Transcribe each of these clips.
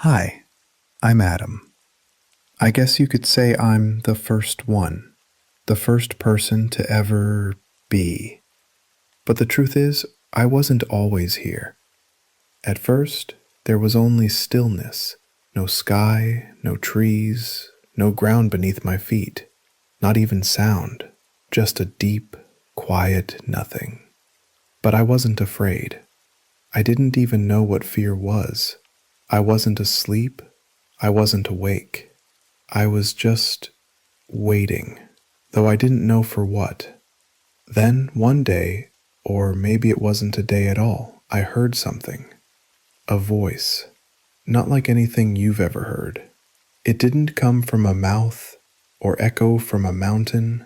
Hi, I'm Adam. I guess you could say I'm the first one, the first person to ever be. But the truth is, I wasn't always here. At first, there was only stillness, no sky, no trees, no ground beneath my feet, not even sound, just a deep, quiet nothing. But I wasn't afraid. I didn't even know what fear was. I wasn't asleep. I wasn't awake. I was just waiting, though I didn't know for what. Then, one day, or maybe it wasn't a day at all, I heard something. A voice. Not like anything you've ever heard. It didn't come from a mouth or echo from a mountain.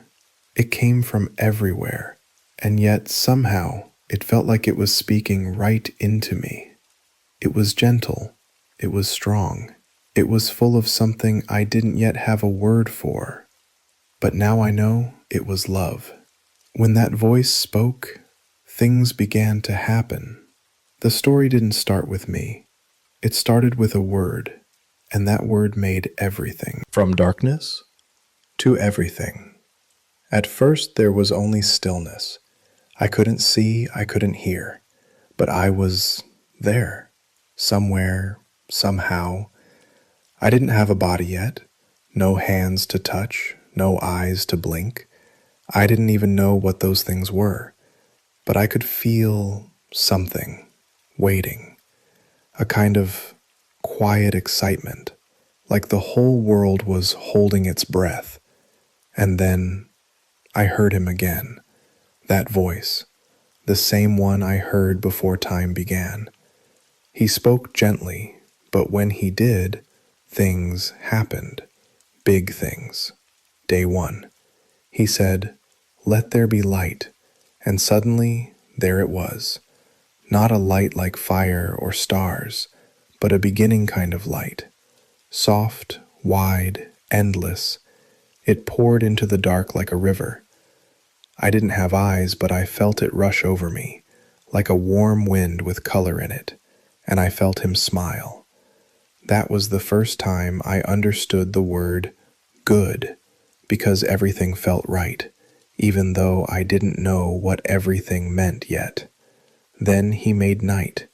It came from everywhere, and yet somehow it felt like it was speaking right into me. It was gentle. It was strong. It was full of something I didn't yet have a word for. But now I know it was love. When that voice spoke, things began to happen. The story didn't start with me. It started with a word, and that word made everything. From darkness to everything. At first there was only stillness. I couldn't see, I couldn't hear, but I was there, somewhere, somehow. I didn't have a body yet, no hands to touch, no eyes to blink. I didn't even know what those things were, but I could feel something waiting, a kind of quiet excitement, like the whole world was holding its breath. And then I heard him again, that voice, the same one I heard before time began. He spoke gently, but when he did, things happened, big things. Day one. He said, "Let there be light," and suddenly there it was. Not a light like fire or stars, but a beginning kind of light. Soft, wide, endless. It poured into the dark like a river. I didn't have eyes, but I felt it rush over me, like a warm wind with color in it, and I felt him smile. That was the first time I understood the word good, because everything felt right, even though I didn't know what everything meant yet. Then he made night,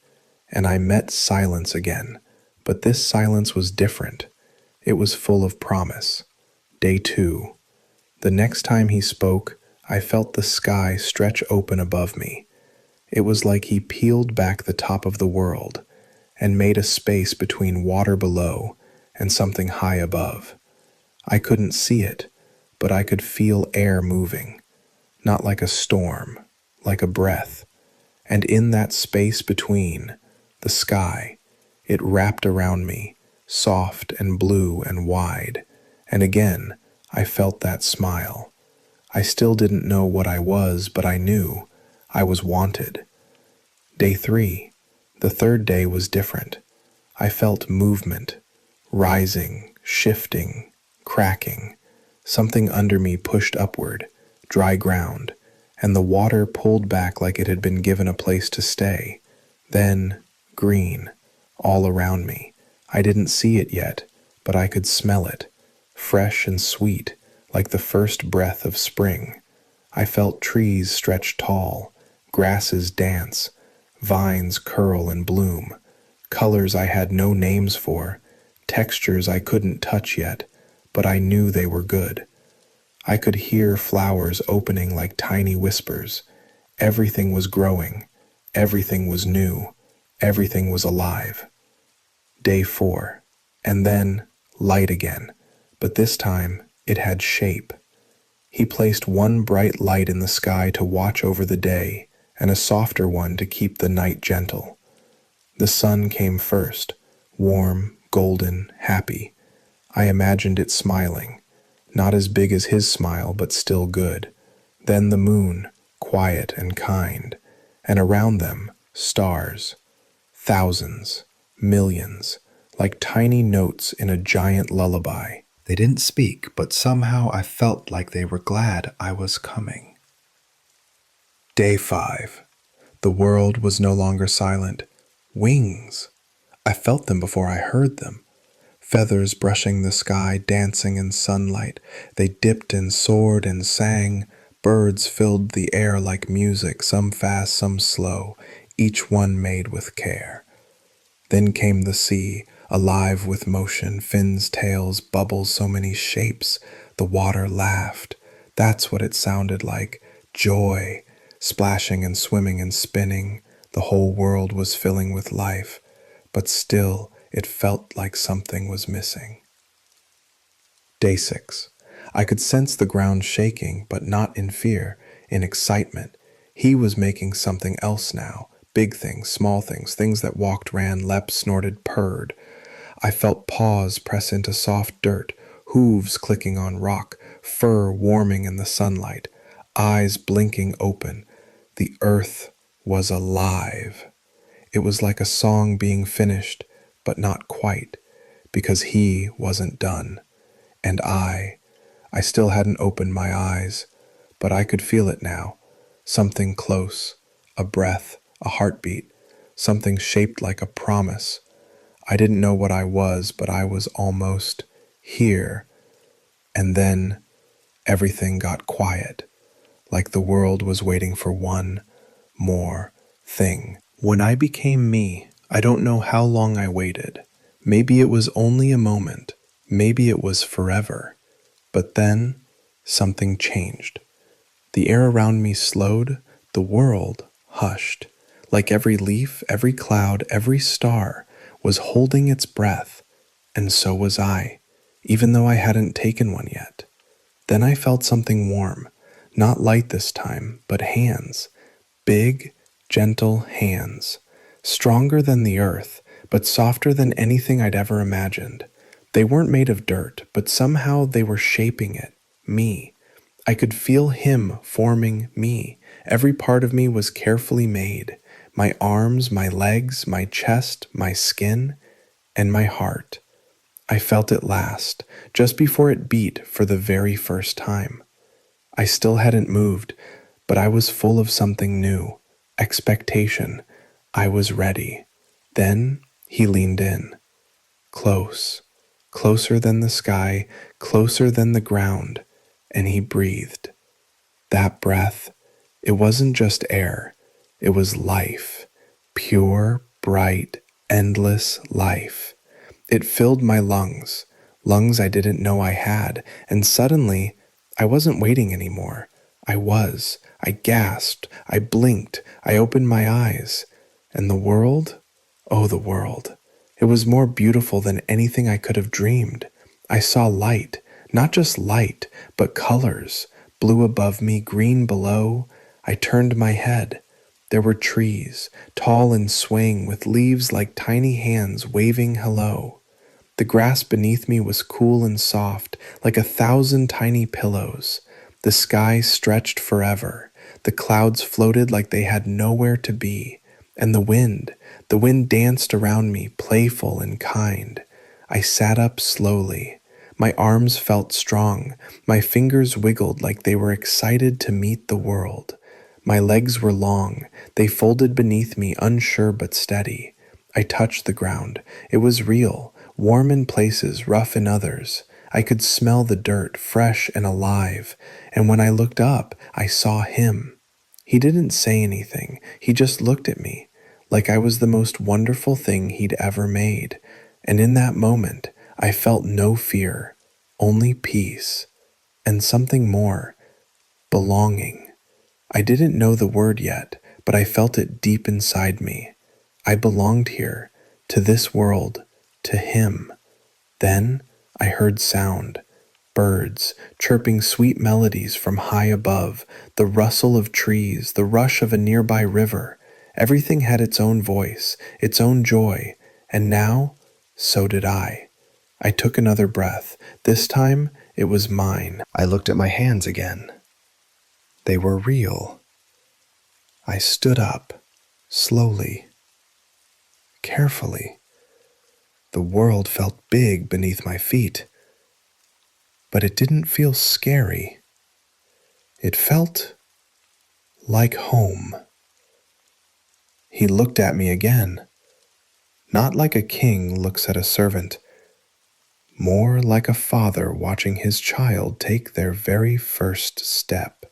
and I met silence again, but this silence was different. It was full of promise. Day two. The next time he spoke, I felt the sky stretch open above me. It was like he peeled back the top of the world and made a space between water below and something high above. I couldn't see it, but I could feel air moving, not like a storm, like a breath. And in that space between, the sky, it wrapped around me, soft and blue and wide, and again I felt that smile. I still didn't know what I was, but I knew I was wanted. Day three. The third day was different. I felt movement, rising, shifting, cracking. Something under me pushed upward, dry ground, and the water pulled back like it had been given a place to stay. Then, green, all around me. I didn't see it yet, but I could smell it, fresh and sweet, like the first breath of spring. I felt trees stretch tall, grasses dance, vines curl and bloom, colors I had no names for, textures I couldn't touch yet, but I knew they were good. I could hear flowers opening like tiny whispers. Everything was growing. Everything was new. Everything was alive. Day four. And then light again, but this time it had shape. He placed one bright light in the sky to watch over the day and a softer one to keep the night gentle. The sun came first, warm, golden, happy. I imagined it smiling, not as big as his smile, but still good. Then the moon, quiet and kind, and around them, stars, thousands, millions, like tiny notes in a giant lullaby. They didn't speak, but somehow I felt like they were glad I was coming. Day five. The world was no longer silent. Wings! I felt them before I heard them. Feathers brushing the sky, dancing in sunlight. They dipped and soared and sang. Birds filled the air like music, some fast, some slow, each one made with care. Then came the sea, alive with motion, fins, tails, bubbles, so many shapes. The water laughed. That's what it sounded like. Joy, splashing and swimming and spinning. The whole world was filling with life, but still it felt like something was missing. Day 6. I could sense the ground shaking, but not in fear, in excitement. He was making something else now. Big things, small things, things that walked, ran, leapt, snorted, purred. I felt paws press into soft dirt, hooves clicking on rock, fur warming in the sunlight, eyes blinking open. The earth was alive. It was like a song being finished, but not quite, because he wasn't done. And I still hadn't opened my eyes, but I could feel it now. Something close, a breath, a heartbeat, something shaped like a promise. I didn't know what I was, but I was almost here. And then everything got quiet, like the world was waiting for one more thing. When I became me, I don't know how long I waited. Maybe it was only a moment. Maybe it was forever. But then something changed. The air around me slowed, the world hushed. Like every leaf, every cloud, every star was holding its breath, and so was I, even though I hadn't taken one yet. Then I felt something warm, not light this time, but hands. Big, gentle hands. Stronger than the earth, but softer than anything I'd ever imagined. They weren't made of dirt, but somehow they were shaping it, me. I could feel him forming me. Every part of me was carefully made. My arms, my legs, my chest, my skin, and my heart. I felt it last, just before it beat for the very first time. I still hadn't moved, but I was full of something new. Expectation. I was ready. Then he leaned in. Close. Closer than the sky, closer than the ground, and he breathed. That breath, it wasn't just air, it was life. Pure, bright, endless life. It filled my lungs, lungs I didn't know I had, and suddenly I wasn't waiting anymore. I was. I gasped. I blinked. I opened my eyes. And the world? Oh, the world. It was more beautiful than anything I could have dreamed. I saw light, not just light, but colors. Blue above me, green below. I turned my head. There were trees, tall and swaying, with leaves like tiny hands waving hello. The grass beneath me was cool and soft, like 1,000 tiny pillows. The sky stretched forever. The clouds floated like they had nowhere to be. And the wind danced around me, playful and kind. I sat up slowly. My arms felt strong. My fingers wiggled like they were excited to meet the world. My legs were long. They folded beneath me, unsure but steady. I touched the ground. It was real, warm in places, rough in others. I could smell the dirt, fresh and alive. And when I looked up, I saw him. He didn't say anything. He just looked at me, like I was the most wonderful thing he'd ever made. And in that moment, I felt no fear, only peace, and something more, belonging. I didn't know the word yet, but I felt it deep inside me. I belonged here, to this world, to him. Then I heard sound. Birds chirping sweet melodies from high above, the rustle of trees, the rush of a nearby river. Everything had its own voice, its own joy, and now, so did I. I took another breath. This time, it was mine. I looked at my hands again. They were real. I stood up, slowly, carefully. The world felt big beneath my feet, but it didn't feel scary. It felt like home. He looked at me again. Not like a king looks at a servant, more like a father watching his child take their very first step.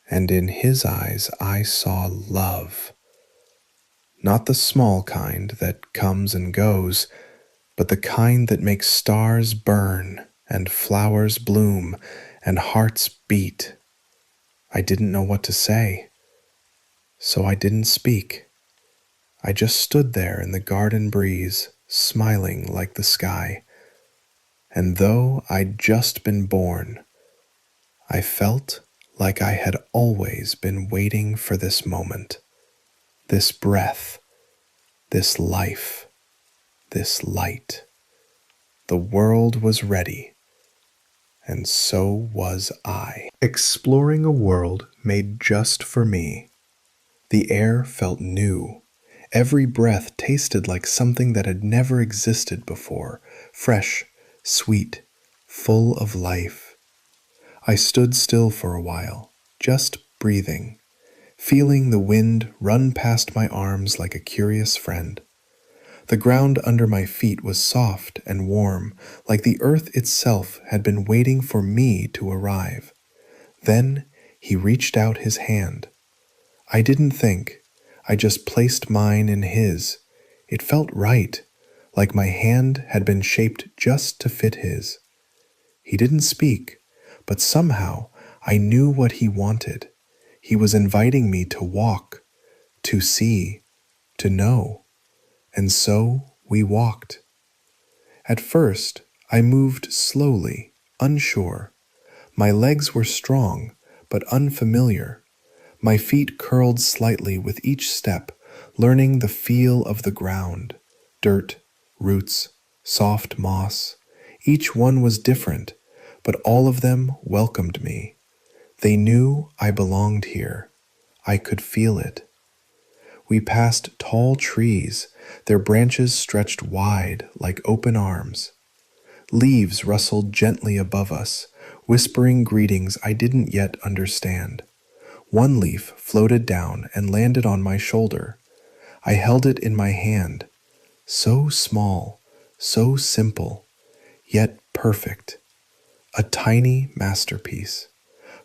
And in his eyes I saw love, not the small kind that comes and goes, but the kind that makes stars burn and flowers bloom and hearts beat. I didn't know what to say, so I didn't speak. I just stood there in the garden breeze, smiling like the sky. And though I'd just been born, I felt like I had always been waiting for this moment, this breath, this life, this light. The world was ready, and so was I. Exploring a world made just for me. The air felt new. Every breath tasted like something that had never existed before, fresh, sweet, full of life. I stood still for a while, just breathing, feeling the wind run past my arms like a curious friend. The ground under my feet was soft and warm, like the earth itself had been waiting for me to arrive. Then he reached out his hand. I didn't think. I just placed mine in his. It felt right, like my hand had been shaped just to fit his. He didn't speak, but somehow I knew what he wanted. He was inviting me to walk, to see, to know. And so we walked. At first, I moved slowly, unsure. My legs were strong, but unfamiliar. My feet curled slightly with each step, learning the feel of the ground. Dirt, roots, soft moss. Each one was different, but all of them welcomed me. They knew I belonged here. I could feel it. We passed tall trees, their branches stretched wide like open arms. Leaves rustled gently above us, whispering greetings I didn't yet understand. One leaf floated down and landed on my shoulder. I held it in my hand. So small, so simple, yet perfect. A tiny masterpiece.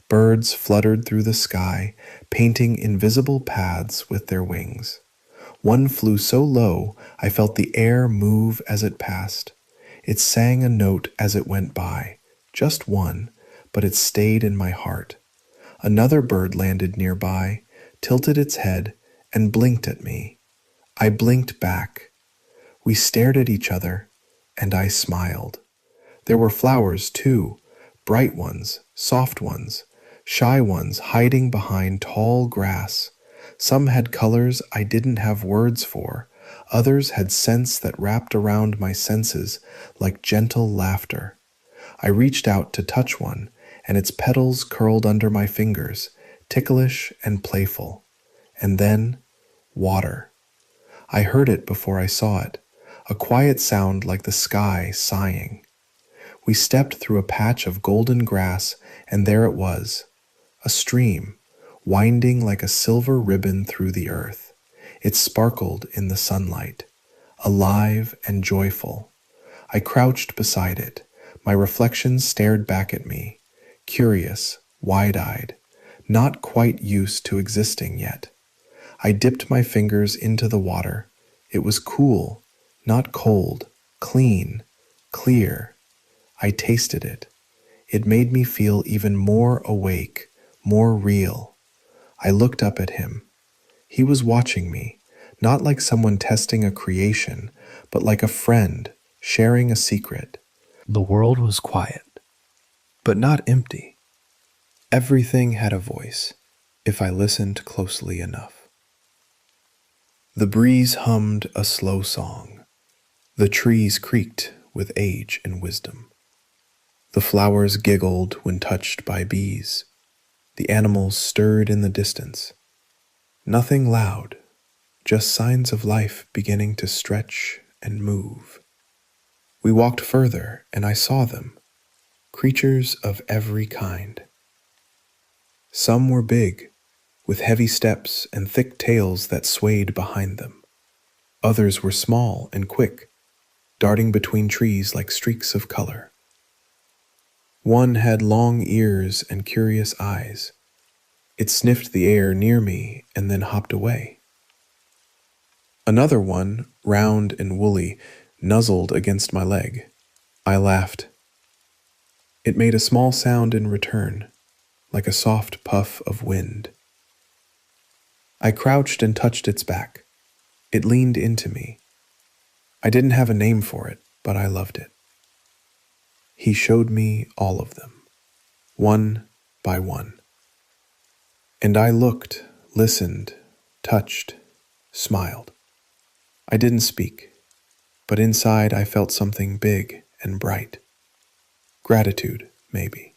Birds fluttered through the sky, painting invisible paths with their wings. One flew so low I felt the air move as it passed. It sang a note as it went by, just one, but it stayed in my heart. Another bird landed nearby, tilted its head, and blinked at me. I blinked back. We stared at each other, and I smiled. There were flowers, too, bright ones, soft ones, shy ones hiding behind tall grass. Some had colors I didn't have words for. Others had scents that wrapped around my senses like gentle laughter. I reached out to touch one, and its petals curled under my fingers, ticklish and playful. And then, water. I heard it before I saw it, a quiet sound like the sky sighing. We stepped through a patch of golden grass, and there it was, a stream, winding like a silver ribbon through the earth. It sparkled in the sunlight, alive and joyful. I crouched beside it. My reflection stared back at me, curious, wide-eyed, not quite used to existing yet. I dipped my fingers into the water. It was cool, not cold, clean, clear. I tasted it. It made me feel even more awake, more real. I looked up at him. He was watching me, not like someone testing a creation, but like a friend sharing a secret. The world was quiet, but not empty. Everything had a voice, if I listened closely enough. The breeze hummed a slow song. The trees creaked with age and wisdom. The flowers giggled when touched by bees. The animals stirred in the distance. Nothing loud, just signs of life beginning to stretch and move. We walked further, and I saw them, creatures of every kind. Some were big, with heavy steps and thick tails that swayed behind them. Others were small and quick, darting between trees like streaks of color. One had long ears and curious eyes. It sniffed the air near me and then hopped away. Another one, round and woolly, nuzzled against my leg. I laughed. It made a small sound in return, like a soft puff of wind. I crouched and touched its back. It leaned into me. I didn't have a name for it, but I loved it. He showed me all of them, one by one. And I looked, listened, touched, smiled. I didn't speak, but inside I felt something big and bright. Gratitude, maybe,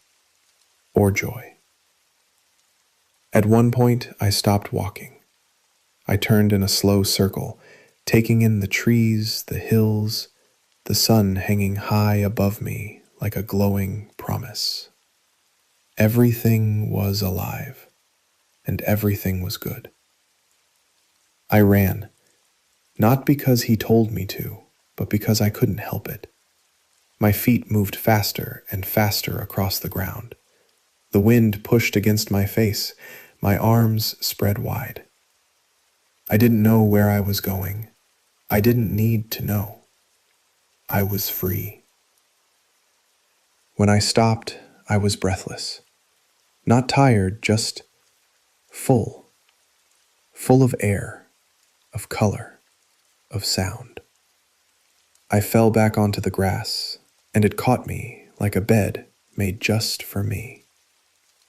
or joy. At one point, I stopped walking. I turned in a slow circle, taking in the trees, the hills, the sun hanging high above me like a glowing promise. Everything was alive, and everything was good. I ran, not because he told me to, but because I couldn't help it. My feet moved faster and faster across the ground. The wind pushed against my face, my arms spread wide. I didn't know where I was going. I didn't need to know. I was free. When I stopped, I was breathless. Not tired, just full. Full of air, of color, of sound. I fell back onto the grass, and it caught me like a bed made just for me.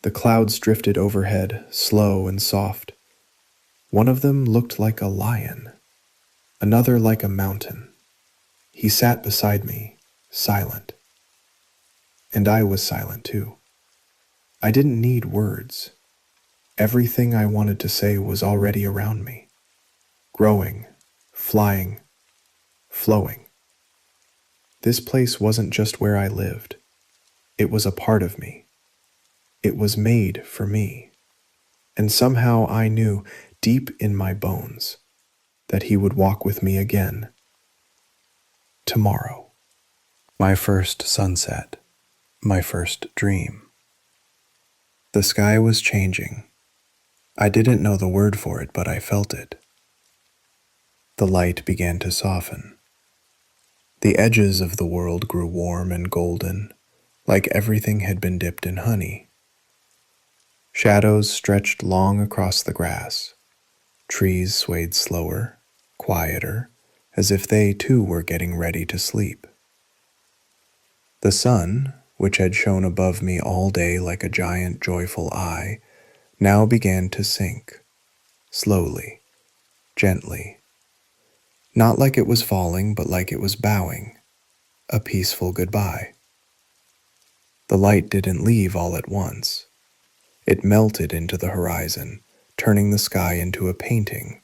The clouds drifted overhead, slow and soft. One of them looked like a lion, another like a mountain. He sat beside me, silent. And I was silent too. I didn't need words. Everything I wanted to say was already around me, growing, flying, flowing. This place wasn't just where I lived. It was a part of me. It was made for me. And somehow I knew, deep in my bones, that he would walk with me again. Tomorrow. My first sunset. My first dream. The sky was changing. I didn't know the word for it, but I felt it. The light began to soften. The edges of the world grew warm and golden, like everything had been dipped in honey. Shadows stretched long across the grass. Trees swayed slower, quieter, as if they too were getting ready to sleep. The sun, which had shone above me all day like a giant joyful eye, now began to sink, slowly, gently. Not like it was falling, but like it was bowing, a peaceful goodbye. The light didn't leave all at once. It melted into the horizon, turning the sky into a painting,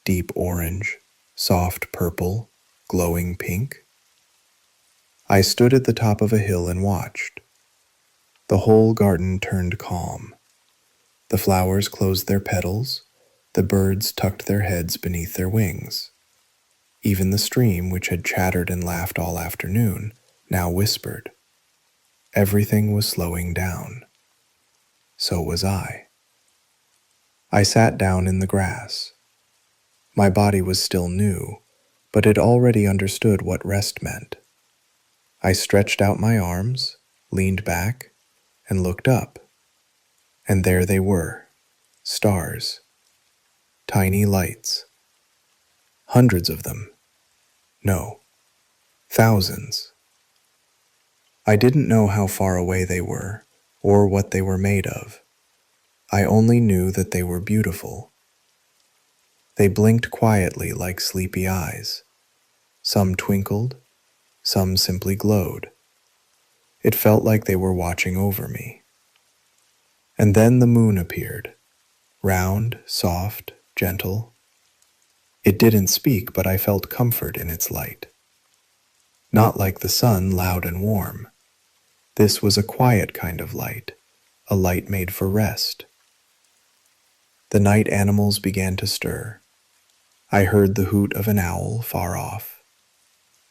deep orange, soft purple, glowing pink. I stood at the top of a hill and watched. The whole garden turned calm. The flowers closed their petals, the birds tucked their heads beneath their wings. Even the stream, which had chattered and laughed all afternoon, now whispered. Everything was slowing down. So was I. I sat down in the grass. My body was still new, but it already understood what rest meant. I stretched out my arms, leaned back, and looked up. And there they were, stars, tiny lights. Hundreds of them. No, thousands. I didn't know how far away they were, or what they were made of. I only knew that they were beautiful. They blinked quietly like sleepy eyes. Some twinkled, some simply glowed. It felt like they were watching over me. And then the moon appeared, round, soft, gentle. It didn't speak, but I felt comfort in its light. Not like the sun, loud and warm. This was a quiet kind of light, a light made for rest. The night animals began to stir. I heard the hoot of an owl far off,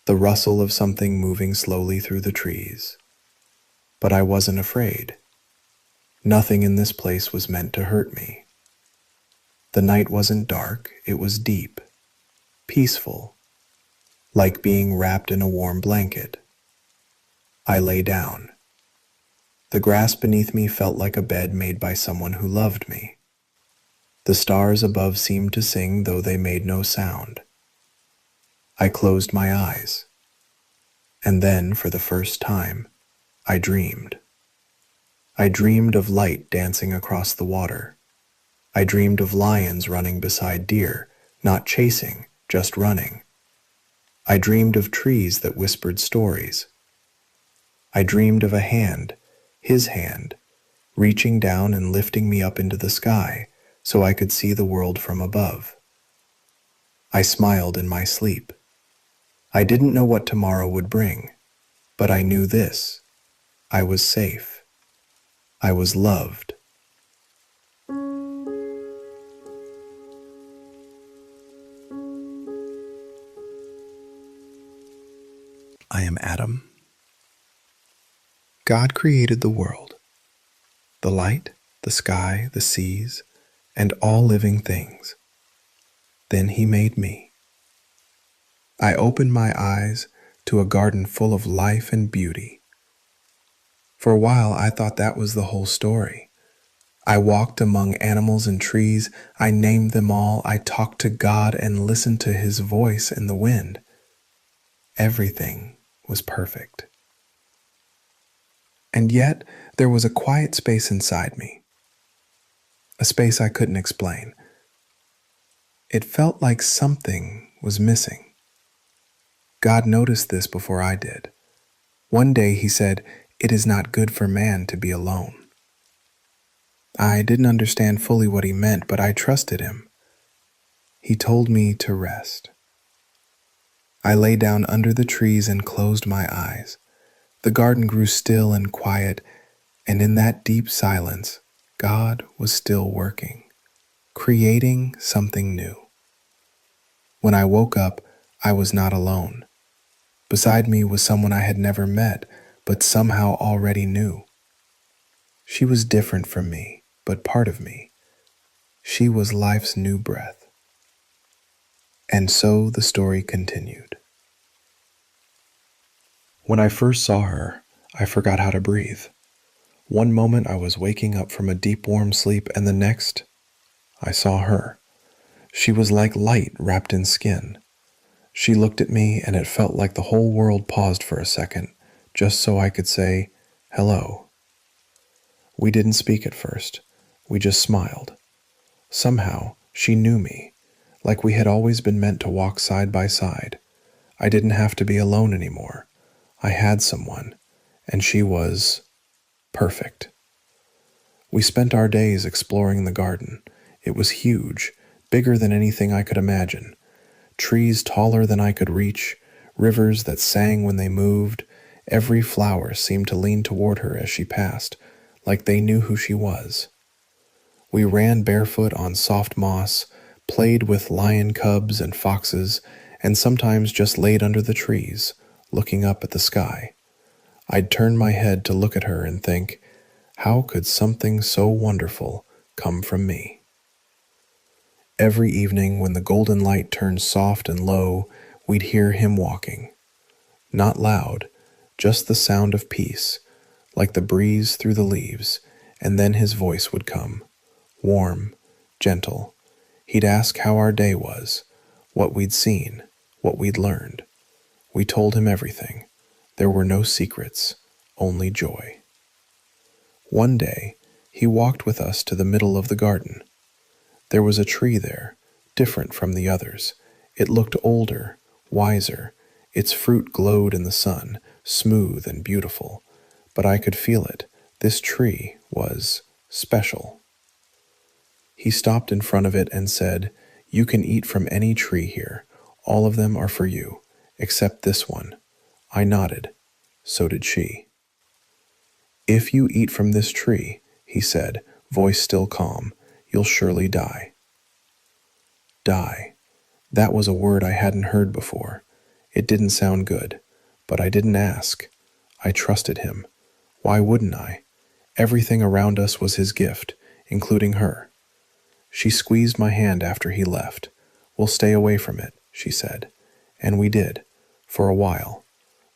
the rustle of something moving slowly through the trees. But I wasn't afraid. Nothing in this place was meant to hurt me. The night wasn't dark, it was deep, peaceful, like being wrapped in a warm blanket. I lay down. The grass beneath me felt like a bed made by someone who loved me. The stars above seemed to sing, though they made no sound. I closed my eyes, and then, for the first time, I dreamed. I dreamed of light dancing across the water. I dreamed of lions running beside deer, not chasing, just running. I dreamed of trees that whispered stories. I dreamed of a hand, his hand, reaching down and lifting me up into the sky so I could see the world from above. I smiled in my sleep. I didn't know what tomorrow would bring, but I knew this: I was safe. I was loved. I am Adam. God created the world, the light, the sky, the seas, and all living things. Then he made me. I opened my eyes to a garden full of life and beauty. For a while I thought that was the whole story. I walked among animals and trees, I named them all, I talked to God and listened to his voice in the wind. Everything was perfect. And yet there was a quiet space inside me, a space I couldn't explain. It felt like something was missing. God noticed this before I did. One day he said, "It is not good for man to be alone." I didn't understand fully what he meant, but I trusted him. He told me to rest. I lay down under the trees and closed my eyes. The garden grew still and quiet, and in that deep silence, God was still working, creating something new. When I woke up, I was not alone. Beside me was someone I had never met, but somehow already knew. She was different from me, but part of me. She was life's new breath. And so the story continued. When I first saw her, I forgot how to breathe. One moment I was waking up from a deep warm sleep, and the next, I saw her. She was like light wrapped in skin. She looked at me, and it felt like the whole world paused for a second, just so I could say, "Hello." We didn't speak at first. We just smiled. Somehow, she knew me, like we had always been meant to walk side by side. I didn't have to be alone anymore. I had someone, and she was perfect. We spent our days exploring the garden. It was huge, bigger than anything I could imagine. Trees taller than I could reach, rivers that sang when they moved. Every flower seemed to lean toward her as she passed, like they knew who she was. We ran barefoot on soft moss, played with lion cubs and foxes, and sometimes just laid under the trees, looking up at the sky. I'd turn my head to look at her and think, how could something so wonderful come from me? Every evening when the golden light turned soft and low, we'd hear him walking. Not loud, just the sound of peace, like the breeze through the leaves, and then his voice would come, warm, gentle. He'd ask how our day was, what we'd seen, what we'd learned. We told him everything. There were no secrets, only joy. One day, he walked with us to the middle of the garden. There was a tree there, different from the others. It looked older, wiser. Its fruit glowed in the sun, smooth and beautiful. But I could feel it. This tree was special. He stopped in front of it and said, "You can eat from any tree here. All of them are for you, except this one." I nodded. So did she. "If you eat from this tree," he said, voice still calm, "you'll surely die." Die. That was a word I hadn't heard before. It didn't sound good, but I didn't ask. I trusted him. Why wouldn't I? Everything around us was his gift, including her. She squeezed my hand after he left. "We'll stay away from it," she said. And we did, for a while.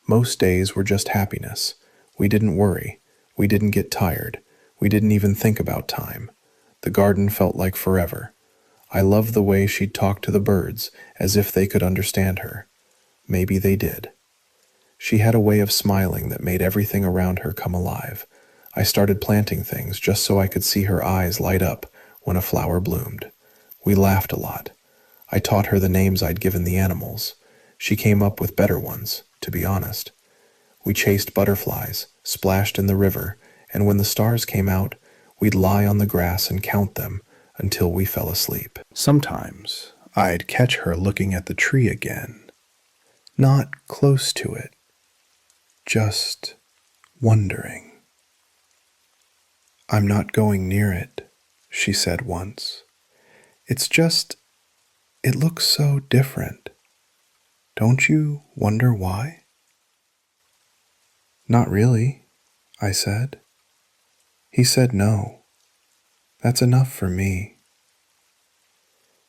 Most days were just happiness. We didn't worry. We didn't get tired. We didn't even think about time. The garden felt like forever. I loved the way she'd talk to the birds, as if they could understand her. Maybe they did. She had a way of smiling that made everything around her come alive. I started planting things just so I could see her eyes light up when a flower bloomed. We laughed a lot. I taught her the names I'd given the animals. She came up with better ones, to be honest. We chased butterflies, splashed in the river, and when the stars came out, we'd lie on the grass and count them until we fell asleep. Sometimes I'd catch her looking at the tree again, not close to it, just wondering. "I'm not going near it," she said once. It looks so different. Don't you wonder why?" "Not really," I said. He said no. "That's enough for me."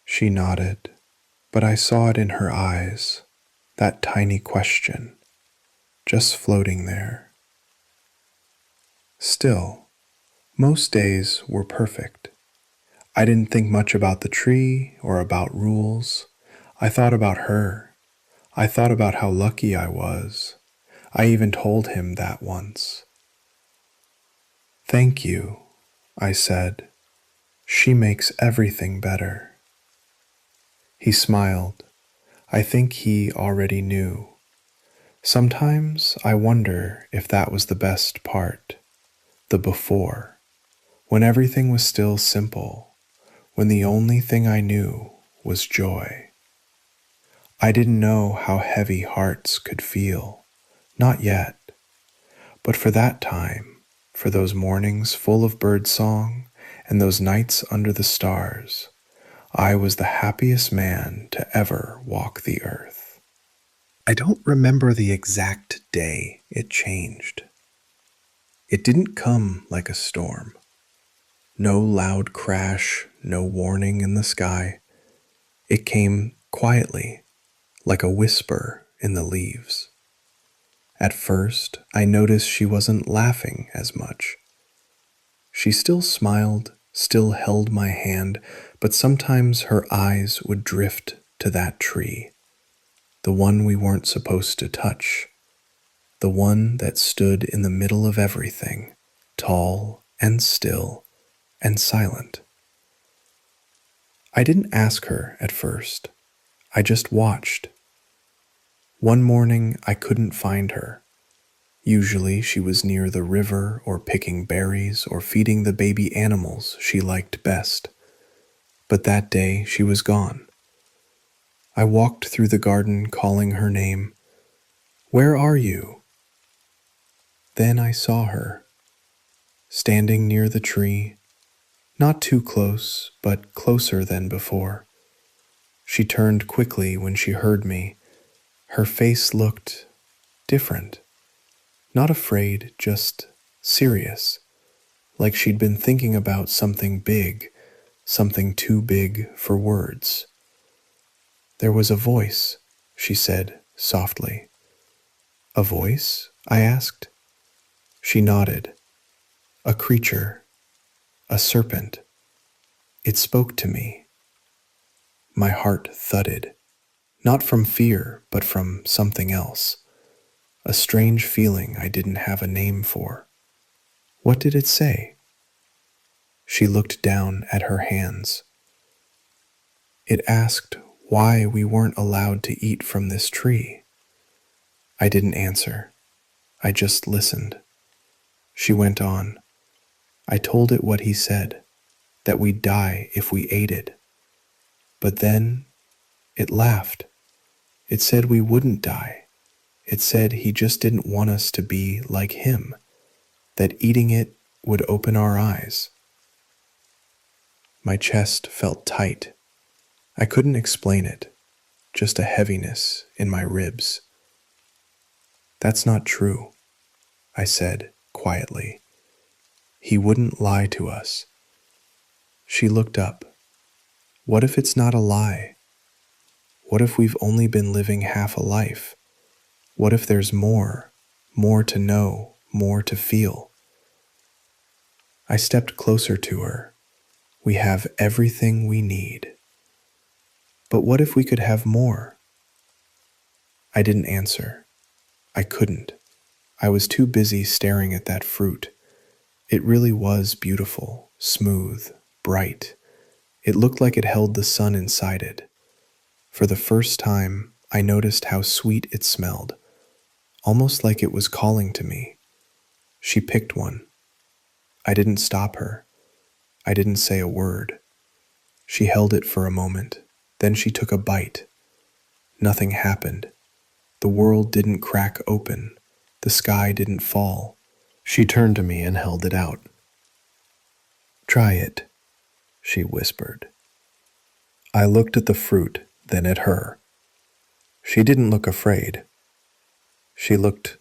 She nodded, but I saw it in her eyes, that tiny question, just floating there. Still, most days were perfect. I didn't think much about the tree or about rules. I thought about her. I thought about how lucky I was. I even told him that once. "Thank you," I said. "She makes everything better." He smiled. I think he already knew. Sometimes I wonder if that was the best part, the before, when everything was still simple, when the only thing I knew was joy. I didn't know how heavy hearts could feel, not yet, but for that time, for those mornings full of bird song and those nights under the stars, I was the happiest man to ever walk the earth. I don't remember the exact day it changed. It didn't come like a storm. No loud crash, no warning in the sky. It came quietly, like a whisper in the leaves. At first, I noticed she wasn't laughing as much. She still smiled, still held my hand, but sometimes her eyes would drift to that tree, the one we weren't supposed to touch, the one that stood in the middle of everything, tall and still and silent. I didn't ask her at first. I just watched. One morning I couldn't find her. Usually she was near the river or picking berries or feeding the baby animals she liked best. But that day she was gone. I walked through the garden calling her name. "Where are you?" Then I saw her, standing near the tree, not too close, but closer than before. She turned quickly when she heard me. Her face looked different. Not afraid, just serious, like she'd been thinking about something big, something too big for words. "There was a voice," she said softly. "A voice?" I asked. She nodded. "A creature, a serpent. It spoke to me." My heart thudded, not from fear, but from something else, a strange feeling I didn't have a name for. "What did it say?" She looked down at her hands. "It asked why we weren't allowed to eat from this tree." I didn't answer. I just listened. She went on. "I told it what he said, that we'd die if we ate it. But then it laughed. It said we wouldn't die. It said he just didn't want us to be like him, that eating it would open our eyes." My chest felt tight. I couldn't explain it. just a heaviness in my ribs. "That's not true," I said quietly. "He wouldn't lie to us." She looked up. "What if it's not a lie? What if we've only been living half a life? What if there's more to know, more to feel?" I stepped closer to her. "We have everything we need. But what if we could have more?" I didn't answer. I couldn't. I was too busy staring at that fruit. It really was beautiful, smooth, bright. It looked like it held the sun inside it. For the first time, I noticed how sweet it smelled, almost like it was calling to me. She picked one. I didn't stop her. I didn't say a word. She held it for a moment. Then she took a bite. Nothing happened. The world didn't crack open. The sky didn't fall. She turned to me and held it out. "Try it," she whispered. I looked at the fruit, then at her. She didn't look afraid. She looked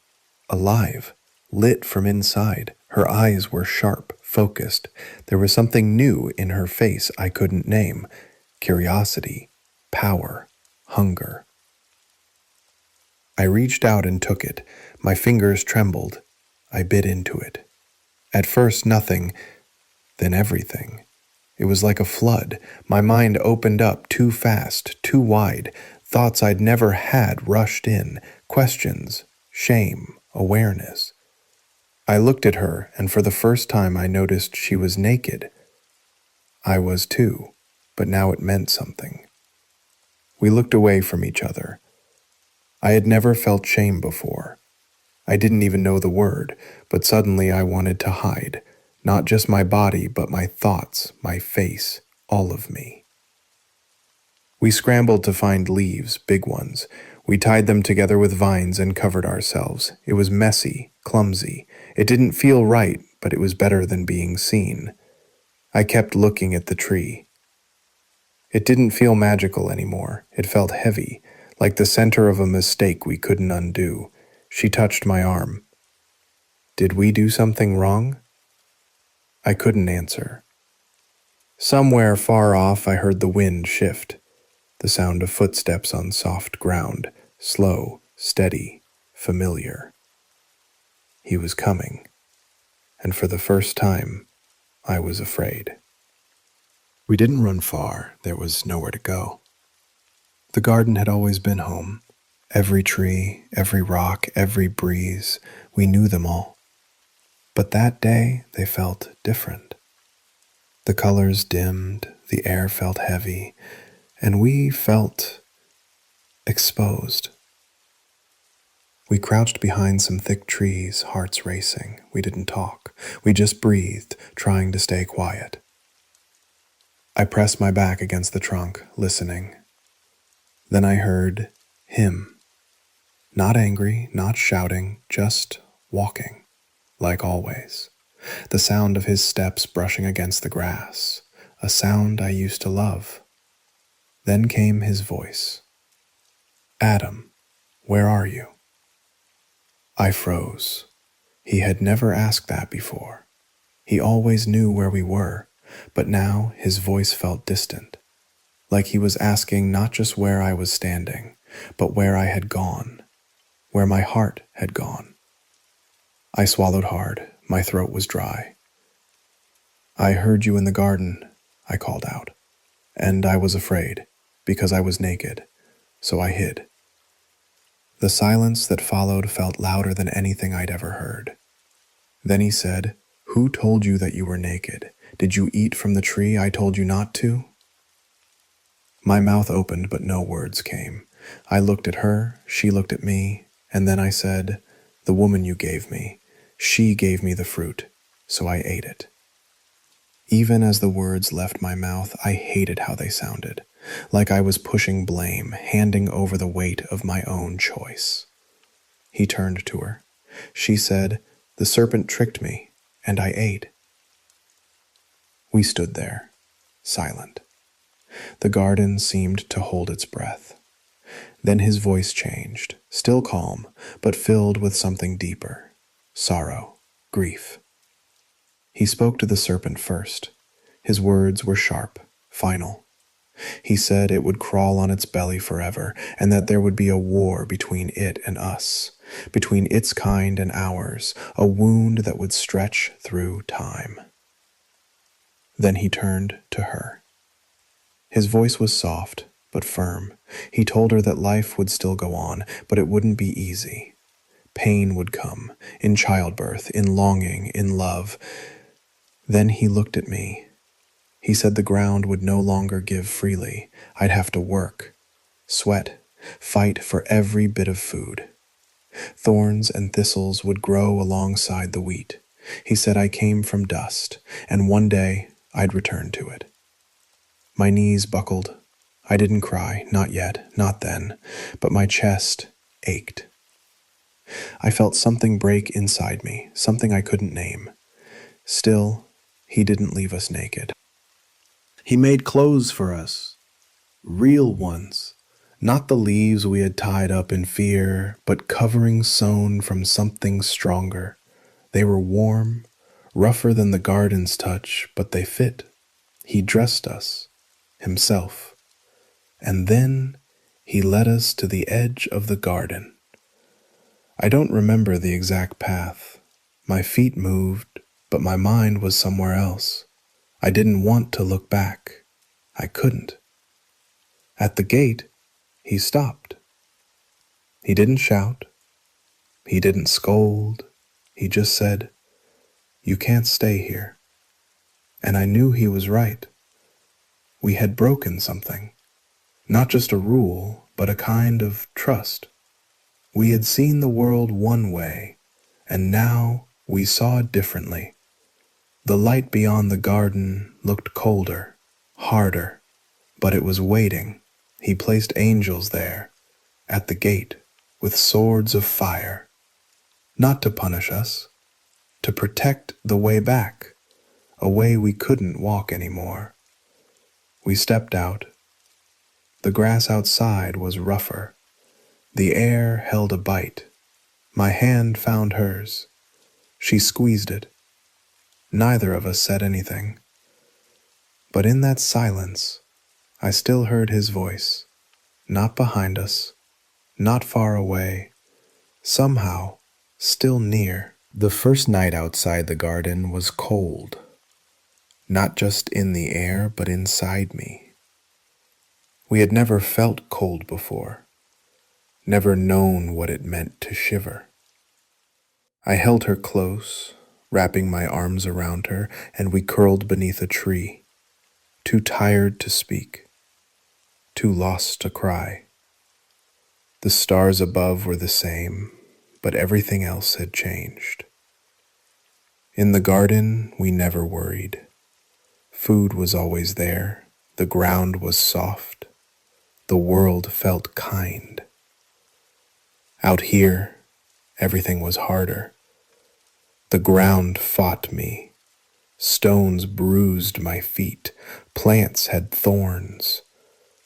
alive, lit from inside. Her eyes were sharp, focused. There was something new in her face I couldn't name. Curiosity, power, hunger. I reached out and took it. My fingers trembled. I bit into it. At first, nothing, then everything. It was like a flood. My mind opened up too fast, too wide. Thoughts I'd never had rushed in. Questions, shame, awareness. I looked at her, and for the first time I noticed she was naked. I was too, but now it meant something. We looked away from each other. I had never felt shame before. I didn't even know the word, but suddenly I wanted to hide. Not just my body, but my thoughts, my face, all of me. We scrambled to find leaves, big ones. We tied them together with vines and covered ourselves. It was messy, clumsy. It didn't feel right, but it was better than being seen. I kept looking at the tree. It didn't feel magical anymore. It felt heavy, like the center of a mistake we couldn't undo. She touched my arm. Did we do something wrong? I couldn't answer. Somewhere far off, I heard the wind shift, the sound of footsteps on soft ground, slow, steady, familiar. He was coming, and for the first time, I was afraid. We didn't run far. There was nowhere to go. The garden had always been home. Every tree, every rock, every breeze, we knew them all. But that day, they felt different. The colors dimmed, the air felt heavy, and we felt exposed. We crouched behind some thick trees, hearts racing. We didn't talk. We just breathed, trying to stay quiet. I pressed my back against the trunk, listening. Then I heard him. Not angry, not shouting, just walking, like always. The sound of his steps brushing against the grass, a sound I used to love. Then came his voice. "Adam, where are you?" I froze. He had never asked that before. He always knew where we were, but now his voice felt distant, like he was asking not just where I was standing, but where I had gone, where my heart had gone. I swallowed hard. My throat was dry. "I heard you in the garden," I called out, and I was afraid, because I was naked, so I hid. The silence that followed felt louder than anything I'd ever heard. Then he said, "Who told you that you were naked? Did you eat from the tree I told you not to?" My mouth opened, but no words came. I looked at her, she looked at me, and then I said, "The woman you gave me, she gave me the fruit, so I ate it." Even as the words left my mouth, I hated how they sounded, like I was pushing blame, handing over the weight of my own choice. He turned to her. She said, "The serpent tricked me, and I ate." We stood there, silent. The garden seemed to hold its breath. Then his voice changed, still calm, but filled with something deeper: sorrow, grief. He spoke to the serpent first. His words were sharp, final. He said it would crawl on its belly forever, and that there would be a war between it and us, between its kind and ours, a wound that would stretch through time. Then he turned to her. His voice was soft, but firm. He told her that life would still go on, but it wouldn't be easy. Pain would come, in childbirth, in longing, in love. Then he looked at me. He said the ground would no longer give freely. I'd have to work, sweat, fight for every bit of food. Thorns and thistles would grow alongside the wheat. He said I came from dust, and one day I'd return to it. My knees buckled. I didn't cry, not yet, not then, but my chest ached. I felt something break inside me, something I couldn't name. Still, he didn't leave us naked. He made clothes for us, real ones, not the leaves we had tied up in fear, but coverings sewn from something stronger. They were warm, rougher than the garden's touch, but they fit. He dressed us, himself, and then he led us to the edge of the garden. I don't remember the exact path. My feet moved, but my mind was somewhere else. I didn't want to look back. I couldn't. At the gate, he stopped. He didn't shout. He didn't scold. He just said, "You can't stay here." And I knew he was right. We had broken something. Not just a rule, but a kind of trust. We had seen the world one way, and now we saw it differently. The light beyond the garden looked colder, harder, but it was waiting. He placed angels there, at the gate, with swords of fire. Not to punish us, to protect the way back, a way we couldn't walk anymore. We stepped out. The grass outside was rougher. The air held a bite. My hand found hers. She squeezed it. Neither of us said anything. But in that silence, I still heard his voice, not behind us, not far away, somehow still near. The first night outside the garden was cold, not just in the air, but inside me. We had never felt cold before, never known what it meant to shiver. I held her close, wrapping my arms around her, and we curled beneath a tree, too tired to speak, too lost to cry. The stars above were the same, but everything else had changed. In the garden, we never worried. Food was always there, the ground was soft, the world felt kind. Out here, everything was harder. The ground fought me. Stones bruised my feet. Plants had thorns.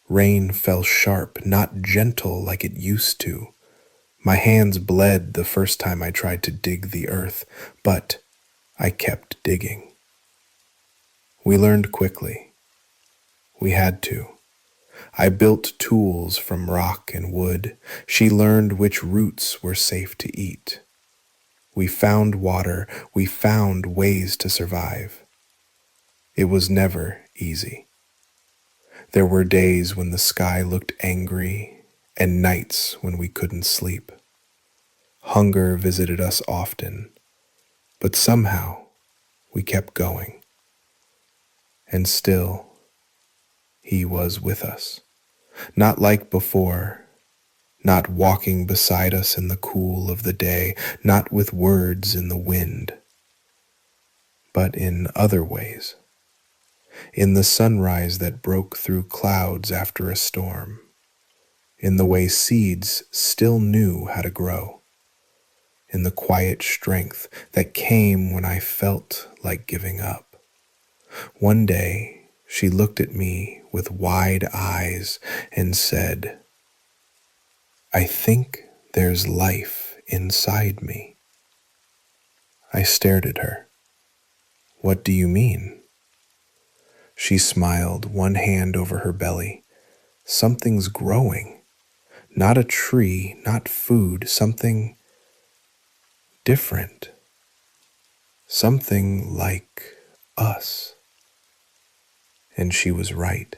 Rain fell sharp, not gentle like it used to. My hands bled the first time I tried to dig the earth, but I kept digging. We learned quickly. We had to. I built tools from rock and wood. She learned which roots were safe to eat. We found water. We found ways to survive. It was never easy. There were days when the sky looked angry and nights when we couldn't sleep. Hunger visited us often, but somehow we kept going. And still, he was with us. Not like before, not walking beside us in the cool of the day, not with words in the wind, but in other ways. In the sunrise that broke through clouds after a storm, in the way seeds still knew how to grow, in the quiet strength that came when I felt like giving up. One day, she looked at me with wide eyes and said, I think there's life inside me. I stared at her. What do you mean? She smiled, one hand over her belly. Something's growing. Not a tree, not food, something different. Something like us. And she was right.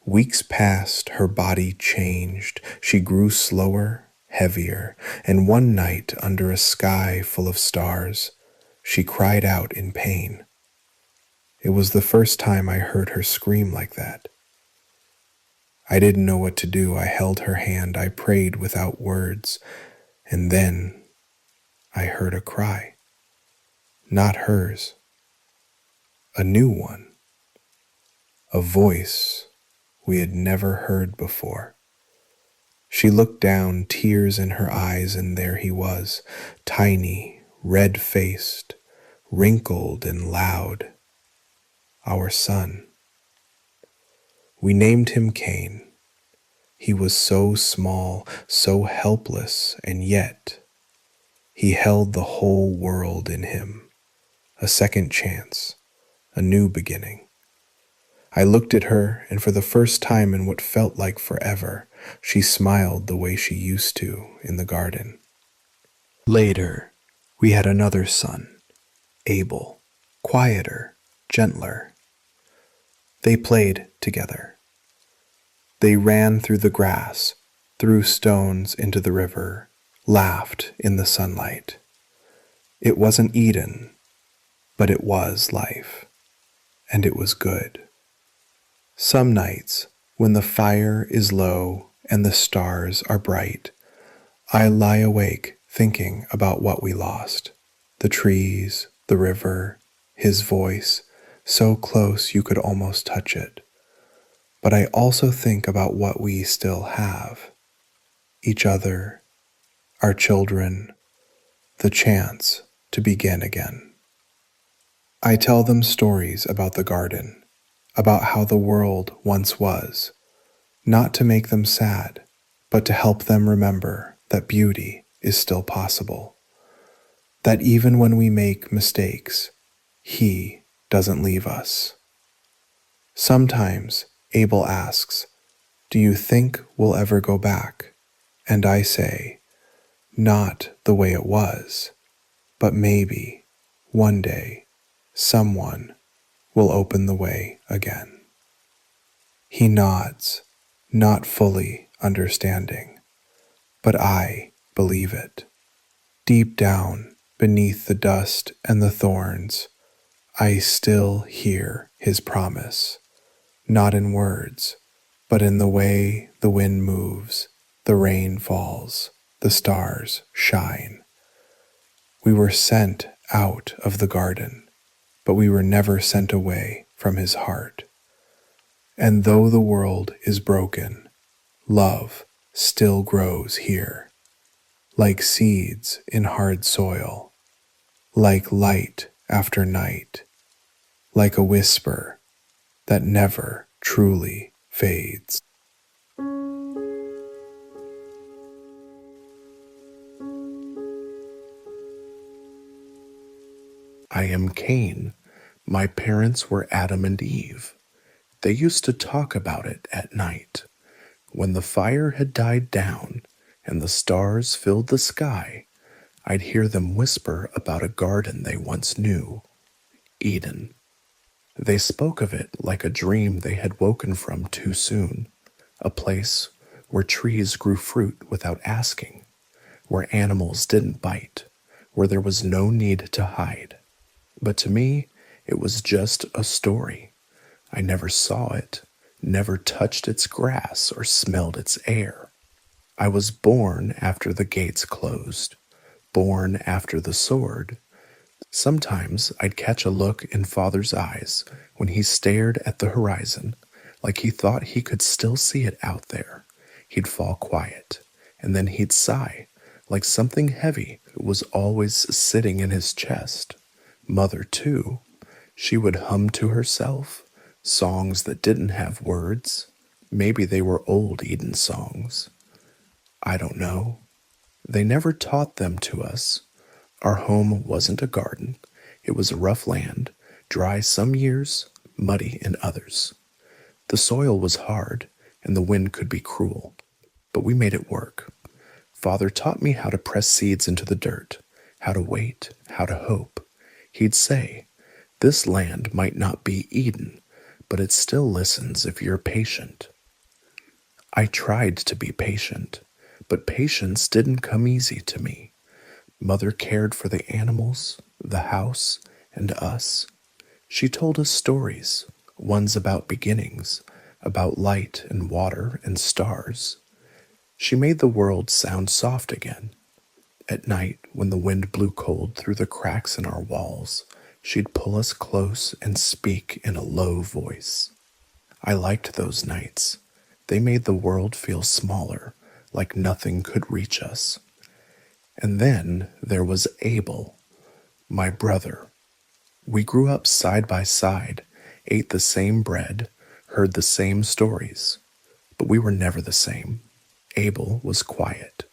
Weeks passed, her body changed. She grew slower, heavier, and one night, under a sky full of stars, she cried out in pain. It was the first time I heard her scream like that. I didn't know what to do. I held her hand. I prayed without words. And then I heard a cry. Not hers. A new one. A voice we had never heard before. She looked down, tears in her eyes, and there he was, tiny, red-faced, wrinkled and loud. Our son. We named him Cain. He was so small, so helpless, and yet he held the whole world in him. A second chance, a new beginning. I looked at her, and for the first time in what felt like forever, she smiled the way she used to in the garden. Later, we had another son, Abel, quieter, gentler. They played together. They ran through the grass, threw stones into the river, laughed in the sunlight. It wasn't Eden, but it was life, and it was good. Some nights, when the fire is low and the stars are bright, I lie awake thinking about what we lost. The trees, the river, his voice, so close you could almost touch it. But I also think about what we still have. Each other, our children, the chance to begin again. I tell them stories about the garden, about how the world once was, not to make them sad, but to help them remember that beauty is still possible, that even when we make mistakes, He doesn't leave us. Sometimes Abel asks, "Do you think we'll ever go back?" And I say, not the way it was, but maybe one day someone will open the way again. He nods, not fully understanding, but I believe it. Deep down, beneath the dust and the thorns, I still hear his promise, not in words, but in the way the wind moves, the rain falls, the stars shine. We were sent out of the garden, but we were never sent away from his heart. And though the world is broken, love still grows here, like seeds in hard soil, like light after night, like a whisper that never truly fades. I am Cain. My parents were Adam and Eve. They used to talk about it at night. When the fire had died down and the stars filled the sky, I'd hear them whisper about a garden they once knew, Eden. They spoke of it like a dream they had woken from too soon, a place where trees grew fruit without asking, where animals didn't bite, where there was no need to hide. But to me, it was just a story. I never saw it, never touched its grass or smelled its air. I was born after the gates closed, born after the sword. Sometimes I'd catch a look in Father's eyes when he stared at the horizon, like he thought he could still see it out there. He'd fall quiet, and then he'd sigh, like something heavy was always sitting in his chest. Mother, too, she would hum to herself, songs that didn't have words. Maybe they were old Eden songs. I don't know. They never taught them to us. Our home wasn't a garden. It was a rough land, dry some years, muddy in others. The soil was hard, and the wind could be cruel, but we made it work. Father taught me how to press seeds into the dirt, how to wait, how to hope. He'd say, "This land might not be Eden, but it still listens if you're patient." I tried to be patient, but patience didn't come easy to me. Mother cared for the animals, the house, and us. She told us stories, ones about beginnings, about light and water and stars. She made the world sound soft again. At night, when the wind blew cold through the cracks in our walls, she'd pull us close and speak in a low voice. I liked those nights. They made the world feel smaller, like nothing could reach us. And then there was Abel, my brother. We grew up side by side, ate the same bread, heard the same stories, but we were never the same. Abel was quiet,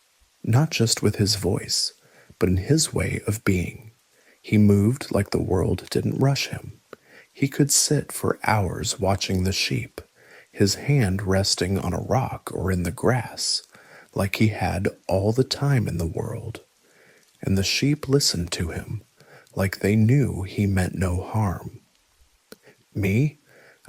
not just with his voice, but in his way of being. He moved like the world didn't rush him. He could sit for hours watching the sheep, his hand resting on a rock or in the grass, like he had all the time in the world. And the sheep listened to him, like they knew he meant no harm. Me,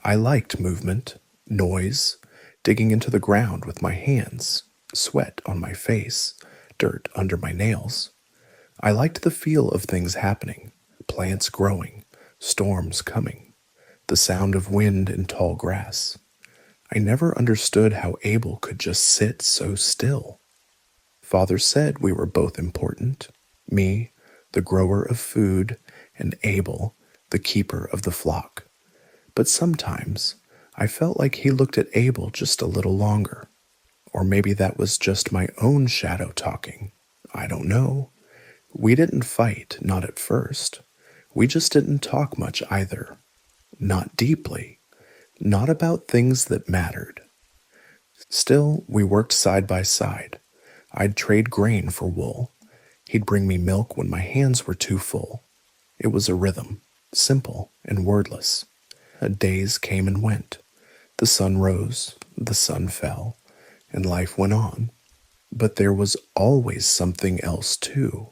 I liked movement, noise, digging into the ground with my hands, sweat on my face, dirt under my nails. I liked the feel of things happening, plants growing, storms coming, the sound of wind in tall grass. I never understood how Abel could just sit so still. Father said we were both important, me, the grower of food, and Abel, the keeper of the flock. But sometimes I felt like he looked at Abel just a little longer. Or maybe that was just my own shadow talking. I don't know. We didn't fight, not at first. We just didn't talk much either. Not deeply. Not about things that mattered. Still, we worked side by side. I'd trade grain for wool. He'd bring me milk when my hands were too full. It was a rhythm, simple and wordless. Days came and went. The sun rose, the sun fell, and life went on. But there was always something else too,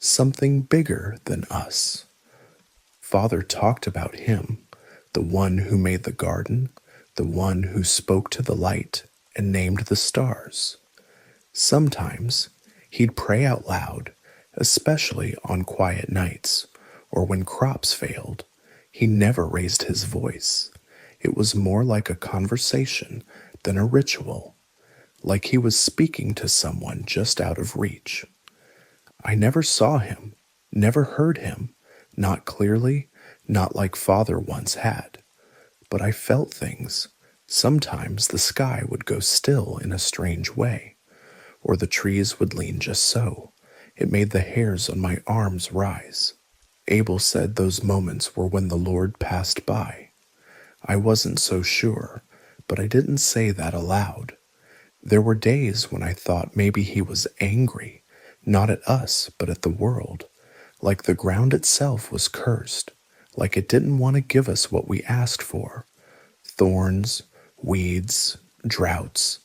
something bigger than us. Father talked about him, the one who made the garden, the one who spoke to the light and named the stars. Sometimes he'd pray out loud, especially on quiet nights or when crops failed. He never raised his voice. It was more like a conversation than a ritual, like he was speaking to someone just out of reach. I never saw him, never heard him, not clearly, not like Father once had. But I felt things. Sometimes the sky would go still in a strange way, or the trees would lean just so. It made the hairs on my arms rise. Abel said those moments were when the Lord passed by. I wasn't so sure, but I didn't say that aloud. There were days when I thought maybe he was angry, not at us, but at the world, like the ground itself was cursed, like it didn't want to give us what we asked for. Thorns, weeds, droughts.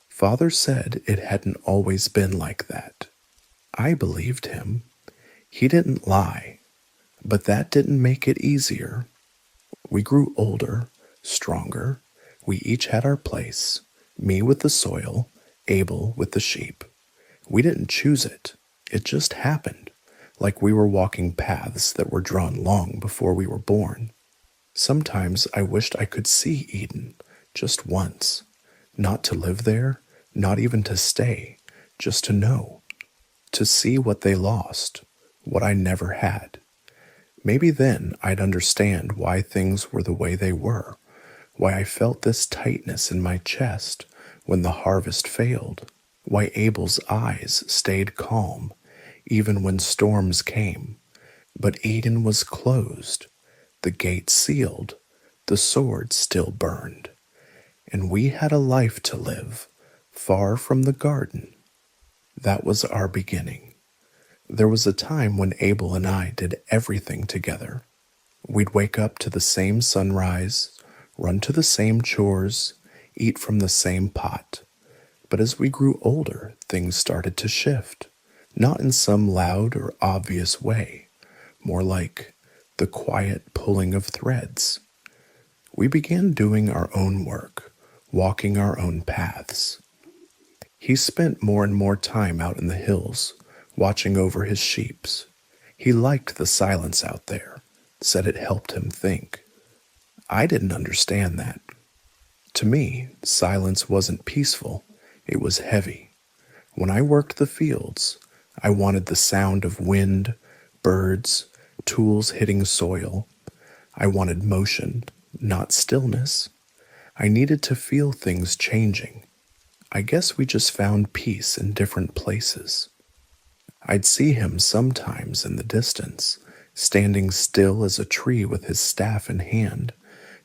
Father said it hadn't always been like that. I believed him. He didn't lie, but that didn't make it easier. We grew older, stronger. We each had our place, me with the soil, Abel with the sheep. We didn't choose it. It just happened, like we were walking paths that were drawn long before we were born. Sometimes I wished I could see Eden, just once. Not to live there, not even to stay, just to know. To see what they lost, what I never had. Maybe then I'd understand why things were the way they were, why I felt this tightness in my chest when the harvest failed, why Abel's eyes stayed calm, even when storms came. But Eden was closed, the gate sealed, the sword still burned, and we had a life to live, far from the garden That was our beginning. There was a time when Abel and I did everything together. We'd wake up to the same sunrise, run to the same chores, eat from the same pot. But as we grew older, things started to shift, not in some loud or obvious way, more like the quiet pulling of threads. We began doing our own work, walking our own paths. He spent more and more time out in the hills, watching over his sheeps. He liked the silence out there, said it helped him think. I didn't understand that. To me, silence wasn't peaceful, it was heavy. When I worked the fields, I wanted the sound of wind, birds, tools hitting soil. I wanted motion, not stillness. I needed to feel things changing. I guess we just found peace in different places. I'd see him sometimes in the distance, standing still as a tree with his staff in hand,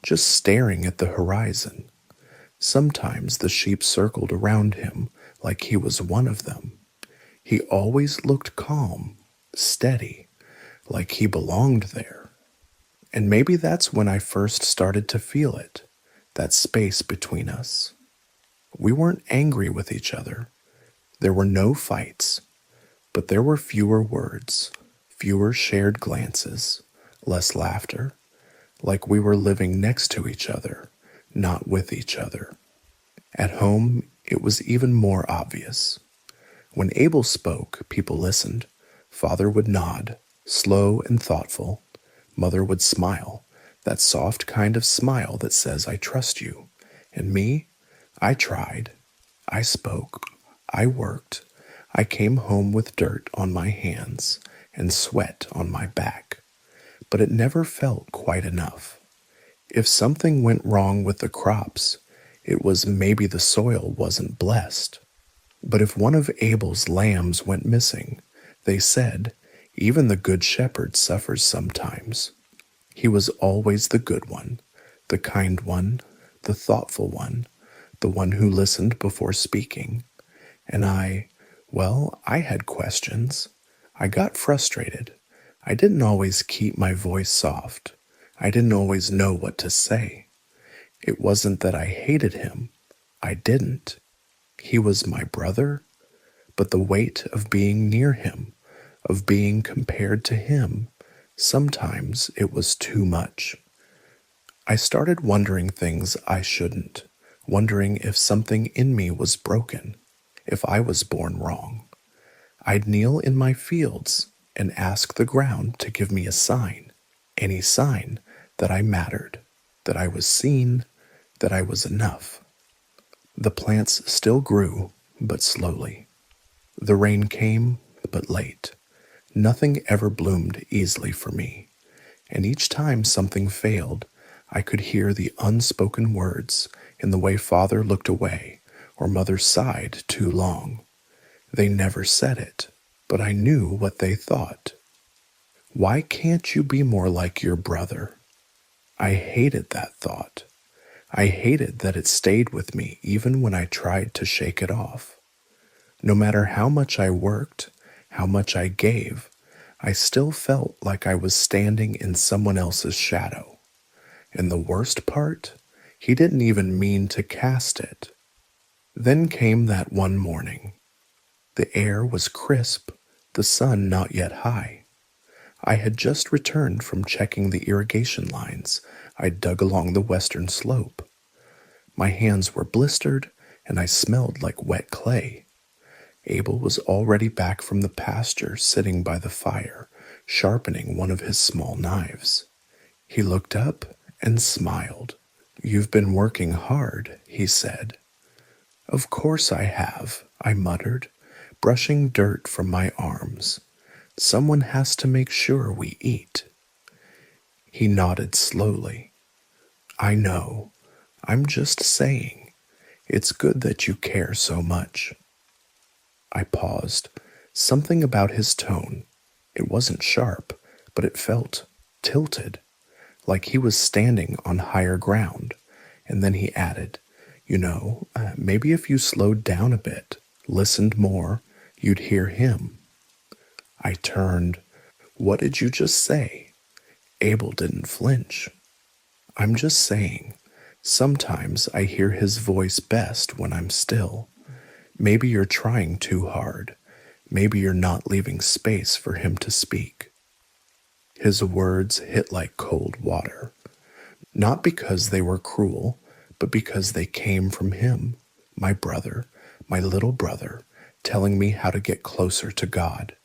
just staring at the horizon. Sometimes the sheep circled around him like he was one of them. He always looked calm, steady, like he belonged there. And maybe that's when I first started to feel it, that space between us. We weren't angry with each other. There were no fights, but there were fewer words, fewer shared glances, less laughter, like we were living next to each other, not with each other. At home, it was even more obvious. When Abel spoke, people listened. Father would nod, slow and thoughtful. Mother would smile, that soft kind of smile that says, I trust you. And me, I tried. I spoke. I worked. I came home with dirt on my hands and sweat on my back. But it never felt quite enough. If something went wrong with the crops, it was maybe the soil wasn't blessed. But if one of Abel's lambs went missing, they said, even the good shepherd suffers sometimes. He was always the good one, the kind one, the thoughtful one, the one who listened before speaking. And I had questions. I got frustrated. I didn't always keep my voice soft. I didn't always know what to say. It wasn't that I hated him. I didn't. He was my brother, but the weight of being near him, of being compared to him, sometimes it was too much. I started wondering things I shouldn't, wondering if something in me was broken, if I was born wrong. I'd kneel in my fields and ask the ground to give me a sign, any sign that I mattered, that I was seen, that I was enough. The plants still grew, but slowly. The rain came, but late. Nothing ever bloomed easily for me, and each time something failed, I could hear the unspoken words in the way Father looked away or Mother sighed too long. They never said it, but I knew what they thought. Why can't you be more like your brother? I hated that thought. I hated that it stayed with me even when I tried to shake it off. No matter how much I worked, how much I gave, I still felt like I was standing in someone else's shadow. And the worst part, he didn't even mean to cast it. Then came that one morning. The air was crisp, the sun not yet high. I had just returned from checking the irrigation lines I'd dug along the western slope. My hands were blistered, and I smelled like wet clay. Abel was already back from the pasture, sitting by the fire, sharpening one of his small knives. He looked up and smiled. "You've been working hard," he said. "Of course I have," I muttered, brushing dirt from my arms. "Someone has to make sure we eat." He nodded slowly. "I know. I'm just saying. It's good that you care so much." I paused. Something about his tone. It wasn't sharp, but it felt tilted, like he was standing on higher ground. And then he added, maybe if you slowed down a bit, listened more, you'd hear him. I turned. What did you just say? Abel didn't flinch. I'm just saying, sometimes I hear his voice best when I'm still. Maybe you're trying too hard. Maybe you're not leaving space for him to speak. His words hit like cold water, not because they were cruel, but because they came from him, my brother, my little brother, telling me how to get closer to God,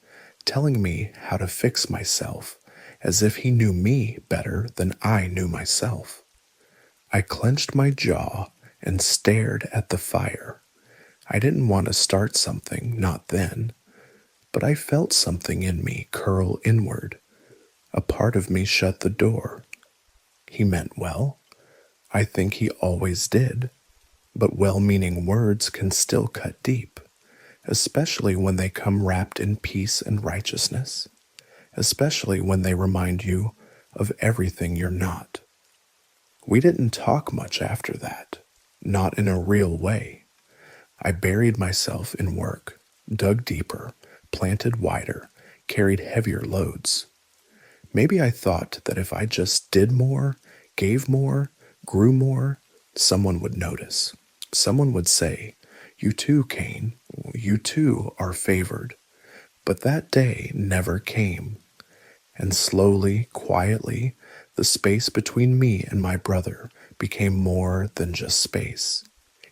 telling me how to fix myself, as if he knew me better than I knew myself. I clenched my jaw and stared at the fire. I didn't want to start something, not then, but I felt something in me curl inward. A part of me shut the door. He meant well. I think he always did. But well-meaning words can still cut deep, especially when they come wrapped in peace and righteousness, especially when they remind you of everything you're not. We didn't talk much after that, not in a real way. I buried myself in work, dug deeper, planted wider, carried heavier loads. Maybe I thought that if I just did more, gave more, grew more, someone would notice. Someone would say, "You too, Cain, you too are favored." But that day never came. And slowly, quietly, the space between me and my brother became more than just space.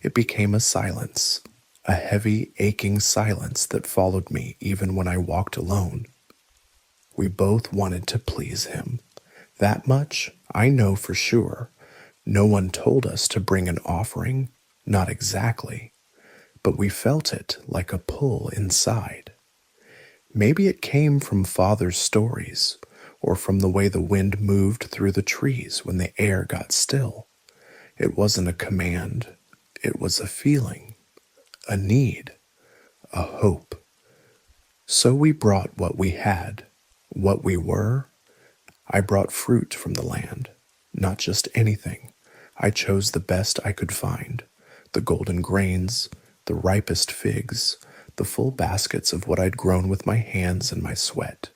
It became a silence, a heavy, aching silence that followed me even when I walked alone. We both wanted to please him. That much I know for sure. No one told us to bring an offering, not exactly, but we felt it like a pull inside. Maybe it came from Father's stories, or from the way the wind moved through the trees when the air got still. It wasn't a command, it was a feeling, a need, a hope. So we brought what we had, what we were. I brought fruit from the land, not just anything. I chose the best I could find, the golden grains, the ripest figs, the full baskets of what I'd grown with my hands and my sweat.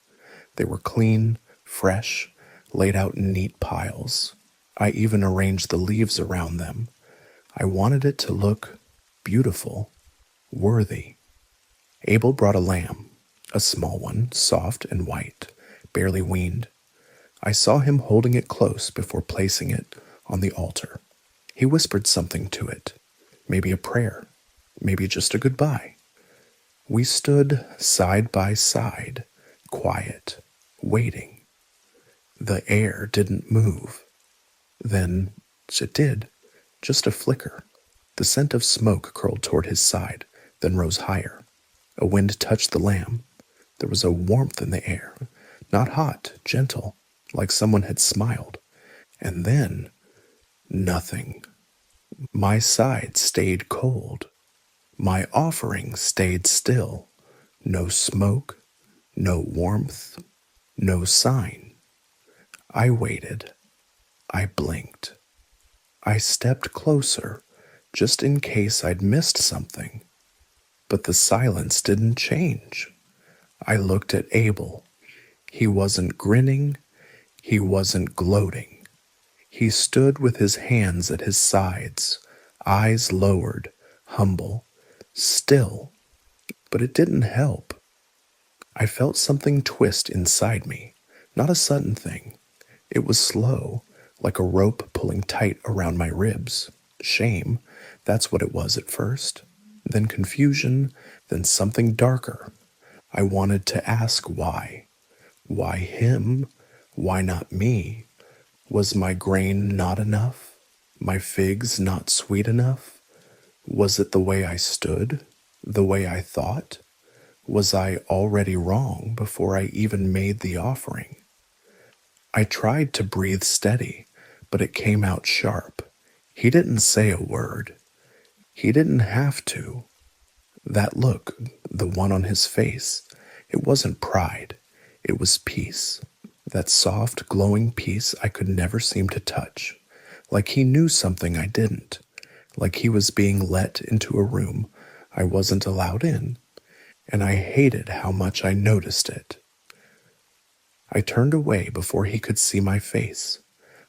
They were clean, fresh, laid out in neat piles. I even arranged the leaves around them. I wanted it to look beautiful, worthy. Abel brought a lamb, a small one, soft and white, barely weaned. I saw him holding it close before placing it on the altar. He whispered something to it, maybe a prayer, maybe just a goodbye. We stood side by side, quiet, waiting. The air didn't move. Then it did, just a flicker. The scent of smoke curled toward his side, then rose higher. A wind touched the lamb. There was a warmth in the air, not hot, gentle, like someone had smiled. And then, nothing. My side stayed cold. My offering stayed still. No smoke, no warmth, no sign. I waited. I blinked. I stepped closer, just in case I'd missed something. But the silence didn't change. I looked at Abel. He wasn't grinning. He wasn't gloating. He stood with his hands at his sides, eyes lowered, humble, still. But it didn't help. I felt something twist inside me, not a sudden thing. It was slow, like a rope pulling tight around my ribs. Shame, that's what it was at first. Then confusion, then something darker. I wanted to ask why. Why him? Why not me? Was my grain not enough? My figs not sweet enough? Was it the way I stood? The way I thought? Was I already wrong before I even made the offering? I tried to breathe steady, but it came out sharp. He didn't say a word. He didn't have to. That look, the one on his face, it wasn't pride. It was peace. That soft, glowing peace I could never seem to touch. Like he knew something I didn't. Like he was being let into a room I wasn't allowed in. and I hated how much I noticed it. I turned away before he could see my face.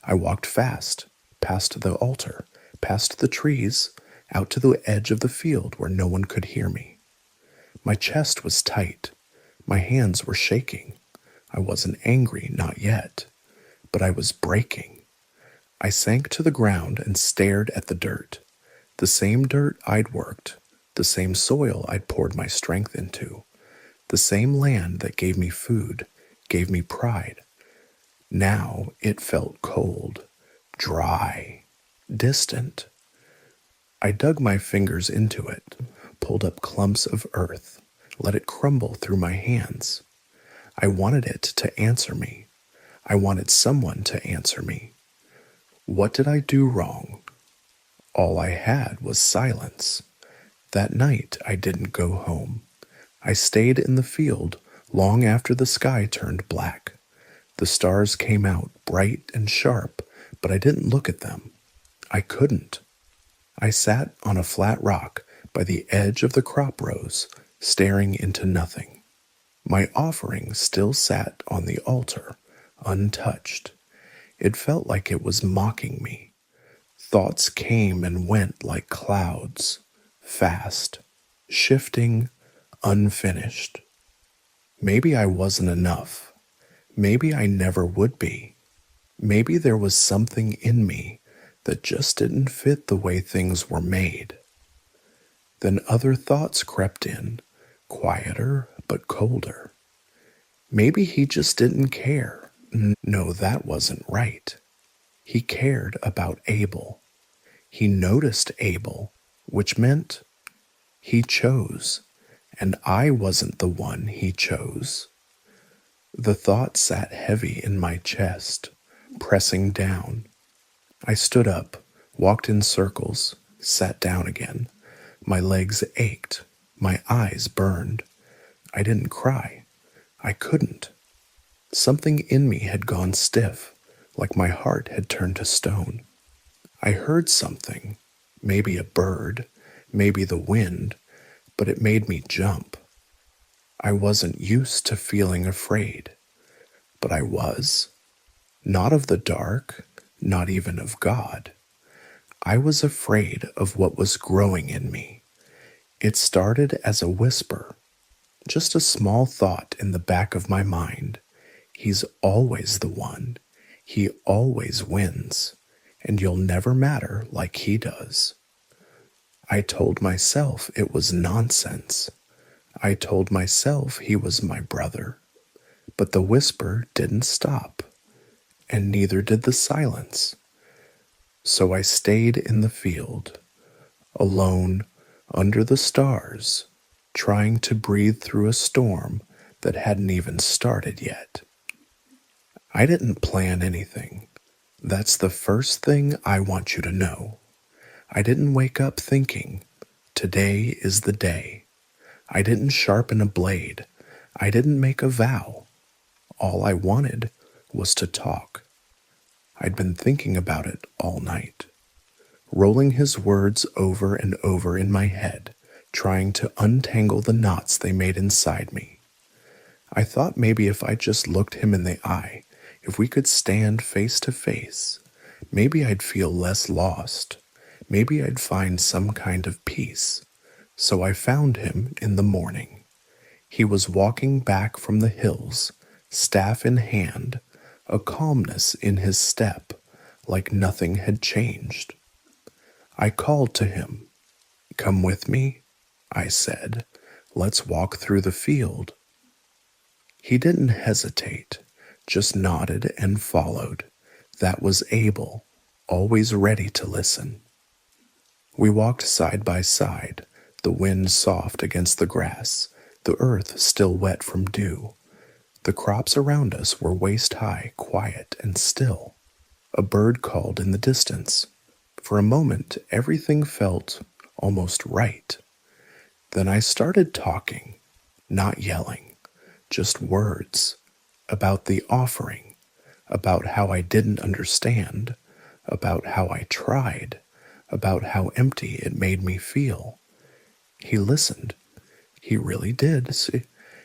I walked fast, past the altar, past the trees, out to the edge of the field where no one could hear me. My chest was tight. My hands were shaking. I wasn't angry, not yet, but I was breaking. I sank to the ground and stared at the dirt. The same dirt I'd worked, the same soil I'd poured my strength into, the same land that gave me food, gave me pride. Now it felt cold, dry, distant. I dug my fingers into it, pulled up clumps of earth, let it crumble through my hands. I wanted it to answer me. I wanted someone to answer me. What did I do wrong? All I had was silence. That night I didn't go home. I stayed in the field long after the sky turned black. The stars came out bright and sharp, but I didn't look at them. I couldn't. I sat on a flat rock by the edge of the crop rows, staring into nothing. My offering still sat on the altar, untouched. It felt like it was mocking me. Thoughts came and went like clouds, fast, shifting, unfinished. Maybe I wasn't enough. Maybe I never would be. Maybe there was something in me that just didn't fit the way things were made. Then other thoughts crept in, quieter but colder. Maybe he just didn't care. No, that wasn't right. He cared about Abel. He noticed Abel, which meant he chose, and I wasn't the one he chose. The thought sat heavy in my chest, pressing down. I stood up, walked in circles, sat down again. My legs ached, my eyes burned. I didn't cry. I couldn't. Something in me had gone stiff, like my heart had turned to stone. I heard something, maybe a bird, maybe the wind, but it made me jump. I wasn't used to feeling afraid, but I was. Not of the dark, not even of God. I was afraid of what was growing in me. It started as a whisper, just a small thought in the back of my mind. He's always the one. He always wins, and you'll never matter like he does. I told myself it was nonsense. I told myself he was my brother. But the whisper didn't stop, and neither did the silence. So I stayed in the field, alone under the stars, trying to breathe through a storm that hadn't even started yet. I didn't plan anything. That's the first thing I want you to know. I didn't wake up thinking, today is the day. I didn't sharpen a blade. I didn't make a vow. All I wanted was to talk. I'd been thinking about it all night, rolling his words over and over in my head, trying to untangle the knots they made inside me. I thought maybe if I just looked him in the eye, if we could stand face to face, maybe I'd feel less lost. Maybe I'd find some kind of peace. So I found him in the morning. He was walking back from the hills, staff in hand, a calmness in his step, like nothing had changed. I called to him. Come with me, I said. Let's walk through the field. He didn't hesitate, just nodded and followed. That was Abel, always ready to listen. We walked side by side, the wind soft against the grass, the earth still wet from dew. The crops around us were waist-high, quiet and still. A bird called in the distance. For a moment, everything felt almost right. Then I started talking, not yelling, just words, about the offering, about how I didn't understand, about how I tried, about how empty it made me feel. He listened, He really did. See,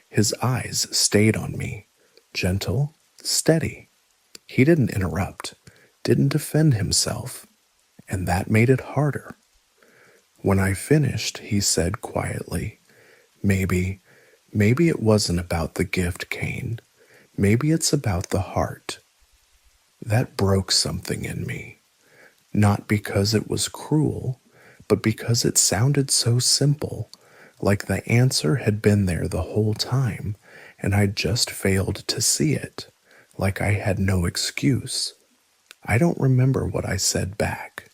his eyes stayed on me, gentle, steady. He didn't interrupt, didn't defend himself, and that made it harder. When I finished, he said quietly, Maybe, maybe it wasn't about the gift, Cain. Maybe it's about the heart. That broke something in me. Not because it was cruel, but because it sounded so simple, like the answer had been there the whole time, and I'd just failed to see it, like I had no excuse. I don't remember what I said back.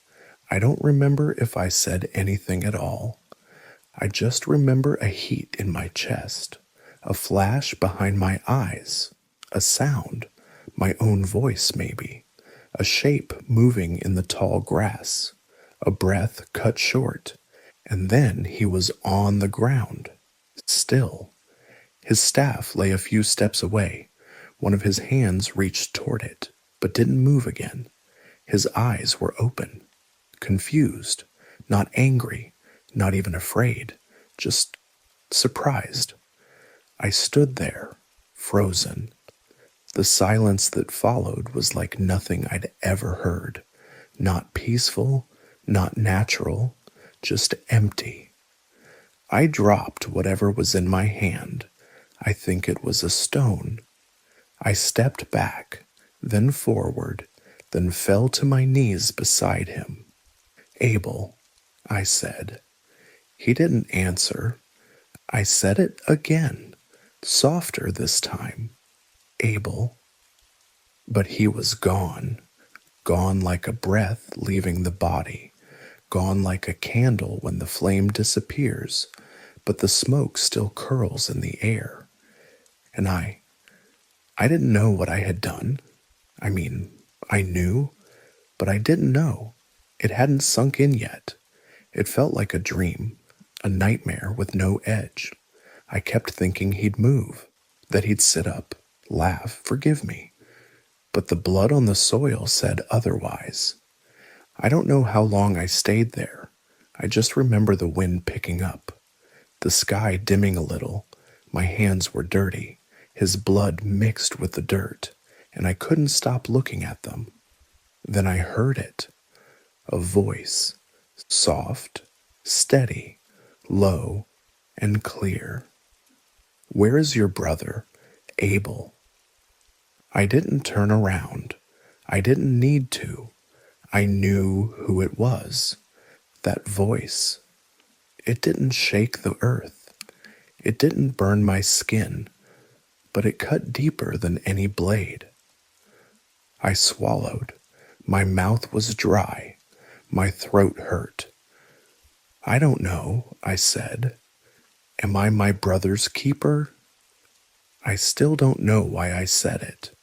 I don't remember if I said anything at all. I just remember a heat in my chest, a flash behind my eyes, a sound, my own voice maybe, a shape moving in the tall grass, a breath cut short, and then he was on the ground, still. His staff lay a few steps away. One of his hands reached toward it, but didn't move again. His eyes were open, confused, not angry, not even afraid, just surprised. I stood there, frozen. The silence that followed was like nothing I'd ever heard. Not peaceful, not natural, just empty. I dropped whatever was in my hand. I think it was a stone. I stepped back, then forward, then fell to my knees beside him. Abel, I said. He didn't answer. I said it again, softer this time. Abel. But he was gone, gone like a breath leaving the body, gone like a candle when the flame disappears, but the smoke still curls in the air. And I didn't know what I had done. I mean, I knew, but I didn't know. It hadn't sunk in yet. It felt like a dream, a nightmare with no edge. I kept thinking he'd move, that he'd sit up, laugh, forgive me. But the blood on the soil said otherwise. I don't know how long I stayed there. I just remember the wind picking up, the sky dimming a little. My hands were dirty, his blood mixed with the dirt, and I couldn't stop looking at them. Then I heard it, a voice, soft, steady, low, and clear. Where is your brother, Abel? I didn't turn around. I didn't need to. I knew who it was. That voice. It didn't shake the earth. It didn't burn my skin, but it cut deeper than any blade. I swallowed. My mouth was dry. My throat hurt. I don't know, I said. Am I my brother's keeper? I still don't know why I said it.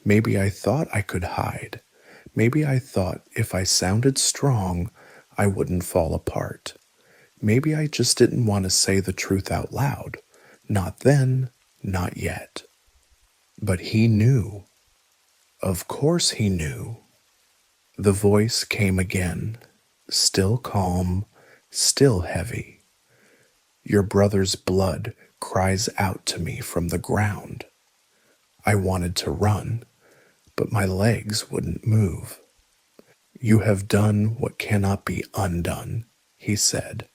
Maybe I thought I could hide. Maybe I thought if I sounded strong, I wouldn't fall apart. Maybe I just didn't want to say the truth out loud. Not then, not yet. But he knew. Of course he knew. The voice came again, still calm, still heavy. Your brother's blood cries out to me from the ground. I wanted to run, but my legs wouldn't move. You have done what cannot be undone, he said.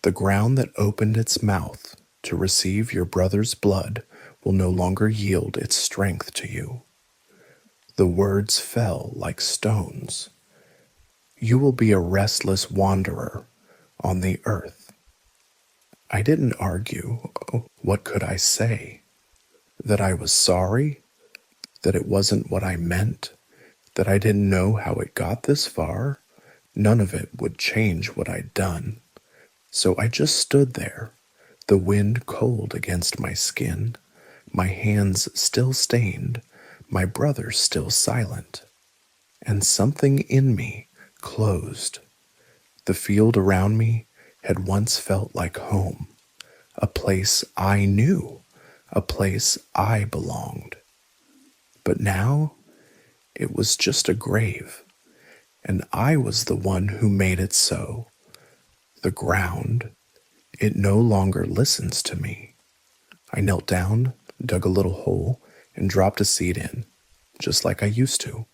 The ground that opened its mouth to receive your brother's blood will no longer yield its strength to you. The words fell like stones. You will be a restless wanderer on the earth. I didn't argue. What could I say? That I was sorry? That it wasn't what I meant? That I didn't know how it got this far? None of it would change what I'd done. So I just stood there, the wind cold against my skin, my hands still stained, my brother still silent. And something in me closed. The field around me had once felt like home, a place I knew, a place I belonged. But now it was just a grave, and I was the one who made it so. The ground, It no longer listens to me. I knelt down, dug a little hole, and dropped a seed in, just like I used to.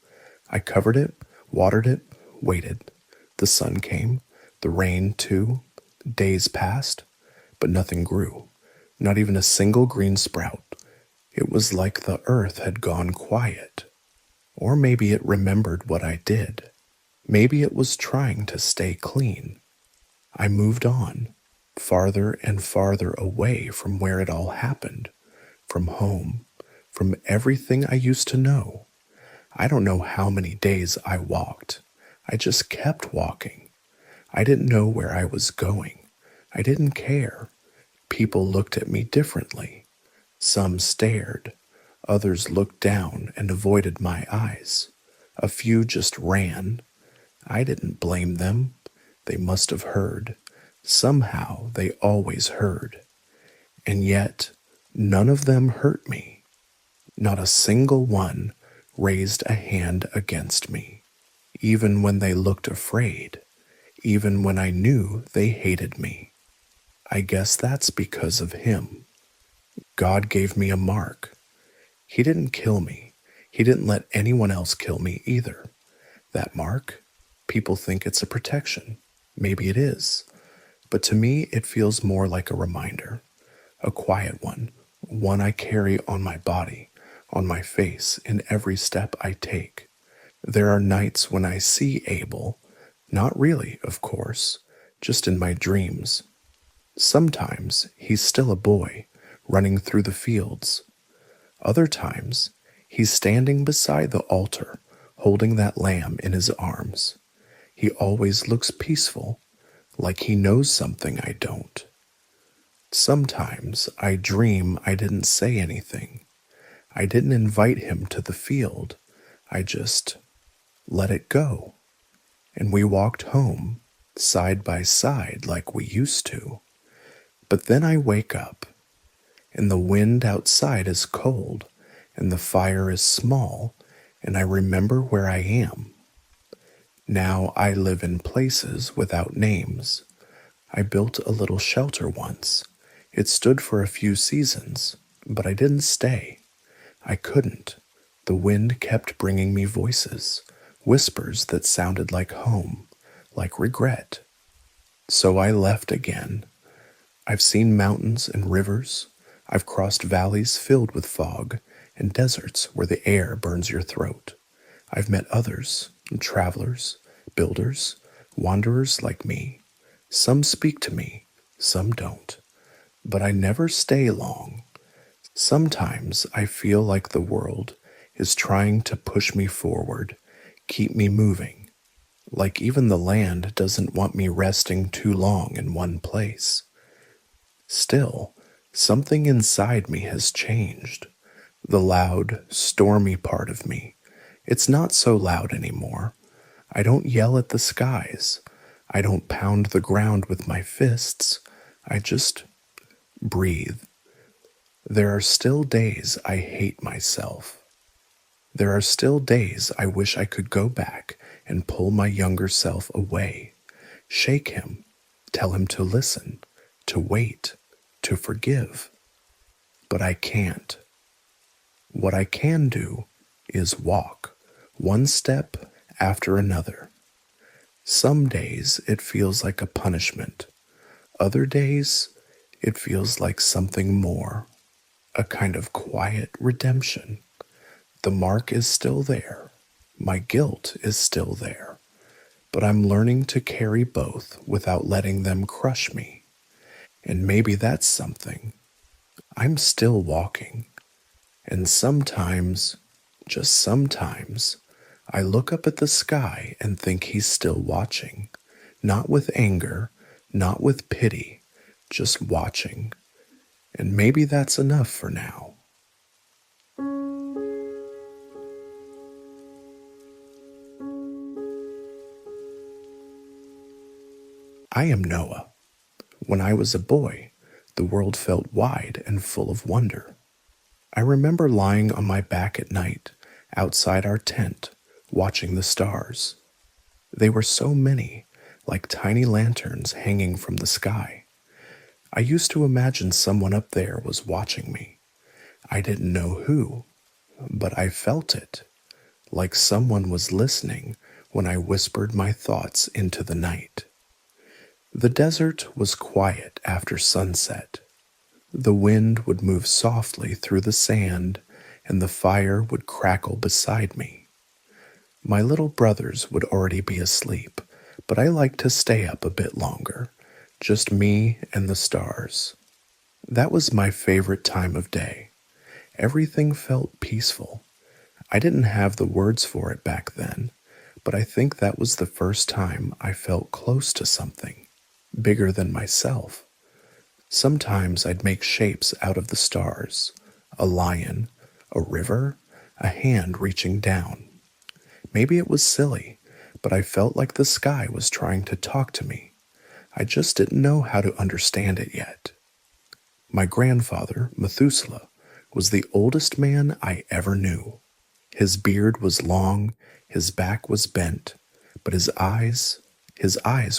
I covered it, watered it, waited. The sun came, the rain too. Days passed, but nothing grew, not even a single green sprout. It was like the earth had gone quiet. Or maybe it remembered what I did. Maybe it was trying to stay clean. I moved on, farther and farther away from where it all happened, from home, from everything I used to know. I don't know how many days I walked. I just kept walking. I didn't know where I was going. I didn't care. People looked at me differently. Some stared. Others looked down and avoided my eyes. A few just ran. I didn't blame them. They must have heard. Somehow they always heard. And yet, none of them hurt me. Not a single one raised a hand against me, even when they looked afraid, even when I knew they hated me. I guess that's because of him. God gave me a mark. He didn't kill me. He didn't let anyone else kill me either. That mark, people think it's a protection. Maybe it is. But to me, it feels more like a reminder. A quiet one I carry on my body, on my face, in every step I take. There are nights when I see Abel, not really, of course, just in my dreams. Sometimes he's still a boy, running through the fields. Other times, he's standing beside the altar, holding that lamb in his arms. He always looks peaceful, like he knows something I don't. Sometimes I dream I didn't say anything. I didn't invite him to the field. I just let it go. And we walked home, side by side like we used to. But then I wake up, and the wind outside is cold, and the fire is small, and I remember where I am. Now I live in places without names. I built a little shelter once. It stood for a few seasons, but I didn't stay. I couldn't. The wind kept bringing me voices, whispers that sounded like home, like regret. So I left again. I've seen mountains and rivers. I've crossed valleys filled with fog and deserts where the air burns your throat. I've met others, travelers, builders, wanderers like me. Some speak to me, some don't. But I never stay long. Sometimes I feel like the world is trying to push me forward, keep me moving. Like even the land doesn't want me resting too long in one place. Still, something inside me has changed. The loud, stormy part of me. It's not so loud anymore. I don't yell at the skies. I don't pound the ground with my fists. I just breathe. There are still days I hate myself. There are still days I wish I could go back and pull my younger self away, shake him, tell him to listen, to wait, to forgive. But I can't. What I can do is walk, one step after another. Some days it feels like a punishment. Other days it feels like something more, a kind of quiet redemption. The mark is still there. My guilt is still there. But I'm learning to carry both without letting them crush me. And maybe that's something. I'm still walking. And sometimes, just sometimes, I look up at the sky and think he's still watching. Not with anger, not with pity, just watching. And maybe that's enough for now. I am Noah. When I was a boy, the world felt wide and full of wonder. I remember lying on my back at night, outside our tent, watching the stars. They were so many, like tiny lanterns hanging from the sky. I used to imagine someone up there was watching me. I didn't know who, but I felt it, like someone was listening when I whispered my thoughts into the night. The desert was quiet after sunset. The wind would move softly through the sand, and the fire would crackle beside me. My little brothers would already be asleep, but I liked to stay up a bit longer, just me and the stars. That was my favorite time of day. Everything felt peaceful. I didn't have the words for it back then, but I think that was the first time I felt close to something, bigger than myself. Sometimes I'd make shapes out of the stars, a lion, a river, a hand reaching down. Maybe it was silly, but I felt like the sky was trying to talk to me. I just didn't know how to understand it yet. My grandfather, Methuselah, was the oldest man I ever knew. His beard was long, his back was bent, but his eyes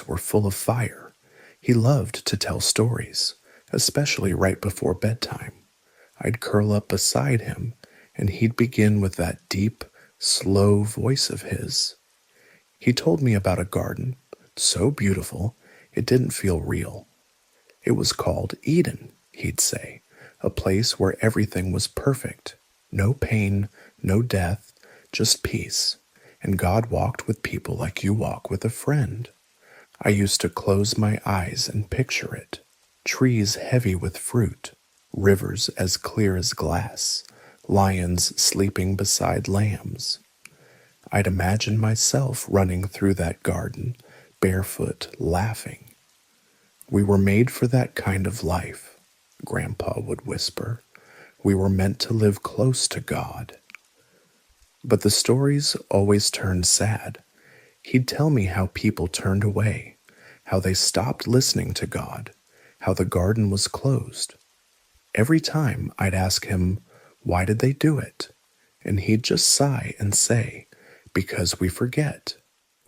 were full of fire. He loved to tell stories, especially right before bedtime. I'd curl up beside him, and he'd begin with that deep, slow voice of his. He told me about a garden, so beautiful it didn't feel real. It was called Eden, he'd say, a place where everything was perfect. No pain, no death, just peace. And God walked with people like you walk with a friend. I used to close my eyes and picture it. Trees heavy with fruit, rivers as clear as glass, lions sleeping beside lambs. I'd imagine myself running through that garden, barefoot, laughing. We were made for that kind of life, Grandpa would whisper. We were meant to live close to God. But the stories always turned sad. He'd tell me how people turned away, how they stopped listening to God, how the garden was closed. Every time I'd ask him, why did they do it? And he'd just sigh and say, because we forget.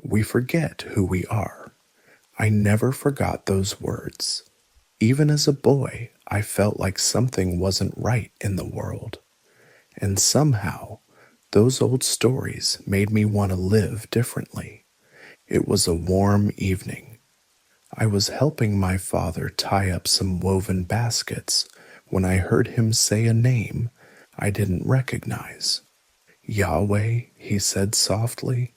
We forget who we are. I never forgot those words. Even as a boy, I felt like something wasn't right in the world. And somehow, those old stories made me want to live differently. It was a warm evening. I was helping my father tie up some woven baskets when I heard him say a name I didn't recognize. Yahweh, he said softly,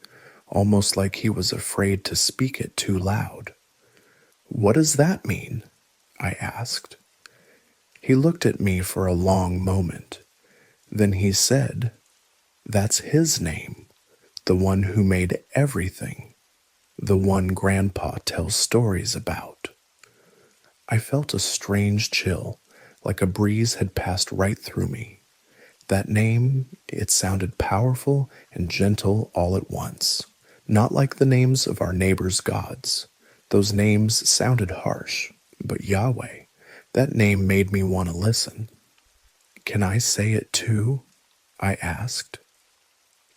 almost like he was afraid to speak it too loud. What does that mean? I asked. He looked at me for a long moment. Then he said, that's his name, the one who made everything, the one Grandpa tells stories about. I felt a strange chill, like a breeze had passed right through me. That name, it sounded powerful and gentle all at once, not like the names of our neighbors' gods. Those names sounded harsh, but Yahweh, that name made me want to listen. Can I say it too? I asked.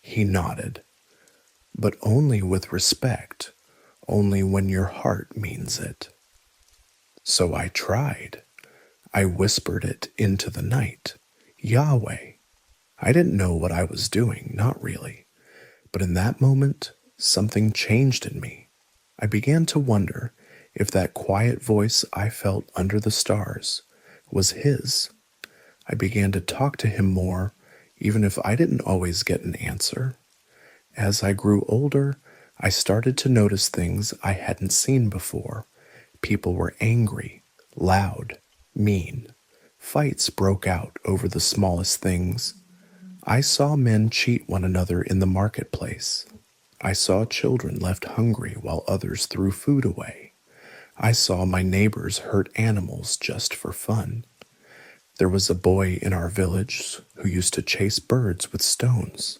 He nodded, but only with respect, only when your heart means it. So I tried. I whispered it into the night, Yahweh. I didn't know what I was doing, not really, but in that moment, something changed in me. I began to wonder if that quiet voice I felt under the stars was his. I began to talk to him more, even if I didn't always get an answer. As I grew older, I started to notice things I hadn't seen before. People were angry, loud, mean. Fights broke out over the smallest things. I saw men cheat one another in the marketplace. I saw children left hungry while others threw food away. I saw my neighbors hurt animals just for fun. There was a boy in our village who used to chase birds with stones.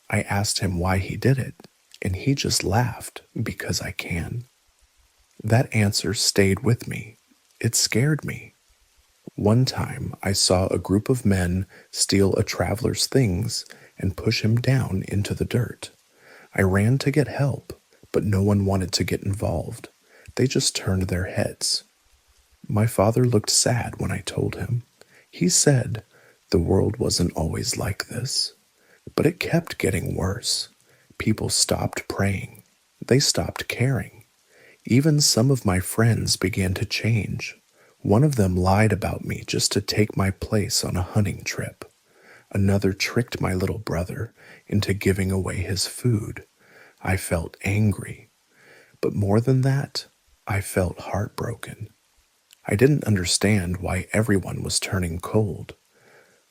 I asked him why he did it, and he just laughed, because I can. That answer stayed with me. It scared me. One time I saw a group of men steal a traveler's things and push him down into the dirt. I ran to get help, but no one wanted to get involved. They just turned their heads. My father looked sad when I told him. He said the world wasn't always like this, but it kept getting worse. People stopped praying. They stopped caring. Even some of my friends began to change. One of them lied about me just to take my place on a hunting trip. Another tricked my little brother into giving away his food. I felt angry. But more than that, I felt heartbroken. I didn't understand why everyone was turning cold.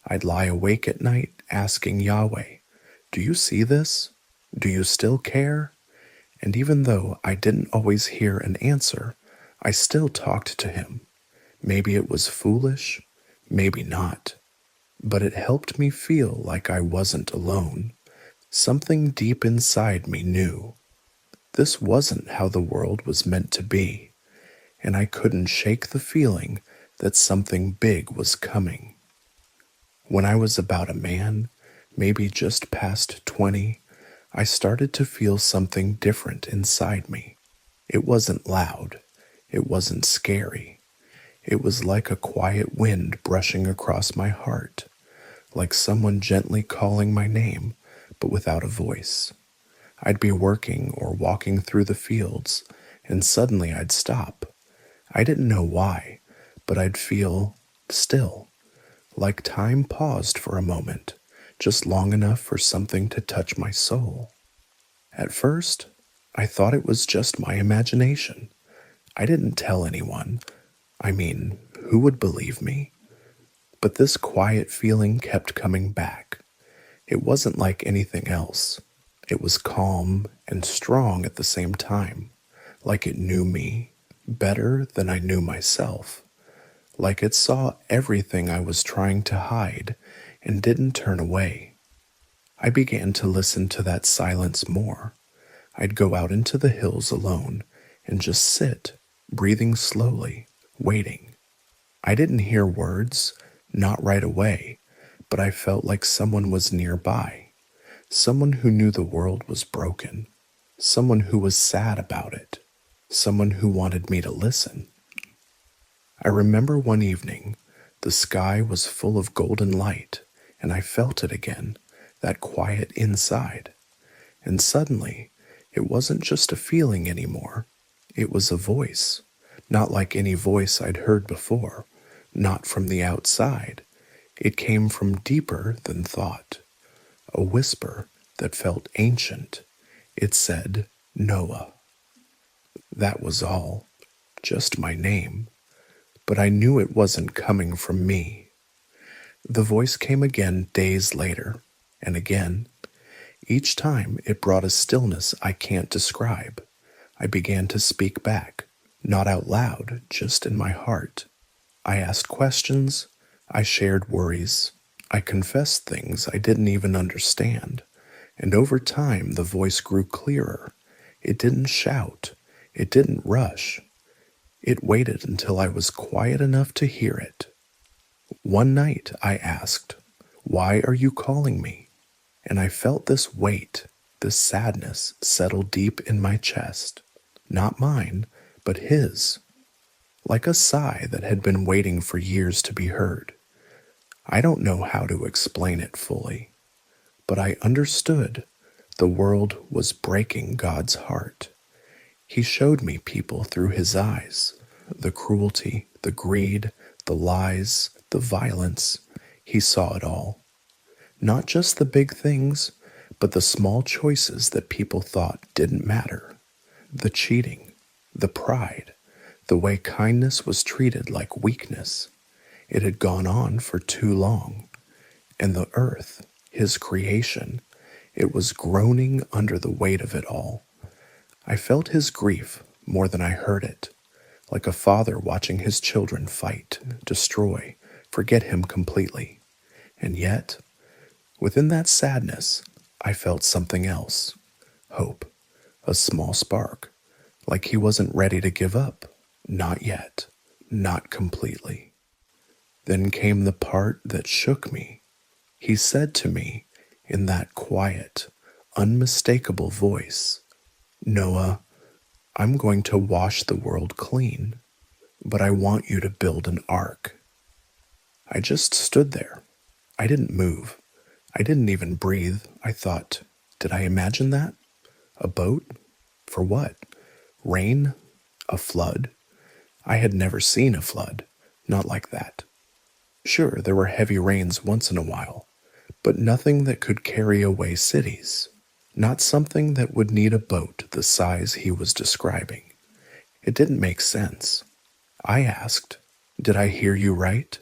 I'd lie awake at night asking Yahweh, "Do you see this? Do you still care?" And even though I didn't always hear an answer, I still talked to him. Maybe it was foolish, maybe not, but it helped me feel like I wasn't alone. Something deep inside me knew this wasn't how the world was meant to be, and I couldn't shake the feeling that something big was coming. When I was about a man, maybe just past 20, I started to feel something different inside me. It wasn't loud. It wasn't scary. It was like a quiet wind brushing across my heart, like someone gently calling my name, but without a voice. I'd be working or walking through the fields, and suddenly I'd stop. I didn't know why, but I'd feel still, like time paused for a moment, just long enough for something to touch my soul. At first, I thought it was just my imagination. I didn't tell anyone. I mean, who would believe me? But this quiet feeling kept coming back. It wasn't like anything else. It was calm and strong at the same time, like it knew me better than I knew myself, like it saw everything I was trying to hide and didn't turn away. I began to listen to that silence more. I'd go out into the hills alone and just sit, breathing slowly, waiting. I didn't hear words, not right away, but I felt like someone was nearby. Someone who knew the world was broken. Someone who was sad about it. Someone who wanted me to listen. I remember one evening, the sky was full of golden light, and I felt it again, that quiet inside. And suddenly, it wasn't just a feeling anymore. It was a voice, not like any voice I'd heard before, not from the outside. It came from deeper than thought. A whisper that felt ancient. It said, Noah. That was all, just my name. But I knew it wasn't coming from me. The voice came again days later, and again. Each time it brought a stillness I can't describe. I began to speak back, not out loud, just in my heart. I asked questions. I shared worries. I confessed things I didn't even understand, and over time the voice grew clearer. It didn't shout. It didn't rush. It waited until I was quiet enough to hear it. One night I asked, "Why are you calling me?" And I felt this weight, this sadness settle deep in my chest. Not mine, but his, like a sigh that had been waiting for years to be heard. I don't know how to explain it fully, but I understood the world was breaking God's heart. He showed me people through his eyes, the cruelty, the greed, the lies, the violence. He saw it all. Not just the big things, but the small choices that people thought didn't matter. The cheating, the pride, the way kindness was treated like weakness. It had gone on for too long. And the earth, his creation, it was groaning under the weight of it all. I felt his grief more than I heard it, like a father watching his children fight, destroy, forget him completely. And yet, within that sadness, I felt something else. Hope, a small spark, like he wasn't ready to give up. Not yet, not completely. Then came the part that shook me. He said to me, in that quiet, unmistakable voice, "Noah, I'm going to wash the world clean." But I want you to build an ark. I just stood there. I didn't move. I didn't even breathe. I thought, did I imagine that? A boat? For what? Rain? A flood? I had never seen a flood. Not like that. Sure, there were heavy rains once in a while, but nothing that could carry away cities. Not something that would need a boat the size he was describing. It didn't make sense. I asked, did I hear you right?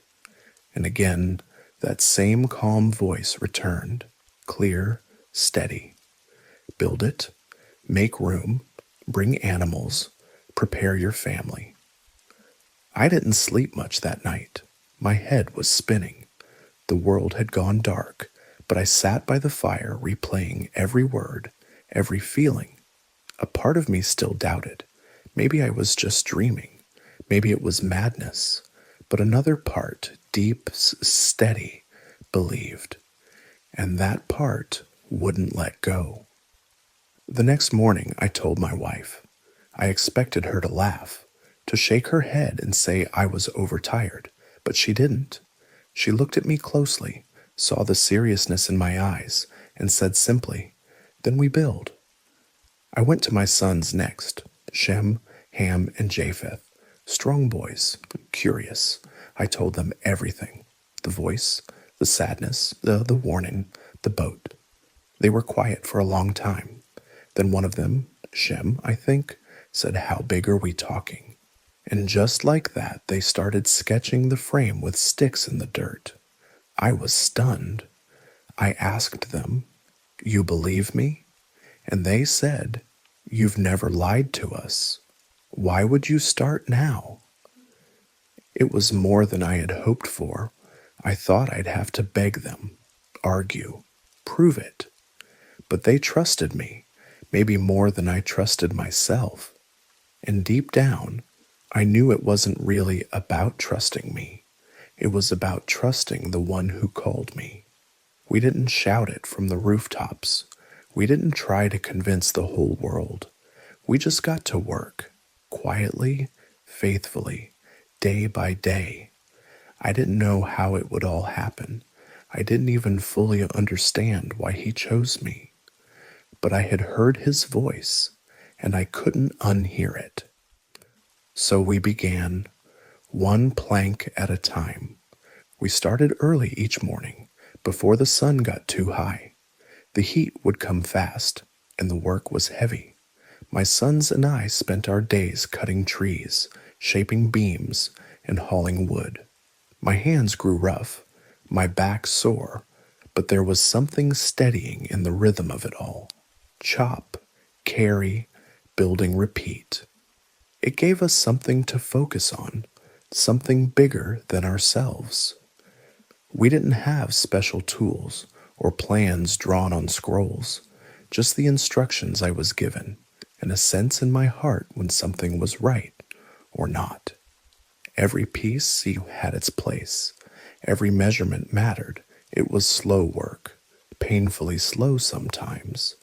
And again, that same calm voice returned, clear, steady. Build it, make room, bring animals, prepare your family. I didn't sleep much that night. My head was spinning. The world had gone dark, but I sat by the fire replaying every word, every feeling. A part of me still doubted. Maybe I was just dreaming. Maybe it was madness. But another part, deep, steady, believed. And that part wouldn't let go. The next morning, I told my wife. I expected her to laugh, to shake her head and say I was overtired, but she didn't. She looked at me closely, saw the seriousness in my eyes, and said simply, then we build. I went to my sons next, Shem, Ham, and Japheth. Strong boys, curious. I told them everything. The voice, the sadness, the warning, the boat. They were quiet for a long time. Then one of them, Shem, I think, said, how big are we talking? And just like that, they started sketching the frame with sticks in the dirt. I was stunned. I asked them, you believe me? And they said, you've never lied to us. Why would you start now? It was more than I had hoped for. I thought I'd have to beg them, argue, prove it. But they trusted me, maybe more than I trusted myself. And deep down, I knew it wasn't really about trusting me. It was about trusting the one who called me. We didn't shout it from the rooftops. We didn't try to convince the whole world. We just got to work, quietly, faithfully, day by day. I didn't know how it would all happen. I didn't even fully understand why he chose me. But I had heard his voice, and I couldn't unhear it. So we began, one plank at a time. We started early each morning, before the sun got too high. The heat would come fast, and the work was heavy. My sons and I spent our days cutting trees, shaping beams, and hauling wood. My hands grew rough, my back sore, but there was something steadying in the rhythm of it all. Chop, carry, building, repeat. It gave us something to focus on, something bigger than ourselves. We didn't have special tools or plans drawn on scrolls, just the instructions I was given, and a sense in my heart when something was right or not. Every piece had its place. Every measurement mattered. It was slow work, painfully slow sometimes.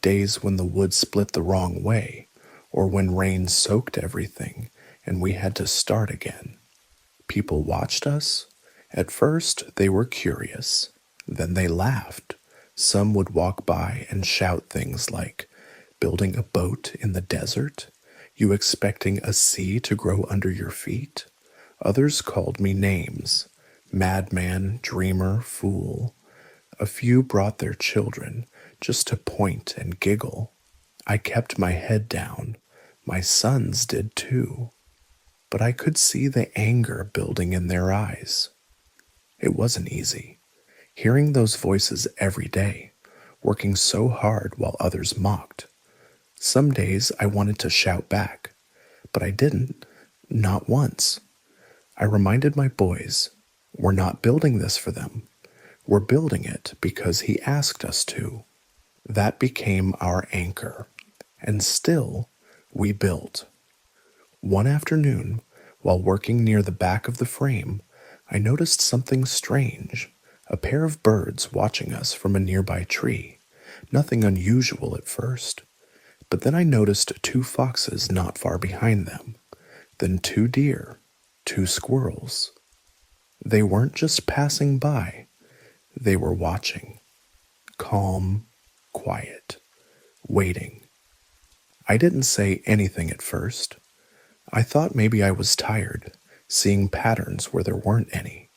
Days when the wood split the wrong way, or when rain soaked everything and we had to start again. People watched us. At first, they were curious. Then they laughed. Some would walk by and shout things like, building a boat in the desert? You expecting a sea to grow under your feet? Others called me names, madman, dreamer, fool. A few brought their children just to point and giggle. I kept my head down. My sons did too. But I could see the anger building in their eyes. It wasn't easy. Hearing those voices every day, working so hard while others mocked. Some days I wanted to shout back, but I didn't, not once. I reminded my boys, we're not building this for them. We're building it because he asked us to. That became our anchor, and still we built. One afternoon, while working near the back of the frame, I noticed something strange, a pair of birds watching us from a nearby tree. Nothing unusual at first, but then I noticed two foxes not far behind them. then 2 deer, 2 squirrels. They weren't just passing by, they were watching, calm, quiet, waiting. I didn't say anything at first. I thought maybe I was tired, seeing patterns where there weren't any.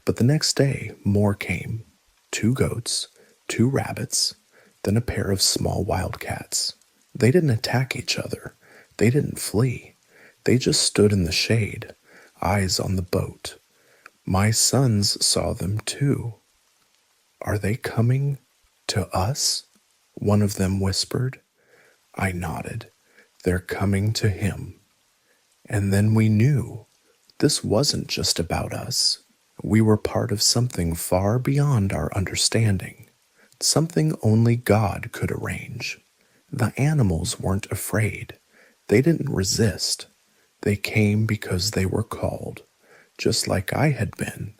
But the next day, more came. 2 goats, 2 rabbits, then a pair of small wildcats. They didn't attack each other. They didn't flee. They just stood in the shade, eyes on the boat. My sons saw them too. Are they coming to us? One of them whispered. I nodded. They're coming to him. And then we knew this wasn't just about us. We were part of something far beyond our understanding, something only God could arrange. The animals weren't afraid. They didn't resist. They came because they were called, just like I had been.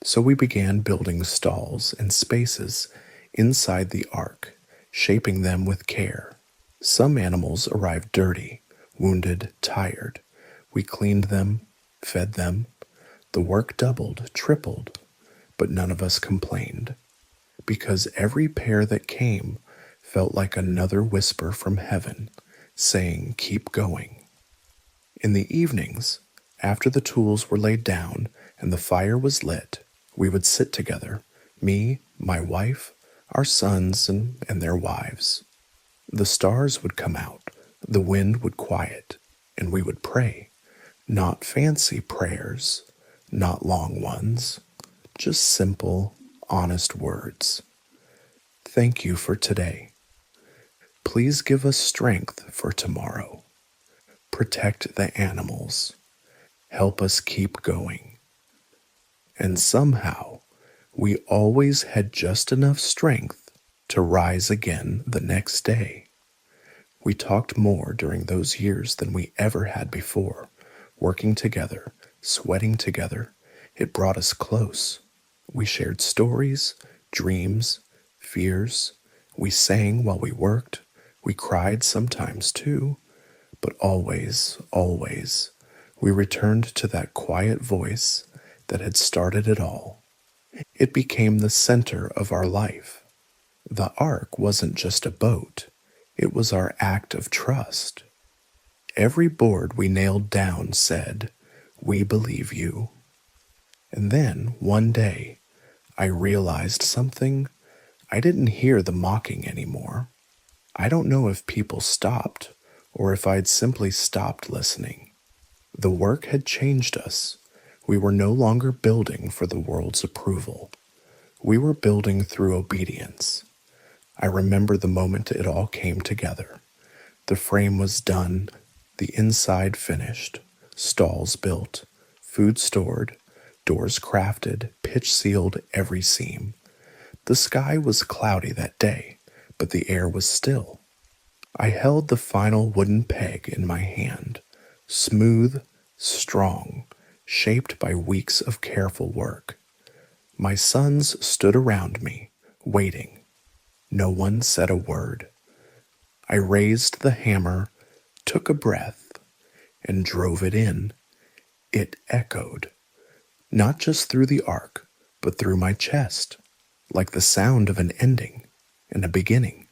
So we began building stalls and spaces inside the ark, shaping them with care. Some animals arrived dirty, wounded, tired. We cleaned them, fed them. The work doubled, tripled, but none of us complained, because every pair that came felt like another whisper from heaven, saying, keep going. In the evenings, after the tools were laid down and the fire was lit, we would sit together, me, my wife, our sons, and their wives. The stars would come out, the wind would quiet, and we would pray. Not fancy prayers, not long ones, just simple, honest words. Thank you for today. Please give us strength for tomorrow. Protect the animals. Help us keep going. And somehow, we always had just enough strength to rise again the next day. We talked more during those years than we ever had before, working together, sweating together. It brought us close. We shared stories, dreams, fears. We sang while we worked. We cried sometimes too. But always, always, we returned to that quiet voice that had started it all. It became the center of our life. The ark wasn't just a boat. It was our act of trust. Every board we nailed down said, we believe you. And then, one day, I realized something. I didn't hear the mocking anymore. I don't know if people stopped, or if I'd simply stopped listening. The work had changed us. We were no longer building for the world's approval. We were building through obedience. I remember the moment it all came together. The frame was done, the inside finished, stalls built, food stored, doors crafted, pitch sealed every seam. The sky was cloudy that day, but the air was still. I held the final wooden peg in my hand, smooth, strong, shaped by weeks of careful work. My sons stood around me, waiting. No one said a word. I raised the hammer, took a breath, and drove it in. It echoed, not just through the ark, but through my chest, like the sound of an ending and a beginning.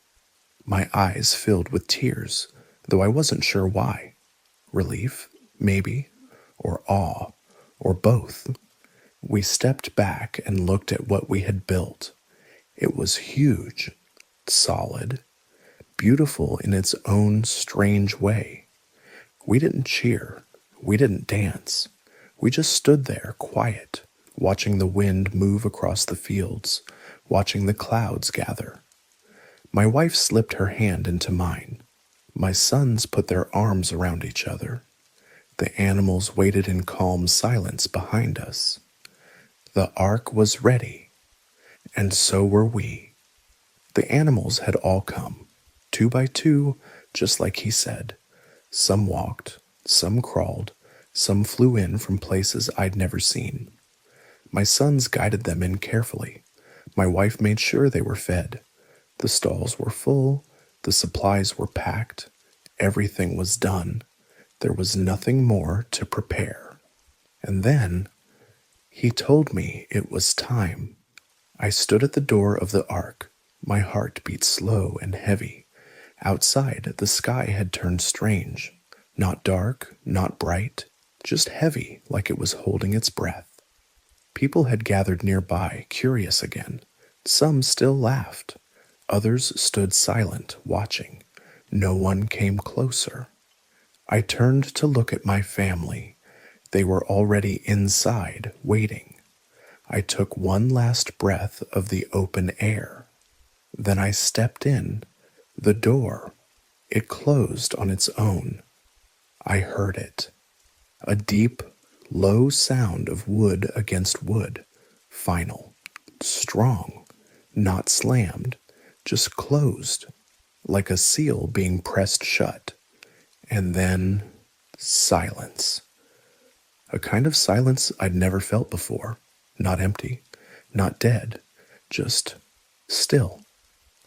My eyes filled with tears, though I wasn't sure why. Relief, maybe, or awe, or both. We stepped back and looked at what we had built. It was huge, solid, beautiful in its own strange way. We didn't cheer. We didn't dance. We just stood there, quiet, watching the wind move across the fields, watching the clouds gather. My wife slipped her hand into mine. My sons put their arms around each other. The animals waited in calm silence behind us. The ark was ready, and so were we. The animals had all come, 2 by 2, just like he said. Some walked, some crawled, some flew in from places I'd never seen. My sons guided them in carefully. My wife made sure they were fed. The stalls were full, the supplies were packed, everything was done. There was nothing more to prepare. And then he told me it was time. I stood at the door of the ark. My heart beat slow and heavy. Outside, the sky had turned strange. Not dark, not bright, just heavy like it was holding its breath. People had gathered nearby, curious again. Some still laughed. Others stood silent, watching. No one came closer. I turned to look at my family. They were already inside, waiting. I took one last breath of the open air. Then I stepped in. The door. It closed on its own. I heard it. A deep, low sound of wood against wood. Final. Strong. Not slammed. Just closed. Like a seal being pressed shut. And then silence. A kind of silence I'd never felt before. Not empty. Not dead. Just still.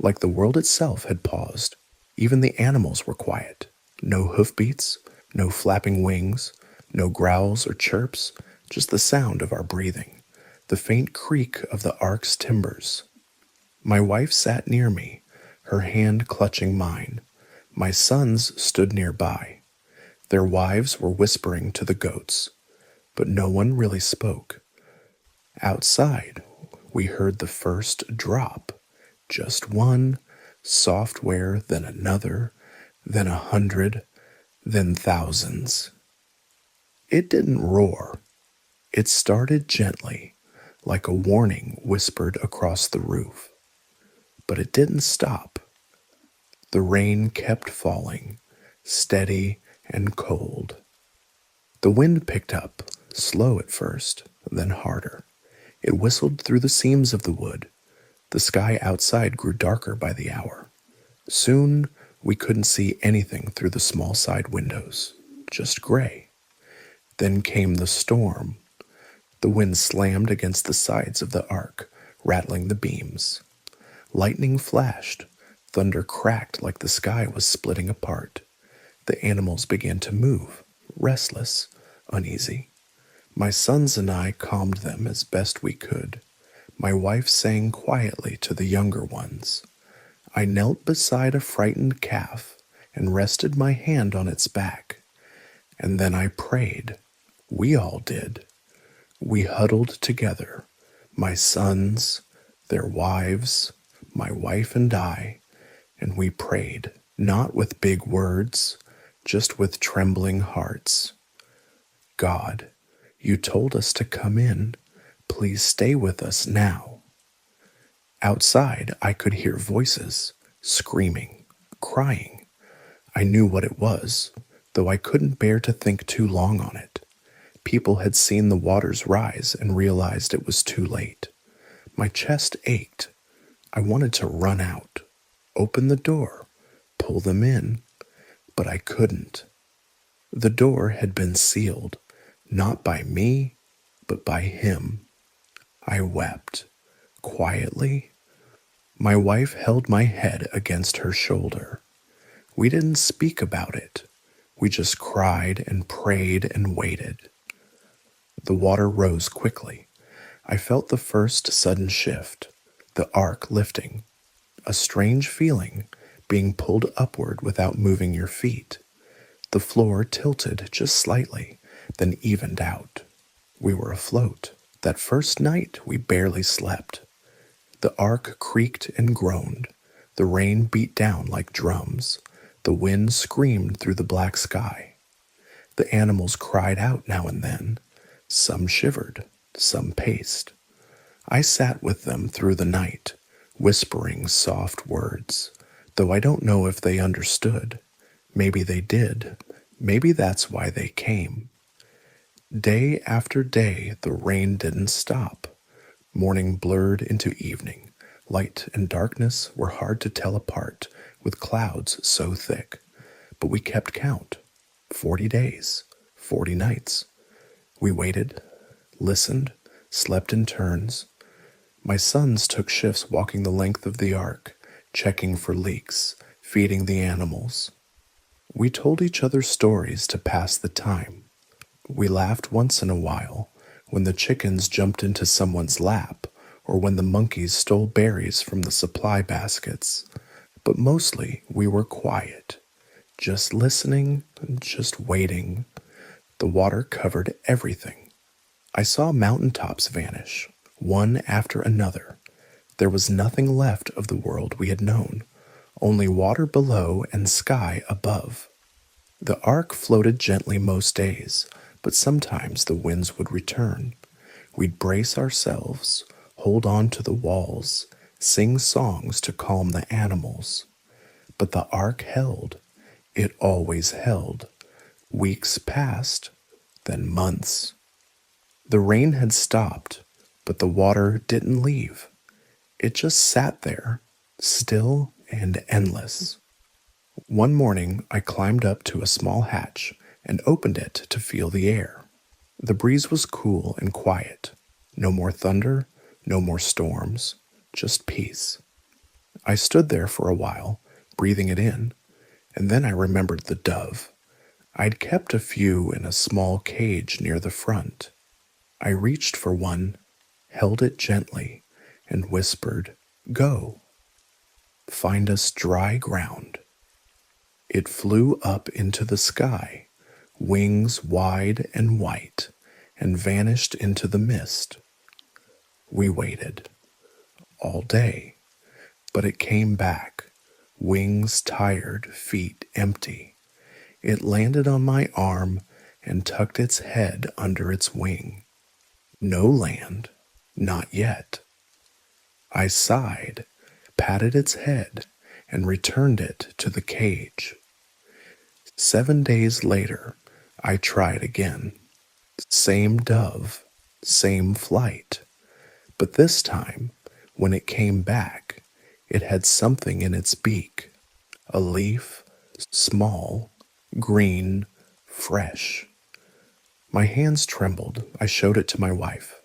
Like the world itself had paused. Even the animals were quiet. No hoofbeats, no flapping wings, no growls or chirps, just the sound of our breathing, the faint creak of the ark's timbers. My wife sat near me, her hand clutching mine. My sons stood nearby. Their wives were whispering to the goats, but no one really spoke. Outside, we heard the first drop. Just one, software, then another, then 100, then thousands. It didn't roar. It started gently, like a warning whispered across the roof. But it didn't stop. The rain kept falling, steady and cold. The wind picked up, slow at first, then harder. It whistled through the seams of the wood. The sky outside grew darker by the hour. Soon, we couldn't see anything through the small side windows, just gray. Then came the storm. The wind slammed against the sides of the ark, rattling the beams. Lightning flashed. Thunder cracked like the sky was splitting apart. The animals began to move, restless, uneasy. My sons and I calmed them as best we could. My wife sang quietly to the younger ones. I knelt beside a frightened calf and rested my hand on its back. And then I prayed. We all did. We huddled together, my sons, their wives, my wife and I, and we prayed, not with big words, just with trembling hearts. God, you told us to come in. Please stay with us now. Outside, I could hear voices, screaming, crying. I knew what it was, though I couldn't bear to think too long on it. People had seen the waters rise and realized it was too late. My chest ached. I wanted to run out, open the door, pull them in, but I couldn't. The door had been sealed, not by me, but by him. I wept, quietly. My wife held my head against her shoulder. We didn't speak about it. We just cried and prayed and waited. The water rose quickly. I felt the first sudden shift, the ark lifting. A strange feeling, being pulled upward without moving your feet. The floor tilted just slightly, then evened out. We were afloat. That first night, we barely slept. The ark creaked and groaned. The rain beat down like drums. The wind screamed through the black sky. The animals cried out now and then. Some shivered, some paced. I sat with them through the night, whispering soft words, though I don't know if they understood. Maybe they did. Maybe that's why they came. Day after day, the rain didn't stop. Morning blurred into evening. Light and darkness were hard to tell apart with clouds so thick. But we kept count. 40 days, 40 nights. We waited, listened, slept in turns. My sons took shifts walking the length of the ark, checking for leaks, feeding the animals. We told each other stories to pass the time. We laughed once in a while when the chickens jumped into someone's lap or when the monkeys stole berries from the supply baskets. But mostly we were quiet, just listening, just waiting. The water covered everything. I saw mountaintops vanish, one after another. There was nothing left of the world we had known, only water below and sky above. The ark floated gently most days, but sometimes the winds would return. We'd brace ourselves, hold on to the walls, sing songs to calm the animals. But the ark held. It always held. Weeks passed, then months. The rain had stopped, but the water didn't leave. It just sat there, still and endless. One morning, I climbed up to a small hatch and opened it to feel the air. The breeze was cool and quiet. No more thunder, no more storms, just peace. I stood there for a while, breathing it in, and then I remembered the dove. I'd kept a few in a small cage near the front. I reached for one, held it gently, and whispered, "Go. Find us dry ground." It flew up into the sky, wings wide and white, and vanished into the mist. We waited all day, but it came back, wings tired, feet empty. It landed on my arm and tucked its head under its wing. No land, not yet. I sighed, patted its head, and returned it to the cage. 7 days later, I tried again. Same dove, same flight. But this time, when it came back, it had something in its beak. A leaf, small, green, fresh. My hands trembled. I showed it to my wife,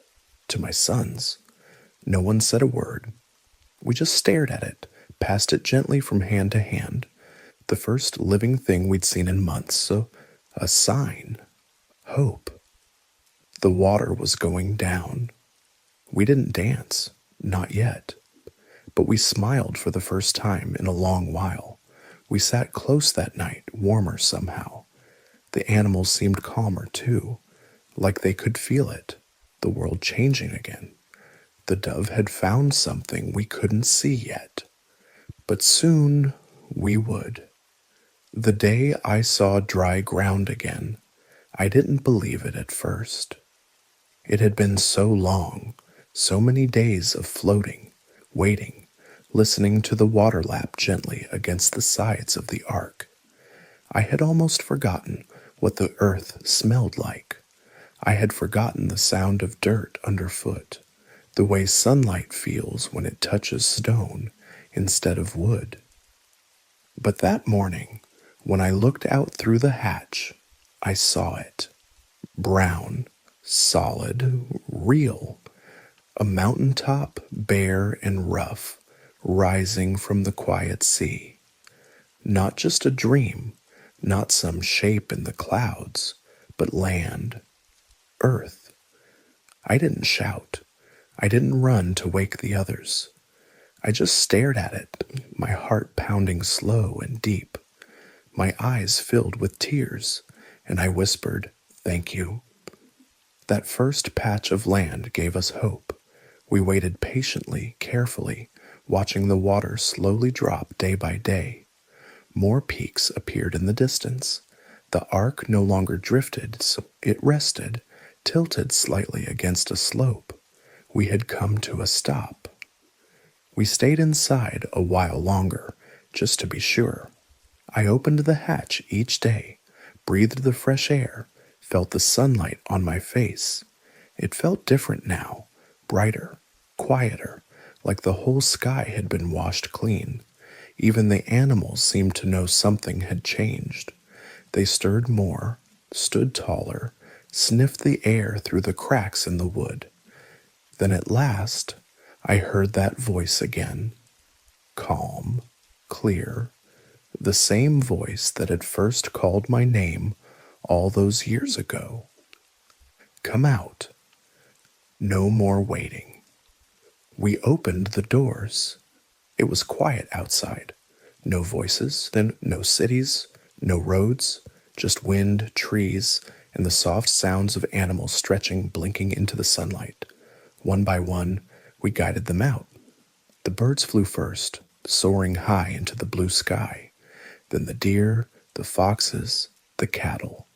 to my sons. No one said a word. We just stared at it, passed it gently from hand to hand. The first living thing we'd seen in months, so a sign, hope. The water was going down. We didn't dance, not yet, but we smiled for the first time in a long while. We sat close that night, warmer somehow. The animals seemed calmer too, like they could feel it, the world changing again. The dove had found something we couldn't see yet, but soon we would. The day I saw dry ground again, I didn't believe it at first. It had been so long, so many days of floating, waiting, listening to the water lap gently against the sides of the ark. I had almost forgotten what the earth smelled like. I had forgotten the sound of dirt underfoot, the way sunlight feels when it touches stone instead of wood. But that morning, when I looked out through the hatch, I saw it. Brown, solid, real. A mountaintop, bare and rough, rising from the quiet sea. Not just a dream, not some shape in the clouds, but land, earth. I didn't shout. I didn't run to wake the others. I just stared at it, my heart pounding slow and deep. My eyes filled with tears, and I whispered, "Thank you." That first patch of land gave us hope. We waited patiently, carefully, watching the water slowly drop day by day. More peaks appeared in the distance. The ark no longer drifted, so it rested, tilted slightly against a slope. We had come to a stop. We stayed inside a while longer, just to be sure. I opened the hatch each day, breathed the fresh air, felt the sunlight on my face. It felt different now, brighter, quieter, like the whole sky had been washed clean. Even the animals seemed to know something had changed. They stirred more, stood taller, sniffed the air through the cracks in the wood. Then at last, I heard that voice again, calm, clear, the same voice that had first called my name all those years ago. Come out. No more waiting. We opened the doors. It was quiet outside. No voices, then no cities, no roads, just wind, trees, and the soft sounds of animals stretching, blinking into the sunlight. One by one, we guided them out. The birds flew first, soaring high into the blue sky. Then the deer, the foxes, the cattle.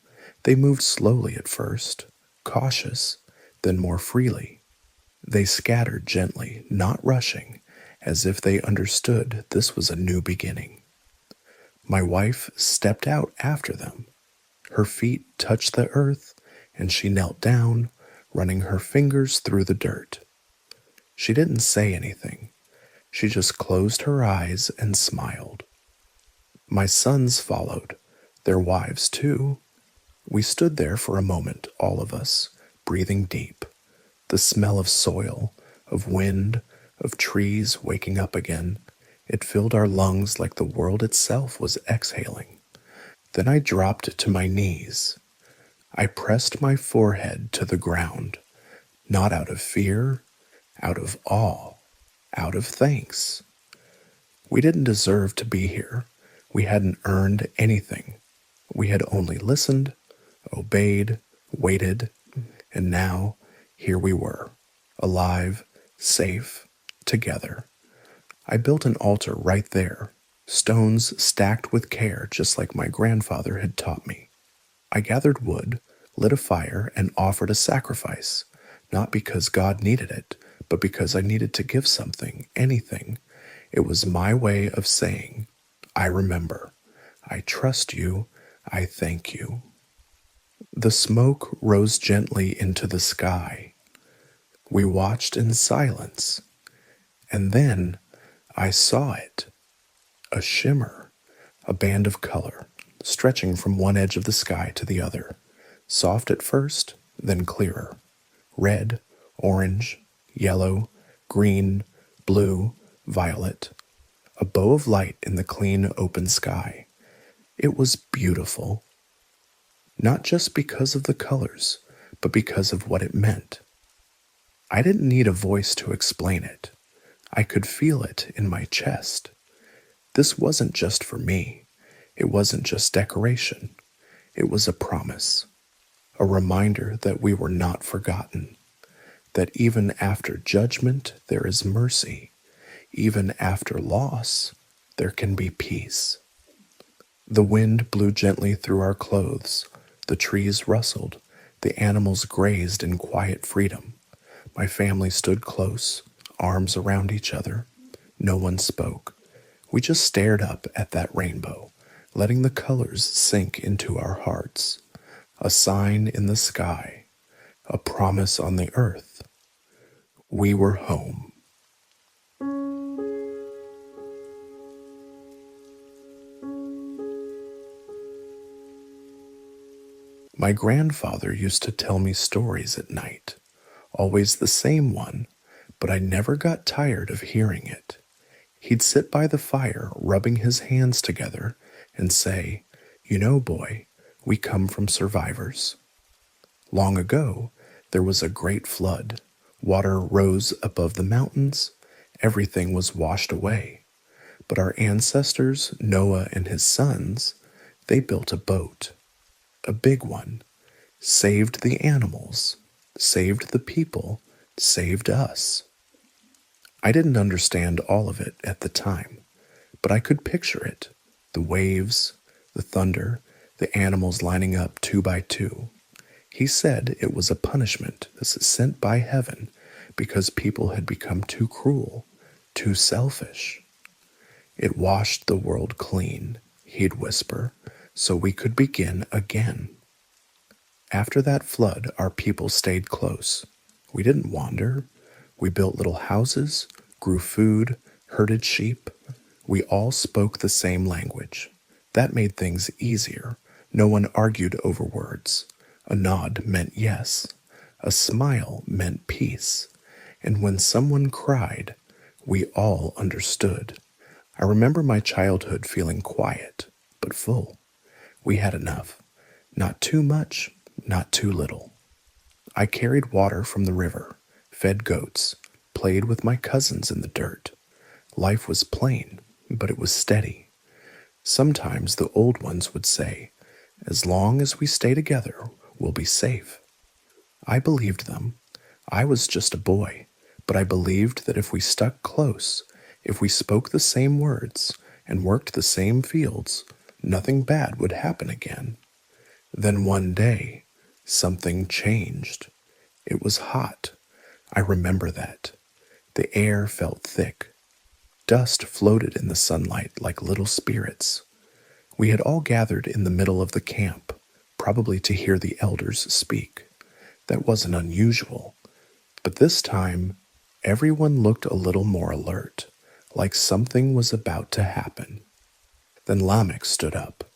They moved slowly at first, cautious, then more freely. They scattered gently, not rushing, as if they understood this was a new beginning. My wife stepped out after them. Her feet touched the earth, and she knelt down, running her fingers through the dirt. She didn't say anything. She just closed her eyes and smiled. My sons followed, their wives too. We stood there for a moment, all of us, breathing deep. The smell of soil, of wind, of trees waking up again, it filled our lungs like the world itself was exhaling. Then I dropped to my knees. I pressed my forehead to the ground, not out of fear, out of awe, out of thanks. We didn't deserve to be here. We hadn't earned anything. We had only listened, obeyed, waited, and now here we were, alive, safe, together. I built an altar right there, stones stacked with care just like my grandfather had taught me. I gathered wood, lit a fire, and offered a sacrifice, not because God needed it, but because I needed to give something, anything. It was my way of saying, I remember, I trust you, I thank you. The smoke rose gently into the sky. We watched in silence, and then I saw it, a shimmer, a band of color, stretching from one edge of the sky to the other, soft at first, then clearer, red, orange, yellow, green, blue, violet, a bow of light in the clean, open sky. It was beautiful, not just because of the colors, but because of what it meant. I didn't need a voice to explain it. I could feel it in my chest. This wasn't just for me. It wasn't just decoration. It was a promise, a reminder that we were not forgotten, that even after judgment there is mercy, even after loss there can be peace. The wind blew gently through our clothes, the trees rustled, the animals grazed in quiet freedom. My family stood close, arms around each other. No one spoke. We just stared up at that rainbow, letting the colors sink into our hearts. A sign in the sky, a promise on the earth. We were home. My grandfather used to tell me stories at night, always the same one, but I never got tired of hearing it. He'd sit by the fire, rubbing his hands together, and say, "You know, boy, we come from survivors. Long ago, there was a great flood. Water rose above the mountains. Everything was washed away. But our ancestors, Noah and his sons, they built a boat, a big one, saved the animals, saved the people, saved us." I didn't understand all of it at the time, but I could picture it, the waves, the thunder, the animals lining up 2 by 2. He said it was a punishment sent by heaven because people had become too cruel, too selfish. It washed the world clean, he'd whisper, so we could begin again. After that flood, our people stayed close. We didn't wander. We built little houses, grew food, herded sheep. We all spoke the same language. That made things easier. No one argued over words. A nod meant yes. A smile meant peace. And when someone cried, we all understood. I remember my childhood feeling quiet, but full. We had enough. Not too much, not too little. I carried water from the river, fed goats, played with my cousins in the dirt. Life was plain, but it was steady. Sometimes the old ones would say, "As long as we stay together, we'll be safe." I believed them. I was just a boy, but I believed that if we stuck close, if we spoke the same words and worked the same fields, nothing bad would happen again. Then one day, something changed. It was hot. I remember that. The air felt thick. Dust floated in the sunlight like little spirits. We had all gathered in the middle of the camp, probably to hear the elders speak. That wasn't unusual. But this time, everyone looked a little more alert, like something was about to happen. Then Lamech stood up.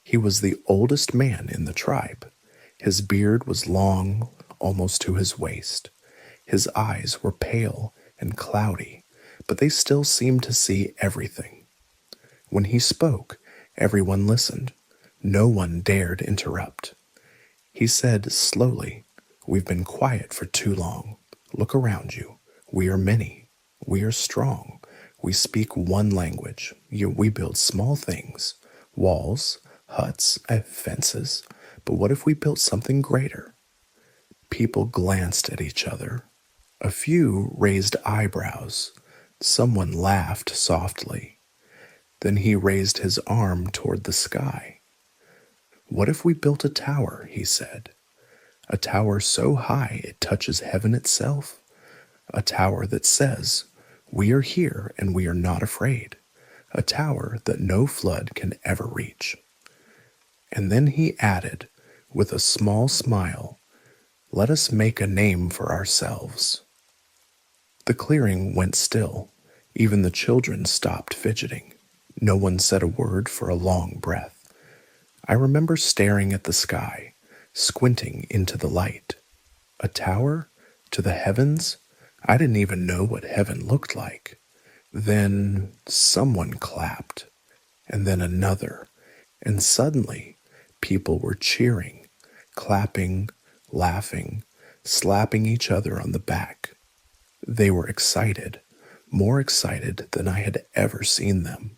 He was the oldest man in the tribe. His beard was long, almost to his waist. His eyes were pale and cloudy, but they still seemed to see everything. When he spoke, everyone listened. No one dared interrupt. He said slowly, "We've been quiet for too long. Look around you. We are many. We are strong. We speak one language, yet we build small things, walls, huts, fences. But what if we built something greater?" People glanced at each other. A few raised eyebrows. Someone laughed softly. Then he raised his arm toward the sky. "What if we built a tower?" he said. "A tower so high it touches heaven itself. A tower that says, 'We are here and we are not afraid.' A tower that no flood can ever reach." And then he added, with a small smile, "Let us make a name for ourselves." The clearing went still. Even the children stopped fidgeting. No one said a word for a long breath. I remember staring at the sky, squinting into the light. A tower? To the heavens? I didn't even know what heaven looked like. Then someone clapped, and then another, and suddenly people were cheering, clapping, laughing, slapping each other on the back. They were excited, more excited than I had ever seen them.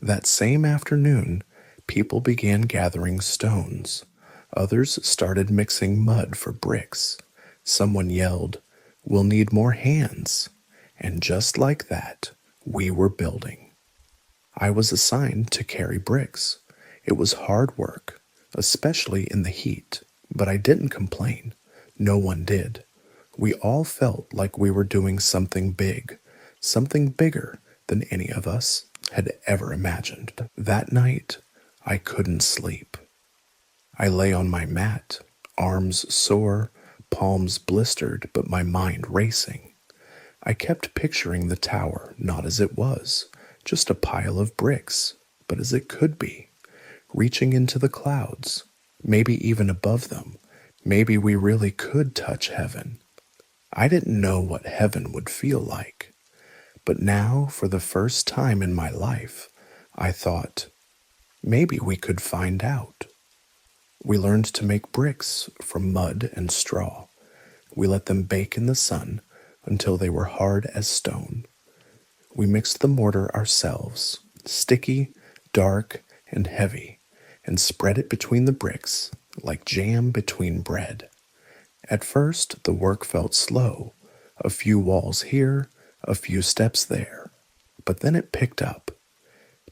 That same afternoon, people began gathering stones. Others started mixing mud for bricks. Someone yelled, "We'll need more hands." And just like that, we were building. I was assigned to carry bricks. It was hard work, especially in the heat, but I didn't complain. No one did. We all felt like we were doing something big, something bigger than any of us had ever imagined. That night, I couldn't sleep. I lay on my mat, arms sore, palms blistered, but my mind racing. I kept picturing the tower not as it was, just a pile of bricks, but as it could be, reaching into the clouds, maybe even above them. Maybe we really could touch heaven. I didn't know what heaven would feel like, but now, for the first time in my life, I thought, maybe we could find out. We learned to make bricks from mud and straw. We let them bake in the sun until they were hard as stone. We mixed the mortar ourselves, sticky, dark, and heavy, and spread it between the bricks like jam between bread. At first, the work felt slow, a few walls here, a few steps there, but then it picked up.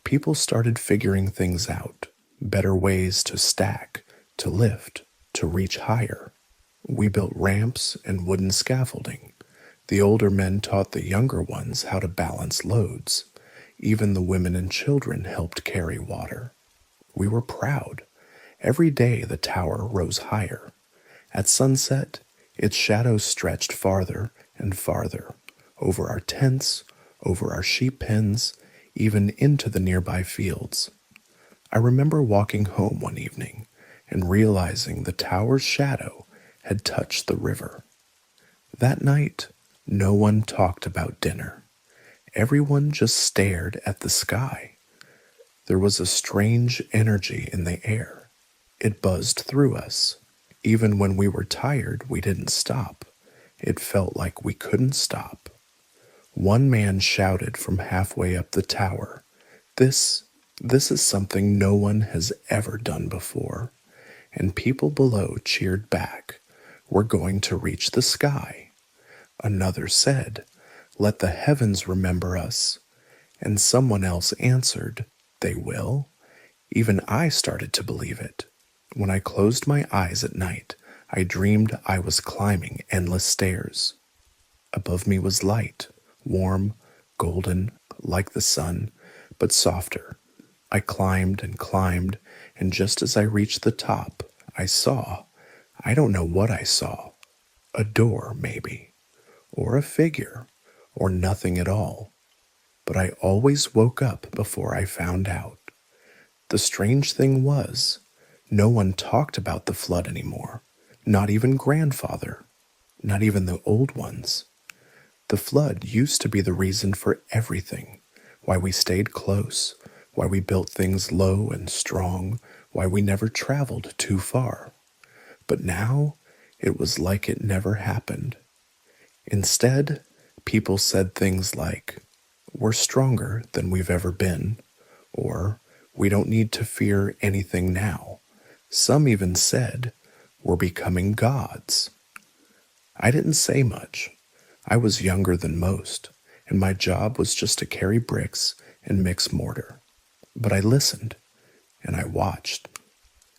People started figuring things out, better ways to stack, to lift, to reach higher. We built ramps and wooden scaffolding. The older men taught the younger ones how to balance loads. Even the women and children helped carry water. We were proud. Every day the tower rose higher. At sunset, its shadow stretched farther and farther, over our tents, over our sheep pens, even into the nearby fields. I remember walking home one evening and realizing the tower's shadow had touched the river. That night, no one talked about dinner. everyone just stared at the sky. There was a strange energy in the air. It buzzed through us. Even when we were tired, we didn't stop. It felt like we couldn't stop. One man shouted from halfway up the tower, This is something no one has ever done before." And people below cheered back, "We're going to reach the sky." Another said, "Let the heavens remember us." And someone else answered, "They will." Even I started to believe it. When I closed my eyes at night, I dreamed I was climbing endless stairs. Above me was light, warm, golden, like the sun, but softer. I climbed and climbed, and just as I reached the top, I don't know what I saw. A door, maybe, or a figure, or nothing at all. But I always woke up before I found out. The strange thing was, no one talked about the flood anymore. Not even grandfather. Not even the old ones. The flood used to be the reason for everything. Why we stayed close. Why we built things low and strong. Why we never traveled too far. But now, it was like it never happened. Instead, people said things like, "We're stronger than we've ever been," or "We don't need to fear anything now." Some even said, "We're becoming gods." I didn't say much. I was younger than most, and my job was just to carry bricks and mix mortar. But I listened, and I watched.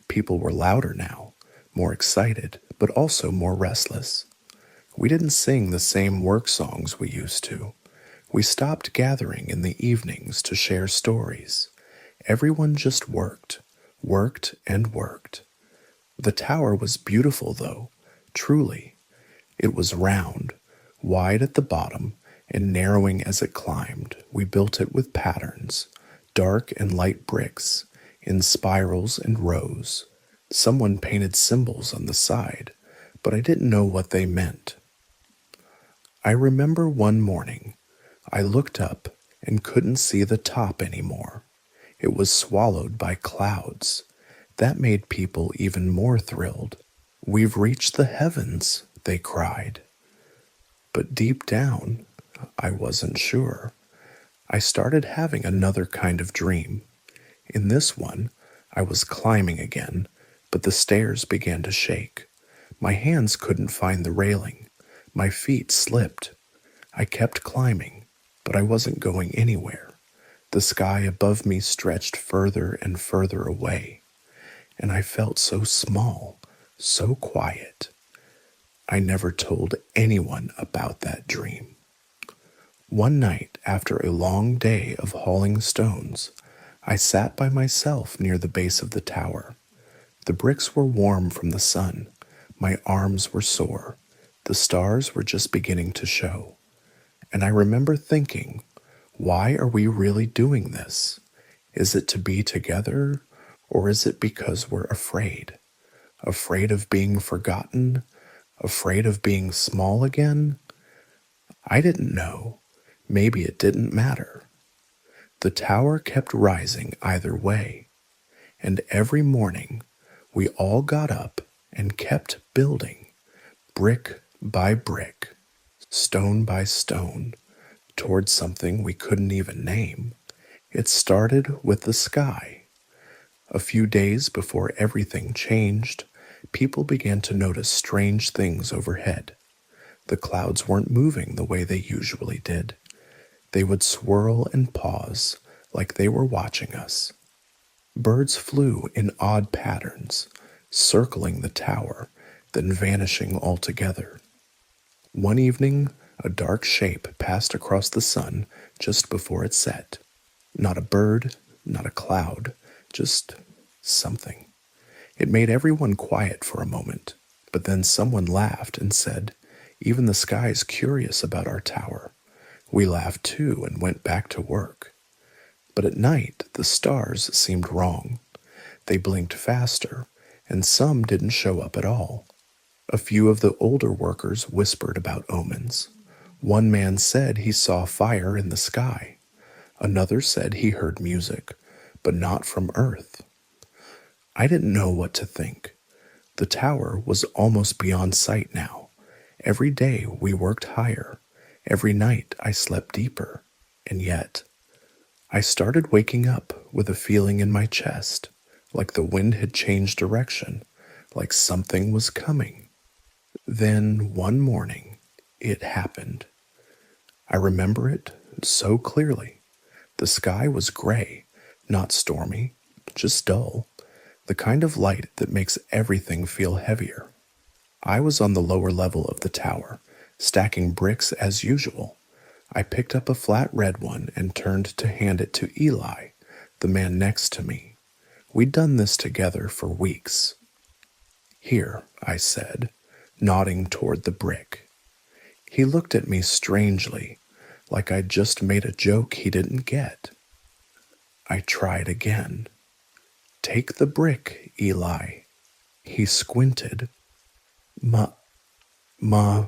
People were louder now, more excited, but also more restless. We didn't sing the same work songs we used to. We stopped gathering in the evenings to share stories. Everyone just worked and worked. The tower was beautiful, though, truly. It was round, wide at the bottom, and narrowing as it climbed. We built it with patterns, dark and light bricks, in spirals and rows. Someone painted symbols on the side, but I didn't know what they meant. I remember one morning, I looked up and couldn't see the top anymore. It was swallowed by clouds. That made people even more thrilled. "We've reached the heavens," they cried. But deep down, I wasn't sure. I started having another kind of dream. In this one, I was climbing again, but the stairs began to shake. My hands couldn't find the railing. My feet slipped. I kept climbing, but I wasn't going anywhere. The sky above me stretched further and further away, and I felt so small, so quiet. I never told anyone about that dream. One night, after a long day of hauling stones, I sat by myself near the base of the tower. The bricks were warm from the sun. My arms were sore. The stars were just beginning to show. And I remember thinking, why are we really doing this? Is it to be together, or is it because we're afraid? Afraid of being forgotten? Afraid of being small again? I didn't know. Maybe it didn't matter. The tower kept rising either way, and every morning we all got up and kept building, brick by brick, stone by stone, towards something we couldn't even name. It started with the sky. A few days before everything changed, people began to notice strange things overhead. The clouds weren't moving the way they usually did. They would swirl and pause like they were watching us. Birds flew in odd patterns, circling the tower, then vanishing altogether. One evening, a dark shape passed across the sun just before it set. Not a bird, not a cloud, just something. It made everyone quiet for a moment, but then someone laughed and said, "Even the sky's curious about our tower." We laughed too and went back to work. But at night, the stars seemed wrong. They blinked faster, and some didn't show up at all. A few of the older workers whispered about omens. One man said he saw fire in the sky. Another said he heard music, but not from Earth. I didn't know what to think. The tower was almost beyond sight now. Every day we worked higher. Every night I slept deeper. And yet, I started waking up with a feeling in my chest, like the wind had changed direction, like something was coming. Then one morning, it happened. I remember it so clearly. The sky was gray, not stormy, just dull, the kind of light that makes everything feel heavier. I was on the lower level of the tower, stacking bricks as usual. I picked up a flat red one and turned to hand it to Eli, the man next to me. We'd done this together for weeks. "Here," I said, nodding toward the brick. He looked at me strangely, like I'd just made a joke he didn't get. I tried again. "Take the brick, Eli." He squinted. Ma,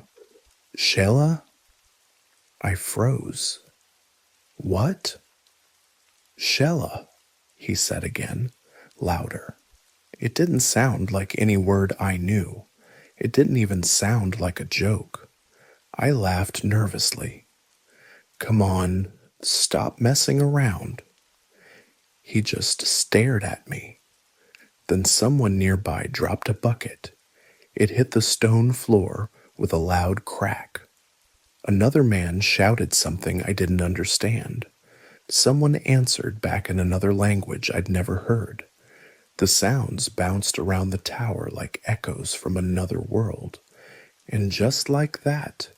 Shella? I froze. "What?" "Shella," he said again, louder. It didn't sound like any word I knew. It didn't even sound like a joke. I laughed nervously. "Come on, stop messing around." He just stared at me. Then someone nearby dropped a bucket. It hit the stone floor with a loud crack. Another man shouted something I didn't understand. Someone answered back in another language I'd never heard. The sounds bounced around the tower like echoes from another world. And just like that,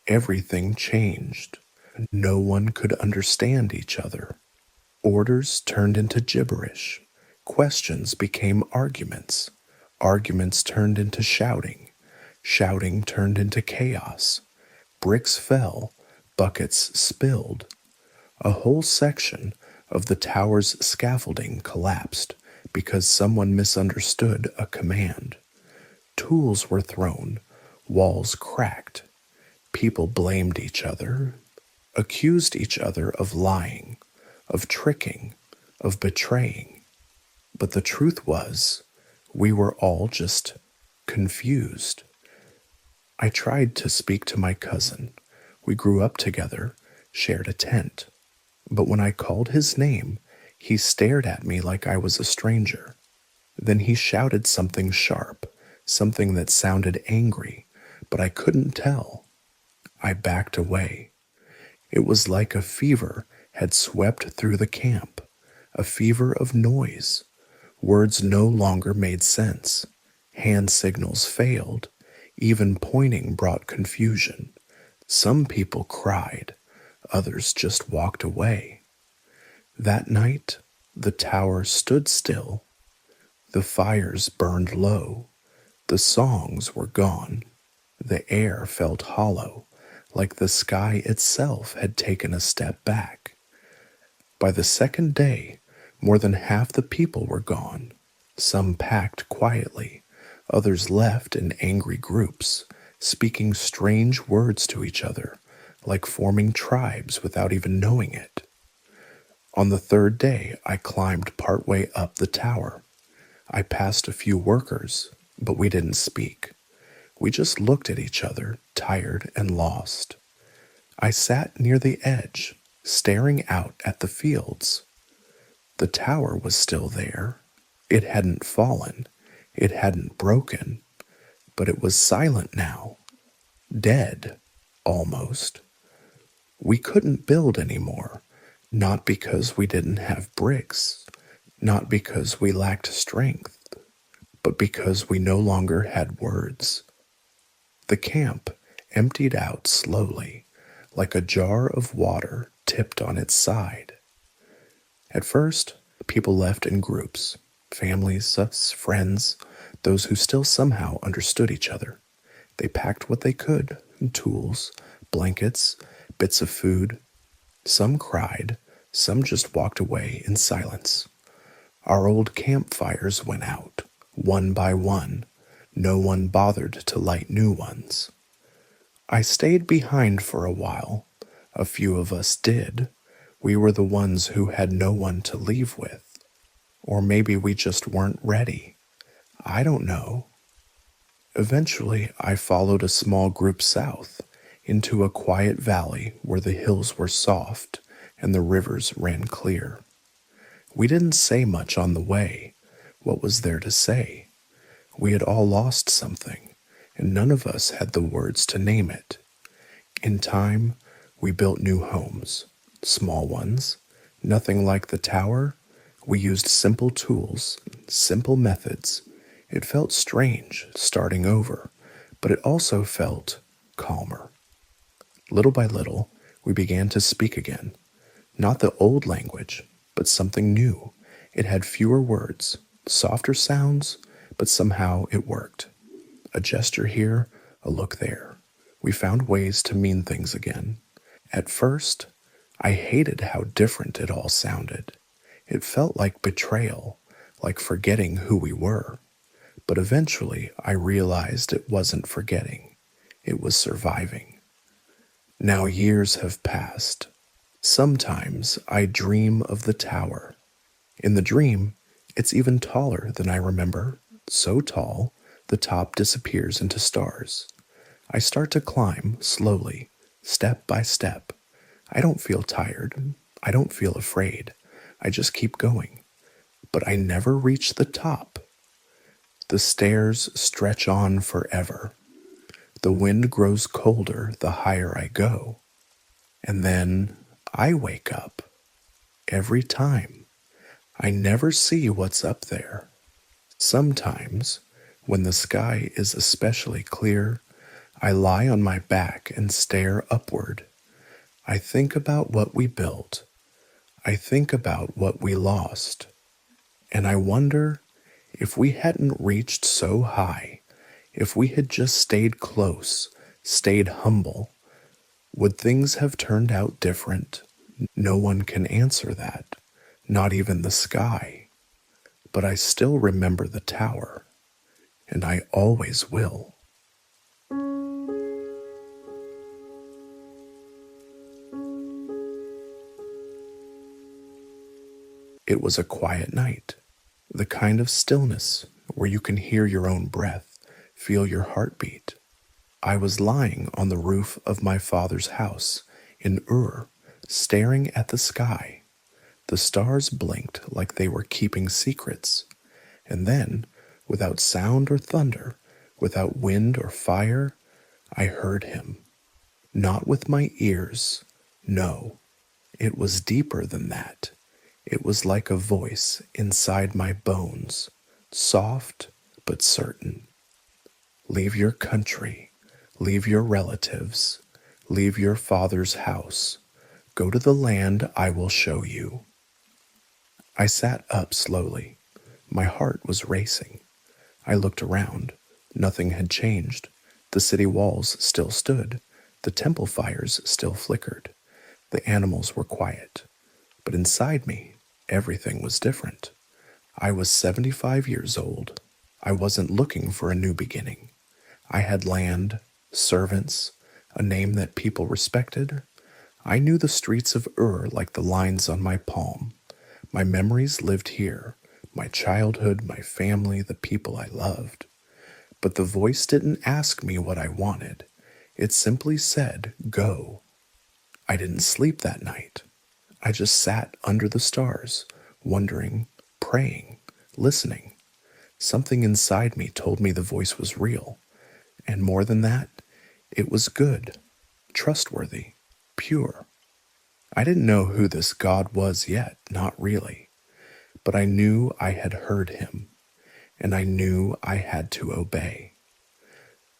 everything changed. No one could understand each other. Orders turned into gibberish. Questions became arguments. Arguments turned into shouting. Shouting turned into chaos. Bricks fell. Buckets spilled. A whole section of the tower's scaffolding collapsed because someone misunderstood a command. Tools were thrown. Walls cracked. People blamed each other, accused each other of lying, of tricking, of betraying. But the truth was, we were all just confused. I tried to speak to my cousin. We grew up together, shared a tent. But when I called his name, he stared at me like I was a stranger. Then he shouted something sharp, something that sounded angry, but I couldn't tell. I backed away. It was like a fever had swept through the camp, a fever of noise. Words no longer made sense. Hand signals failed. Even pointing brought confusion. Some people cried. Others just walked away. That night, the tower stood still. The fires burned low. The songs were gone. The air felt hollow, like the sky itself had taken a step back. By the second day, more than half the people were gone. Some packed quietly. Others left in angry groups, speaking strange words to each other, like forming tribes without even knowing it. On the third day, I climbed partway up the tower. I passed a few workers, but we didn't speak. We just looked at each other, tired and lost. I sat near the edge, staring out at the fields. The tower was still there. It hadn't fallen. It hadn't broken. But it was silent now. Dead, almost. We couldn't build anymore, not because we didn't have bricks, not because we lacked strength, but because we no longer had words. The camp emptied out slowly, like a jar of water tipped on its side. At first, people left in groups, families, friends, those who still somehow understood each other. They packed what they could, tools, blankets, bits of food. Some cried, some just walked away in silence. Our old campfires went out, one by one. No one bothered to light new ones. I stayed behind for a while. A few of us did. We were the ones who had no one to leave with. Or maybe we just weren't ready. I don't know. Eventually, I followed a small group south into a quiet valley where the hills were soft and the rivers ran clear. We didn't say much on the way. What was there to say? We had all lost something, and none of us had the words to name it. In time, we built new homes, small ones, nothing like the tower. We used simple tools, simple methods. It felt strange starting over, but it also felt calmer. Little by little, we began to speak again. Not the old language, but something new. It had fewer words, softer sounds, but somehow it worked. A gesture here, a look there. We found ways to mean things again. At first, I hated how different it all sounded. It felt like betrayal, like forgetting who we were. But eventually, I realized it wasn't forgetting. It was surviving. Now years have passed. Sometimes I dream of the tower. In the dream, it's even taller than I remember. So tall, the top disappears into stars. I start to climb slowly, step by step. I don't feel tired. I don't feel afraid. I just keep going. But I never reach the top. The stairs stretch on forever. The wind grows colder the higher I go. And then I wake up. Every time. I never see what's up there. Sometimes, when the sky is especially clear, I lie on my back and stare upward. I think about what we built. I think about what we lost. And I wonder if we hadn't reached so high, if we had just stayed close, stayed humble, would things have turned out different? No one can answer that, not even the sky. But I still remember the tower, and I always will. It was a quiet night, the kind of stillness where you can hear your own breath, feel your heartbeat. I was lying on the roof of my father's house in Ur, staring at the sky. The stars blinked like they were keeping secrets. And then, without sound or thunder, without wind or fire, I heard him. Not with my ears, no. It was deeper than that. It was like a voice inside my bones, soft but certain. Leave your country, leave your relatives, leave your father's house. Go to the land I will show you. I sat up slowly. My heart was racing. I looked around. Nothing had changed. The city walls still stood. The temple fires still flickered. The animals were quiet. But inside me, everything was different. I was 75 years old. I wasn't looking for a new beginning. I had land, servants, a name that people respected. I knew the streets of Ur like the lines on my palm. My memories lived here, my childhood, my family, the people I loved. But the voice didn't ask me what I wanted. It simply said, go. I didn't sleep that night. I just sat under the stars, wondering, praying, listening. Something inside me told me the voice was real. And more than that, it was good, trustworthy, pure. I didn't know who this God was yet, not really. But I knew I had heard him, and I knew I had to obey.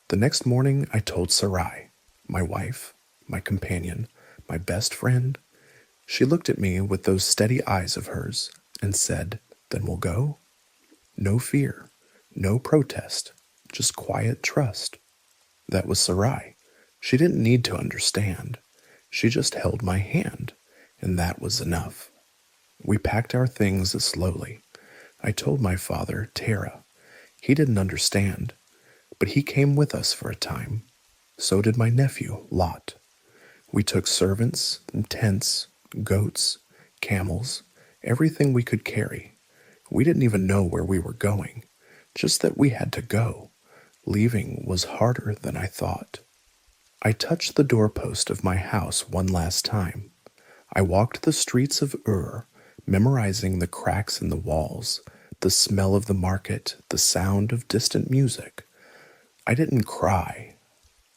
The next morning I told Sarai, my wife, my companion, my best friend. She looked at me with those steady eyes of hers and said, then we'll go? No fear, no protest, just quiet trust. That was Sarai. She didn't need to understand. She just held my hand, and that was enough. We packed our things slowly. I told my father, Tara. He didn't understand, but he came with us for a time. So did my nephew, Lot. We took servants, tents, goats, camels, everything we could carry. We didn't even know where we were going, just that we had to go. Leaving was harder than I thought. I touched the doorpost of my house one last time. I walked the streets of Ur, memorizing the cracks in the walls, the smell of the market, the sound of distant music. I didn't cry,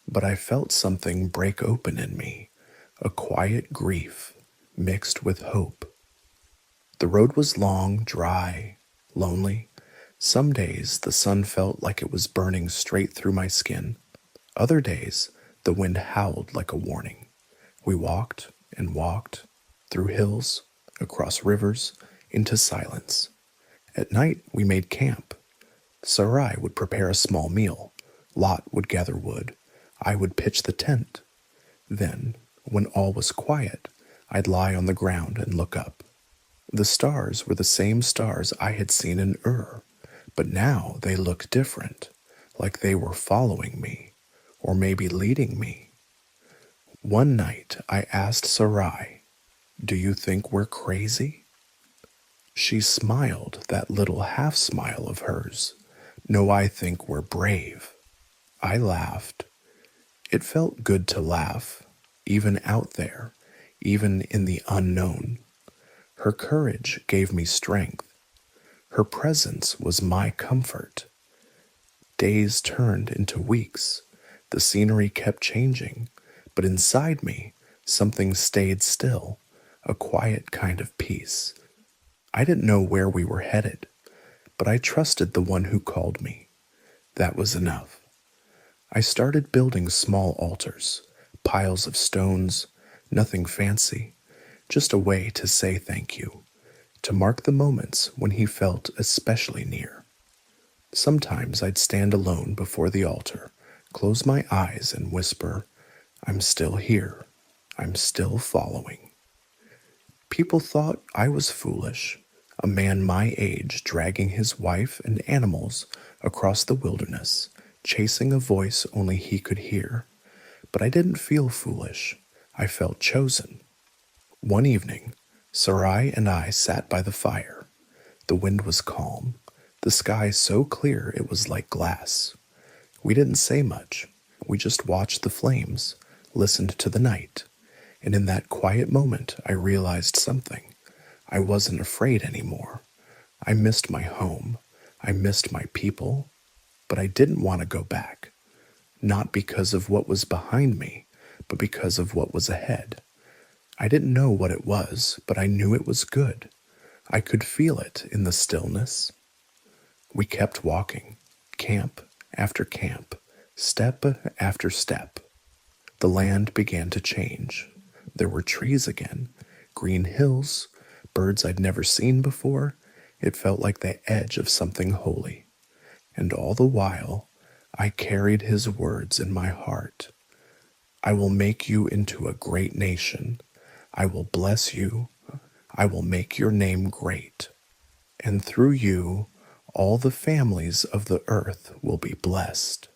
but I felt something break open in me, a quiet grief mixed with hope. The road was long, dry, lonely. Some days the sun felt like it was burning straight through my skin. Other days the wind howled like a warning. We walked and walked, through hills, across rivers, into silence. At night we made camp. Sarai would prepare a small meal. Lot would gather wood. I would pitch the tent. Then, when all was quiet, I'd lie on the ground and look up. The stars were the same stars I had seen in Ur, but now they looked different, like they were following me, or maybe leading me. One night I asked Sarai, "Do you think we're crazy?" She smiled, that little half smile of hers. "No, I think we're brave." I laughed. It felt good to laugh, even out there, even in the unknown. Her courage gave me strength. Her presence was my comfort. Days turned into weeks. The scenery kept changing, but inside me, something stayed still, a quiet kind of peace. I didn't know where we were headed, but I trusted the one who called me. That was enough. I started building small altars, piles of stones, nothing fancy, just a way to say thank you, to mark the moments when he felt especially near. Sometimes I'd stand alone before the altar, close my eyes and whisper, "I'm still here. I'm still following." People thought I was foolish, a man my age dragging his wife and animals across the wilderness, chasing a voice only he could hear. But I didn't feel foolish. I felt chosen. One evening, Sarai and I sat by the fire. The wind was calm, the sky so clear it was like glass. We didn't say much. We just watched the flames, listened to the night, and in that quiet moment I realized something. I wasn't afraid anymore. I missed my home. I missed my people, but I didn't want to go back. Not because of what was behind me, but because of what was ahead. I didn't know what it was, but I knew it was good. I could feel it in the stillness. We kept walking, camp after camp, step after step. The land began to change. There were trees again, green hills, birds I'd never seen before. It felt like the edge of something holy. And all the while, I carried his words in my heart. "I will make you into a great nation. I will bless you. I will make your name great. And through you, all the families of the earth will be blessed."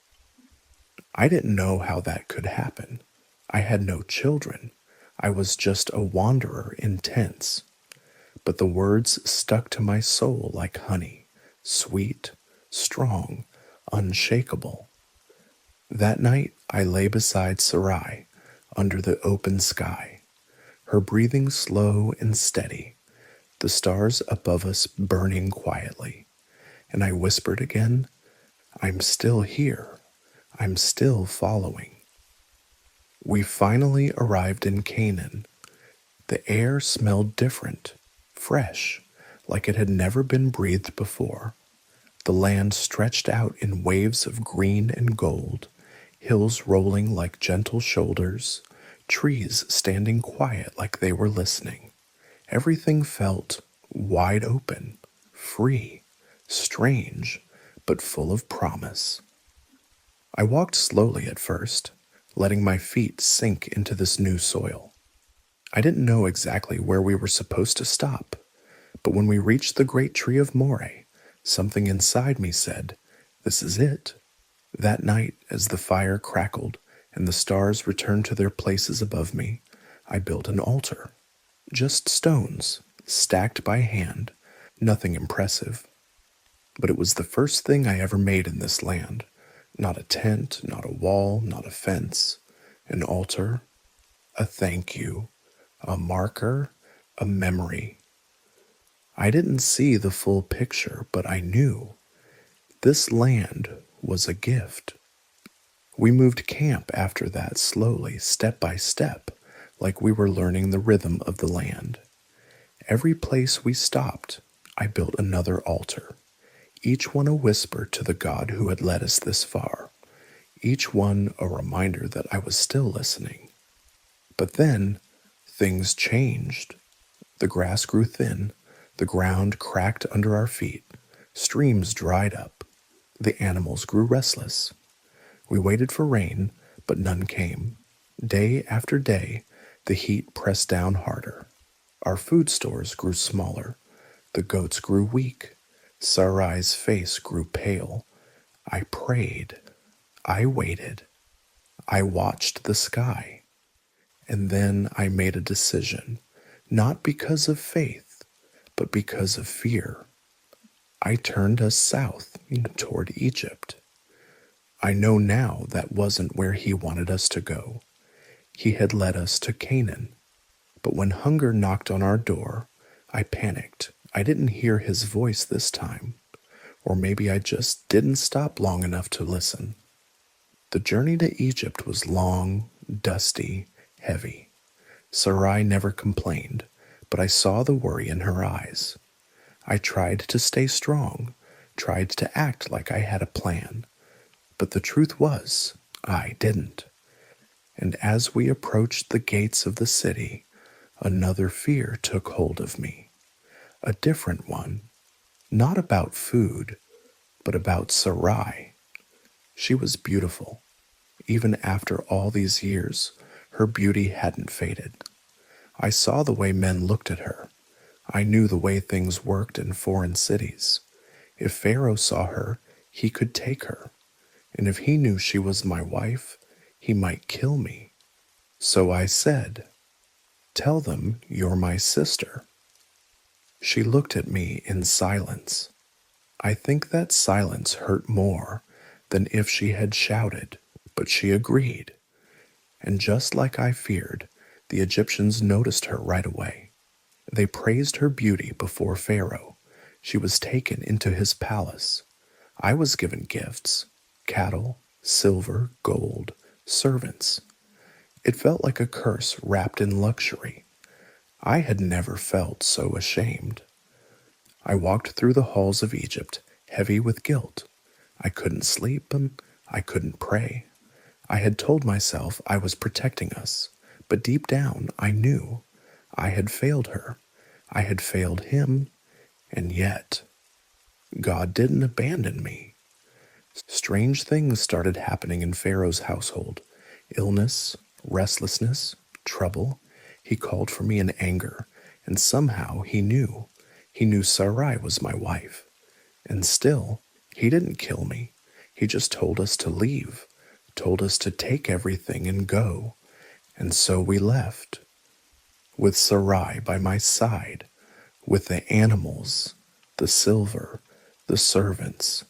I didn't know how that could happen. I had no children. I was just a wanderer in tents. But the words stuck to my soul like honey, sweet, strong, unshakable. That night I lay beside Sarai, under the open sky, her breathing slow and steady, the stars above us burning quietly, and I whispered again, "I'm still here. I'm still following." We finally arrived in Canaan. The air smelled different, fresh, like it had never been breathed before. The land stretched out in waves of green and gold, hills rolling like gentle shoulders, trees standing quiet like they were listening. Everything felt wide open, free, strange, but full of promise. I walked slowly at first, letting my feet sink into this new soil. I didn't know exactly where we were supposed to stop, but when we reached the great tree of Moreh, something inside me said, "This is it." That night, as the fire crackled and the stars returned to their places above me, I built an altar. Just stones, stacked by hand, nothing impressive. But it was the first thing I ever made in this land. Not a tent, not a wall, not a fence. An altar, a thank you, a marker, a memory. I didn't see the full picture, but I knew this land was a gift. We moved camp after that slowly, step by step, like we were learning the rhythm of the land. Every place we stopped, I built another altar, each one a whisper to the God who had led us this far, each one a reminder that I was still listening. But then, things changed. The grass grew thin, the ground cracked under our feet, streams dried up, the animals grew restless. We waited for rain, but none came. Day after day, the heat pressed down harder. Our food stores grew smaller. The goats grew weak. Sarai's face grew pale. I prayed. I waited. I watched the sky. And then I made a decision, not because of faith, but because of fear. I turned us south toward Egypt. I know now that wasn't where he wanted us to go. He had led us to Canaan. But when hunger knocked on our door, I panicked. I didn't hear his voice this time. Or maybe I just didn't stop long enough to listen. The journey to Egypt was long, dusty, heavy. Sarai never complained, but I saw the worry in her eyes. I tried to stay strong, tried to act like I had a plan. But the truth was, I didn't. And as we approached the gates of the city, another fear took hold of me. A different one. Not about food, but about Sarai. She was beautiful. Even after all these years, her beauty hadn't faded. I saw the way men looked at her. I knew the way things worked in foreign cities. If Pharaoh saw her, he could take her. And if he knew she was my wife, he might kill me. So I said, "Tell them you're my sister." She looked at me in silence. I think that silence hurt more than if she had shouted, but she agreed. And just like I feared, the Egyptians noticed her right away. They praised her beauty before Pharaoh. She was taken into his palace. I was given gifts: cattle, silver, gold, servants. It felt like a curse wrapped in luxury. I had never felt so ashamed. I walked through the halls of Egypt, heavy with guilt. I couldn't sleep and I couldn't pray. I had told myself I was protecting us, but deep down I knew I had failed her. I had failed him, and yet God didn't abandon me. Strange things started happening in Pharaoh's household: illness, restlessness, trouble. He called for me in anger, and somehow he knew. He knew Sarai was my wife. And still, he didn't kill me. He just told us to leave, told us to take everything and go. And so we left. With Sarai by my side, with the animals, the silver, the servants,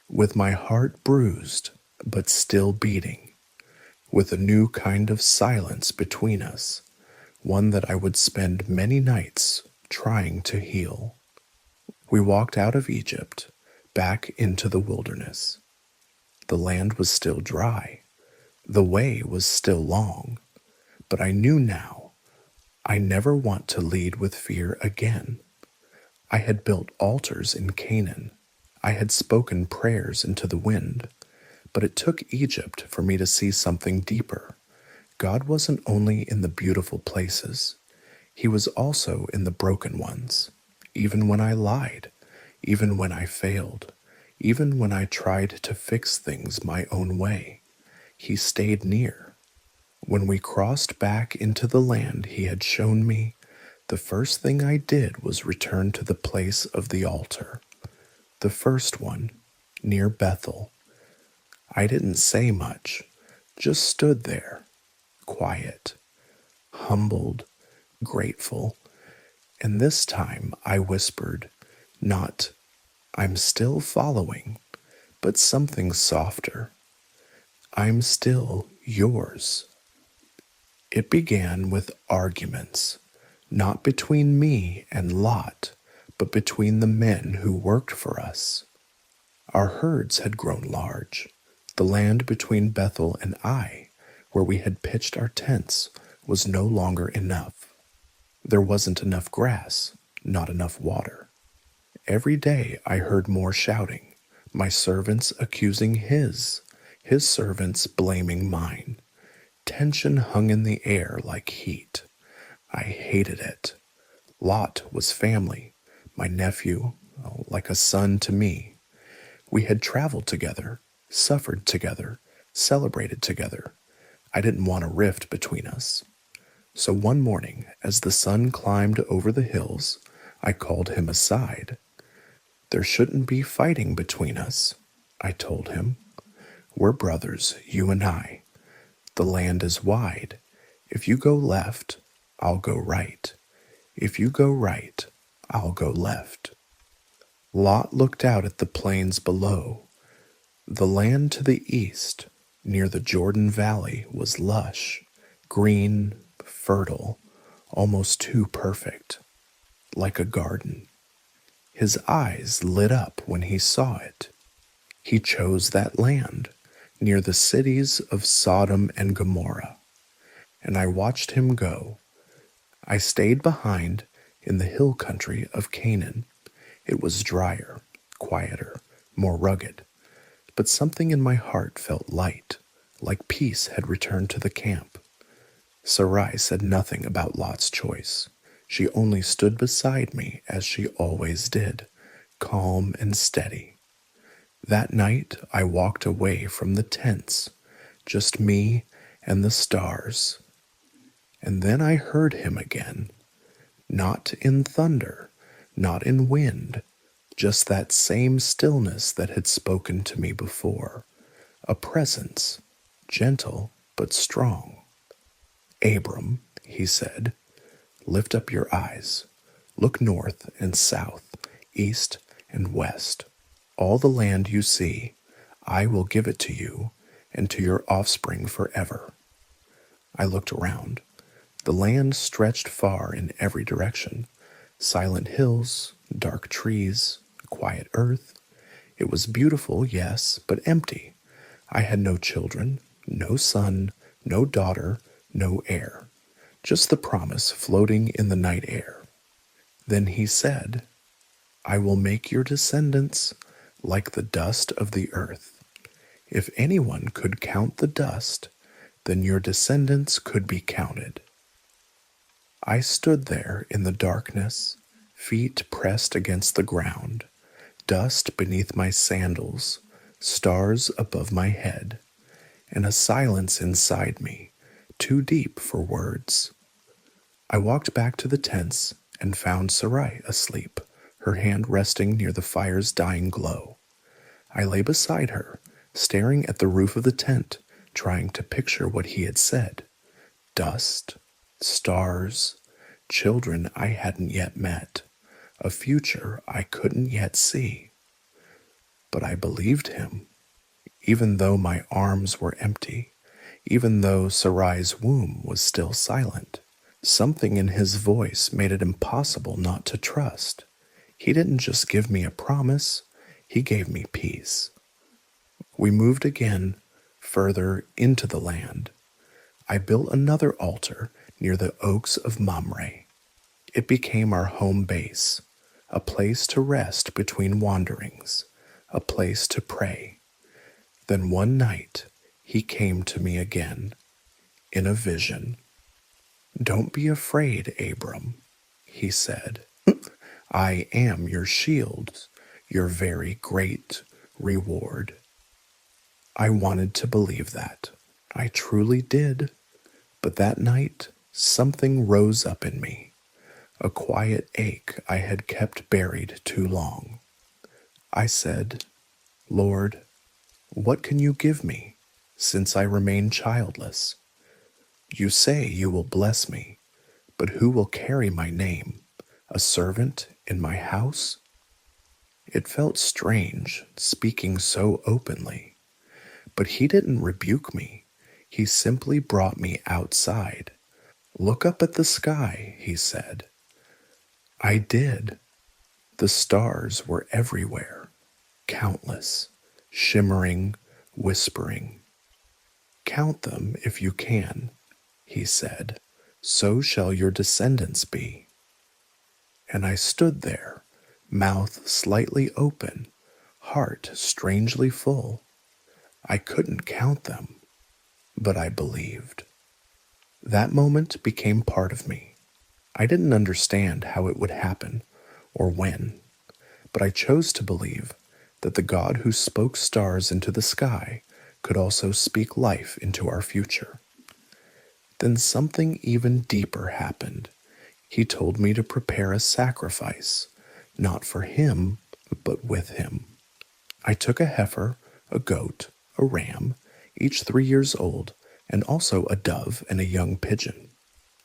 with my heart bruised but still beating, with a new kind of silence between us, one that I would spend many nights trying to heal. We walked out of Egypt, back into the wilderness. The land was still dry. The way was still long. But I knew now I never want to lead with fear again. I had built altars in Canaan. I had spoken prayers into the wind. But it took Egypt for me to see something deeper. God wasn't only in the beautiful places. He was also in the broken ones. Even when I lied, even when I failed, even when I tried to fix things my own way, he stayed near. When we crossed back into the land he had shown me, the first thing I did was return to the place of the altar, the first one, near Bethel. I didn't say much, just stood there, quiet, humbled, grateful. And this time I whispered, not, I'm still following, but something softer. I'm still yours. It began with arguments, not between me and Lot, but between the men who worked for us. Our herds had grown large. The land between Bethel and Ai, where we had pitched our tents, was no longer enough. There wasn't enough grass, not enough water. Every day I heard more shouting, my servants accusing his servants blaming mine. Tension hung in the air like heat. I hated it. Lot was family, my nephew, like a son to me. We had traveled together, suffered together, celebrated together. I didn't want a rift between us. So one morning, as the sun climbed over the hills, I called him aside. There shouldn't be fighting between us, I told him. We're brothers, you and I. The land is wide. If you go left, I'll go right. If you go right, I'll go left. Lot looked out at the plains below. The land to the east, near the Jordan Valley, was lush, green, fertile, almost too perfect, like a garden. His eyes lit up when he saw it. He chose that land, near the cities of Sodom and Gomorrah, and I watched him go. I stayed behind in the hill country of Canaan. It was drier, quieter, more rugged, but something in my heart felt light, like peace had returned to the camp. Sarai said nothing about Lot's choice. She only stood beside me as she always did, calm and steady. That night I walked away from the tents, just me and the stars. And then I heard him again, not in thunder, not in wind, just that same stillness that had spoken to me before, a presence, gentle but strong. Abram, he said, lift up your eyes, look north and south, east and west. All the land you see, I will give it to you and to your offspring forever. I looked around. The land stretched far in every direction. Silent hills, dark trees, quiet earth. It was beautiful, yes, but empty. I had no children, no son, no daughter, no heir. Just the promise floating in the night air. Then he said, I will make your descendants like the dust of the earth. If anyone could count the dust, then your descendants could be counted. I stood there in the darkness, feet pressed against the ground, dust beneath my sandals, stars above my head, and a silence inside me, too deep for words. I walked back to the tents and found Sarai asleep, her hand resting near the fire's dying glow. I lay beside her, staring at the roof of the tent, trying to picture what he had said. Dust, stars, children I hadn't yet met, a future I couldn't yet see. But I believed him, even though my arms were empty, even though Sarai's womb was still silent. Something in his voice made it impossible not to trust. He didn't just give me a promise, he gave me peace. We moved again, further into the land. I built another altar near the oaks of Mamre. It became our home base, a place to rest between wanderings, a place to pray. Then one night, he came to me again, in a vision. Don't be afraid, Abram, he said. I am your shield, your very great reward. I wanted to believe that. I truly did. But that night, something rose up in me, a quiet ache I had kept buried too long. I said, Lord, what can you give me? since I remain childless. You say you will bless me, but who will carry my name? A servant in my house? It felt strange, speaking so openly. But he didn't rebuke me. He simply brought me outside. Look up at the sky, he said. I did. The stars were everywhere, countless, shimmering, whispering. Count them if you can, he said. So shall your descendants be. And I stood there, mouth slightly open, heart strangely full. I couldn't count them, but I believed. That moment became part of me. I didn't understand how it would happen or when, but I chose to believe that the God who spoke stars into the sky could also speak life into our future. Then something even deeper happened. He told me to prepare a sacrifice, not for him, but with him. I took a heifer, a goat, a ram, each 3 years old, and also a dove and a young pigeon.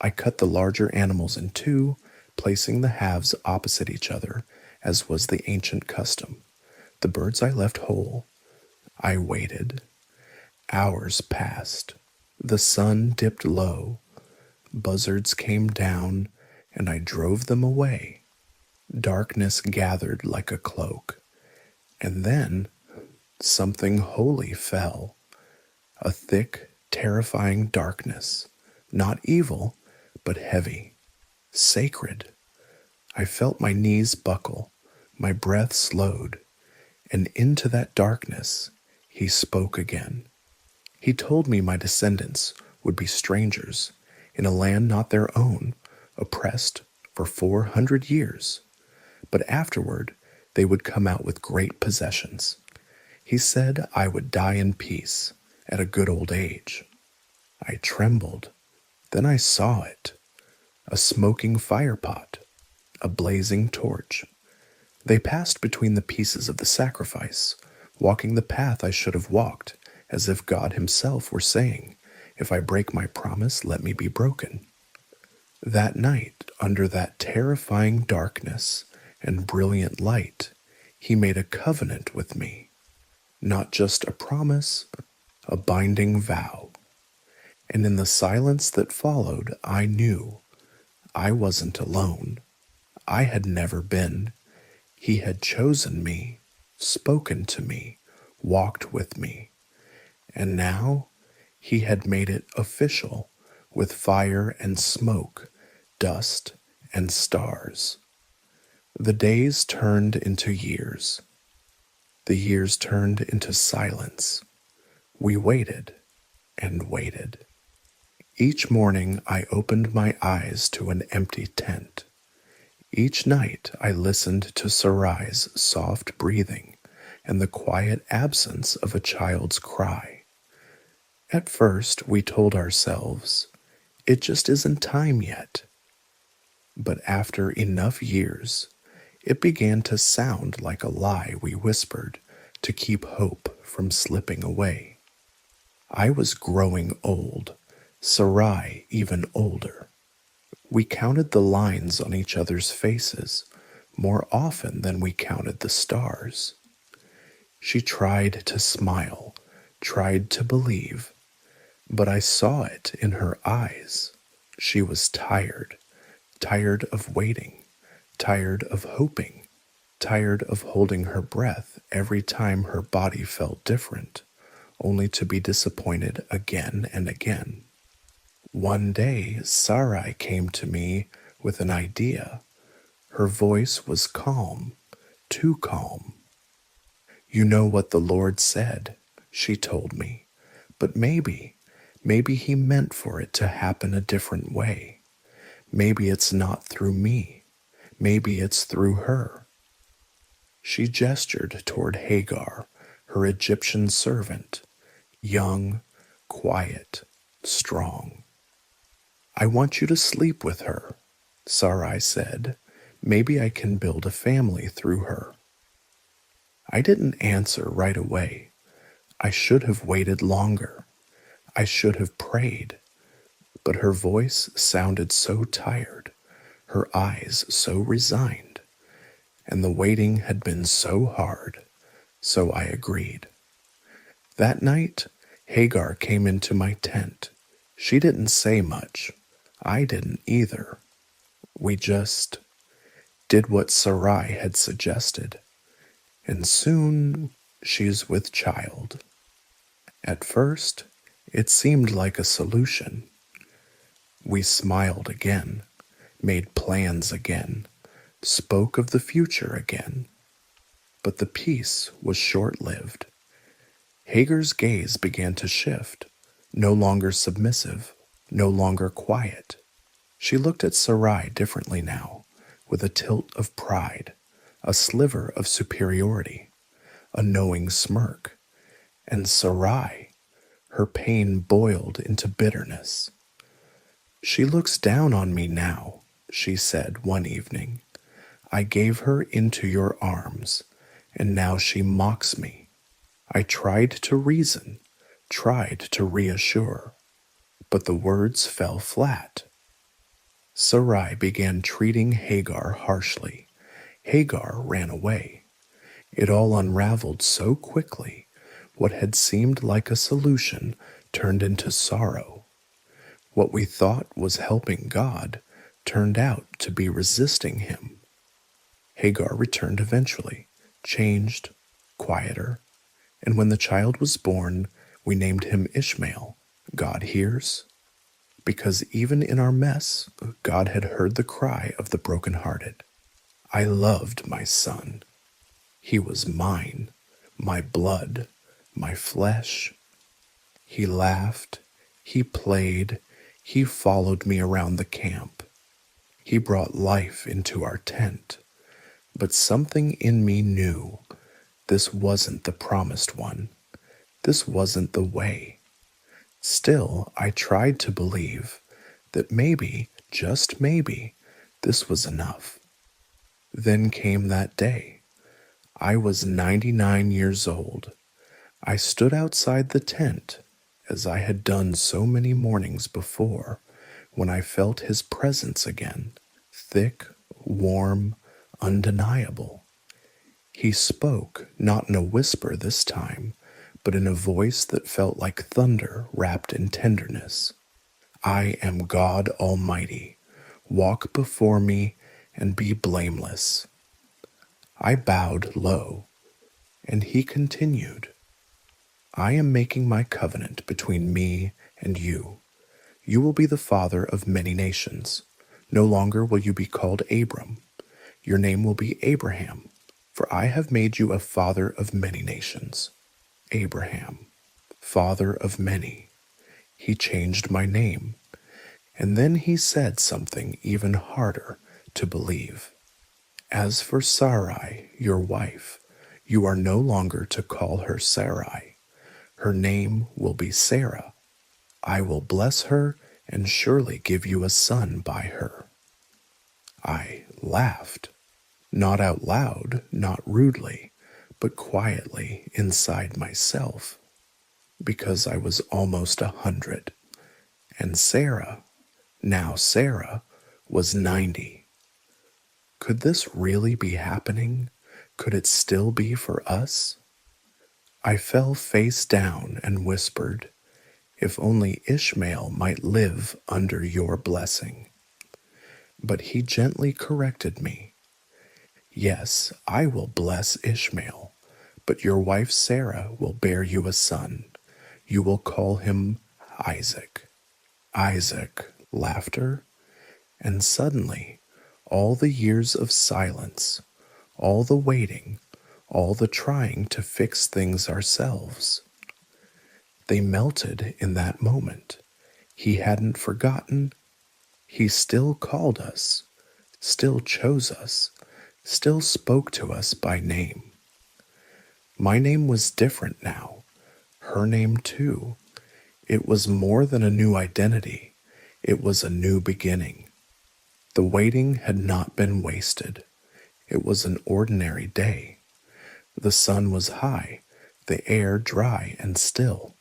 I cut the larger animals in two, placing the halves opposite each other, as was the ancient custom. The birds I left whole. I waited. Hours passed. The sun dipped low. Buzzards came down, and I drove them away. Darkness gathered like a cloak. And then something holy fell. A thick, terrifying darkness. Not evil, but heavy. Sacred. I felt my knees buckle. My breath slowed. And into that darkness, he spoke again. He told me my descendants would be strangers in a land not their own, oppressed for 400 years. But afterward, they would come out with great possessions. He said I would die in peace at a good old age. I trembled. Then I saw it. A smoking firepot, a blazing torch. They passed between the pieces of the sacrifice, walking the path I should have walked, as if God himself were saying, if I break my promise, let me be broken. That night, under that terrifying darkness and brilliant light, he made a covenant with me. Not just a promise, a binding vow. And in the silence that followed, I knew I wasn't alone. I had never been. He had chosen me, spoken to me, walked with me. And now he had made it official with fire and smoke, dust and stars. The days turned into years. The years turned into silence. We waited and waited. Each morning I opened my eyes to an empty tent. Each night I listened to Sarai's soft breathing and the quiet absence of a child's cry. At first we told ourselves, it just isn't time yet. But after enough years, it began to sound like a lie we whispered to keep hope from slipping away. I was growing old, Sarai even older. We counted the lines on each other's faces more often than we counted the stars. She tried to smile, tried to believe, but I saw it in her eyes. She was tired, tired of waiting, tired of hoping, tired of holding her breath every time her body felt different, only to be disappointed again and again. One day, Sarai came to me with an idea. Her voice was calm, too calm. You know what the Lord said, she told me, but maybe he meant for it to happen a different way. Maybe it's not through me. Maybe it's through her. She gestured toward Hagar, her Egyptian servant, young, quiet, strong. I want you to sleep with her, Sarai said. Maybe I can build a family through her. I didn't answer right away. I should have waited longer. I should have prayed. But her voice sounded so tired, her eyes so resigned, and the waiting had been so hard, so I agreed. That night, Hagar came into my tent. She didn't say much. I didn't either. We just did what Sarai had suggested, and soon she's with child. At first, it seemed like a solution. We smiled again, made plans again, spoke of the future again. But the peace was short-lived. Hagar's gaze began to shift, no longer submissive, no longer quiet. She looked at Sarai differently now, with a tilt of pride, a sliver of superiority, a knowing smirk. And Sarai, her pain boiled into bitterness. She looks down on me now, she said one evening. I gave her into your arms, and now she mocks me. I tried to reason, tried to reassure, but the words fell flat. Sarai began treating Hagar harshly. Hagar ran away. It all unraveled so quickly. What had seemed like a solution turned into sorrow. What we thought was helping God turned out to be resisting him. Hagar returned eventually, changed, quieter, and when the child was born, we named him Ishmael. God hears. Because even in our mess, God had heard the cry of the brokenhearted. I loved my son. He was mine, my blood, my flesh. He laughed, he played, he followed me around the camp. He brought life into our tent. But something in me knew this wasn't the promised one. This wasn't the way. Still, I tried to believe that maybe, just maybe, this was enough. Then came that day. I was 99 years old. I stood outside the tent, as I had done so many mornings before, when I felt his presence again, thick, warm, undeniable. He spoke, not in a whisper this time, but in a voice that felt like thunder wrapped in tenderness. I am God Almighty. Walk before me and be blameless. I bowed low, and he continued, I am making my covenant between me and you. You will be the father of many nations. No longer will you be called Abram. Your name will be Abraham, for I have made you a father of many nations. Abraham, father of many. He changed my name, and then he said something even harder to believe. As for Sarai, your wife, you are no longer to call her Sarai. Her name will be Sarah. I will bless her and surely give you a son by her. I laughed, not out loud, not rudely, but quietly inside myself, because I was almost 100, and Sarah, now Sarah, was 90. Could this really be happening? Could it still be for us? I fell face down and whispered, if only Ishmael might live under your blessing. But he gently corrected me. Yes, I will bless Ishmael, but your wife Sarah will bear you a son. You will call him Isaac. Isaac, laughter, and suddenly all the years of silence, all the waiting, all the trying to fix things ourselves, they melted in that moment. He hadn't forgotten. He still called us, still chose us, still spoke to us by name. My name was different now. Her name too. It was more than a new identity. It was a new beginning. The waiting had not been wasted. It was an ordinary day. The sun was high. the air dry and still.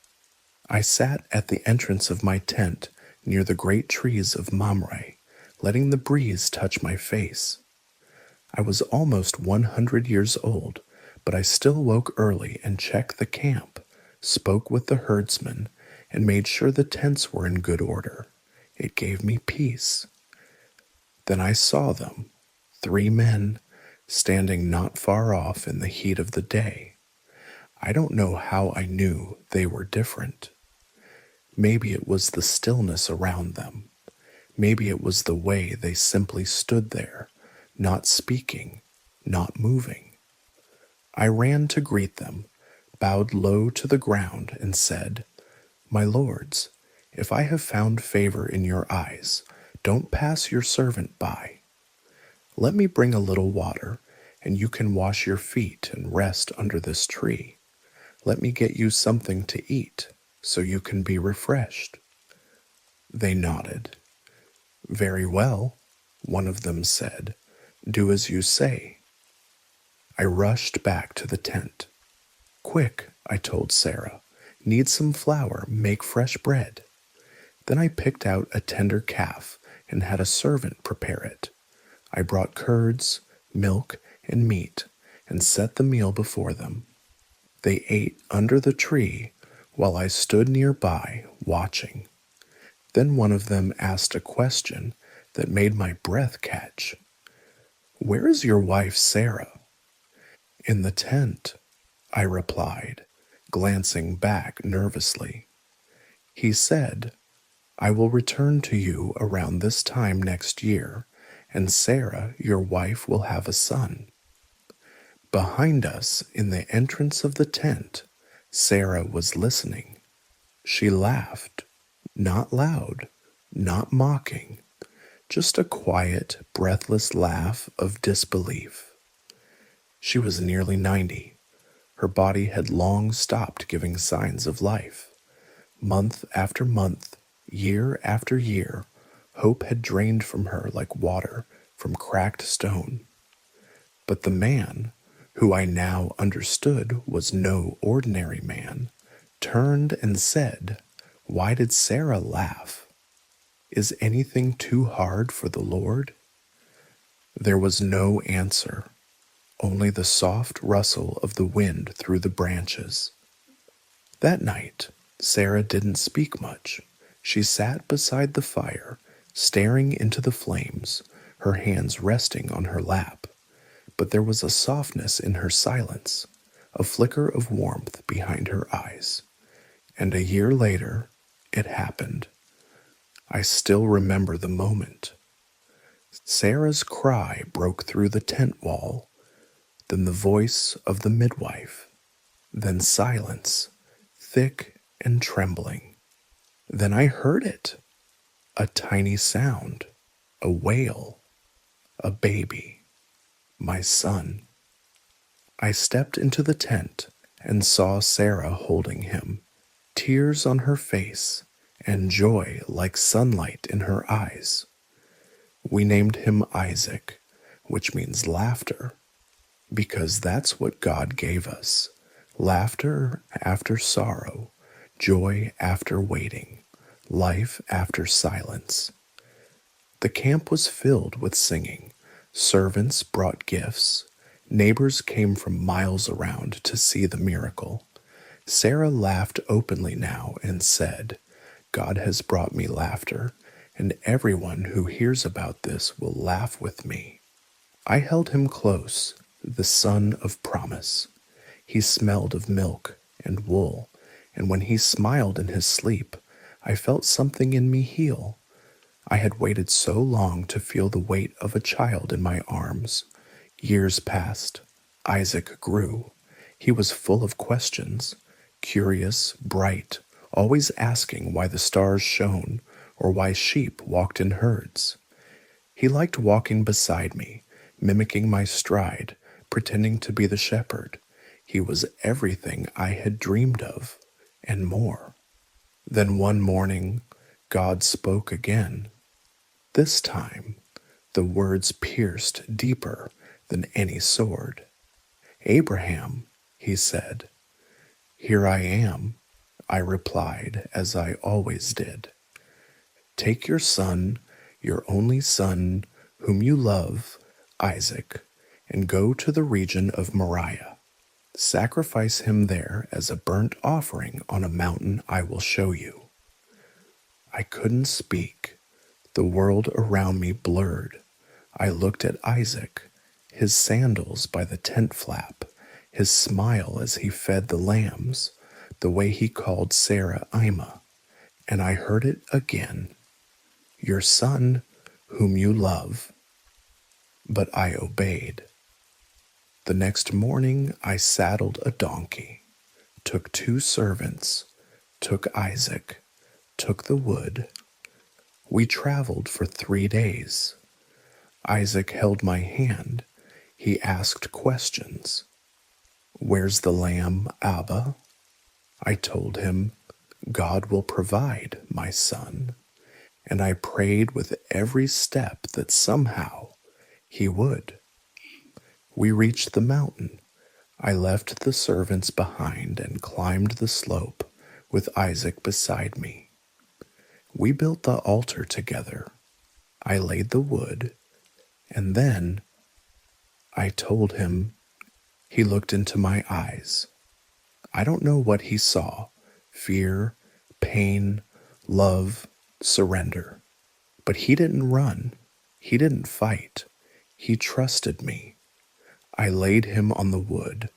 I sat at the entrance of my tent near the great trees of Mamre, letting the breeze touch my face. I was almost 100 years old, but I still woke early and checked the camp, spoke with the herdsmen, and made sure the tents were in good order. It gave me peace. Then I saw them, 3 men, standing not far off in the heat of the day. I don't know how I knew they were different. Maybe it was the stillness around them. Maybe it was the way they simply stood there, not speaking, not moving. I ran to greet them, bowed low to the ground, and said, "My lords, if I have found favor in your eyes, don't pass your servant by. Let me bring a little water, and you can wash your feet and rest under this tree. Let me get you something to eat, so you can be refreshed." They nodded. "Very well," one of them said. "Do as you say." I rushed back to the tent. "Quick," I told Sarah. "Need some flour, make fresh bread." Then I picked out a tender calf and had a servant prepare it. I brought curds, milk, and meat and set the meal before them. They ate under the tree while I stood nearby watching. Then one of them asked a question that made my breath catch. "Where is your wife Sarah?" "In the tent," I replied, glancing back nervously. He said, "I will return to you around this time next year, and Sarah, your wife, will have a son." Behind us, in the entrance of the tent, Sarah was listening. She laughed, not loud, not mocking, just a quiet, breathless laugh of disbelief. She was nearly 90. Her body had long stopped giving signs of life. Month after month, year after year, hope had drained from her like water from cracked stone. But the man, who I now understood was no ordinary man, turned and said, "Why did Sarah laugh? Is anything too hard for the Lord?" There was no answer, only the soft rustle of the wind through the branches. That night, Sarah didn't speak much. She sat beside the fire, staring into the flames, her hands resting on her lap. But there was a softness in her silence, a flicker of warmth behind her eyes. And a year later, it happened. I still remember the moment. Sarah's cry broke through the tent wall, then the voice of the midwife, then silence, thick and trembling. Then I heard it, a tiny sound, a wail, a baby. My son. I stepped into the tent and saw Sarah holding him, tears on her face and joy like sunlight in her eyes. We named him Isaac, which means laughter, because that's what God gave us. Laughter after sorrow, joy after waiting, life after silence. The camp was filled with singing. Servants brought gifts. Neighbors came from miles around to see the miracle. Sarah laughed openly now and said, "God has brought me laughter, and everyone who hears about this will laugh with me." I held him close, the son of promise. He smelled of milk and wool, and when he smiled in his sleep, I felt something in me heal. I had waited so long to feel the weight of a child in my arms. Years passed. Isaac grew. He was full of questions, curious, bright, always asking why the stars shone or why sheep walked in herds. He liked walking beside me, mimicking my stride, pretending to be the shepherd. He was everything I had dreamed of, and more. Then one morning, God spoke again. This time, the words pierced deeper than any sword. "Abraham," he said. "Here I am," I replied, as I always did. "Take your son, your only son, whom you love, Isaac, and go to the region of Moriah. Sacrifice him there as a burnt offering on a mountain I will show you." I couldn't speak. The world around me blurred. I looked at Isaac, his sandals by the tent flap, his smile as he fed the lambs, the way he called Sarah Ima, and I heard it again. "Your son, whom you love." But I obeyed. The next morning I saddled a donkey, took 2 servants, took Isaac, took the wood. We traveled for 3 days. Isaac held my hand. He asked questions. "Where's the lamb, Abba?" I told him, "God will provide, my son." And I prayed with every step that somehow he would. We reached the mountain. I left the servants behind and climbed the slope with Isaac beside me. We built the altar together. I laid the wood, and then I told him. He looked into my eyes. I don't know what he saw: fear, pain, love, surrender. But he didn't run. He didn't fight. He trusted me. I laid him on the wood.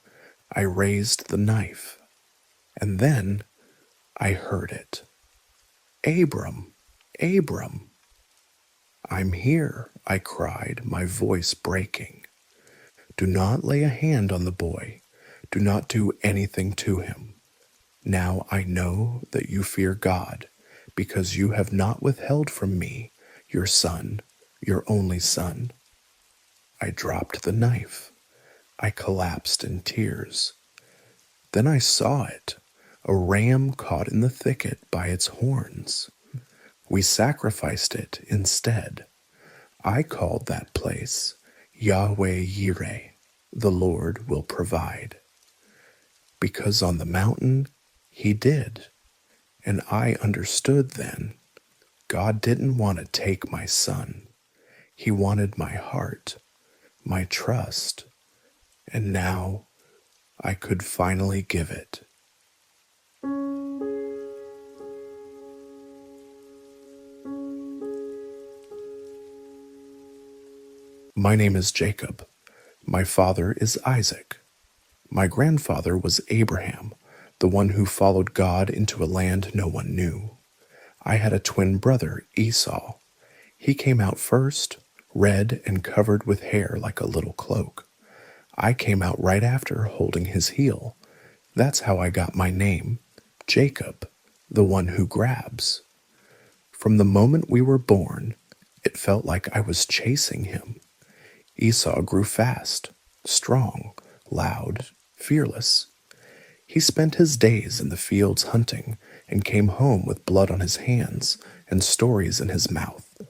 I raised the knife. And then I heard it. "Abram, Abram." "I'm here," I cried, my voice breaking. "Do not lay a hand on the boy. Do not do anything to him. Now I know that you fear God, because you have not withheld from me your son, your only son." I dropped the knife. I collapsed in tears. Then I saw it, a ram caught in the thicket by its horns. We sacrificed it instead. I called that place Yahweh Yireh, the Lord will provide. Because on the mountain he did, and I understood then. God didn't want to take my son. He wanted my heart, my trust, and now I could finally give it. My name is Jacob. My father is Isaac. My grandfather was Abraham, the one who followed God into a land no one knew. I had a twin brother, Esau. He came out first, red and covered with hair like a little cloak. I came out right after, holding his heel. That's how I got my name, Jacob, the one who grabs. From the moment we were born, it felt like I was chasing him. Esau grew fast, strong, loud, fearless. He spent his days in the fields hunting and came home with blood on his hands and stories in his mouth.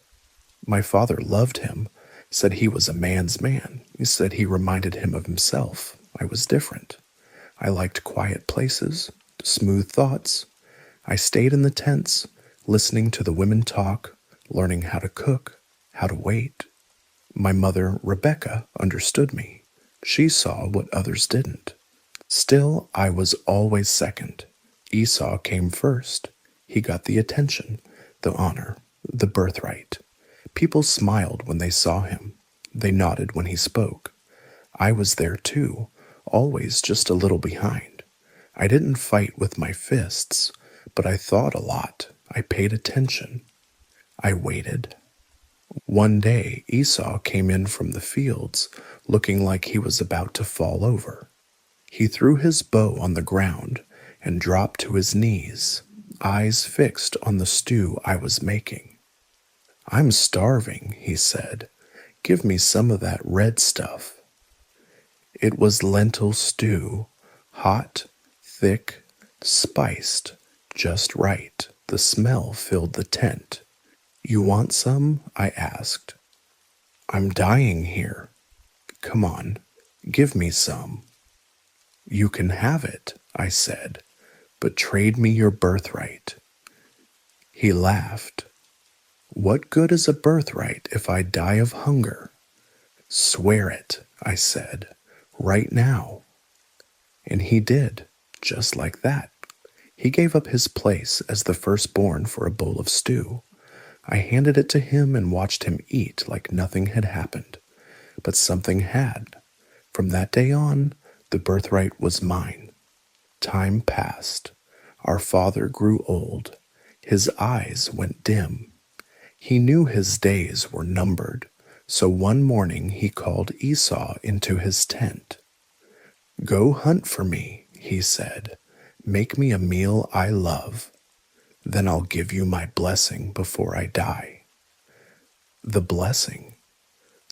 My father loved him, said he was a man's man. He said he reminded him of himself. I was different. I liked quiet places, smooth thoughts. I stayed in the tents, listening to the women talk, learning how to cook, how to wait. My mother, Rebecca, understood me. She saw what others didn't. Still, I was always second. Esau came first. He got the attention, the honor, the birthright. People smiled when they saw him. They nodded when he spoke. I was there too, always just a little behind. I didn't fight with my fists, but I thought a lot. I paid attention. I waited. One day, Esau came in from the fields, looking like he was about to fall over. He threw his bow on the ground and dropped to his knees, eyes fixed on the stew I was making. "I'm starving," he said. "Give me some of that red stuff." It was lentil stew, hot, thick, spiced, just right. The smell filled the tent. "You want some?" I asked. "I'm dying here." "Come on, give me some." "You can have it," I said, but trade me your birthright." He laughed. "What good is a birthright if I die of hunger?" "Swear it," I said, "right now." And he did, just like that. He gave up his place as the firstborn for a bowl of stew. I handed it to him and watched him eat like nothing had happened. But something had. From that day on, the birthright was mine. Time passed. Our father grew old. His eyes went dim. He knew his days were numbered, so one morning he called Esau into his tent. "Go hunt for me," he said. "Make me a meal I love. Then I'll give you my blessing before I die." The blessing,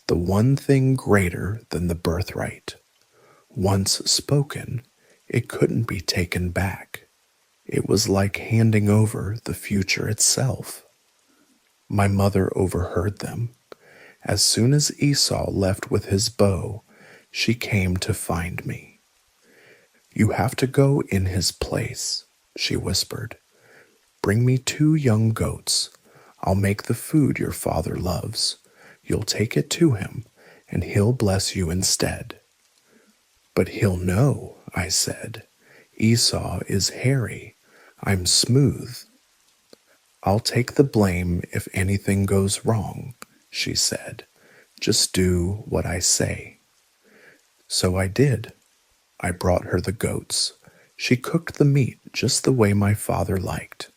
the one thing greater than the birthright. Once spoken, it couldn't be taken back. It was like handing over the future itself. My mother overheard them. As soon as Esau left with his bow, she came to find me. "You have to go in his place," she whispered. "Bring me 2 young goats. I'll make the food your father loves. You'll take it to him, and he'll bless you instead." "But he'll know," I said. "Esau is hairy. I'm smooth." "I'll take the blame if anything goes wrong," she said. "Just do what I say." So I did. I brought her the goats. She cooked the meat just the way my father liked.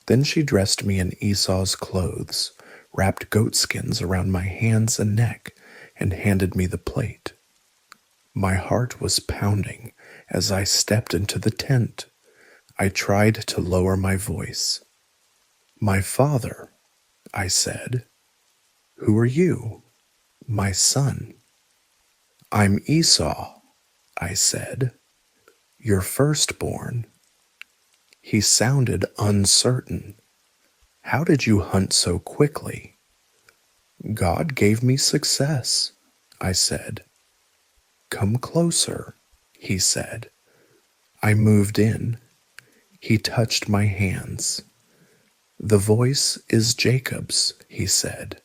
Then she dressed me in Esau's clothes, wrapped goatskins around my hands and neck, and handed me the plate. My heart was pounding as I stepped into the tent. I tried to lower my voice. "My father," I said. "Who are you?" "My son." "I'm Esau," I said. "Your firstborn." He sounded uncertain. "How did you hunt so quickly?" "God gave me success," I said. "Come closer," he said. I moved in. He touched my hands. "The voice is Jacob's," he said,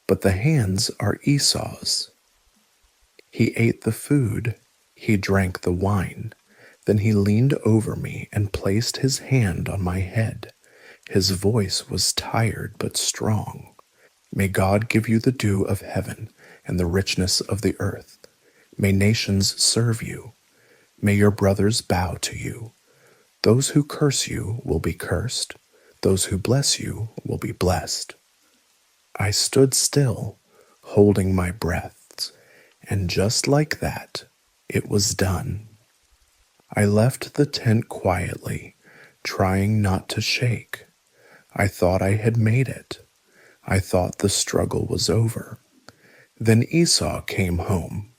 "but the hands are Esau's." He ate the food. He drank the wine. Then he leaned over me and placed his hand on my head. His voice was tired but strong. "May God give you the dew of heaven and the richness of the earth. May nations serve you. May your brothers bow to you. Those who curse you will be cursed. Those who bless you will be blessed." I stood still, holding my breath, and just like that, it was done. I left the tent quietly, trying not to shake. I thought I had made it. I thought the struggle was over. Then Esau came home.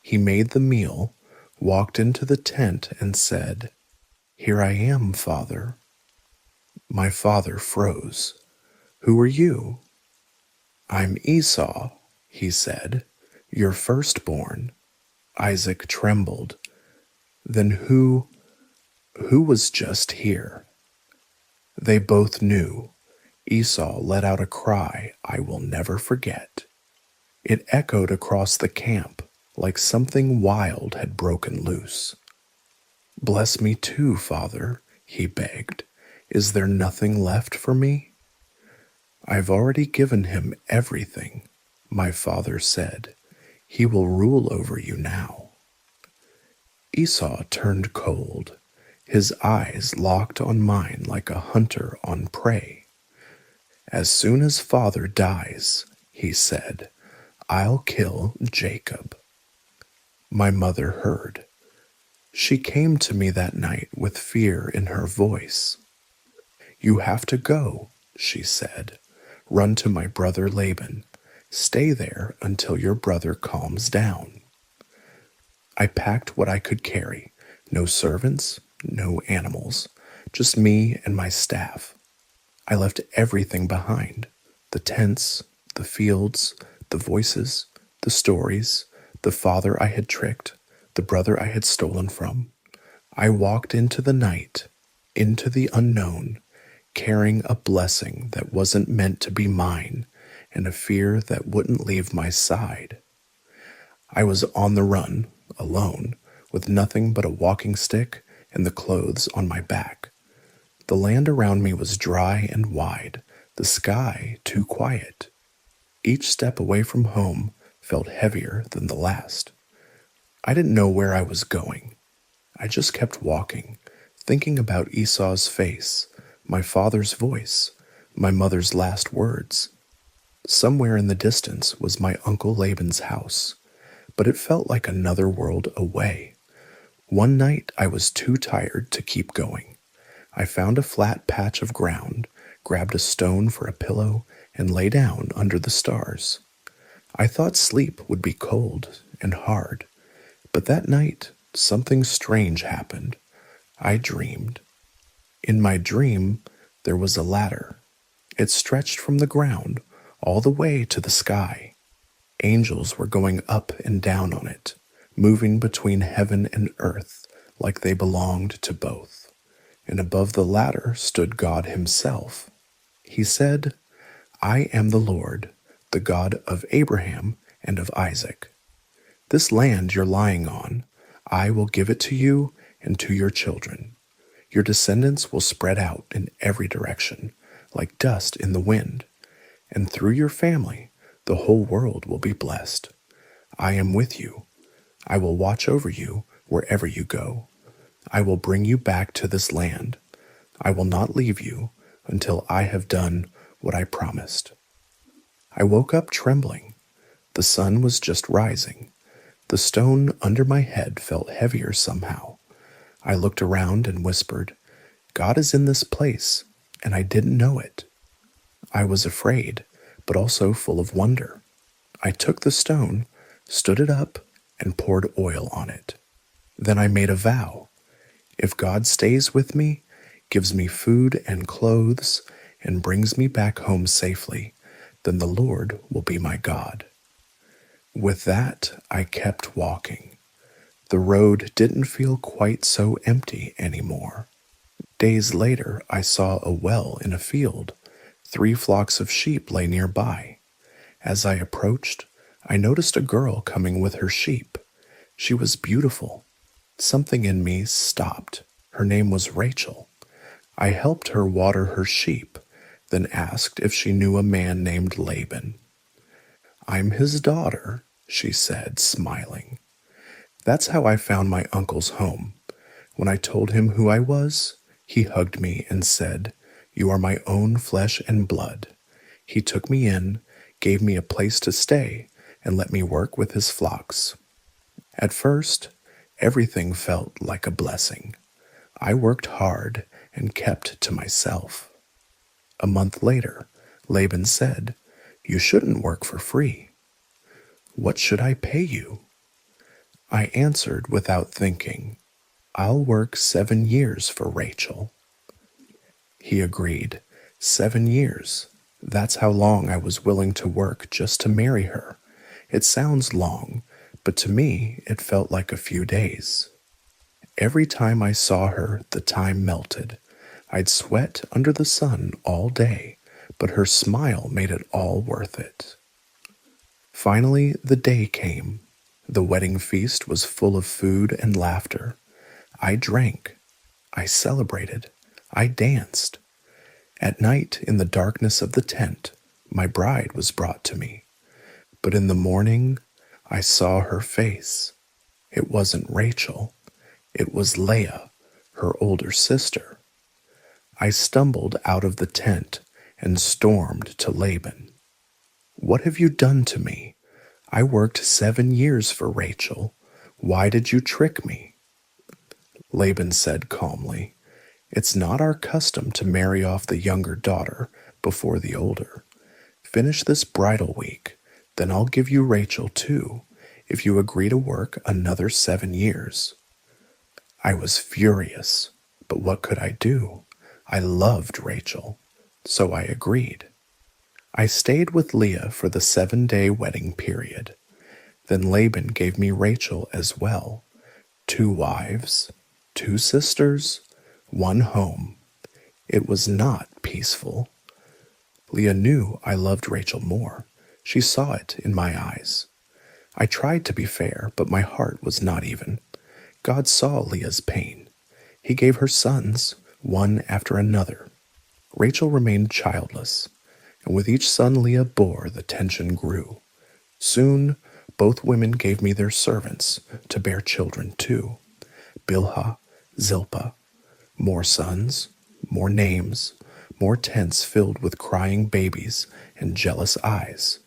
He made the meal, walked into the tent, and said, "Here I am, Father." My father froze. "Who are you?" "I'm Esau," he said, "your firstborn." Isaac trembled. "Then who was just here?" They both knew. Esau let out a cry I will never forget. It echoed across the camp like something wild had broken loose. "Bless me too, Father," he begged. "Is there nothing left for me?" "I've already given him everything," my father said. "He will rule over you now." Esau turned cold. His eyes locked on mine like a hunter on prey. "As soon as Father dies," he said, "I'll kill Jacob." My mother heard. She came to me that night with fear in her voice. "You have to go," she said. "Run to my brother Laban. Stay there until your brother calms down." I packed what I could carry. No servants, no animals, just me and my staff. I left everything behind. The tents, the fields, the voices, the stories, the father I had tricked, the brother I had stolen from. I walked into the night, into the unknown, carrying a blessing that wasn't meant to be mine and a fear that wouldn't leave my side. I was on the run, alone, with nothing but a walking stick and the clothes on my back. The land around me was dry and wide, the sky too quiet. Each step away from home felt heavier than the last. I didn't know where I was going. I just kept walking, thinking about Esau's face, my father's voice, my mother's last words. Somewhere in the distance was my Uncle Laban's house, but it felt like another world away. One night I was too tired to keep going. I found a flat patch of ground, grabbed a stone for a pillow, and lay down under the stars. I thought sleep would be cold and hard, but that night something strange happened. I dreamed. In my dream, there was a ladder. It stretched from the ground all the way to the sky. Angels were going up and down on it, moving between heaven and earth like they belonged to both. And above the ladder stood God himself. He said, "I am the Lord, the God of Abraham and of Isaac. This land you're lying on, I will give it to you and to your children. Your descendants will spread out in every direction, like dust in the wind, and through your family the whole world will be blessed. I am with you. I will watch over you wherever you go. I will bring you back to this land. I will not leave you until I have done what I promised." I woke up trembling. The sun was just rising. The stone under my head felt heavier somehow. I looked around and whispered, "God is in this place," and I didn't know it. I was afraid, but also full of wonder. I took the stone, stood it up, and poured oil on it. Then I made a vow. If God stays with me, gives me food and clothes, and brings me back home safely, then the Lord will be my God. With that, I kept walking. The road didn't feel quite so empty anymore. Days later, I saw a well in a field. 3 flocks of sheep lay nearby. As I approached, I noticed a girl coming with her sheep. She was beautiful. Something in me stopped. Her name was Rachel. I helped her water her sheep, then asked if she knew a man named Laban. "I'm his daughter," she said, smiling. That's how I found my uncle's home. When I told him who I was, he hugged me and said, "You are my own flesh and blood." He took me in, gave me a place to stay, and let me work with his flocks. At first, everything felt like a blessing. I worked hard and kept to myself. A month later, Laban said, "You shouldn't work for free. What should I pay you?" I answered without thinking, "I'll work 7 years for Rachel." He agreed. 7 years. That's how long I was willing to work just to marry her. It sounds long, but to me it felt like a few days. Every time I saw her, the time melted. I'd sweat under the sun all day, but her smile made it all worth it. Finally, the day came. The wedding feast was full of food and laughter. I drank. I celebrated. I danced. At night, in the darkness of the tent, my bride was brought to me. But in the morning, I saw her face. It wasn't Rachel. It was Leah, her older sister. I stumbled out of the tent and stormed to Laban. "What have you done to me? I worked 7 years for Rachel. Why did you trick me?" Laban said calmly, "It's not our custom to marry off the younger daughter before the older. Finish this bridal week, then I'll give you Rachel too, if you agree to work another 7 years. I was furious, but what could I do? I loved Rachel, so I agreed. I stayed with Leah for the 7-day wedding period. Then Laban gave me Rachel as well. 2 wives, 2 sisters, one home. It was not peaceful. Leah knew I loved Rachel more. She saw it in my eyes. I tried to be fair, but my heart was not even. God saw Leah's pain. He gave her sons, one after another. Rachel remained childless, and with each son Leah bore, the tension grew. Soon, both women gave me their servants to bear children too. Bilhah, Zilpah. More sons, more names, more tents filled with crying babies and jealous eyes.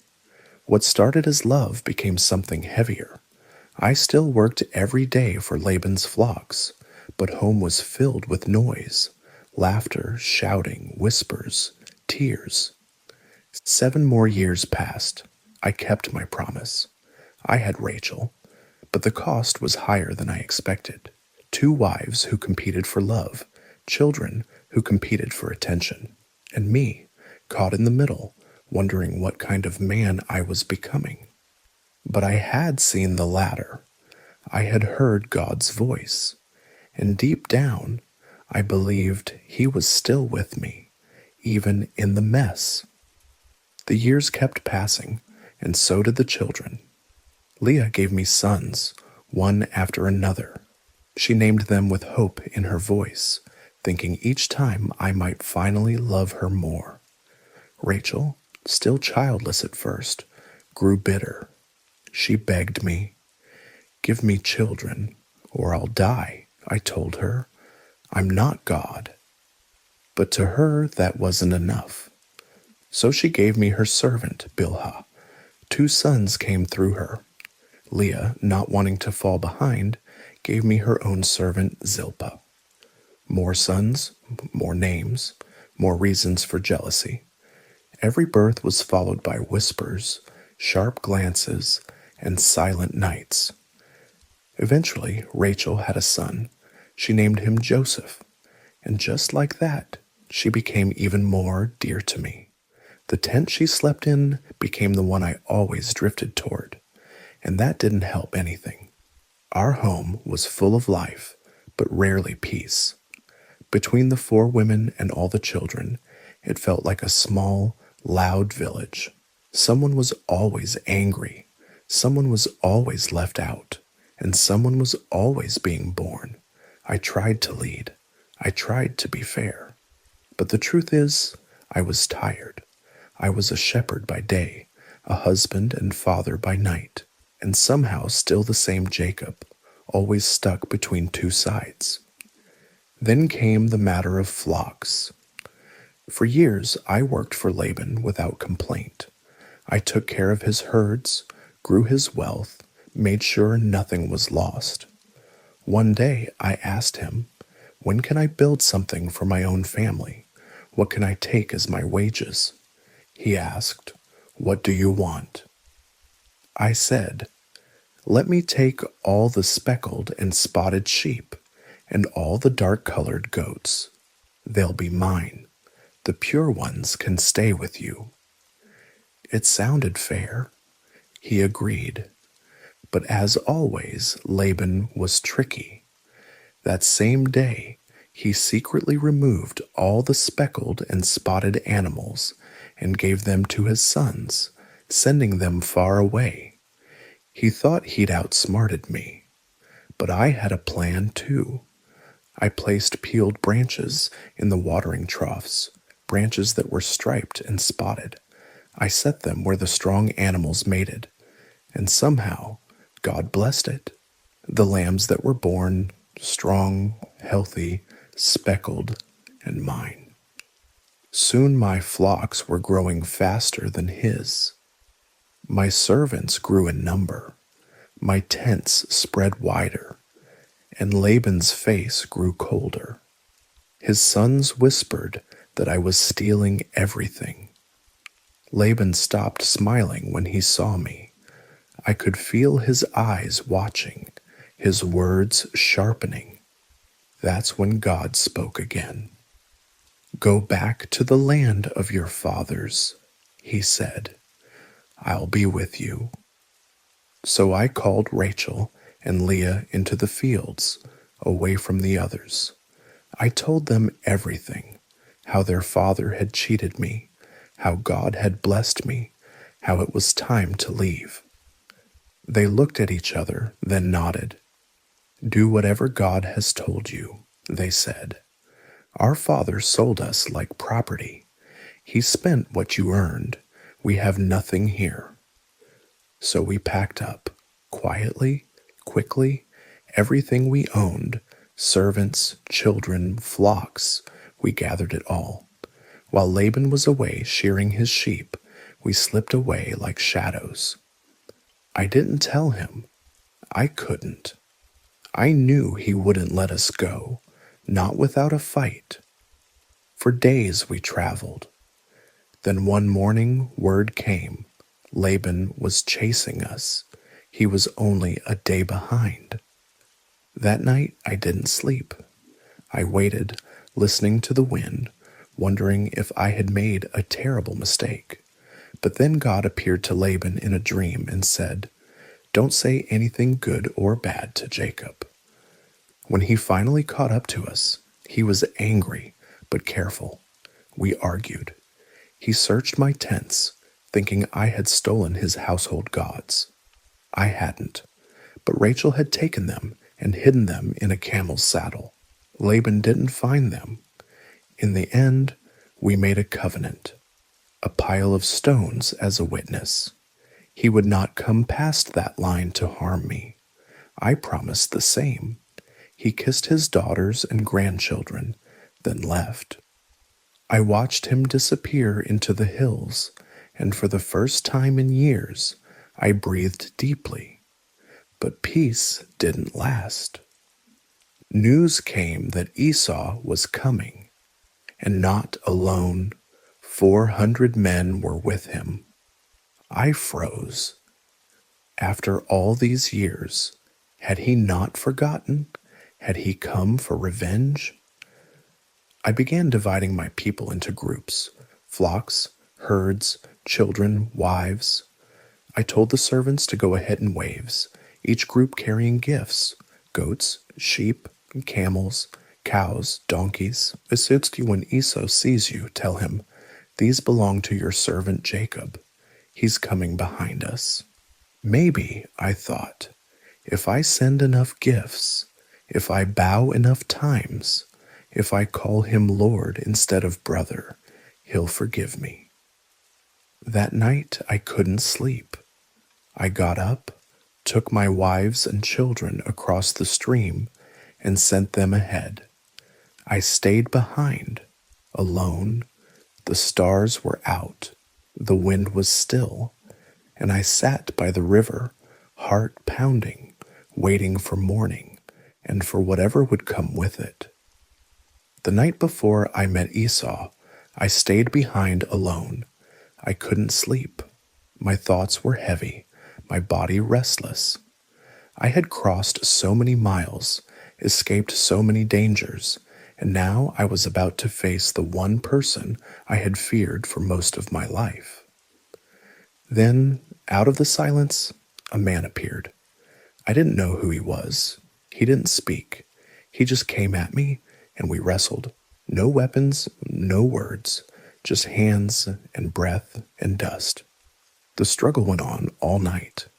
What started as love became something heavier. I still worked every day for Laban's flocks, but home was filled with noise, laughter, shouting, whispers, tears. 7 more years passed. I kept my promise. I had Rachel, but the cost was higher than I expected. 2 wives who competed for love, children who competed for attention, and me, caught in the middle, wondering what kind of man I was becoming. But I had seen the latter. I had heard God's voice, and deep down, I believed He was still with me, even in the mess. The years kept passing, and so did the children. Leah gave me sons, one after another. She named them with hope in her voice, thinking each time I might finally love her more. Rachel, still childless at first, grew bitter. She begged me, "Give me children, or I'll die," I told her. "I'm not God." But to her that wasn't enough. So she gave me her servant, Bilhah. 2 sons came through her. Leah, not wanting to fall behind, gave me her own servant, Zilpah. More sons, more names, more reasons for jealousy. Every birth was followed by whispers, sharp glances, and silent nights. Eventually, Rachel had a son. She named him Joseph, and just like that, she became even more dear to me. The tent she slept in became the one I always drifted toward, and that didn't help anything. Our home was full of life, but rarely peace. Between the 4 women and all the children, it felt like a small, loud village. Someone was always angry, someone was always left out, and someone was always being born. I tried to lead. I tried to be fair. But the truth is, I was tired. I was a shepherd by day, a husband and father by night, and somehow still the same Jacob, always stuck between 2 sides. Then came the matter of flocks. For years, I worked for Laban without complaint. I took care of his herds, grew his wealth, made sure nothing was lost. One day, I asked him, "When can I build something for my own family? What can I take as my wages?" He asked, "What do you want?" I said, "Let me take all the speckled and spotted sheep and all the dark-colored goats. They'll be mine. The pure ones can stay with you." It sounded fair. He agreed. But as always, Laban was tricky. That same day, he secretly removed all the speckled and spotted animals and gave them to his sons, sending them far away. He thought he'd outsmarted me, but I had a plan too. I placed peeled branches in the watering troughs, branches that were striped and spotted. I set them where the strong animals mated, and somehow God blessed it. The lambs that were born, strong, healthy, speckled, and mine. Soon my flocks were growing faster than his. My servants grew in number. My tents spread wider, and Laban's face grew colder. His sons whispered that I was stealing everything. Laban stopped smiling when he saw me. I could feel his eyes watching, his words sharpening. That's when God spoke again. "Go back to the land of your fathers," he said. "I'll be with you." So I called Rachel and Leah into the fields, away from the others. I told them everything, how their father had cheated me, how God had blessed me, how it was time to leave. They looked at each other, then nodded. Do whatever God has told you, they said. Our father sold us like property. He spent what you earned. We have nothing here. So we packed up, quietly, quickly, everything we owned, servants, children, flocks, we gathered it all. While Laban was away shearing his sheep, we slipped away like shadows. I didn't tell him. I couldn't. I knew he wouldn't let us go, not without a fight. For days we traveled. Then one morning word came. Laban was chasing us. He was only a day behind. That night I didn't sleep. I waited, listening to the wind, wondering if I had made a terrible mistake. But then God appeared to Laban in a dream and said, Don't say anything good or bad to Jacob. When he finally caught up to us, he was angry but careful. We argued. He searched my tents, thinking I had stolen his household gods. I hadn't, but Rachel had taken them and hidden them in a camel's saddle. Laban didn't find them. In the end, we made a covenant, a pile of stones as a witness. He would not come past that line to harm me. I promised the same. He kissed his daughters and grandchildren, then left. I watched him disappear into the hills, and for the first time in years, I breathed deeply. But peace didn't last. News came that Esau was coming, and not alone. 400 men were with him. I froze. After all these years, had he not forgotten? Had he come for revenge? I began dividing my people into groups, flocks, herds, children, wives. I told the servants to go ahead in waves, each group carrying gifts, goats, sheep, camels, cows, donkeys. When Esau sees you, tell him, These belong to your servant Jacob. He's coming behind us. Maybe, I thought, if I send enough gifts, if I bow enough times, if I call him Lord instead of brother, he'll forgive me. That night I couldn't sleep. I got up, took my wives and children across the stream, and sent them ahead. I stayed behind, alone. The stars were out, the wind was still, and I sat by the river, heart pounding, waiting for morning and for whatever would come with it. The night before I met Esau, I stayed behind alone. I couldn't sleep. My thoughts were heavy, my body restless. I had crossed so many miles, escaped so many dangers, and now I was about to face the one person I had feared for most of my life. Then, out of the silence, a man appeared. I didn't know who he was. He didn't speak. He just came at me, and we wrestled. No weapons, no words, just hands and breath and dust. The struggle went on all night.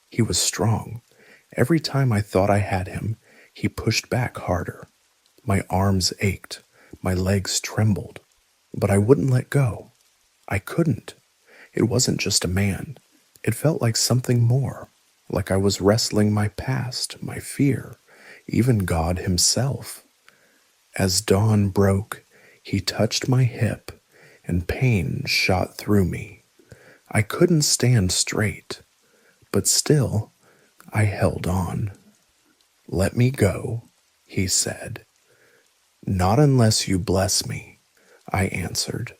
He was strong. Every time I thought I had him, he pushed back harder. My arms ached, my legs trembled, but I wouldn't let go. I couldn't. It wasn't just a man. It felt like something more, like I was wrestling my past, my fear, even God himself. As dawn broke, he touched my hip, and pain shot through me. I couldn't stand straight, but still, I held on. Let me go, he said. Not unless you bless me, I answered.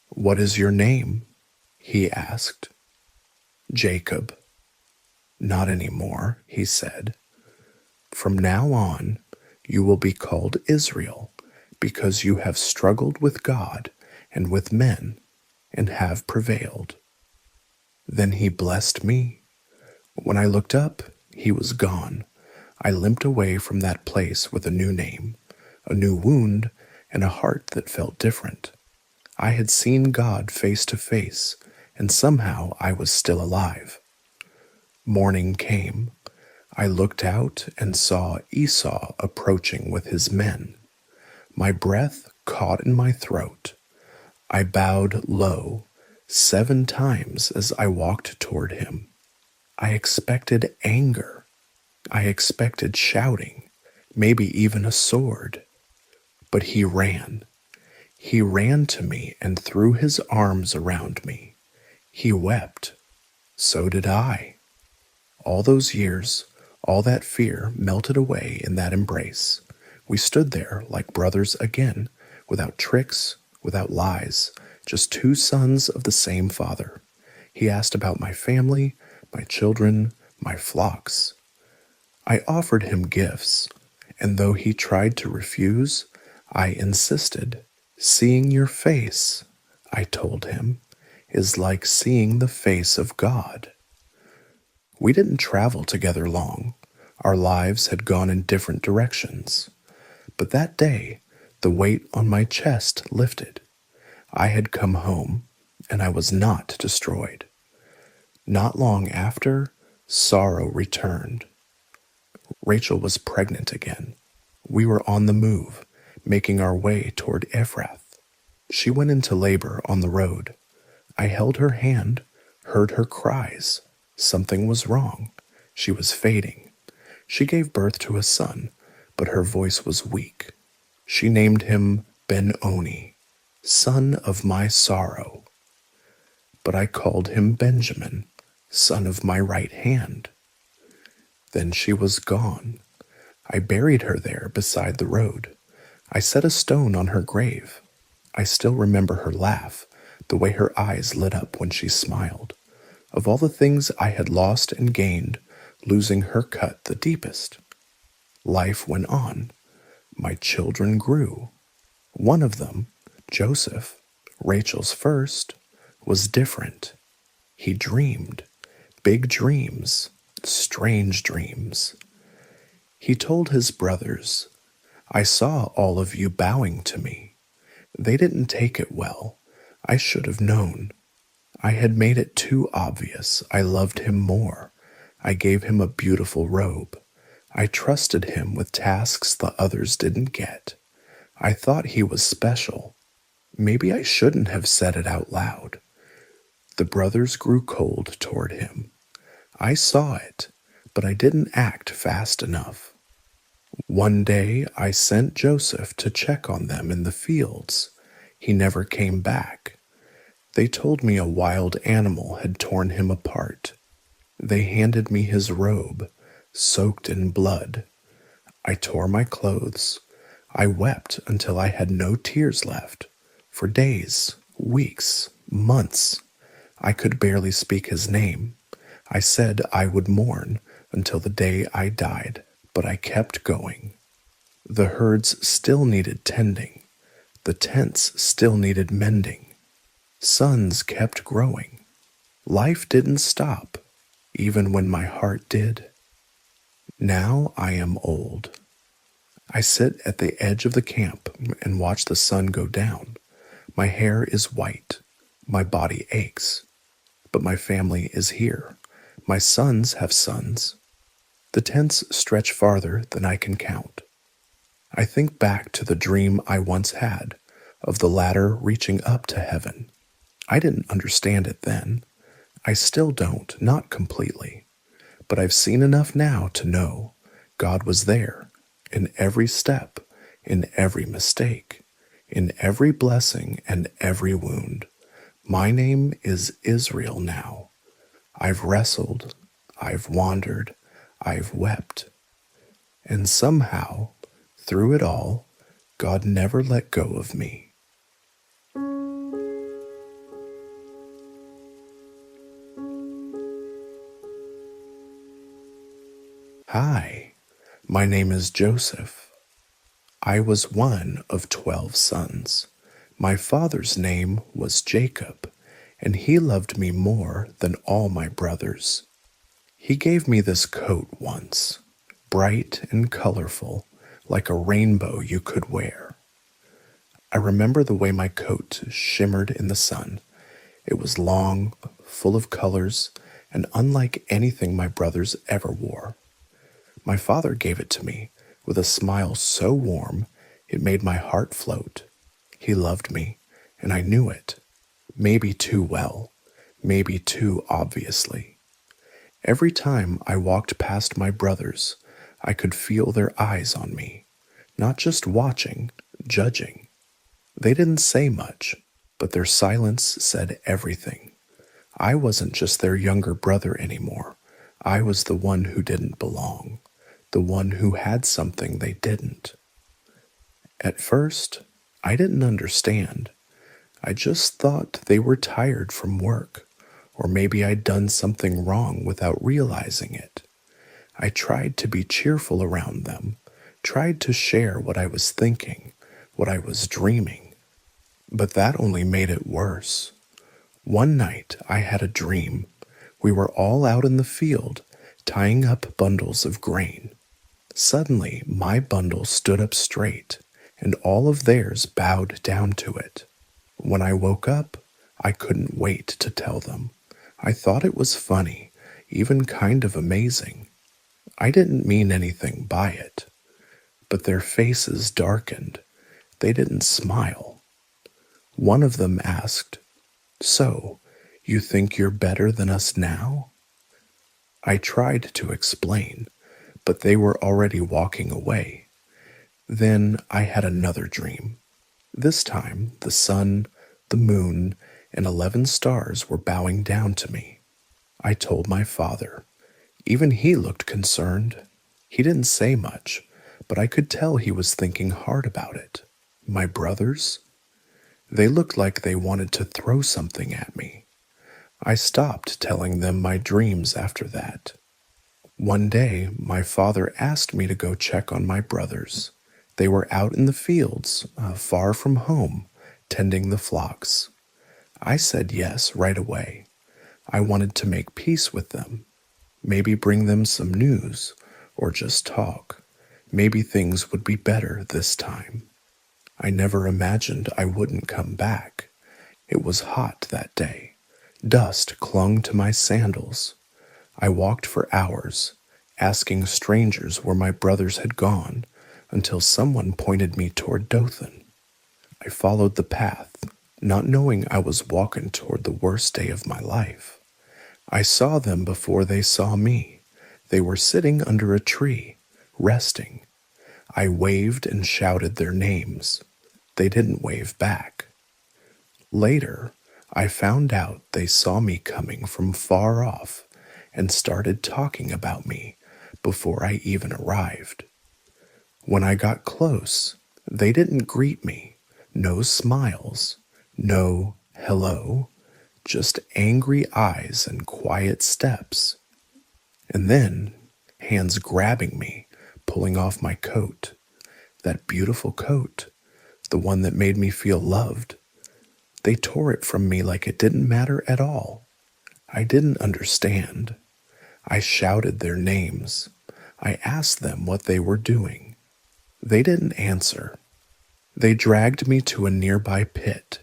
What is your name? He asked. Jacob. Not anymore, he said. From now on, you will be called Israel, because you have struggled with God and with men, and have prevailed. Then he blessed me. When I looked up, he was gone. I limped away from that place with a new name, a new wound, and a heart that felt different. I had seen God face to face, and somehow I was still alive. Morning came. I looked out and saw Esau approaching with his men. My breath caught in my throat. I bowed low 7 times as I walked toward him. I expected anger. I expected shouting, maybe even a sword. But he ran. He ran to me and threw his arms around me. He wept. So did I. All those years, all that fear melted away in that embrace. We stood there like brothers again, without tricks, without lies, just 2 sons of the same father. He asked about my family, my children, my flocks. I offered him gifts, and though he tried to refuse, I insisted. Seeing your face, I told him, is like seeing the face of God. We didn't travel together long. Our lives had gone in different directions. But that day, the weight on my chest lifted. I had come home, and I was not destroyed. Not long after, sorrow returned. Rachel was pregnant again. We were on the move, making our way toward Ephrath. She went into labor on the road. I held her hand, heard her cries. Something was wrong. She was fading. She gave birth to a son, but her voice was weak. She named him Ben-Oni, son of my sorrow. But I called him Benjamin, son of my right hand. Then she was gone. I buried her there beside the road. I set a stone on her grave. I still remember her laugh, the way her eyes lit up when she smiled. Of all the things I had lost and gained, losing her cut the deepest. Life went on. My children grew. One of them, Joseph, Rachel's first, was different. He dreamed, big dreams, strange dreams. He told his brothers, I saw all of you bowing to me. They didn't take it well. I should have known. I had made it too obvious. I loved him more. I gave him a beautiful robe. I trusted him with tasks the others didn't get. I thought he was special. Maybe I shouldn't have said it out loud. The brothers grew cold toward him. I saw it, but I didn't act fast enough. One day I sent Joseph to check on them in the fields. He never came back. They told me a wild animal had torn him apart. They handed me his robe, soaked in blood. I tore my clothes. I wept until I had no tears left. For days, weeks, months, I could barely speak his name. I said I would mourn until the day I died, but I kept going. The herds still needed tending. The tents still needed mending. Sons kept growing. Life didn't stop, even when my heart did. Now I am old. I sit at the edge of the camp and watch the sun go down. My hair is white. My body aches. But my family is here. My sons have sons. The tents stretch farther than I can count. I think back to the dream I once had of the ladder reaching up to heaven. I didn't understand it then. I still don't, not completely. But I've seen enough now to know God was there in every step, in every mistake, in every blessing and every wound. My name is Israel now. I've wrestled, I've wandered, I've wept. And somehow, through it all, God never let go of me. Hi, my name is Joseph. I was one of 12 sons. My father's name was Jacob, and he loved me more than all my brothers. He gave me this coat once, bright and colorful, like a rainbow you could wear. I remember the way my coat shimmered in the sun. It was long, full of colors, and unlike anything my brothers ever wore. My father gave it to me with a smile so warm it made my heart float. He loved me, and I knew it. Maybe too well, maybe too obviously. Every time I walked past my brothers, I could feel their eyes on me, not just watching, judging. They didn't say much, but their silence said everything. I wasn't just their younger brother anymore. I was the one who didn't belong, the one who had something they didn't. At first, I didn't understand. I just thought they were tired from work, or maybe I'd done something wrong without realizing it. I tried to be cheerful around them, tried to share what I was thinking, what I was dreaming. But that only made it worse. One night I had a dream. We were all out in the field, tying up bundles of grain. Suddenly, my bundle stood up straight, and all of theirs bowed down to it. When I woke up, I couldn't wait to tell them. I thought it was funny, even kind of amazing. I didn't mean anything by it, but their faces darkened. They didn't smile. One of them asked, "So, you think you're better than us now?" I tried to explain, but they were already walking away. Then I had another dream. This time, the sun, the moon, and 11 stars were bowing down to me. I told my father. Even he looked concerned. He didn't say much, but I could tell he was thinking hard about it. My brothers? They looked like they wanted to throw something at me. I stopped telling them my dreams after that. One day, my father asked me to go check on my brothers. They were out in the fields, far from home, tending the flocks. I said yes right away. I wanted to make peace with them. Maybe bring them some news, or just talk. Maybe things would be better this time. I never imagined I wouldn't come back. It was hot that day. Dust clung to my sandals. I walked for hours, asking strangers where my brothers had gone, until someone pointed me toward Dothan. I followed the path, not knowing I was walking toward the worst day of my life. I saw them before they saw me. They were sitting under a tree, resting. I waved and shouted their names. They didn't wave back. Later, I found out they saw me coming from far off and started talking about me before I even arrived. When I got close, they didn't greet me. No smiles, no hello, just angry eyes and quiet steps. And then, hands grabbing me, pulling off my coat. That beautiful coat, the one that made me feel loved. They tore it from me like it didn't matter at all. I didn't understand. I shouted their names. I asked them what they were doing. They didn't answer. They dragged me to a nearby pit,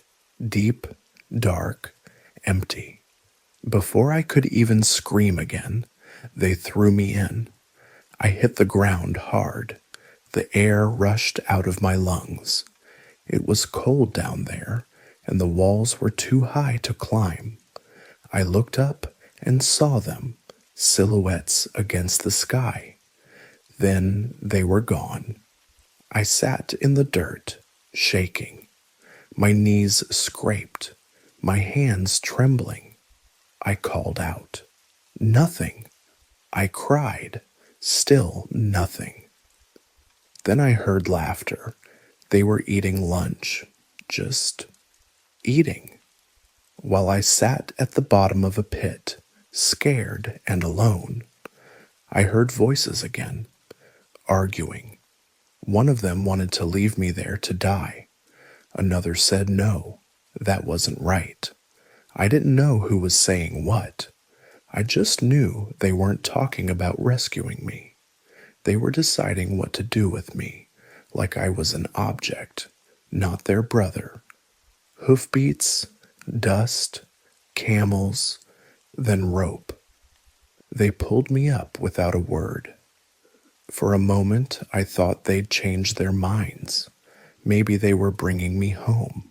deep, dark, empty. Before I could even scream again, they threw me in. I hit the ground hard. The air rushed out of my lungs. It was cold down there, and the walls were too high to climb. I looked up and saw them, silhouettes against the sky. Then they were gone. I sat in the dirt, shaking. My knees scraped, my hands trembling. I called out. Nothing. I cried. Still nothing. Then I heard laughter. They were eating lunch. Just eating. While I sat at the bottom of a pit, scared and alone, I heard voices again, arguing. One of them wanted to leave me there to die. Another said no, that wasn't right. I didn't know who was saying what. I just knew they weren't talking about rescuing me. They were deciding what to do with me, like I was an object, not their brother. Hoofbeats, dust, camels, then rope. They pulled me up without a word. For a moment, I thought they'd change their minds. Maybe they were bringing me home.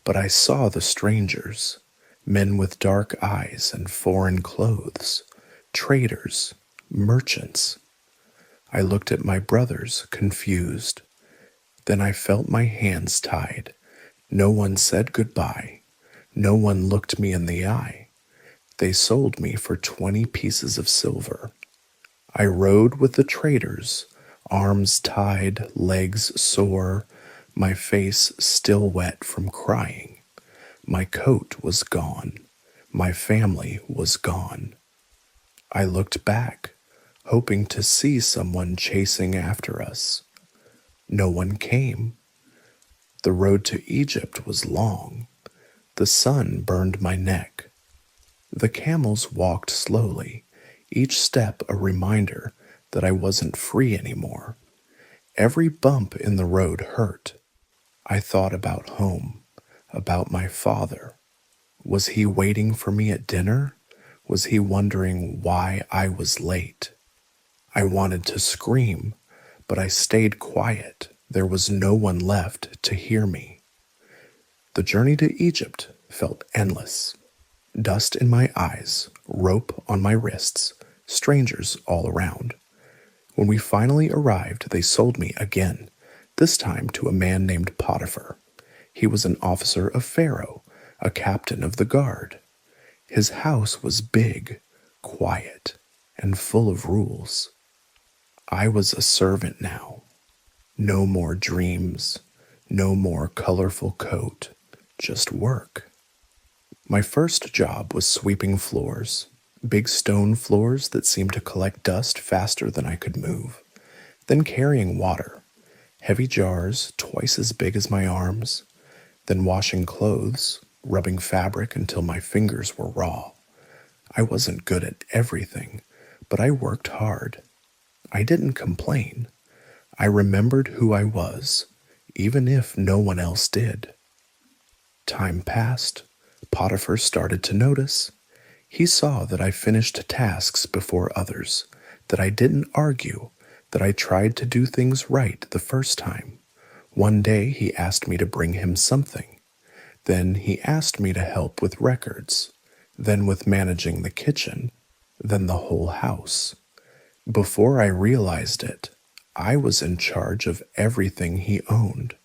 But I saw the strangers, men with dark eyes and foreign clothes, traders, merchants. I looked at my brothers, confused. Then I felt my hands tied. No one said goodbye. No one looked me in the eye. They sold me for 20 pieces of silver. I rode with the traders, arms tied, legs sore, my face still wet from crying. My coat was gone. My family was gone. I looked back, hoping to see someone chasing after us. No one came. The road to Egypt was long. The sun burned my neck. The camels walked slowly, each step a reminder that I wasn't free anymore. Every bump in the road hurt. I thought about home, about my father. Was he waiting for me at dinner? Was he wondering why I was late? I wanted to scream, but I stayed quiet. There was no one left to hear me. The journey to Egypt felt endless. Dust in my eyes, rope on my wrists, strangers all around. When we finally arrived, they sold me again, this time to a man named Potiphar. He was an officer of Pharaoh, a captain of the guard. His house was big, quiet, and full of rules. I was a servant now. No more dreams, no more colorful coat, just work. My first job was sweeping floors, big stone floors that seemed to collect dust faster than I could move. Then carrying water, heavy jars twice as big as my arms. Then washing clothes, rubbing fabric until my fingers were raw. I wasn't good at everything, but I worked hard. I didn't complain. I remembered who I was, even if no one else did. Time passed. Potiphar started to notice. He saw that I finished tasks before others, that I didn't argue, that I tried to do things right the first time. One day he asked me to bring him something. Then he asked me to help with records, then with managing the kitchen, then the whole house. Before I realized it, I was in charge of everything he owned.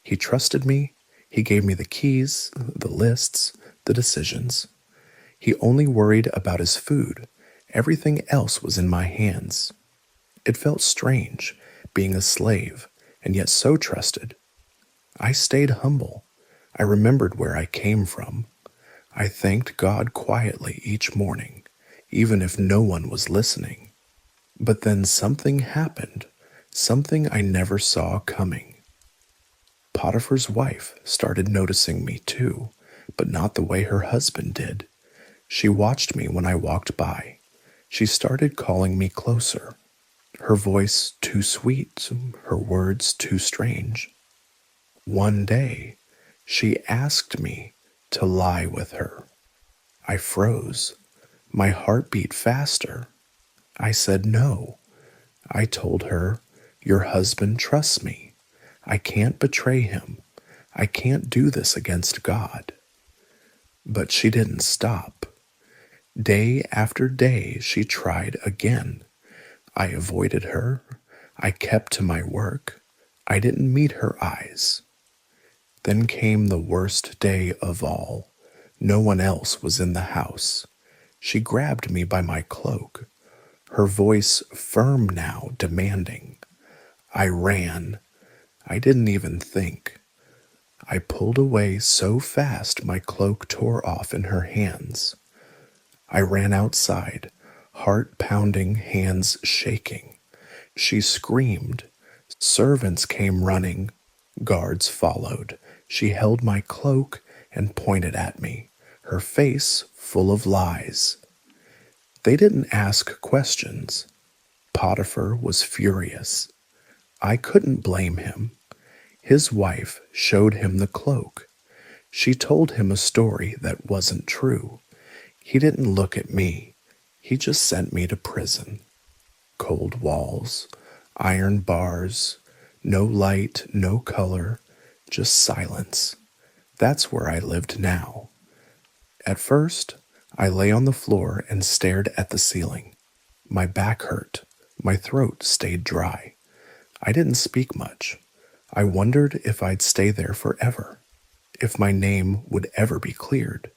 He trusted me. He gave me the keys, the lists, the decisions. He only worried about his food. Everything else was in my hands. It felt strange, being a slave, and yet so trusted. I stayed humble. I remembered where I came from. I thanked God quietly each morning, even if no one was listening. But then something happened, something I never saw coming. Potiphar's wife started noticing me too, but not the way her husband did. She watched me when I walked by. She started calling me closer. Her voice too sweet, her words too strange. One day, she asked me to lie with her. I froze. My heart beat faster. I said no. I told her, "Your husband trusts me. I can't betray him. I can't do this against God." But she didn't stop. Day after day, she tried again. I avoided her. I kept to my work. I didn't meet her eyes. Then came the worst day of all. No one else was in the house. She grabbed me by my cloak, her voice firm now, demanding. I ran. I didn't even think. I pulled away so fast my cloak tore off in her hands. I ran outside, heart pounding, hands shaking. She screamed. Servants came running. Guards followed. She held my cloak and pointed at me, her face full of lies. They didn't ask questions. Potiphar was furious. I couldn't blame him. His wife showed him the cloak. She told him a story that wasn't true. He didn't look at me. He just sent me to prison. Cold walls, iron bars, no light, no color, just silence. That's where I lived now. At first, I lay on the floor and stared at the ceiling. My back hurt. My throat stayed dry. I didn't speak much. I wondered if I'd stay there forever, if my name would ever be cleared.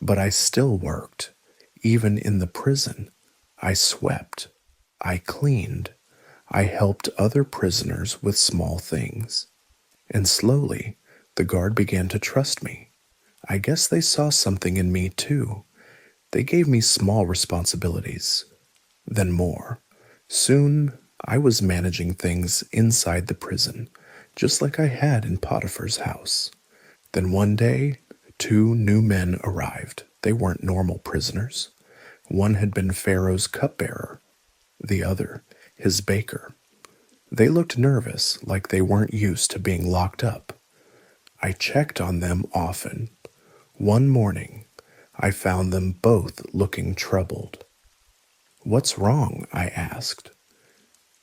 But I still worked. Even in the prison, I swept. I cleaned. I helped other prisoners with small things. And slowly, the guard began to trust me. I guess they saw something in me too. They gave me small responsibilities, then more. Soon, I was managing things inside the prison, just like I had in Potiphar's house. Then one day, 2 new men arrived. They weren't normal prisoners. One had been Pharaoh's cupbearer, the other, his baker. They looked nervous, like they weren't used to being locked up. I checked on them often. One morning, I found them both looking troubled. "What's wrong?" I asked.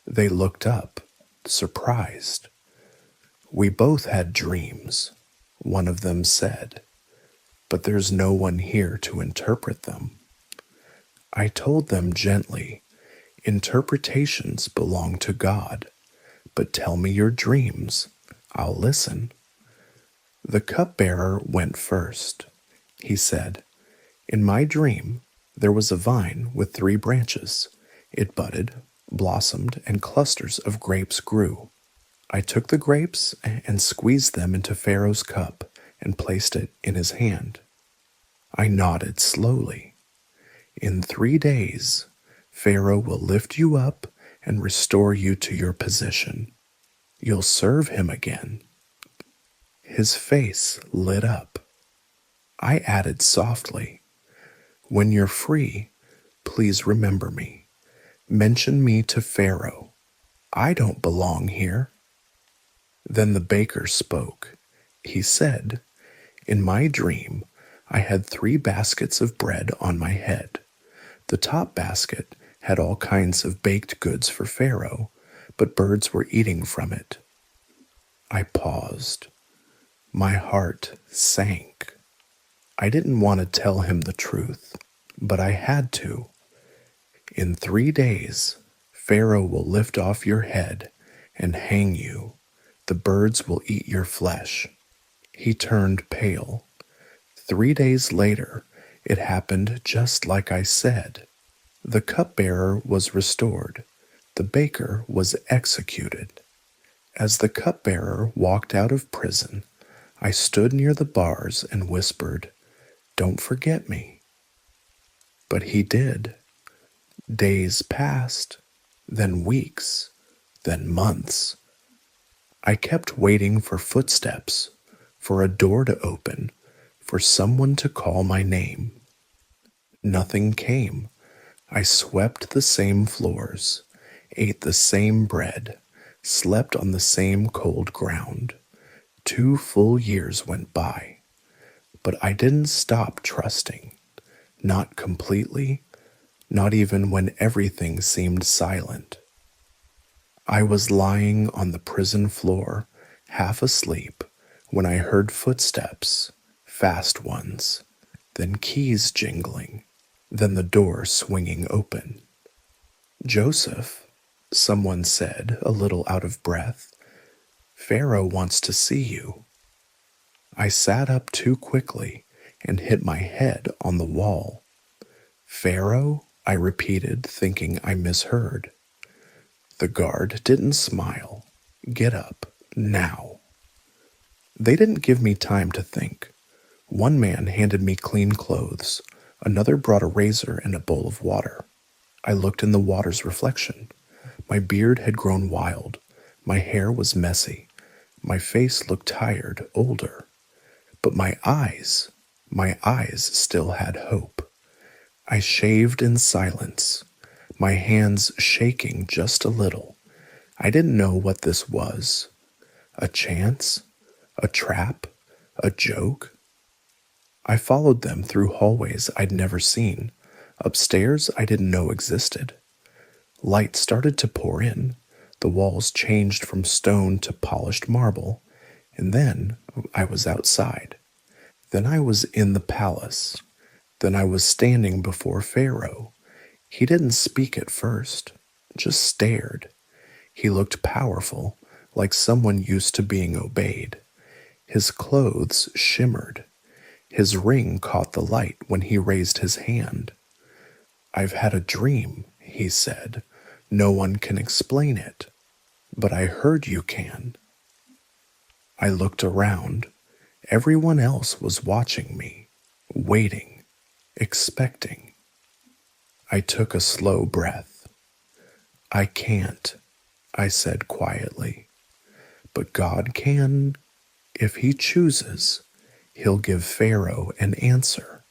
They looked up, surprised. "We both had dreams," one of them said, "but there's no one here to interpret them." I told them gently, "Interpretations belong to God, but tell me your dreams. I'll listen." The cupbearer went first. He said, "In my dream, there was a vine with 3 branches. It budded, blossomed, and clusters of grapes grew. I took the grapes and squeezed them into Pharaoh's cup and placed it in his hand. I nodded slowly. In 3 days, Pharaoh will lift you up and restore you to your position. You'll serve him again." His face lit up. I added softly, "When you're free, please remember me. Mention me to Pharaoh. I don't belong here." Then the baker spoke. He said, "In my dream, I had 3 baskets of bread on my head. The top basket had all kinds of baked goods for Pharaoh, but birds were eating from it." I paused. My heart sank. I didn't want to tell him the truth, but I had to. "In 3 days, Pharaoh will lift off your head and hang you. The birds will eat your flesh." He turned pale. 3 days later, it happened just like I said. The cupbearer was restored. The baker was executed. As the cupbearer walked out of prison, I stood near the bars and whispered, "Don't forget me." But he did. Days passed, then weeks, then months. I kept waiting for footsteps, for a door to open, for someone to call my name. Nothing came. I swept the same floors, ate the same bread, slept on the same cold ground. 2 full years went by, but I didn't stop trusting. Not completely, not even when everything seemed silent. I was lying on the prison floor, half asleep, when I heard footsteps, fast ones, then keys jingling, then the door swinging open. "Joseph," someone said, a little out of breath, "Pharaoh wants to see you." I sat up too quickly and hit my head on the wall. "Pharaoh?" I repeated, thinking I misheard. The guard didn't smile. "Get up, now." They didn't give me time to think. One man handed me clean clothes. Another brought a razor and a bowl of water. I looked in the water's reflection. My beard had grown wild. My hair was messy. My face looked tired, older. But my eyes still had hope. I shaved in silence, my hands shaking just a little. I didn't know what this was. A chance? A trap? A joke? I followed them through hallways I'd never seen, upstairs I didn't know existed. Light started to pour in. The walls changed from stone to polished marble, and then I was outside. Then I was in the palace. Then I was standing before Pharaoh. He didn't speak at first, just stared. He looked powerful, like someone used to being obeyed. His clothes shimmered. His ring caught the light when he raised his hand. "I've had a dream," he said. "No one can explain it, but I heard you can." I looked around. Everyone else was watching me, waiting, expecting. I took a slow breath. "I can't," I said quietly, "but God can. If He chooses, He'll give Pharaoh an answer."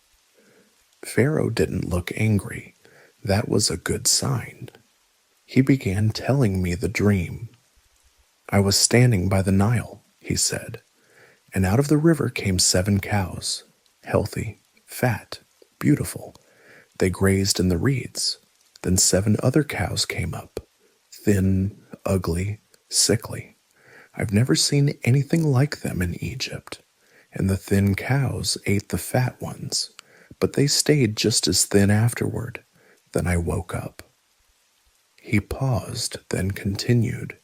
Pharaoh didn't look angry. That was a good sign. He began telling me the dream. "I was standing by the Nile," he said, "and out of the river came 7 cows, healthy, fat, beautiful. They grazed in the reeds. Then 7 other cows came up, thin, ugly, sickly. I've never seen anything like them in Egypt. And the thin cows ate the fat ones, but they stayed just as thin afterward. Then I woke up." He paused, then continued.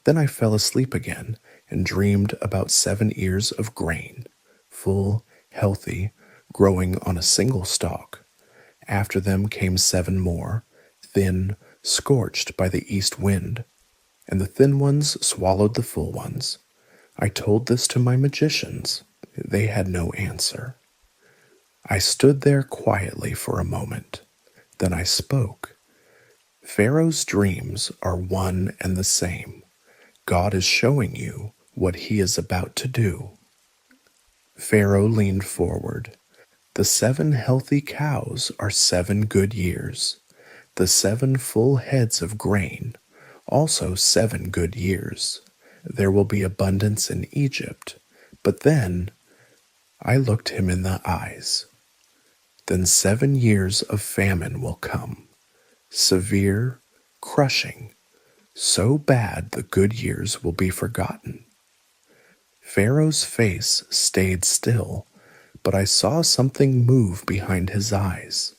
"Then I fell asleep again and dreamed about 7 ears of grain, full, healthy, growing on a single stalk. After them came 7 more, thin, scorched by the east wind, and the thin ones swallowed the full ones. I told this to my magicians. They had no answer. I stood there quietly for a moment. Then I spoke. Pharaoh's dreams are one and the same. God is showing you what he is about to do." Pharaoh leaned forward. "The 7 healthy cows are 7 good years. The 7 full heads of grain, also 7 good years. There will be abundance in Egypt, but then," I looked him in the eyes, "then 7 years of famine will come, severe, crushing, so bad the good years will be forgotten." Pharaoh's face stayed still, but I saw something move behind his eyes.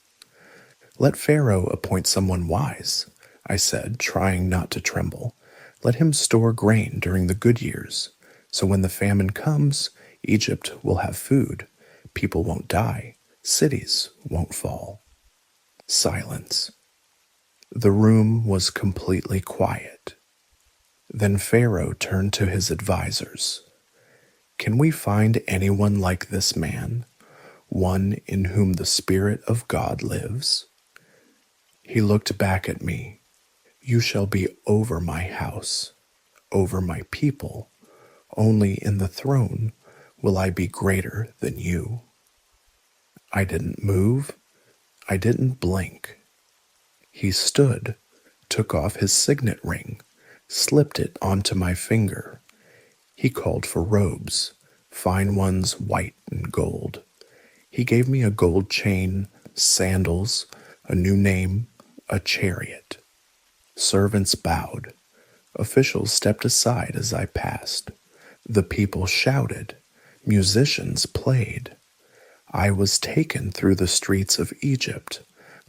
"Let Pharaoh appoint someone wise," I said, trying not to tremble. "Let him store grain during the good years, so when the famine comes, Egypt will have food, people won't die, cities won't fall." Silence. The room was completely quiet. Then Pharaoh turned to his advisors. "Can we find anyone like this man, one in whom the Spirit of God lives?" He looked back at me. "You shall be over my house, over my people. Only in the throne will I be greater than you." I didn't move. I didn't blink. He stood, took off his signet ring, slipped it onto my finger. He called for robes, fine ones white and gold. He gave me a gold chain, sandals, a new name, a chariot. Servants bowed. Officials stepped aside as I passed. The people shouted. Musicians played. I was taken through the streets of Egypt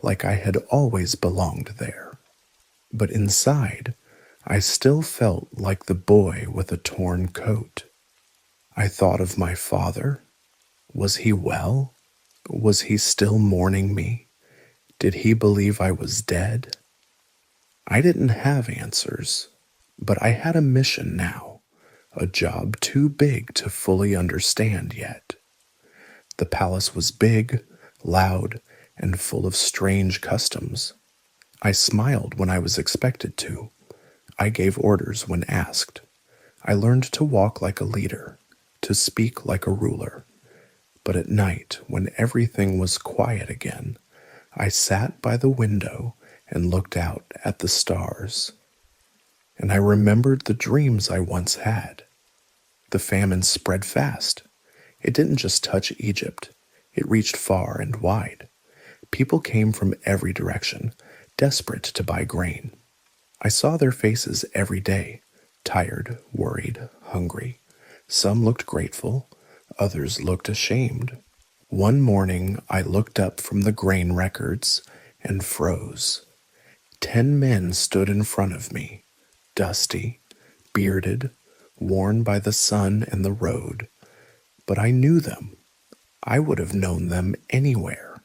like I had always belonged there. But inside, I still felt like the boy with a torn coat. I thought of my father. Was he well? Was he still mourning me? Did he believe I was dead? I didn't have answers, but I had a mission now, a job too big to fully understand yet. The palace was big, loud, and full of strange customs. I smiled when I was expected to. I gave orders when asked. I learned to walk like a leader, to speak like a ruler. But at night, when everything was quiet again, I sat by the window and looked out at the stars. and I remembered the dreams I once had. The famine spread fast. It didn't just touch Egypt, it reached far and wide. People came from every direction, desperate to buy grain. I saw their faces every day, tired, worried, hungry. Some looked grateful, others looked ashamed. One morning I looked up from the grain records and froze. 10 men stood in front of me, dusty, bearded, worn by the sun and the road. But I knew them. I would have known them anywhere.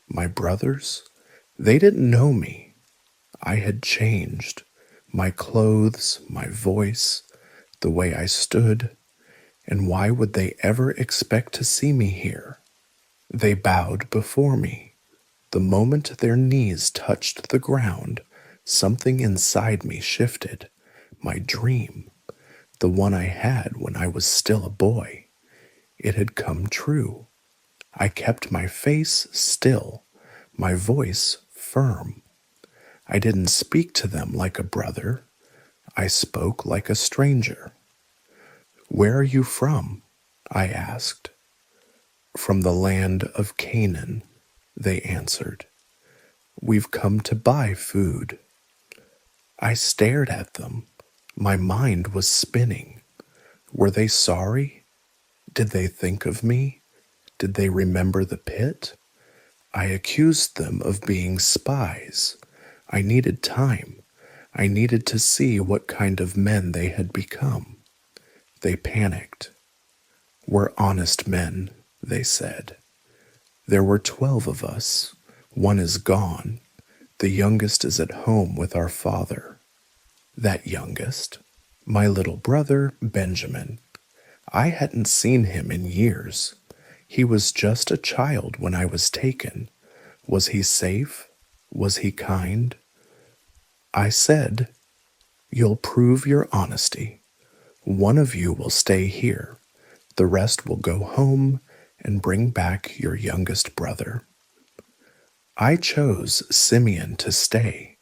My brothers, they didn't know me. I had changed. My clothes, my voice, the way I stood, and why would they ever expect to see me here? They bowed before me. The moment their knees touched the ground, something inside me shifted. My dream, the one I had when I was still a boy, it had come true. I kept my face still, my voice firm. I didn't speak to them like a brother. I spoke like a stranger. "Where are you from?" I asked. "From the land of Canaan," they answered. "We've come to buy food." I stared at them. My mind was spinning. Were they sorry? Did they think of me? Did they remember the pit? I accused them of being spies. I needed time. I needed to see what kind of men they had become. They panicked. "We're honest men," they said. "There were 12 of us. One is gone. The youngest is at home with our father." That youngest, my little brother, Benjamin. I hadn't seen him in years. He was just a child when I was taken. Was he safe? Was he kind? I said, "You'll prove your honesty. One of you will stay here. The rest will go home and bring back your youngest brother." I chose Simeon to stay.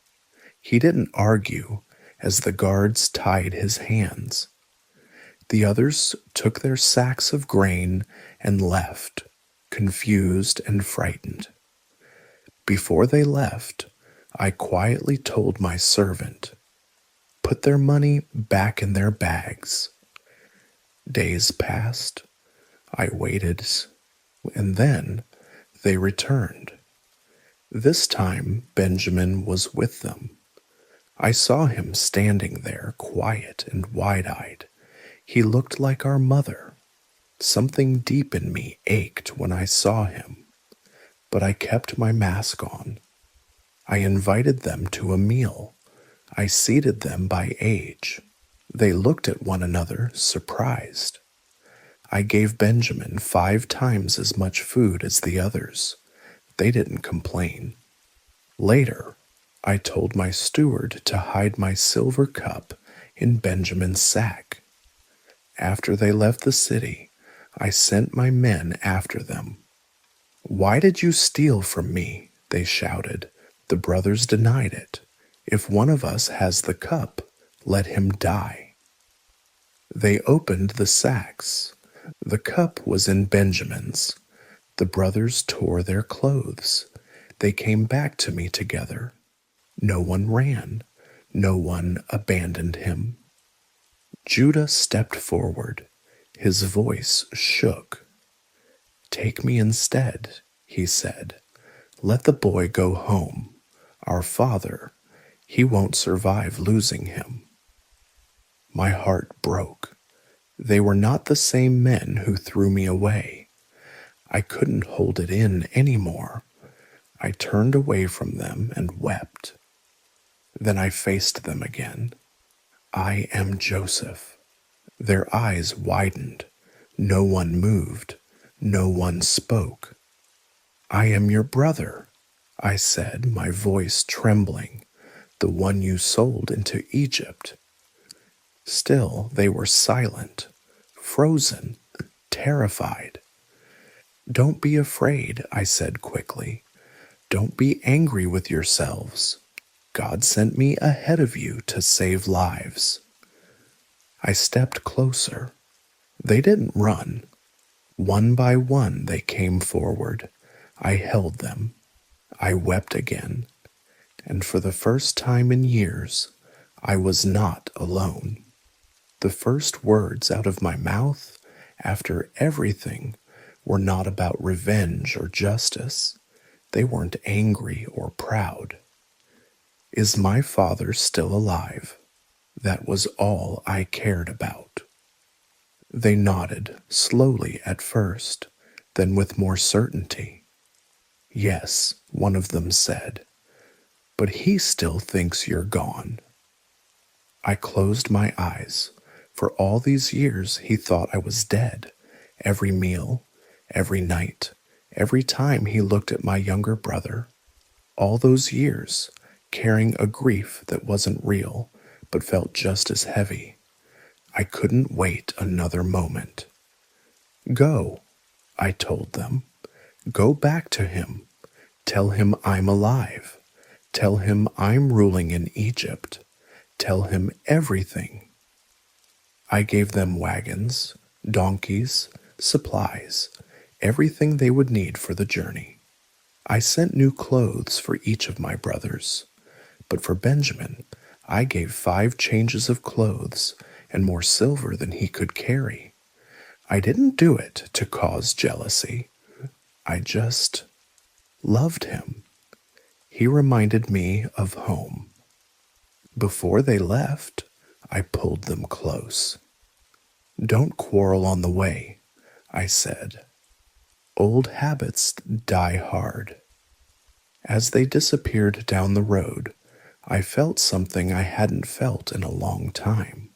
He didn't argue as the guards tied his hands. The others took their sacks of grain and left, confused and frightened. Before they left, I quietly told my servant, "Put their money back in their bags." Days passed. I waited, and then they returned. This time Benjamin was with them. I saw him standing there, quiet and wide-eyed. He looked like our mother. Something deep in me ached when I saw him, but I kept my mask on. I invited them to a meal. I seated them by age. They looked at one another, surprised. I gave Benjamin 5 times as much food as the others. They didn't complain. Later, I told my steward to hide my silver cup in Benjamin's sack. After they left the city, I sent my men after them. "Why did you steal from me?" they shouted. The brothers denied it. "If one of us has the cup, let him die." They opened the sacks. The cup was in Benjamin's. The brothers tore their clothes. They came back to me together. No one ran. No one abandoned him. Judah stepped forward. His voice shook. "Take me instead," he said. "Let the boy go home. Our father, he won't survive losing him." My heart broke. They were not the same men who threw me away. I couldn't hold it in anymore. I turned away from them and wept. Then I faced them again. "I am Joseph." Their eyes widened. No one moved. No one spoke. "I am your brother," I said, my voice trembling, "the one you sold into Egypt." Still, they were silent, frozen, terrified. "Don't be afraid," I said quickly. "Don't be angry with yourselves. God sent me ahead of you to save lives. I stepped closer. They didn't run. One by one they came forward. I held them. I wept again. And for the first time in years, I was not alone. The first words out of my mouth after everything were not about revenge or justice. They weren't angry or proud. Is my father still alive? That was all I cared about. They nodded, slowly at first, then with more certainty. Yes, one of them said, but he still thinks you're gone. I closed my eyes. For all these years, he thought I was dead. Every meal, every night, every time he looked at my younger brother. All those years, carrying a grief that wasn't real, but felt just as heavy. I couldn't wait another moment. Go, I told them. Go back to him. Tell him I'm alive. Tell him I'm ruling in Egypt. Tell him everything. I gave them wagons, donkeys, supplies, everything they would need for the journey. I sent new clothes for each of my brothers, but for Benjamin, I gave 5 changes of clothes and more silver than he could carry. I didn't do it to cause jealousy. I just loved him. He reminded me of home. Before they left, I pulled them close. Don't quarrel on the way, I said. Old habits die hard. As they disappeared down the road, I felt something I hadn't felt in a long time.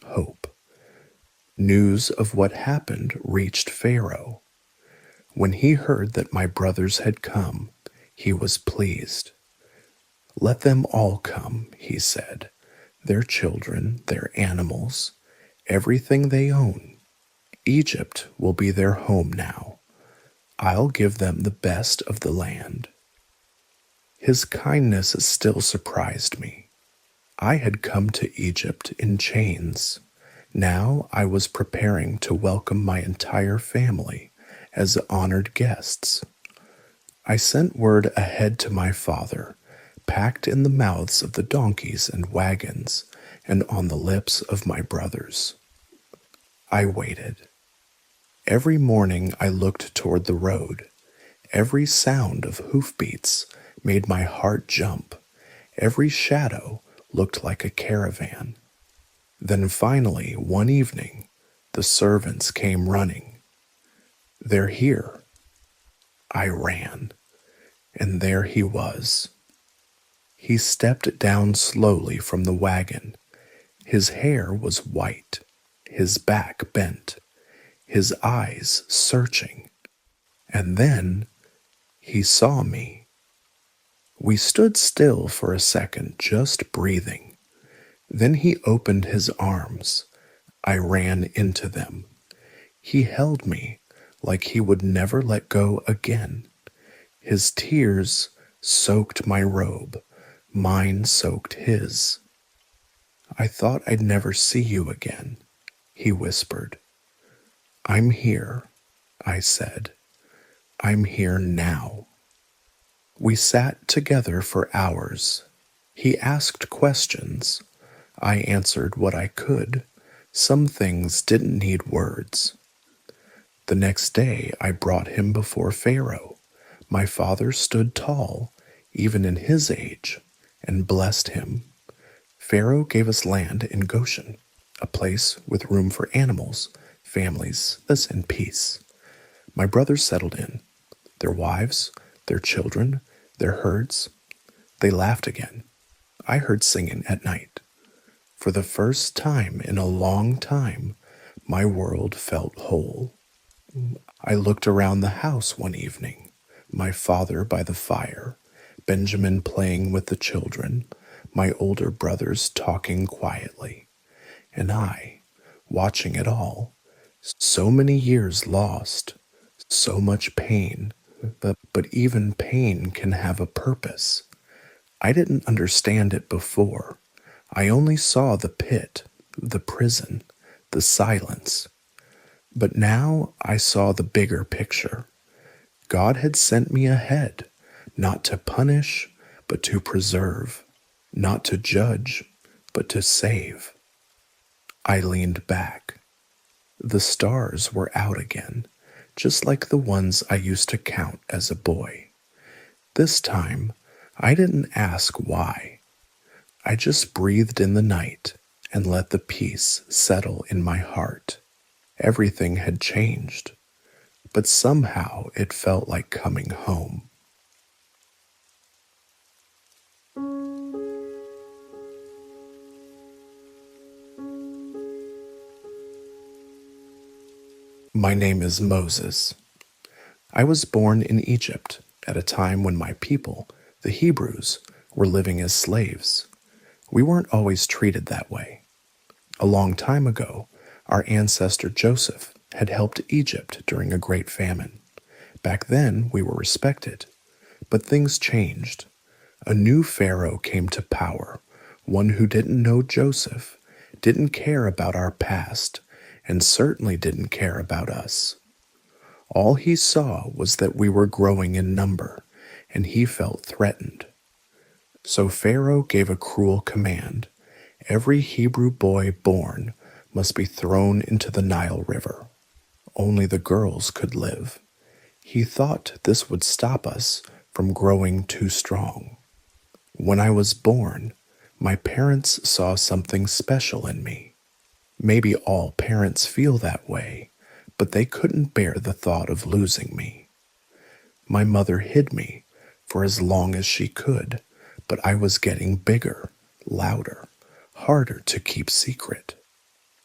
Hope. News of what happened reached Pharaoh. When he heard that my brothers had come, he was pleased. Let them all come, he said, their children, their animals, everything they own. Egypt will be their home now. I'll give them the best of the land. His kindness still surprised me. I had come to Egypt in chains. Now I was preparing to welcome my entire family as honored guests. I sent word ahead to my father, packed in the mouths of the donkeys and wagons, and on the lips of my brothers. I waited. Every morning I looked toward the road. Every sound of hoofbeats made my heart jump. Every shadow looked like a caravan. Then finally, one evening, the servants came running. They're here. I ran, and there he was. He stepped down slowly from the wagon. His hair was white, his back bent, his eyes searching. And then he saw me. We stood still for a second, just breathing. Then he opened his arms. I ran into them. He held me like he would never let go again. His tears soaked my robe. Mine soaked his. I thought I'd never see you again, he whispered. I'm here, I said. I'm here now. We sat together for hours. He asked questions. I answered what I could. Some things didn't need words. The next day I brought him before Pharaoh. My father stood tall, even in his age, and blessed him. Pharaoh gave us land in Goshen, a place with room for animals, families, and peace. My brothers settled in, their wives, their children, their herds. They laughed again. I heard singing at night. For the first time in a long time, my world felt whole. I looked around the house one evening, my father by the fire, Benjamin playing with the children, my older brothers talking quietly, and I, watching it all. So many years lost, so much pain, but even pain can have a purpose. I didn't understand it before. I only saw the pit, the prison, the silence. But now I saw the bigger picture. God had sent me ahead, not to punish, but to preserve, not to judge, but to save. I leaned back. The stars were out again, just like the ones I used to count as a boy. This time, I didn't ask why. I just breathed in the night and let the peace settle in my heart. Everything had changed, but somehow it felt like coming home. My name is Moses. I was born in Egypt at a time when my people, the Hebrews, were living as slaves. We weren't always treated that way. A long time ago, our ancestor Joseph had helped Egypt during a great famine. Back then, we were respected. But things changed. A new Pharaoh came to power, one who didn't know Joseph, didn't care about our past, and certainly didn't care about us. All he saw was that we were growing in number, and he felt threatened. So Pharaoh gave a cruel command. Every Hebrew boy born must be thrown into the Nile River. Only the girls could live. He thought this would stop us from growing too strong. When I was born, my parents saw something special in me. Maybe all parents feel that way, but they couldn't bear the thought of losing me. My mother hid me for as long as she could, but I was getting bigger, louder, harder to keep secret.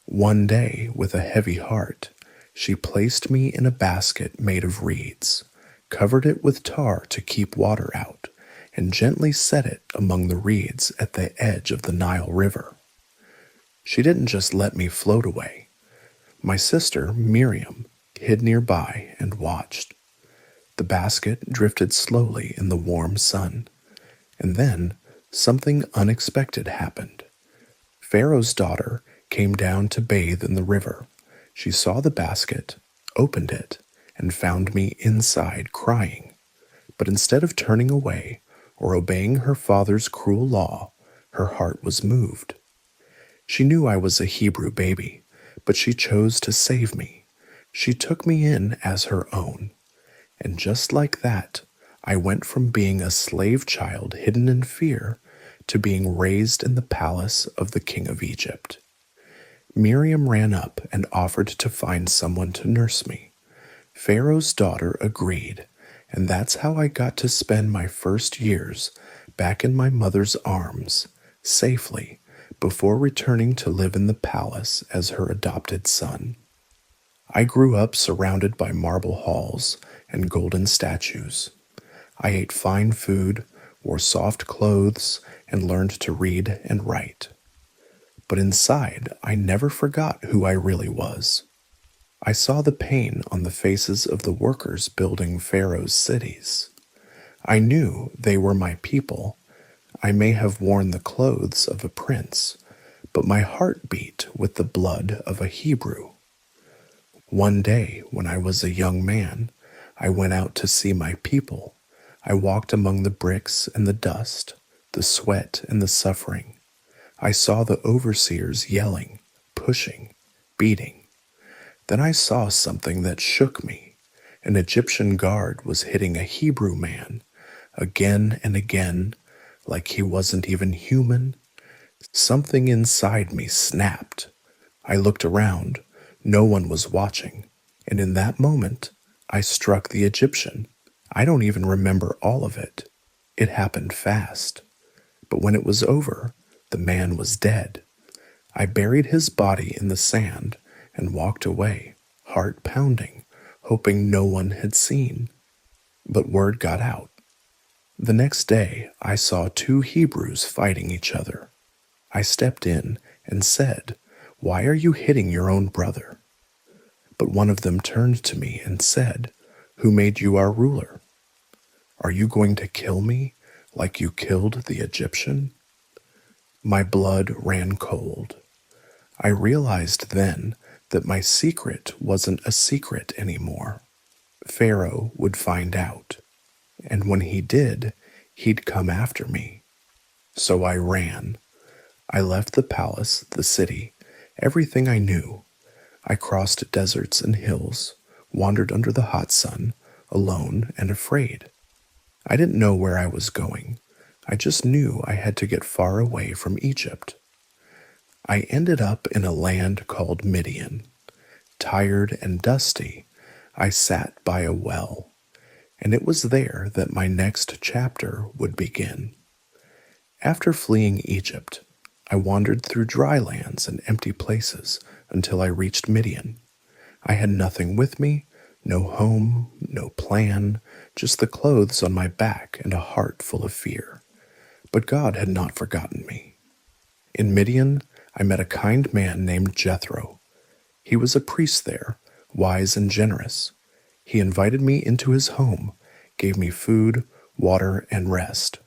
One day, with a heavy heart, she placed me in a basket made of reeds, covered it with tar to keep water out, and gently set it among the reeds at the edge of the Nile River. She didn't just let me float away. My sister, Miriam, hid nearby and watched. The basket drifted slowly in the warm sun, and then something unexpected happened. Pharaoh's daughter came down to bathe in the river. She saw the basket, opened it, and found me inside crying. But instead of turning away or obeying her father's cruel law, her heart was moved. She knew I was a Hebrew baby, but she chose to save me. She took me in as her own. And just like that, I went from being a slave child hidden in fear to being raised in the palace of the king of Egypt. Miriam ran up and offered to find someone to nurse me. Pharaoh's daughter agreed, and that's how I got to spend my first years back in my mother's arms, safely, before returning to live in the palace as her adopted son. I grew up surrounded by marble halls and golden statues. I ate fine food, wore soft clothes, and learned to read and write. But inside, I never forgot who I really was. I saw the pain on the faces of the workers building Pharaoh's cities. I knew they were my people. I may have worn the clothes of a prince, but my heart beat with the blood of a Hebrew. One day, when I was a young man, I went out to see my people. I walked among the bricks and the dust, the sweat and the suffering. I saw the overseers yelling, pushing, beating. Then I saw something that shook me. An Egyptian guard was hitting a Hebrew man again and again, like he wasn't even human. Something inside me snapped. I looked around. No one was watching, and in that moment, I struck the Egyptian. I don't even remember all of it. It happened fast. But when it was over, the man was dead. I buried his body in the sand and walked away, heart pounding, hoping no one had seen. But word got out. The next day, I saw two Hebrews fighting each other. I stepped in and said, "Why are you hitting your own brother?" But one of them turned to me and said, "Who made you our ruler? Are you going to kill me like you killed the Egyptian? My blood ran cold. I realized then that my secret wasn't a secret anymore. Pharaoh would find out, and when he did, he'd come after me. So I ran. I left the palace, the city, everything I knew. I crossed deserts and hills, wandered under the hot sun, alone and afraid. I didn't know where I was going. I just knew I had to get far away from Egypt. I ended up in a land called Midian. Tired and dusty, I sat by a well, and it was there that my next chapter would begin. After fleeing Egypt, I wandered through dry lands and empty places until I reached Midian. I had nothing with me, no home, no plan, just the clothes on my back and a heart full of fear. But God had not forgotten me. In Midian, I met a kind man named Jethro. He was a priest there, wise and generous. He invited me into his home, gave me food, water, and rest.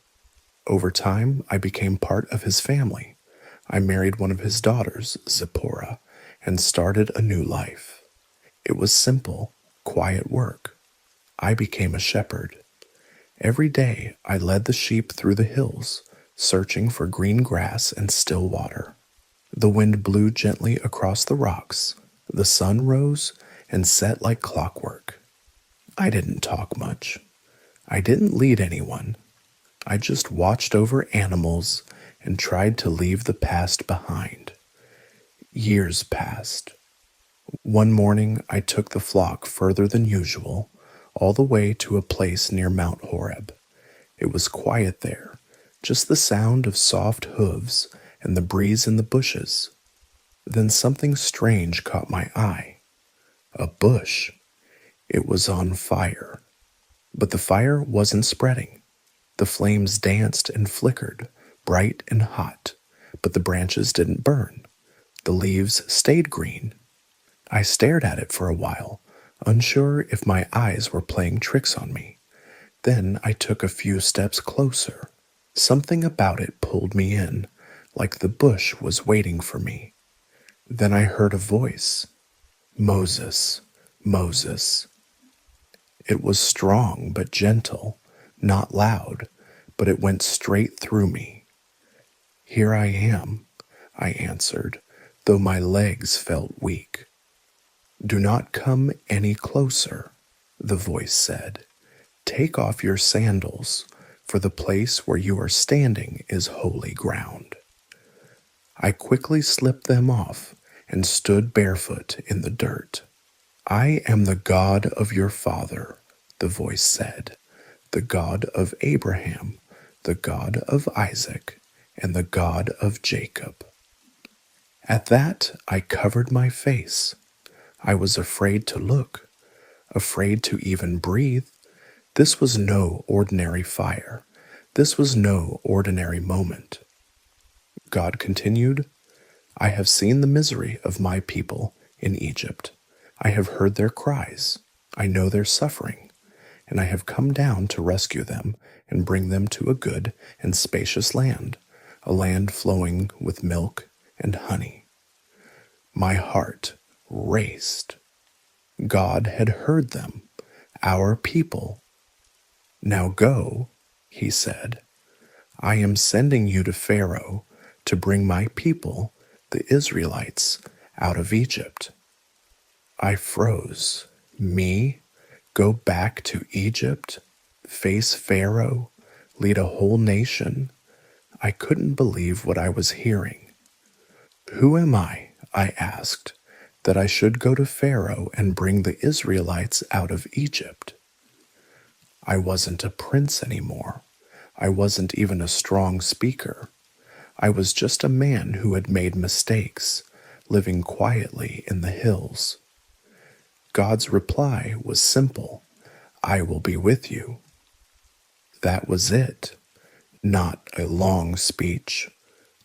Over time, I became part of his family. I married one of his daughters, Zipporah, and started a new life. It was simple, quiet work. I became a shepherd. Every day, I led the sheep through the hills, searching for green grass and still water. The wind blew gently across the rocks. The sun rose and set like clockwork. I didn't talk much. I didn't lead anyone. I just watched over animals and tried to leave the past behind. Years passed. One morning, I took the flock further than usual, all the way to a place near Mount Horeb. It was quiet there, just the sound of soft hooves and the breeze in the bushes. Then something strange caught my eye. A bush. It was on fire. But the fire wasn't spreading. The flames danced and flickered, bright and hot, but the branches didn't burn. The leaves stayed green. I stared at it for a while, unsure if my eyes were playing tricks on me. Then I took a few steps closer. Something about it pulled me in, like the bush was waiting for me. Then I heard a voice. Moses, Moses. It was strong but gentle, not loud, but it went straight through me. Here I am, I answered, though my legs felt weak. Do not come any closer, the voice said. Take off your sandals, for the place where you are standing is holy ground. I quickly slipped them off and stood barefoot in the dirt. I am the God of your father, the voice said, the God of Abraham, the God of Isaac, and the God of Jacob. At that, I covered my face. I was afraid to look, afraid to even breathe. This was no ordinary fire. This was no ordinary moment. God continued, I have seen the misery of my people in Egypt. I have heard their cries. I know their suffering, and I have come down to rescue them and bring them to a good and spacious land, a land flowing with milk and honey. My heart raced. God had heard them, our people. Now go, he said. I am sending you to Pharaoh to bring my people, the Israelites, out of Egypt. I froze. Me? Go back to Egypt? Face Pharaoh? Lead a whole nation? I couldn't believe what I was hearing. Who am I asked, that I should go to Pharaoh and bring the Israelites out of Egypt? I wasn't a prince anymore. I wasn't even a strong speaker. I was just a man who had made mistakes, living quietly in the hills. God's reply was simple. I will be with you. That was it. Not a long speech,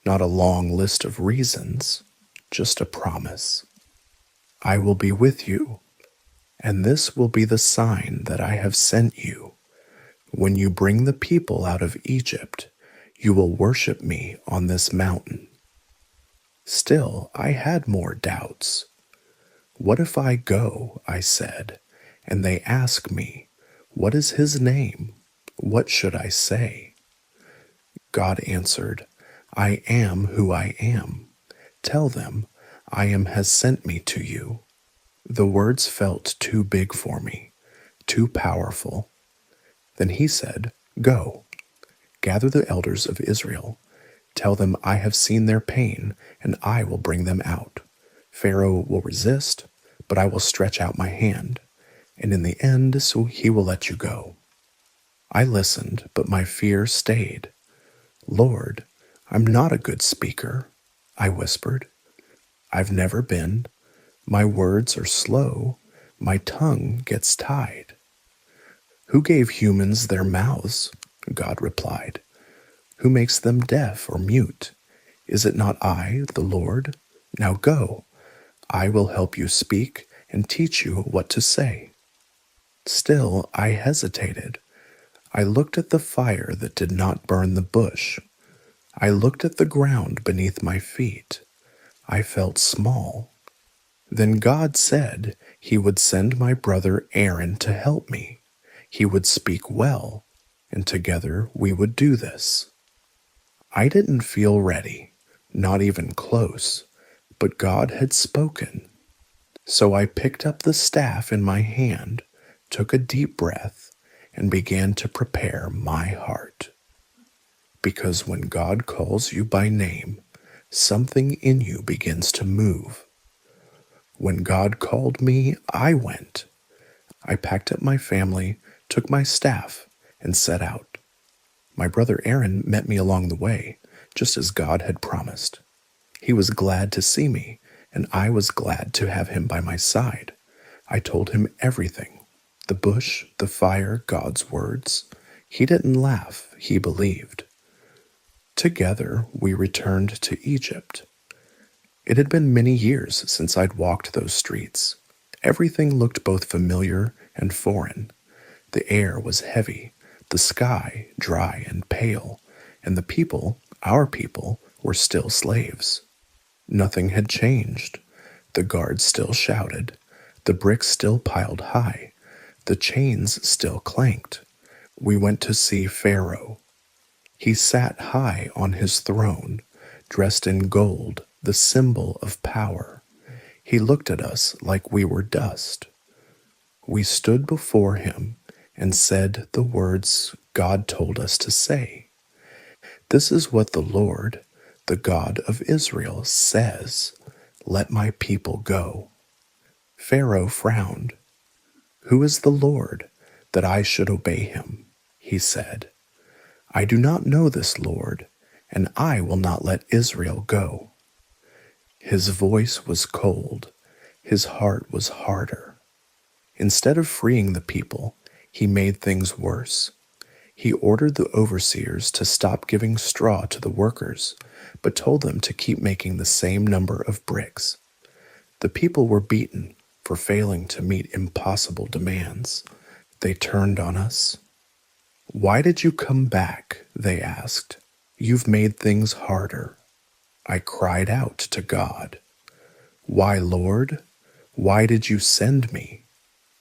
not a long list of reasons, just a promise. I will be with you, and this will be the sign that I have sent you. When you bring the people out of Egypt, you will worship me on this mountain. Still, I had more doubts. What if I go, I said, and they ask me, what is his name? What should I say? God answered, I am who I am. Tell them, I am has sent me to you. The words felt too big for me, too powerful. Then he said, Go, gather the elders of Israel. Tell them I have seen their pain, and I will bring them out. Pharaoh will resist, but I will stretch out my hand, and in the end so he will let you go. I listened, but my fear stayed. Lord, I'm not a good speaker, I whispered. I've never been. My words are slow. My tongue gets tied. Who gave humans their mouths? God replied. Who makes them deaf or mute? Is it not I, the Lord? Now go. I will help you speak and teach you what to say. Still, I hesitated. I looked at the fire that did not burn the bush. I looked at the ground beneath my feet. I felt small. Then God said he would send my brother Aaron to help me. He would speak well, and together we would do this. I didn't feel ready, not even close, but God had spoken. So I picked up the staff in my hand, took a deep breath, and began to prepare my heart. Because when God calls you by name, something in you begins to move. When God called me, I went. I packed up my family, took my staff, and set out. My brother Aaron met me along the way, just as God had promised. He was glad to see me, and I was glad to have him by my side. I told him everything, the bush, the fire, God's words. He didn't laugh, he believed. Together we returned to Egypt. It had been many years since I'd walked those streets. Everything looked both familiar and foreign. The air was heavy, the sky dry and pale, and the people, our people, were still slaves. Nothing had changed. The guards still shouted. The bricks still piled high. The chains still clanked. We went to see Pharaoh. He sat high on his throne, dressed in gold, the symbol of power. He looked at us like we were dust. We stood before him and said the words God told us to say. This is what the Lord, the God of Israel, says, Let my people go. Pharaoh frowned. Who is the Lord, that I should obey him? He said. I do not know this Lord, and I will not let Israel go. His voice was cold. His heart was harder. Instead of freeing the people, he made things worse. He ordered the overseers to stop giving straw to the workers, but told them to keep making the same number of bricks. The people were beaten for failing to meet impossible demands. They turned on us. Why did you come back? They asked. You've made things harder. I cried out to God. Why, Lord? Why did you send me?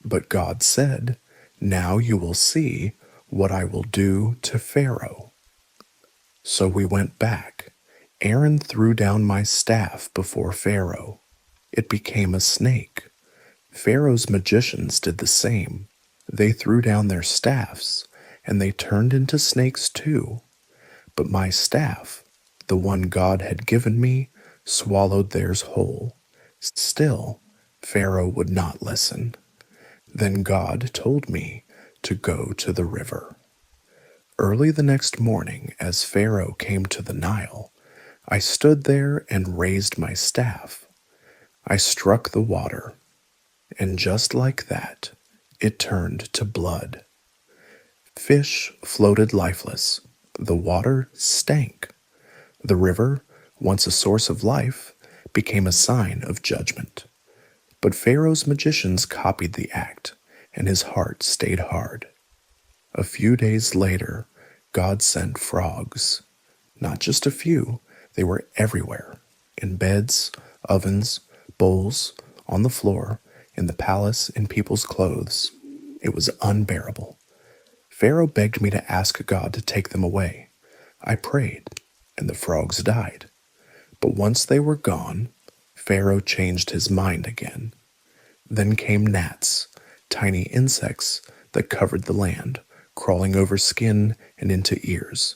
But God said, Now you will see what I will do to Pharaoh. So we went back. Aaron threw down my staff before Pharaoh. It became a snake. Pharaoh's magicians did the same. They threw down their staffs, and they turned into snakes too. But my staff, the one God had given me, swallowed theirs whole. Still, Pharaoh would not listen. Then God told me to go to the river. Early the next morning, as Pharaoh came to the Nile, I stood there and raised my staff. I struck the water, and just like that, it turned to blood. Fish floated lifeless. The water stank. The river, once a source of life, became a sign of judgment. But Pharaoh's magicians copied the act, and his heart stayed hard. A few days later, God sent frogs. Not just a few, they were everywhere. In beds, ovens, bowls, on the floor, in the palace, in people's clothes. It was unbearable. Pharaoh begged me to ask God to take them away. I prayed, and the frogs died. But once they were gone, Pharaoh changed his mind again. Then came gnats, tiny insects that covered the land, crawling over skin and into ears.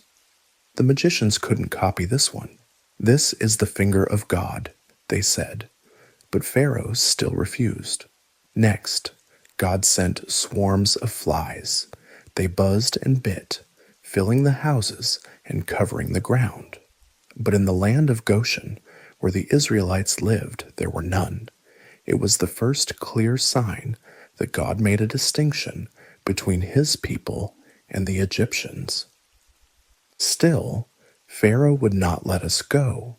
The magicians couldn't copy this one. This is the finger of God, they said. But Pharaoh still refused. Next, God sent swarms of flies. They buzzed and bit, filling the houses and covering the ground. But in the land of Goshen, where the Israelites lived, there were none. It was the first clear sign that God made a distinction between his people and the Egyptians. Still, Pharaoh would not let us go.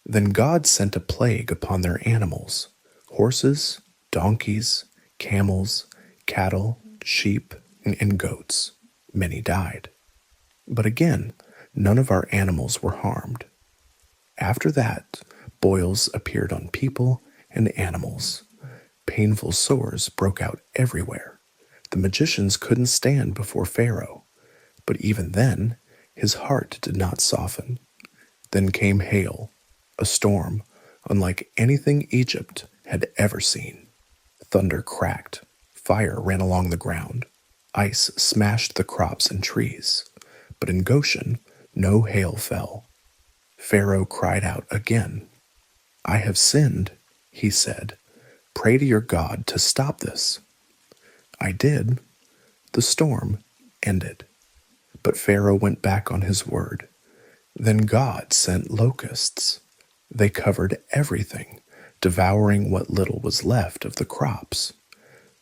Then God sent a plague upon their animals: horses, donkeys, camels, cattle, sheep, and goats. Many died. But again, none of our animals were harmed. After that, boils appeared on people and animals. Painful sores broke out everywhere. The magicians couldn't stand before Pharaoh. But even then, his heart did not soften. Then came hail, a storm unlike anything Egypt had ever seen. Thunder cracked, fire ran along the ground, ice smashed the crops and trees. But in Goshen, no hail fell. Pharaoh cried out again. "I have sinned," he said. "Pray to your God to stop this." I did. The storm ended. But Pharaoh went back on his word. Then God sent locusts. They covered everything, devouring what little was left of the crops.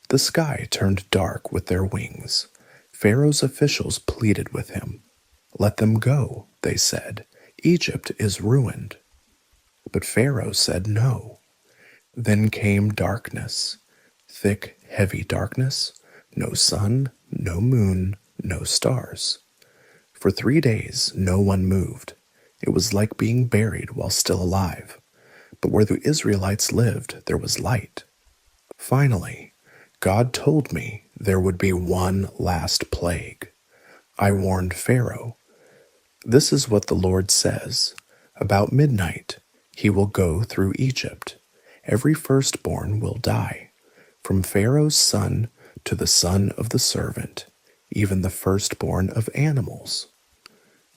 The sky turned dark with their wings. Pharaoh's officials pleaded with him. "Let them go," they said. "Egypt is ruined." But Pharaoh said no. Then came darkness, thick, heavy darkness, no sun, no moon, no stars. For 3 days, no one moved. It was like being buried while still alive. But where the Israelites lived, there was light. Finally, God told me there would be one last plague. I warned Pharaoh. This is what the Lord says. About midnight, he will go through Egypt. Every firstborn will die, from Pharaoh's son to the son of the servant, even the firstborn of animals.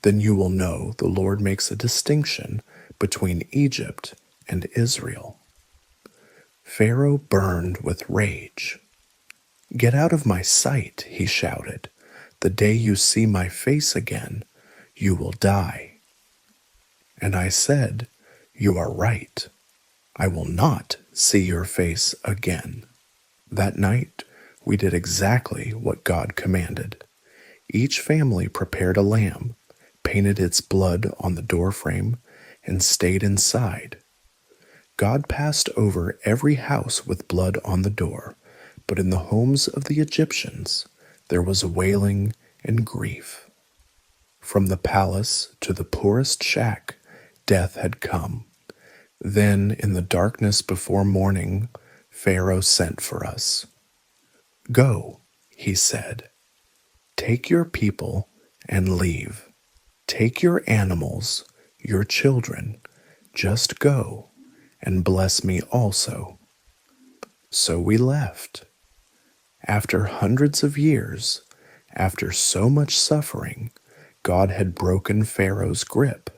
Then you will know the Lord makes a distinction between Egypt and Israel. Pharaoh burned with rage. "Get out of my sight," he shouted. "The day you see my face again, you will die." And I said, "You are right. I will not see your face again." That night, we did exactly what God commanded. Each family prepared a lamb, painted its blood on the doorframe, and stayed inside. God passed over every house with blood on the door, but in the homes of the Egyptians, there was wailing and grief. From the palace to the poorest shack, death had come. Then, in the darkness before morning, Pharaoh sent for us. "Go," he said. "Take your people and leave. Take your animals, your children. Just go and bless me also." So we left. After hundreds of years, after so much suffering, God had broken Pharaoh's grip.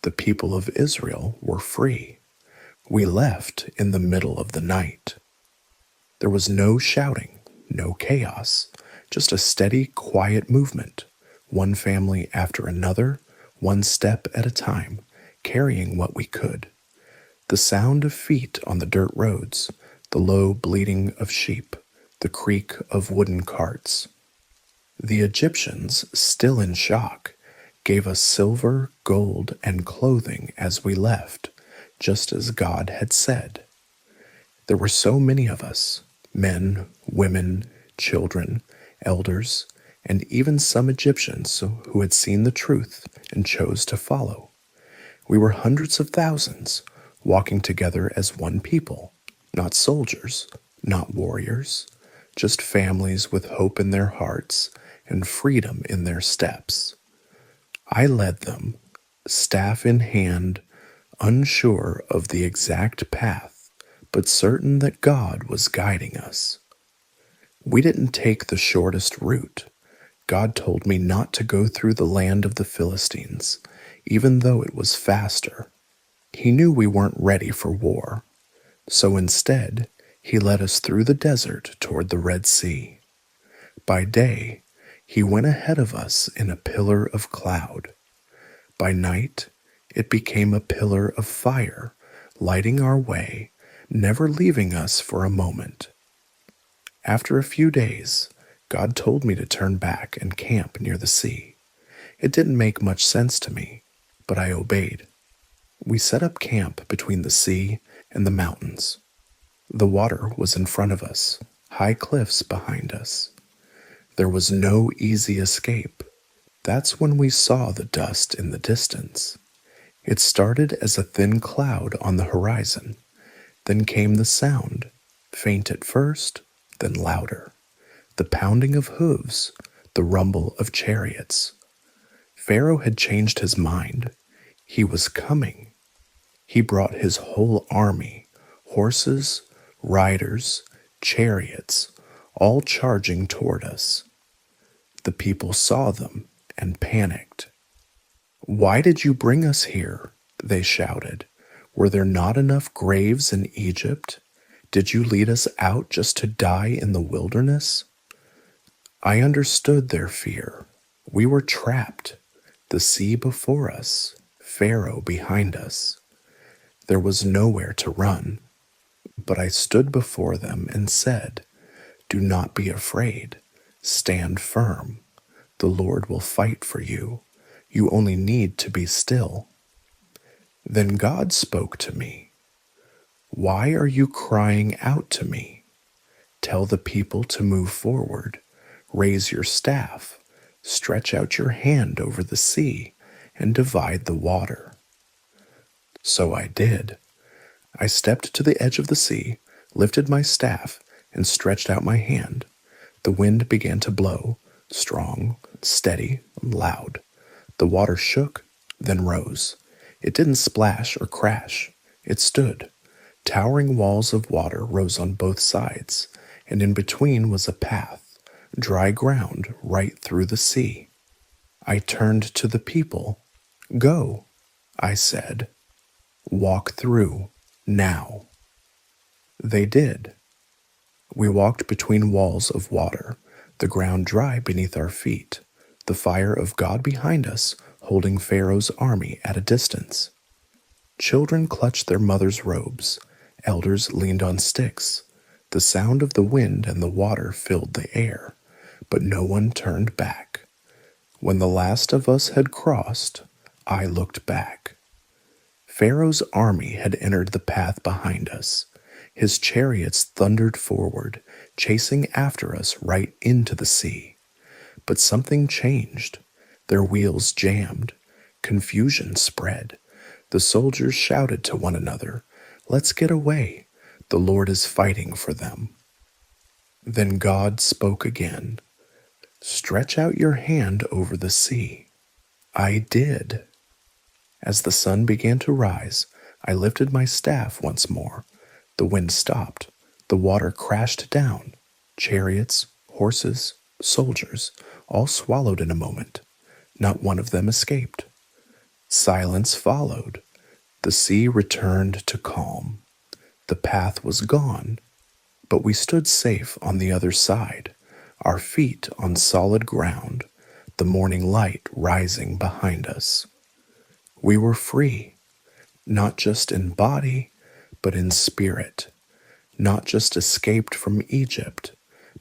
The people of Israel were free. We left in the middle of the night. There was no shouting, no chaos, just a steady, quiet movement, one family after another, one step at a time, carrying what we could. The sound of feet on the dirt roads, the low bleating of sheep, the creak of wooden carts. The Egyptians, still in shock, gave us silver, gold, and clothing as we left, just as God had said. There were so many of us, men, women, children, elders, and even some Egyptians who had seen the truth and chose to follow. We were hundreds of thousands, walking together as one people, not soldiers, not warriors, just families with hope in their hearts and freedom in their steps. I led them, staff in hand, unsure of the exact path, but certain that God was guiding us. We didn't take the shortest route. God told me not to go through the land of the Philistines, even though it was faster. He knew we weren't ready for war, so instead, he led us through the desert toward the Red Sea. By day, he went ahead of us in a pillar of cloud. By night, it became a pillar of fire, lighting our way, never leaving us for a moment. After a few days, God told me to turn back and camp near the sea. It didn't make much sense to me, but I obeyed. We set up camp between the sea and the mountains. The water was in front of us, high cliffs behind us. There was no easy escape. That's when we saw the dust in the distance. It started as a thin cloud on the horizon. Then came the sound, faint at first, then louder. The pounding of hooves, the rumble of chariots. Pharaoh had changed his mind. He was coming. He brought his whole army, horses, riders, chariots, all charging toward us. The people saw them and panicked. "Why did you bring us here?" they shouted. "Were there not enough graves in Egypt? Did you lead us out just to die in the wilderness?" I understood their fear. We were trapped, the sea before us, Pharaoh behind us. There was nowhere to run. But I stood before them and said, "Do not be afraid. Stand firm. The Lord will fight for you. You only need to be still." Then God spoke to me. "Why are you crying out to me? Tell the people to move forward. Raise your staff. Stretch out your hand over the sea and divide the water." So I did. I stepped to the edge of the sea, lifted my staff, and stretched out my hand. The wind began to blow, strong, steady, loud. The water shook, then rose. It didn't splash or crash. It stood. Towering walls of water rose on both sides, and in between was a path, dry ground right through the sea. I turned to the people. "Go," I said. "Walk through. Now." They did. We walked between walls of water, the ground dry beneath our feet, the fire of God behind us, holding Pharaoh's army at a distance. Children clutched their mothers' robes, elders leaned on sticks. The sound of the wind and the water filled the air, but no one turned back. When the last of us had crossed, I looked back. Pharaoh's army had entered the path behind us. His chariots thundered forward, chasing after us right into the sea. But something changed. Their wheels jammed. Confusion spread. The soldiers shouted to one another, "Let's get away. The Lord is fighting for them." Then God spoke again. "Stretch out your hand over the sea." I did. As the sun began to rise, I lifted my staff once more. The wind stopped. The water crashed down. Chariots, horses, soldiers, all swallowed in a moment. Not one of them escaped. Silence followed. The sea returned to calm. The path was gone, but we stood safe on the other side, our feet on solid ground, the morning light rising behind us. We were free, not just in body, but in spirit, not just escaped from Egypt,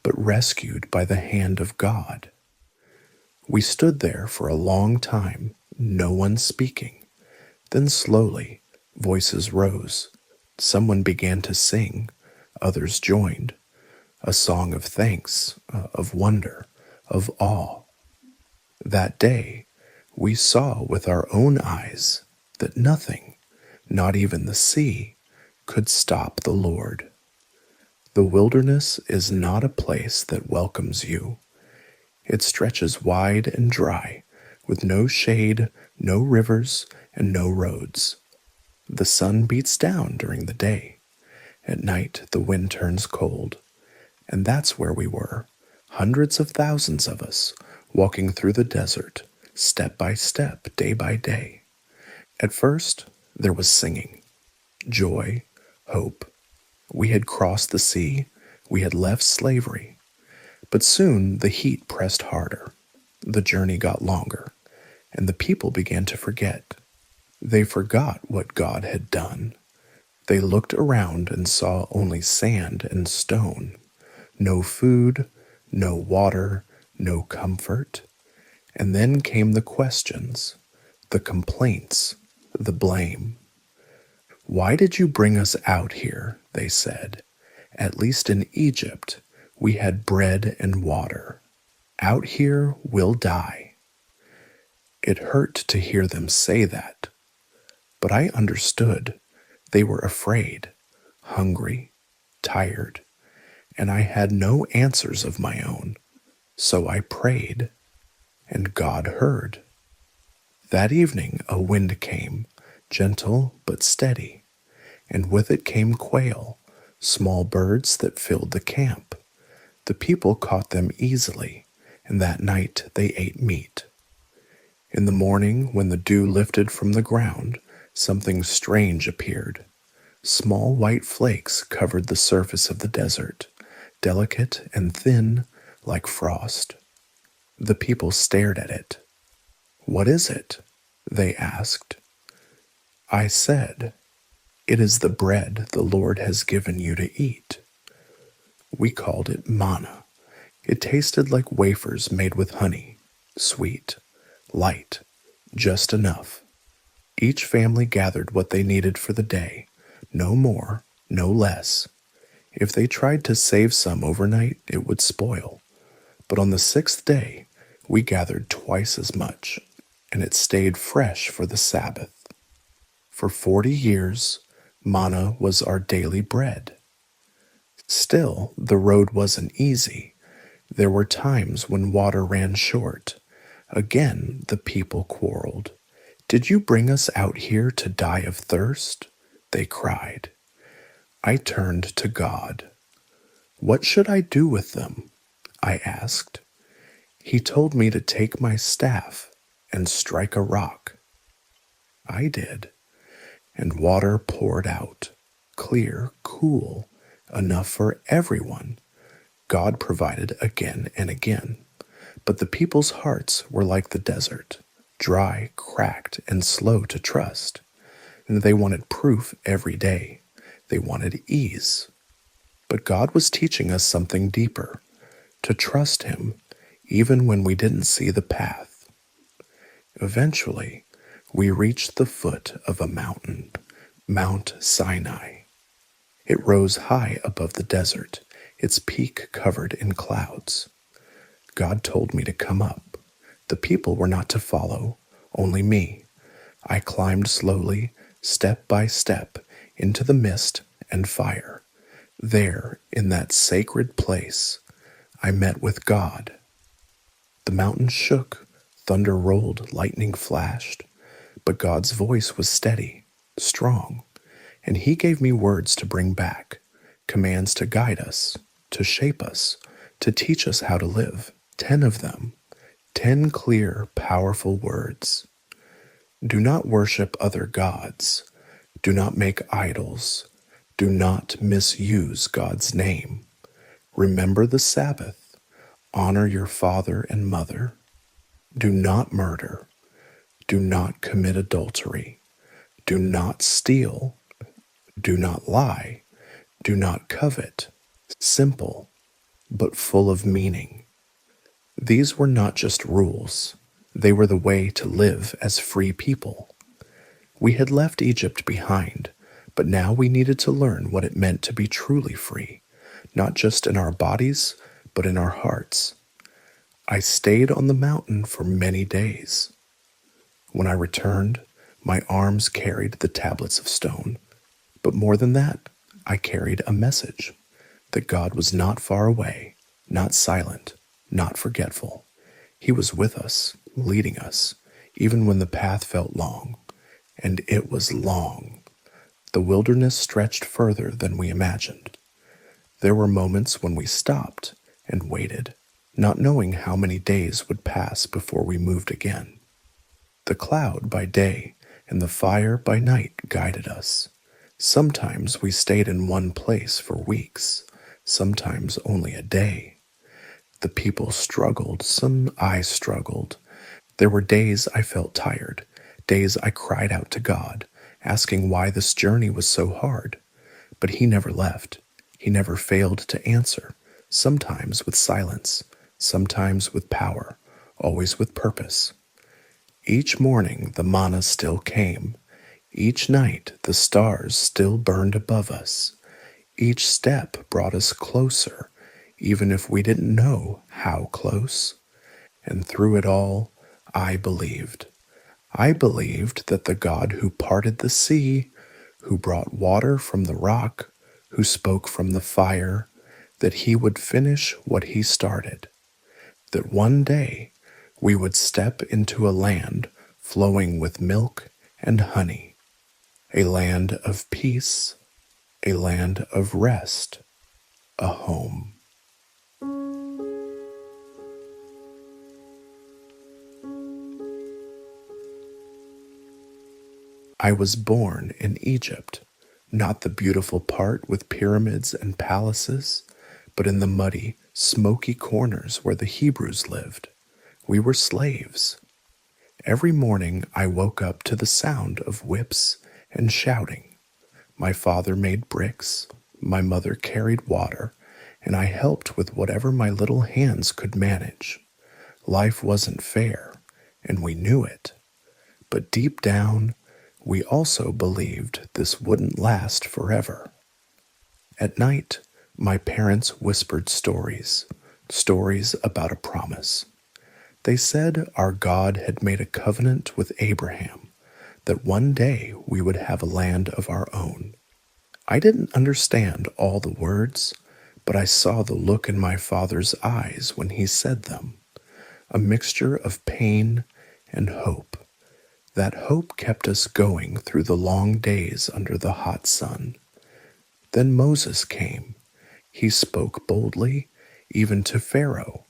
but rescued by the hand of God. We stood there for a long time, no one speaking. Then slowly, voices rose. Someone began to sing. Others joined. A song of thanks, of wonder, of awe. That day, we saw with our own eyes that nothing, not even the sea, could stop the Lord. The wilderness is not a place that welcomes you. It stretches wide and dry, with no shade, no rivers, and no roads. The sun beats down during the day. At night, the wind turns cold. And that's where we were, hundreds of thousands of us, walking through the desert, step by step, day by day. At first, there was singing, joy, hope. We had crossed the sea, we had left slavery. But soon the heat pressed harder, the journey got longer, and the people began to forget. They forgot what God had done. They looked around and saw only sand and stone. No food, no water, no comfort. And then came the questions, the complaints, the blame. Why did you bring us out here? They said. At least in Egypt, we had bread and water. Out here, we'll die. It hurt to hear them say that. But I understood. They were afraid, hungry, tired, and I had no answers of my own. So I prayed, and God heard. That evening a wind came, gentle but steady, and with it came quail, small birds that filled the camp. The people caught them easily, and that night they ate meat. In the morning, when the dew lifted from the ground, something strange appeared. Small white flakes covered the surface of the desert, delicate and thin like frost. The people stared at it. "What is it?" they asked. I said, "It is the bread the Lord has given you to eat." We called it manna. It tasted like wafers made with honey, sweet, light, just enough. Each family gathered what they needed for the day, no more, no less. If they tried to save some overnight, it would spoil. But on the 6th day, we gathered twice as much, and it stayed fresh for the Sabbath. For 40 years, manna was our daily bread. Still, the road wasn't easy. There were times when water ran short. Again, the people quarreled. "Did you bring us out here to die of thirst?" they cried. I turned to God. "What should I do with them?" I asked. He told me to take my staff and strike a rock. I did, and water poured out, clear, cool, enough for everyone. God provided again and again, but the people's hearts were like the desert, dry, cracked, and slow to trust. And they wanted proof every day. They wanted ease. But God was teaching us something deeper, to trust Him even when we didn't see the path. Eventually, we reached the foot of a mountain, Mount Sinai. It rose high above the desert, its peak covered in clouds. God told me to come up. The people were not to follow, only me. I climbed slowly, step by step, into the mist and fire. There, in that sacred place, I met with God. The mountain shook, thunder rolled, lightning flashed, but God's voice was steady, strong, and He gave me words to bring back, commands to guide us, to shape us, to teach us how to live. 10 of them, 10 clear, powerful words. Do not worship other gods. Do not make idols. Do not misuse God's name. Remember the Sabbath. Honor your father and mother. Do not murder. Do not commit adultery. Do not steal. Do not lie. Do not covet. Simple, but full of meaning. These were not just rules. They were the way to live as free people. We had left Egypt behind, but now we needed to learn what it meant to be truly free, not just in our bodies, but in our hearts. I stayed on the mountain for many days. When I returned, my arms carried the tablets of stone. But more than that, I carried a message that God was not far away, not silent, not forgetful. He was with us, leading us, even when the path felt long. And it was long. The wilderness stretched further than we imagined. There were moments when we stopped and waited, not knowing how many days would pass before we moved again. The cloud by day and the fire by night guided us. Sometimes we stayed in one place for weeks, sometimes only a day. The people struggled, some I struggled. There were days I felt tired, days I cried out to God, asking why this journey was so hard. But He never left. He never failed to answer, sometimes with silence, sometimes with power, always with purpose. Each morning the manna still came. Each night the stars still burned above us. Each step brought us closer, even if we didn't know how close. And through it all, I believed. I believed that the God who parted the sea, who brought water from the rock, who spoke from the fire, that He would finish what He started. That one day we would step into a land flowing with milk and honey, a land of peace, a land of rest, a home. I was born in Egypt, not the beautiful part with pyramids and palaces, but in the muddy, smoky corners where the Hebrews lived. We were slaves. Every morning I woke up to the sound of whips and shouting. My father made bricks, my mother carried water, and I helped with whatever my little hands could manage. Life wasn't fair, and we knew it. But deep down, we also believed this wouldn't last forever. At night, my parents whispered stories about a promise. They said our God had made a covenant with Abraham, that one day we would have a land of our own. I didn't understand all the words, but I saw the look in my father's eyes when he said them, a mixture of pain and hope. That hope kept us going through the long days under the hot sun. Then Moses came. He spoke boldly, even to Pharaoh.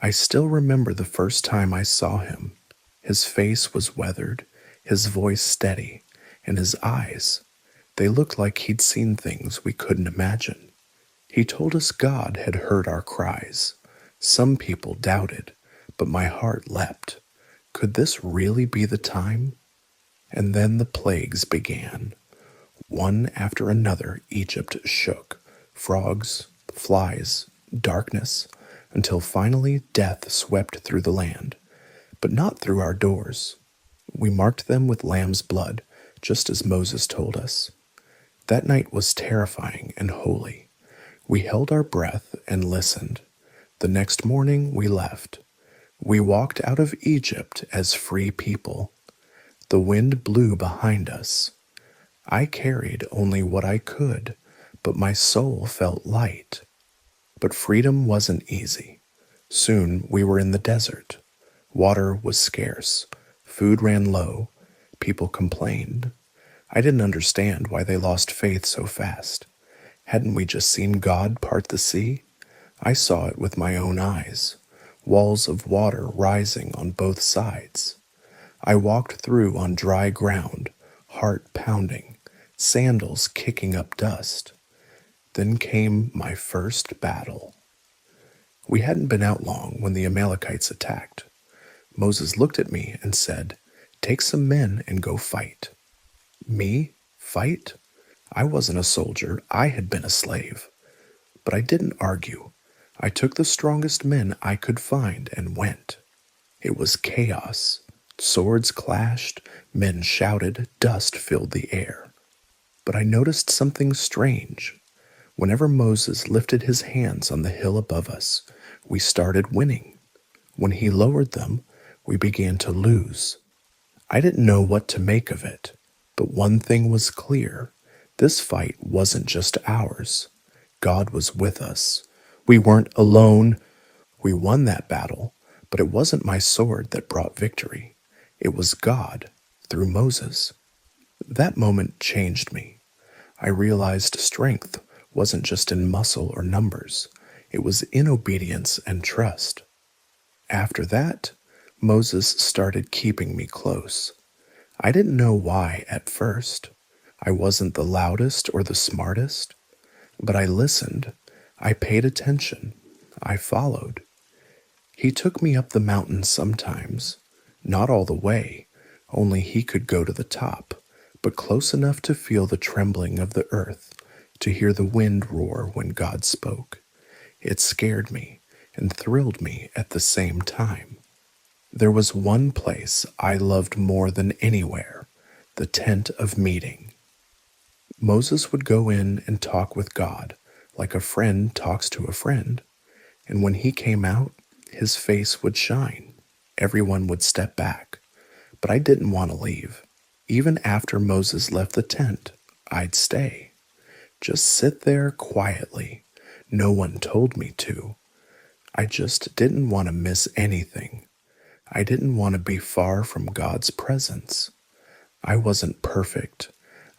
I still remember the first time I saw him. His face was weathered, his voice steady, and his eyes, they looked like he'd seen things we couldn't imagine. He told us God had heard our cries. Some people doubted, but my heart leapt. Could this really be the time? And then the plagues began. One after another, Egypt shook. Frogs, flies, darkness, until finally death swept through the land. But not through our doors. We marked them with lamb's blood, just as Moses told us. That night was terrifying and holy. We held our breath and listened. The next morning we left. We walked out of Egypt as free people. The wind blew behind us. I carried only what I could, but my soul felt light. But freedom wasn't easy. Soon we were in the desert. Water was scarce. Food ran low. People complained. I didn't understand why they lost faith so fast. Hadn't we just seen God part the sea? I saw it with my own eyes. Walls of water rising on both sides. I walked through on dry ground, heart pounding, sandals kicking up dust. Then came my first battle. We hadn't been out long when the Amalekites attacked. Moses looked at me and said, "Take some men and go fight." Me? Fight? I wasn't a soldier. I had been a slave. But I didn't argue. I took the strongest men I could find and went. It was chaos. Swords clashed, men shouted, dust filled the air. But I noticed something strange. Whenever Moses lifted his hands on the hill above us, we started winning. When he lowered them, we began to lose. I didn't know what to make of it, but one thing was clear. This fight wasn't just ours. God was with us. We weren't alone. We won that battle, but it wasn't my sword that brought victory. It was God through Moses. That moment changed me. I realized strength wasn't just in muscle or numbers. It was in obedience and trust. After that, Moses started keeping me close. I didn't know why at first. I wasn't the loudest or the smartest, but I listened. I paid attention. I followed. He took me up the mountain sometimes, not all the way, only he could go to the top, but close enough to feel the trembling of the earth, to hear the wind roar when God spoke. It scared me and thrilled me at the same time. There was one place I loved more than anywhere, the tent of meeting. Moses would go in and talk with God, like a friend talks to a friend, and when he came out, his face would shine. Everyone would step back, but I didn't want to leave. Even after Moses left the tent, I'd stay. Just sit there quietly. No one told me to. I just didn't want to miss anything. I didn't want to be far from God's presence. I wasn't perfect.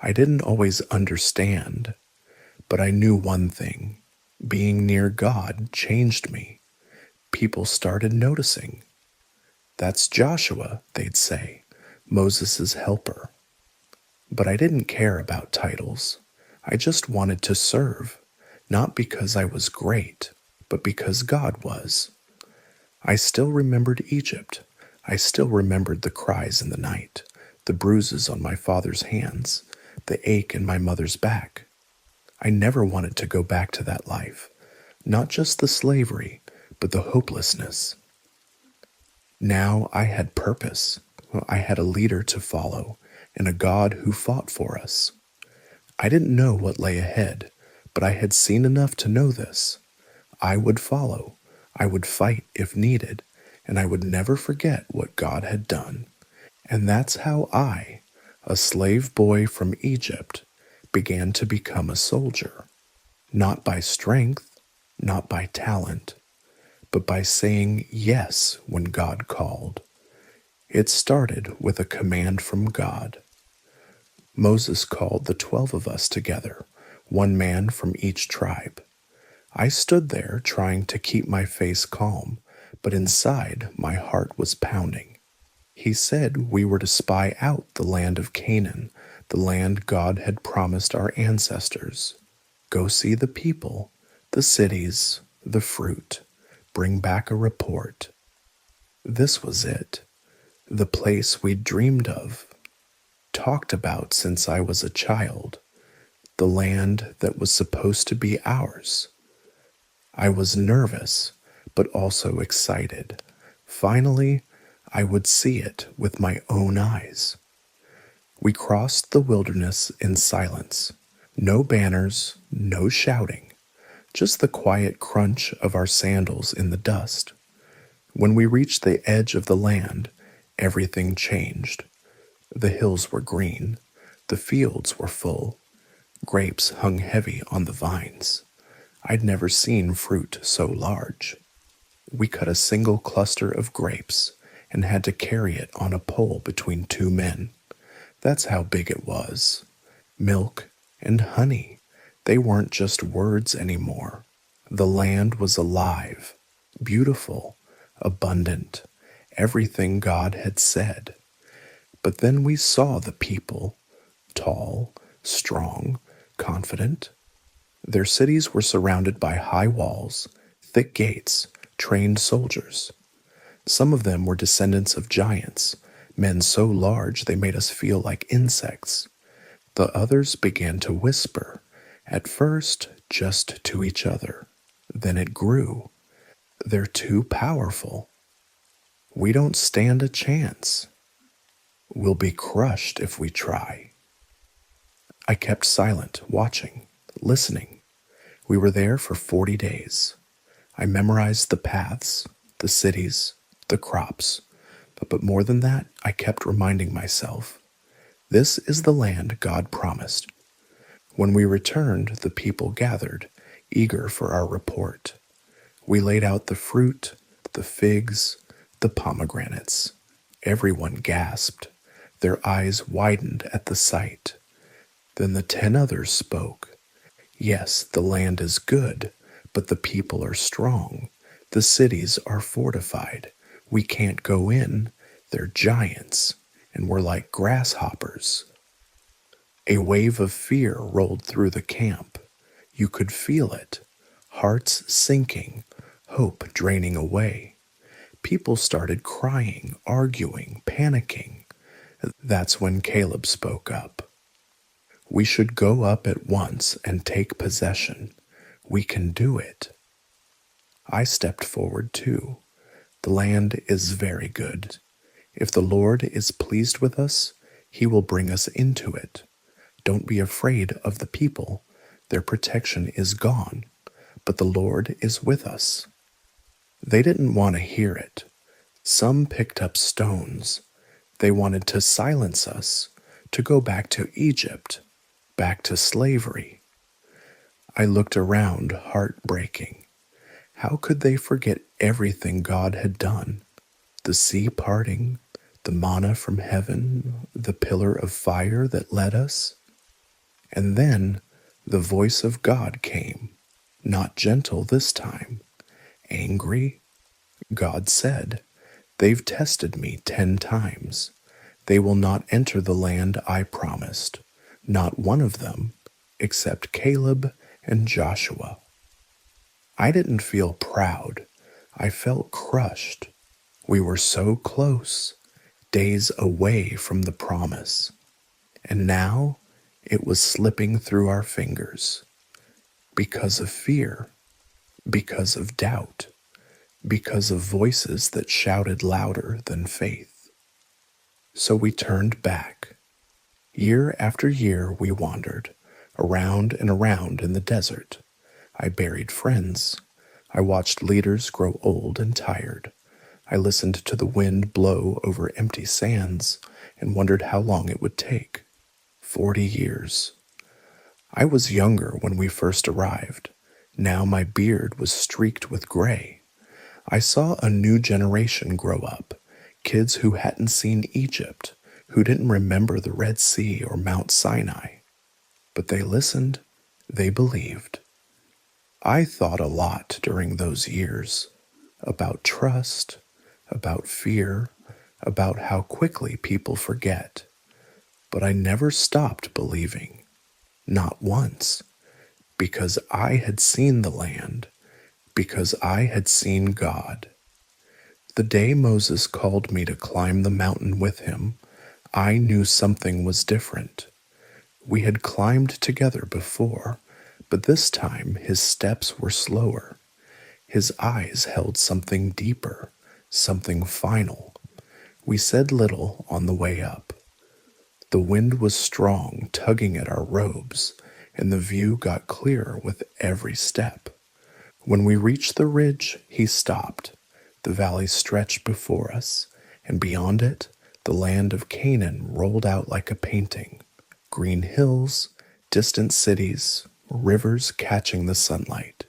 I didn't always understand. But I knew one thing. Being near God changed me. People started noticing. "That's Joshua," they'd say, "Moses' helper." But I didn't care about titles. I just wanted to serve, not because I was great, but because God was. I still remembered Egypt. I still remembered the cries in the night, the bruises on my father's hands, the ache in my mother's back. I never wanted to go back to that life, not just the slavery, but the hopelessness. Now I had purpose. I had a leader to follow and a God who fought for us. I didn't know what lay ahead, but I had seen enough to know this. I would follow. I would fight if needed, and I would never forget what God had done. And that's how I, a slave boy from Egypt, began to become a soldier. Not by strength, not by talent, but by saying yes when God called. It started with a command from God. Moses called the 12 of us together, one man from each tribe. I stood there trying to keep my face calm, but inside my heart was pounding. He said we were to spy out the land of Canaan, the land God had promised our ancestors. Go see the people, the cities, the fruit. Bring back a report. This was it, the place we'd dreamed of, talked about since I was a child, the land that was supposed to be ours. I was nervous, but also excited. Finally, I would see it with my own eyes. We crossed the wilderness in silence. No banners, no shouting, just the quiet crunch of our sandals in the dust. When we reached the edge of the land, everything changed. The hills were green. The fields were full. Grapes hung heavy on the vines. I'd never seen fruit so large. We cut a single cluster of grapes and had to carry it on a pole between two men. That's how big it was. Milk and honey. They weren't just words anymore. The land was alive, beautiful, abundant, everything God had said. But then we saw the people, tall, strong, confident. Their cities were surrounded by high walls, thick gates, trained soldiers. Some of them were descendants of giants, men so large they made us feel like insects. The others began to whisper, at first just to each other. Then it grew. "They're too powerful. We don't stand a chance. We'll be crushed if we try." I kept silent, watching, listening. We were there for 40 days. I memorized the paths, the cities, the crops. But more than that, I kept reminding myself, this is the land God promised. When we returned, the people gathered, eager for our report. We laid out the fruit, the figs, the pomegranates. Everyone gasped. Their eyes widened at the sight. Then the 10 others spoke. Yes, the land is good, but the people are strong. The cities are fortified. We can't go in. They're giants, and we're like grasshoppers. A wave of fear rolled through the camp. You could feel it. Hearts sinking, hope draining away. People started crying, arguing, panicking. That's when Caleb spoke up. We should go up at once and take possession. We can do it. I stepped forward too. The land is very good. If the Lord is pleased with us, He will bring us into it. Don't be afraid of the people. Their protection is gone, but the Lord is with us. They didn't want to hear it. Some picked up stones. They wanted to silence us, to go back to Egypt, back to slavery. I looked around, heartbreaking. How could they forget everything God had done? The sea parting, the manna from heaven, the pillar of fire that led us. And then the voice of God came, not gentle this time, angry. God said, "They've tested me 10 times. They will not enter the land I promised, not one of them, except Caleb and Joshua." I didn't feel proud. I felt crushed. We were so close, days away from the promise. And now it was slipping through our fingers. Because of fear, because of doubt, because of voices that shouted louder than faith. So we turned back. Year after year we wandered, around and around in the desert. I buried friends. I watched leaders grow old and tired. I listened to the wind blow over empty sands and wondered how long it would take. 40 years. I was younger when we first arrived. Now my beard was streaked with gray. I saw a new generation grow up, kids who hadn't seen Egypt, who didn't remember the Red Sea or Mount Sinai. But they listened, they believed. I thought a lot during those years about trust, about fear, about how quickly people forget. But I never stopped believing, not once, because I had seen the land, because I had seen God. The day Moses called me to climb the mountain with him, I knew something was different. We had climbed together before, but this time his steps were slower. His eyes held something deeper, something final. We said little on the way up. The wind was strong, tugging at our robes, and the view got clearer with every step. When we reached the ridge, he stopped. The valley stretched before us, and beyond it, the land of Canaan rolled out like a painting. Green hills, distant cities, rivers catching the sunlight.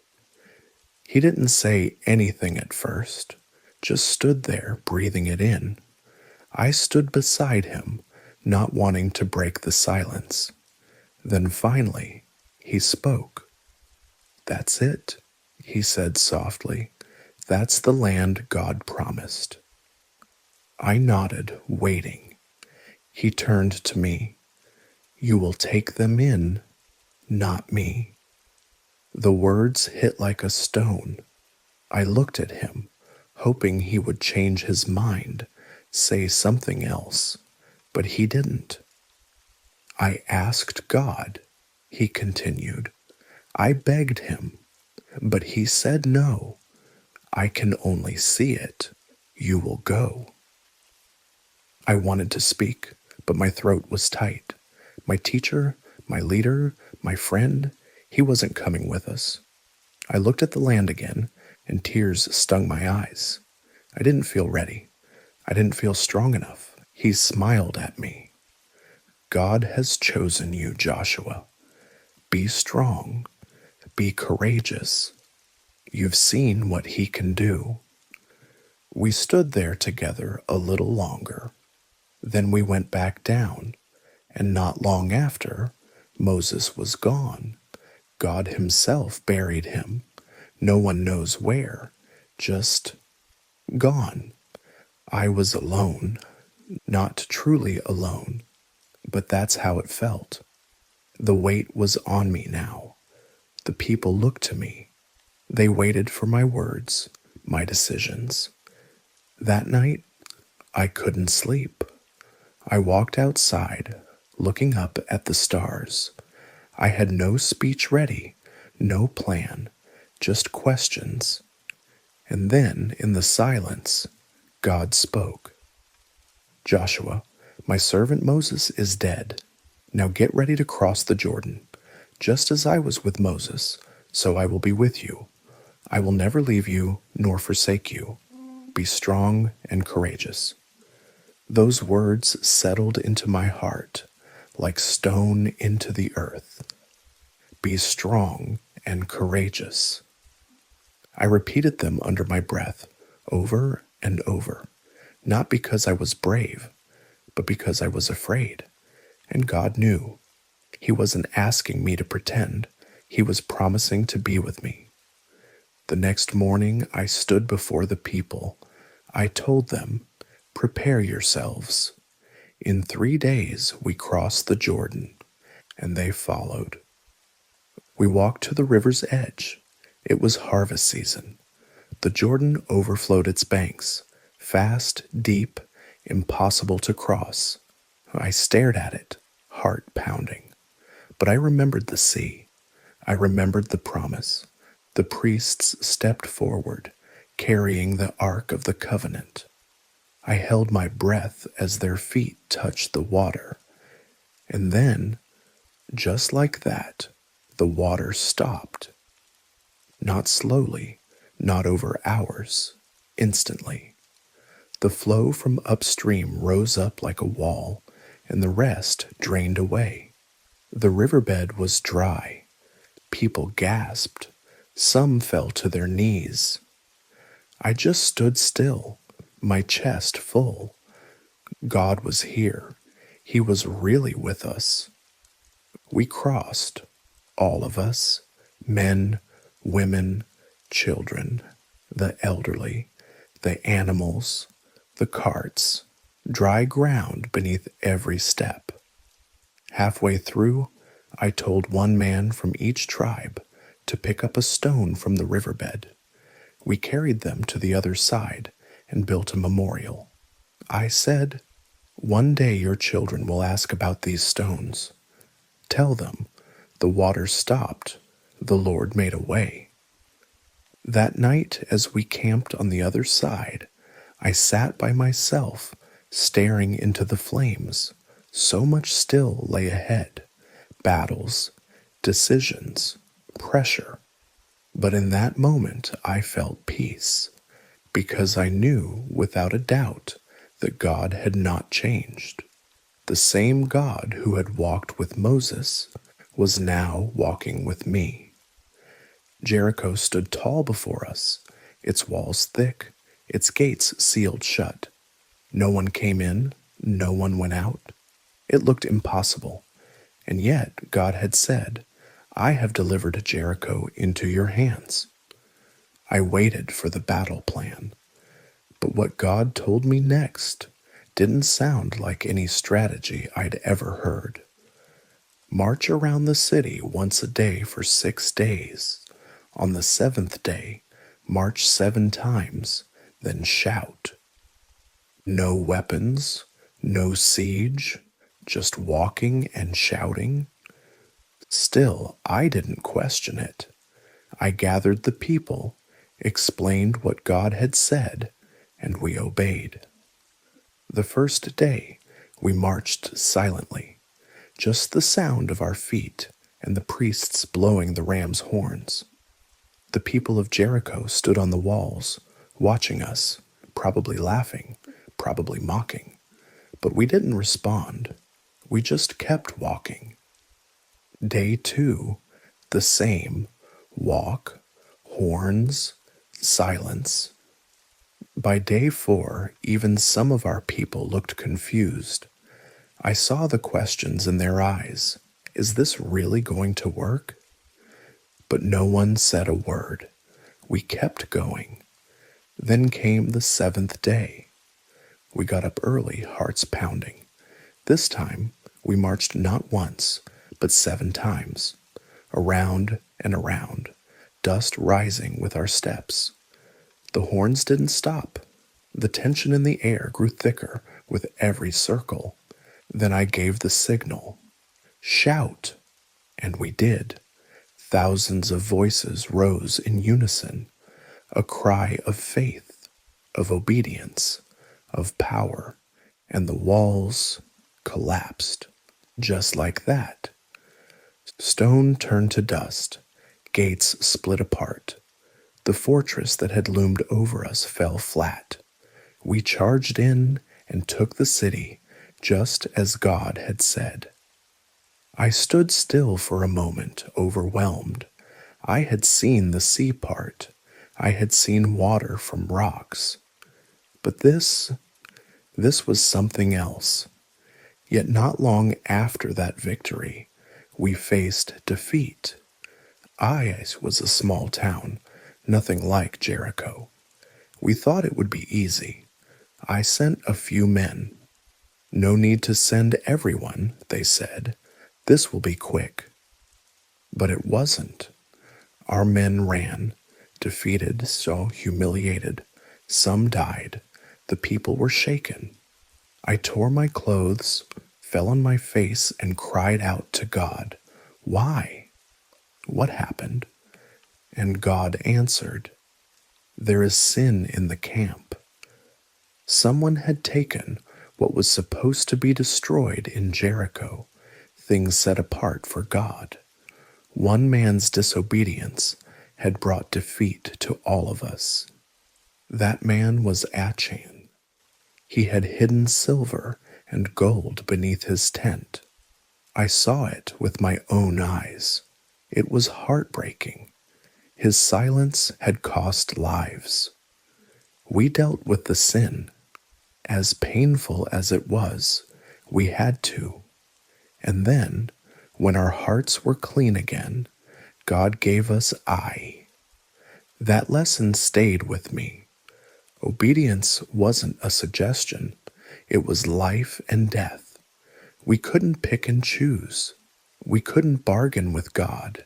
He didn't say anything at first, just stood there breathing it in. I stood beside him, not wanting to break the silence. Then finally, he spoke. "That's it," he said softly. "That's the land God promised." I nodded, waiting. He turned to me. "You will take them in, not me." The words hit like a stone. I looked at him, hoping he would change his mind, say something else, but he didn't. "I asked God," he continued. "I begged him, but he said no. I can only see it. You will go." I wanted to speak, but my throat was tight. My teacher, my leader, my friend, he wasn't coming with us. I looked at the land again, and tears stung my eyes. I didn't feel ready. I didn't feel strong enough. He smiled at me. God has chosen you, Joshua. Be strong. Be courageous. You've seen what he can do. We stood there together a little longer. Then we went back down, and not long after, Moses was gone. God himself buried him. No one knows where, just gone. I was alone, not truly alone, but that's how it felt. The weight was on me now. The people looked to me. They waited for my words, my decisions. That night, I couldn't sleep. I walked outside, looking up at the stars. I had no speech ready, no plan, just questions. And then, in the silence, God spoke. Joshua, my servant Moses is dead. Now get ready to cross the Jordan. Just as I was with Moses, so I will be with you. I will never leave you nor forsake you. Be strong and courageous. Those words settled into my heart like stone into the earth. Be strong and courageous. I repeated them under my breath, over and over, not because I was brave, but because I was afraid. And God knew. He wasn't asking me to pretend. He was promising to be with me. The next morning, I stood before the people. I told them, prepare yourselves. In 3 days, we crossed the Jordan, and they followed. We walked to the river's edge. It was harvest season. The Jordan overflowed its banks, fast, deep, impossible to cross. I stared at it, heart pounding. But I remembered the sea. I remembered the promise. The priests stepped forward, carrying the Ark of the Covenant. I held my breath as their feet touched the water. And then, just like that, the water stopped. Not slowly, not over hours, instantly. The flow from upstream rose up like a wall, and the rest drained away. The riverbed was dry. People gasped. Some fell to their knees. I just stood still, my chest full. God was here. He was really with us. We crossed, all of us, men, women, children, the elderly, the animals, the carts, dry ground beneath every step. Halfway through, I told one man from each tribe to pick up a stone from the riverbed. We carried them to the other side and built a memorial. I said, one day your children will ask about these stones. Tell them, the water stopped, the Lord made a way. That night, as we camped on the other side, I sat by myself, staring into the flames. So much still lay ahead. Battles, decisions, pressure. But in that moment, I felt peace, because I knew without a doubt that God had not changed. The same God who had walked with Moses was now walking with me. Jericho stood tall before us, its walls thick, its gates sealed shut. No one came in, no one went out. It looked impossible, and yet God had said, I have delivered Jericho into your hands. I waited for the battle plan, but what God told me next didn't sound like any strategy I'd ever heard. March around the city once a day for 6 days. On the 7th day, march 7 times, then shout. No weapons, no siege, just walking and shouting. Still, I didn't question it. I gathered the people, explained what God had said, and we obeyed. The first day, we marched silently, just the sound of our feet and the priests blowing the ram's horns. The people of Jericho stood on the walls, watching us, probably laughing, probably mocking. But we didn't respond. We just kept walking. Day 2, the same. Walk, horns, silence. By day 4, even some of our people looked confused. I saw the questions in their eyes. Is this really going to work? But no one said a word. We kept going. Then came the 7th day. We got up early, hearts pounding. This time, we marched not once, but 7 times, around and around, dust rising with our steps. The horns didn't stop. The tension in the air grew thicker with every circle. Then I gave the signal. Shout! And we did. Thousands of voices rose in unison, a cry of faith, of obedience, of power, and the walls collapsed, just like that. Stone turned to dust, gates split apart. The fortress that had loomed over us fell flat. We charged in and took the city, just as God had said. I stood still for a moment, overwhelmed. I had seen the sea part. I had seen water from rocks. But this was something else. Yet not long after that victory, we faced defeat. Ai was a small town, nothing like Jericho. We thought it would be easy. I sent a few men. No need to send everyone, they said. This will be quick. But it wasn't. Our men ran, defeated, so humiliated. Some died. The people were shaken. I tore my clothes, fell on my face, and cried out to God. Why? What happened? And God answered, There is sin in the camp. Someone had taken what was supposed to be destroyed in Jericho, things set apart for God. One man's disobedience had brought defeat to all of us. That man was Achan. He had hidden silver and gold beneath his tent. I saw it with my own eyes. It was heartbreaking. His silence had cost lives. We dealt with the sin. As painful as it was, we had to. And then, when our hearts were clean again, God gave us Ai. That lesson stayed with me. Obedience wasn't a suggestion. It was life and death. We couldn't pick and choose. We couldn't bargain with God.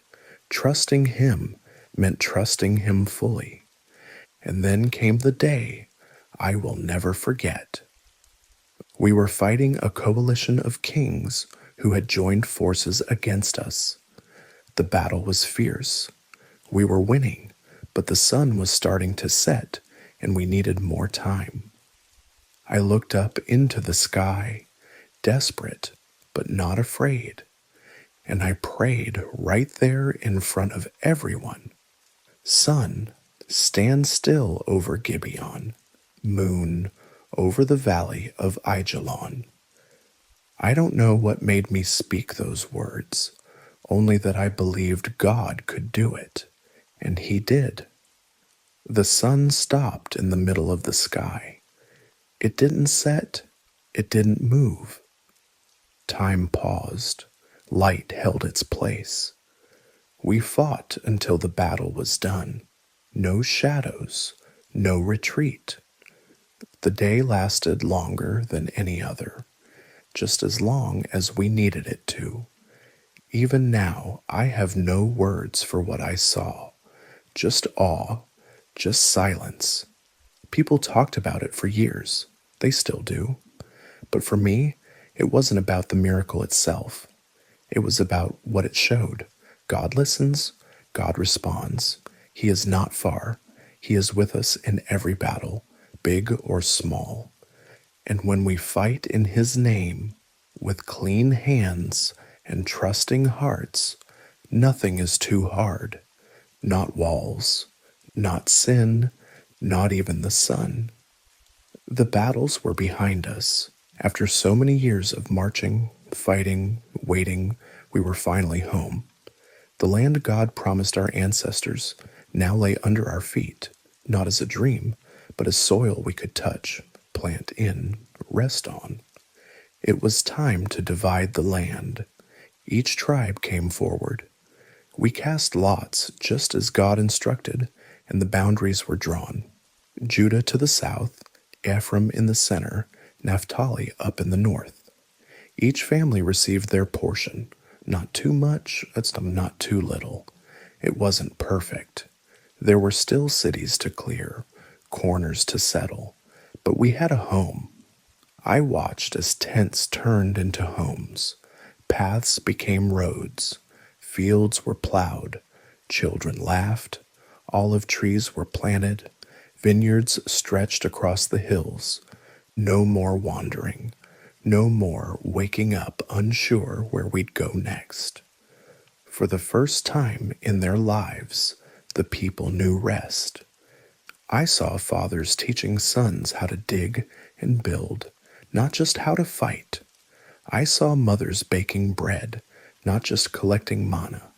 Trusting Him meant trusting Him fully. And then came the day I will never forget. We were fighting a coalition of kings who had joined forces against us. The battle was fierce. We were winning, but the sun was starting to set, and we needed more time. I looked up into the sky, desperate, but not afraid, and I prayed right there in front of everyone. Sun, stand still over Gibeon. Moon, over the valley of Aijalon. I don't know what made me speak those words, only that I believed God could do it, and He did. The sun stopped in the middle of the sky. It didn't set, it didn't move. Time paused, light held its place. We fought until the battle was done. No shadows, no retreat. The day lasted longer than any other, just as long as we needed it to. Even now, I have no words for what I saw. Just awe, just silence. People talked about it for years. They still do. But for me, it wasn't about the miracle itself. It was about what it showed. God listens, God responds. He is not far. He is with us in every battle, big or small. And when we fight in His name, with clean hands and trusting hearts, nothing is too hard. Not walls, not sin, not even the sun. The battles were behind us. After so many years of marching, fighting, waiting, we were finally home. The land God promised our ancestors now lay under our feet, not as a dream, but as soil we could touch, plant in, rest on. It was time to divide the land. Each tribe came forward. We cast lots just as God instructed, and the boundaries were drawn. Judah to the south, Ephraim in the center, Naphtali up in the north. Each family received their portion, not too much, not too little. It wasn't perfect. There were still cities to clear, corners to settle, but we had a home. I watched as tents turned into homes. Paths became roads. Fields were plowed. Children laughed. Olive trees were planted. Vineyards stretched across the hills. No more wandering. No more waking up unsure where we'd go next. For the first time in their lives, the people knew rest. I saw fathers teaching sons how to dig and build, not just how to fight. I saw mothers baking bread, not just collecting manna.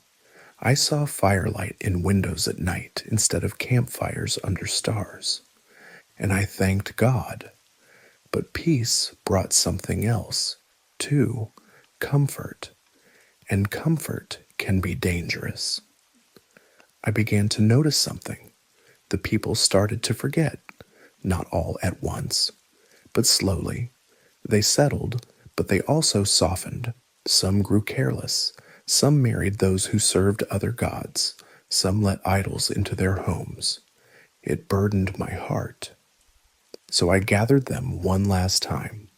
I saw firelight in windows at night instead of campfires under stars. And I thanked God. But peace brought something else, too, comfort. And comfort can be dangerous. I began to notice something. The people started to forget, not all at once, but slowly. They settled, but they also softened. Some grew careless. Some married those who served other gods. Some let idols into their homes. It burdened my heart. So I gathered them one last time,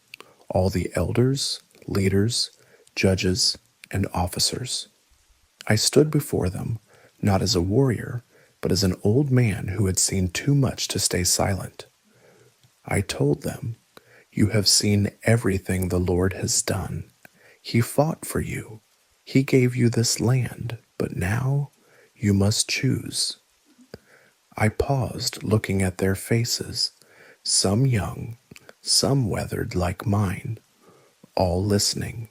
all the elders, leaders, judges, and officers. I stood before them, not as a warrior, but as an old man who had seen too much to stay silent. I told them, "You have seen everything the Lord has done. He fought for you. He gave you this land, but now you must choose." I paused, looking at their faces, some young, some weathered like mine, all listening.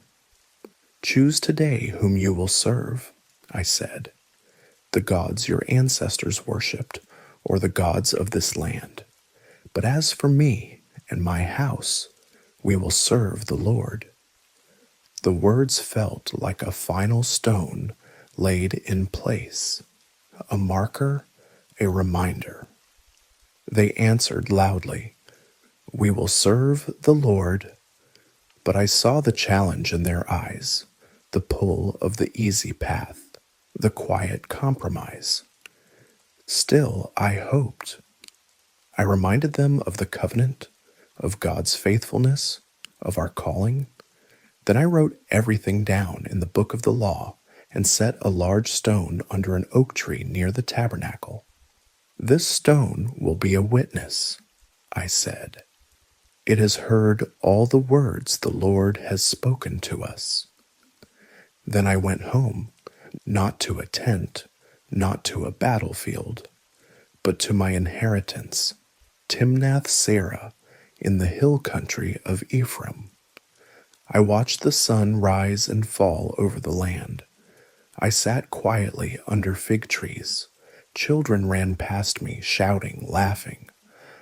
"Choose today whom you will serve," I said, "the gods your ancestors worshipped, or the gods of this land. But as for me and my house, we will serve the Lord." The words felt like a final stone laid in place, a marker, a reminder. They answered loudly, "We will serve the Lord." But I saw the challenge in their eyes, the pull of the easy path, the quiet compromise. Still, I hoped. I reminded them of the covenant, of God's faithfulness, of our calling. Then I wrote everything down in the book of the law and set a large stone under an oak tree near the tabernacle. "This stone will be a witness," I said. "It has heard all the words the Lord has spoken to us." Then I went home, not to a tent, not to a battlefield, but to my inheritance, Timnath-Serah, in the hill country of Ephraim. I watched the sun rise and fall over the land. I sat quietly under fig trees. Children ran past me, shouting, laughing.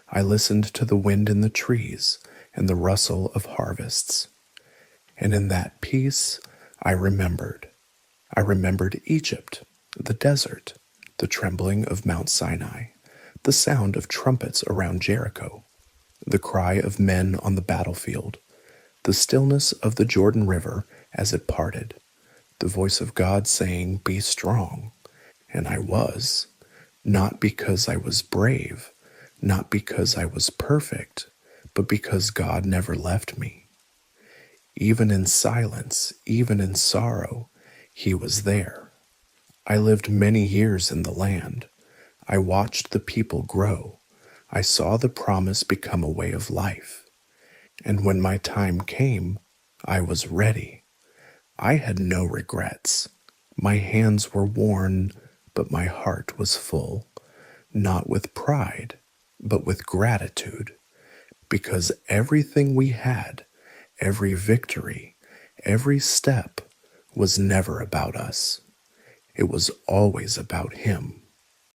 I listened to the wind in the trees and the rustle of harvests. And in that peace, I remembered. I remembered Egypt, the desert, the trembling of Mount Sinai, the sound of trumpets around Jericho, the cry of men on the battlefield, the stillness of the Jordan River as it parted, the voice of God saying, "Be strong." And I was, not because I was brave, not because I was perfect, but because God never left me. Even in silence, even in sorrow, He was there. I lived many years in the land. I watched the people grow. I saw the promise become a way of life. And when my time came, I was ready. I had no regrets. My hands were worn, but my heart was full, not with pride, but with gratitude, because everything we had, every victory, every step was never about us. It was always about Him.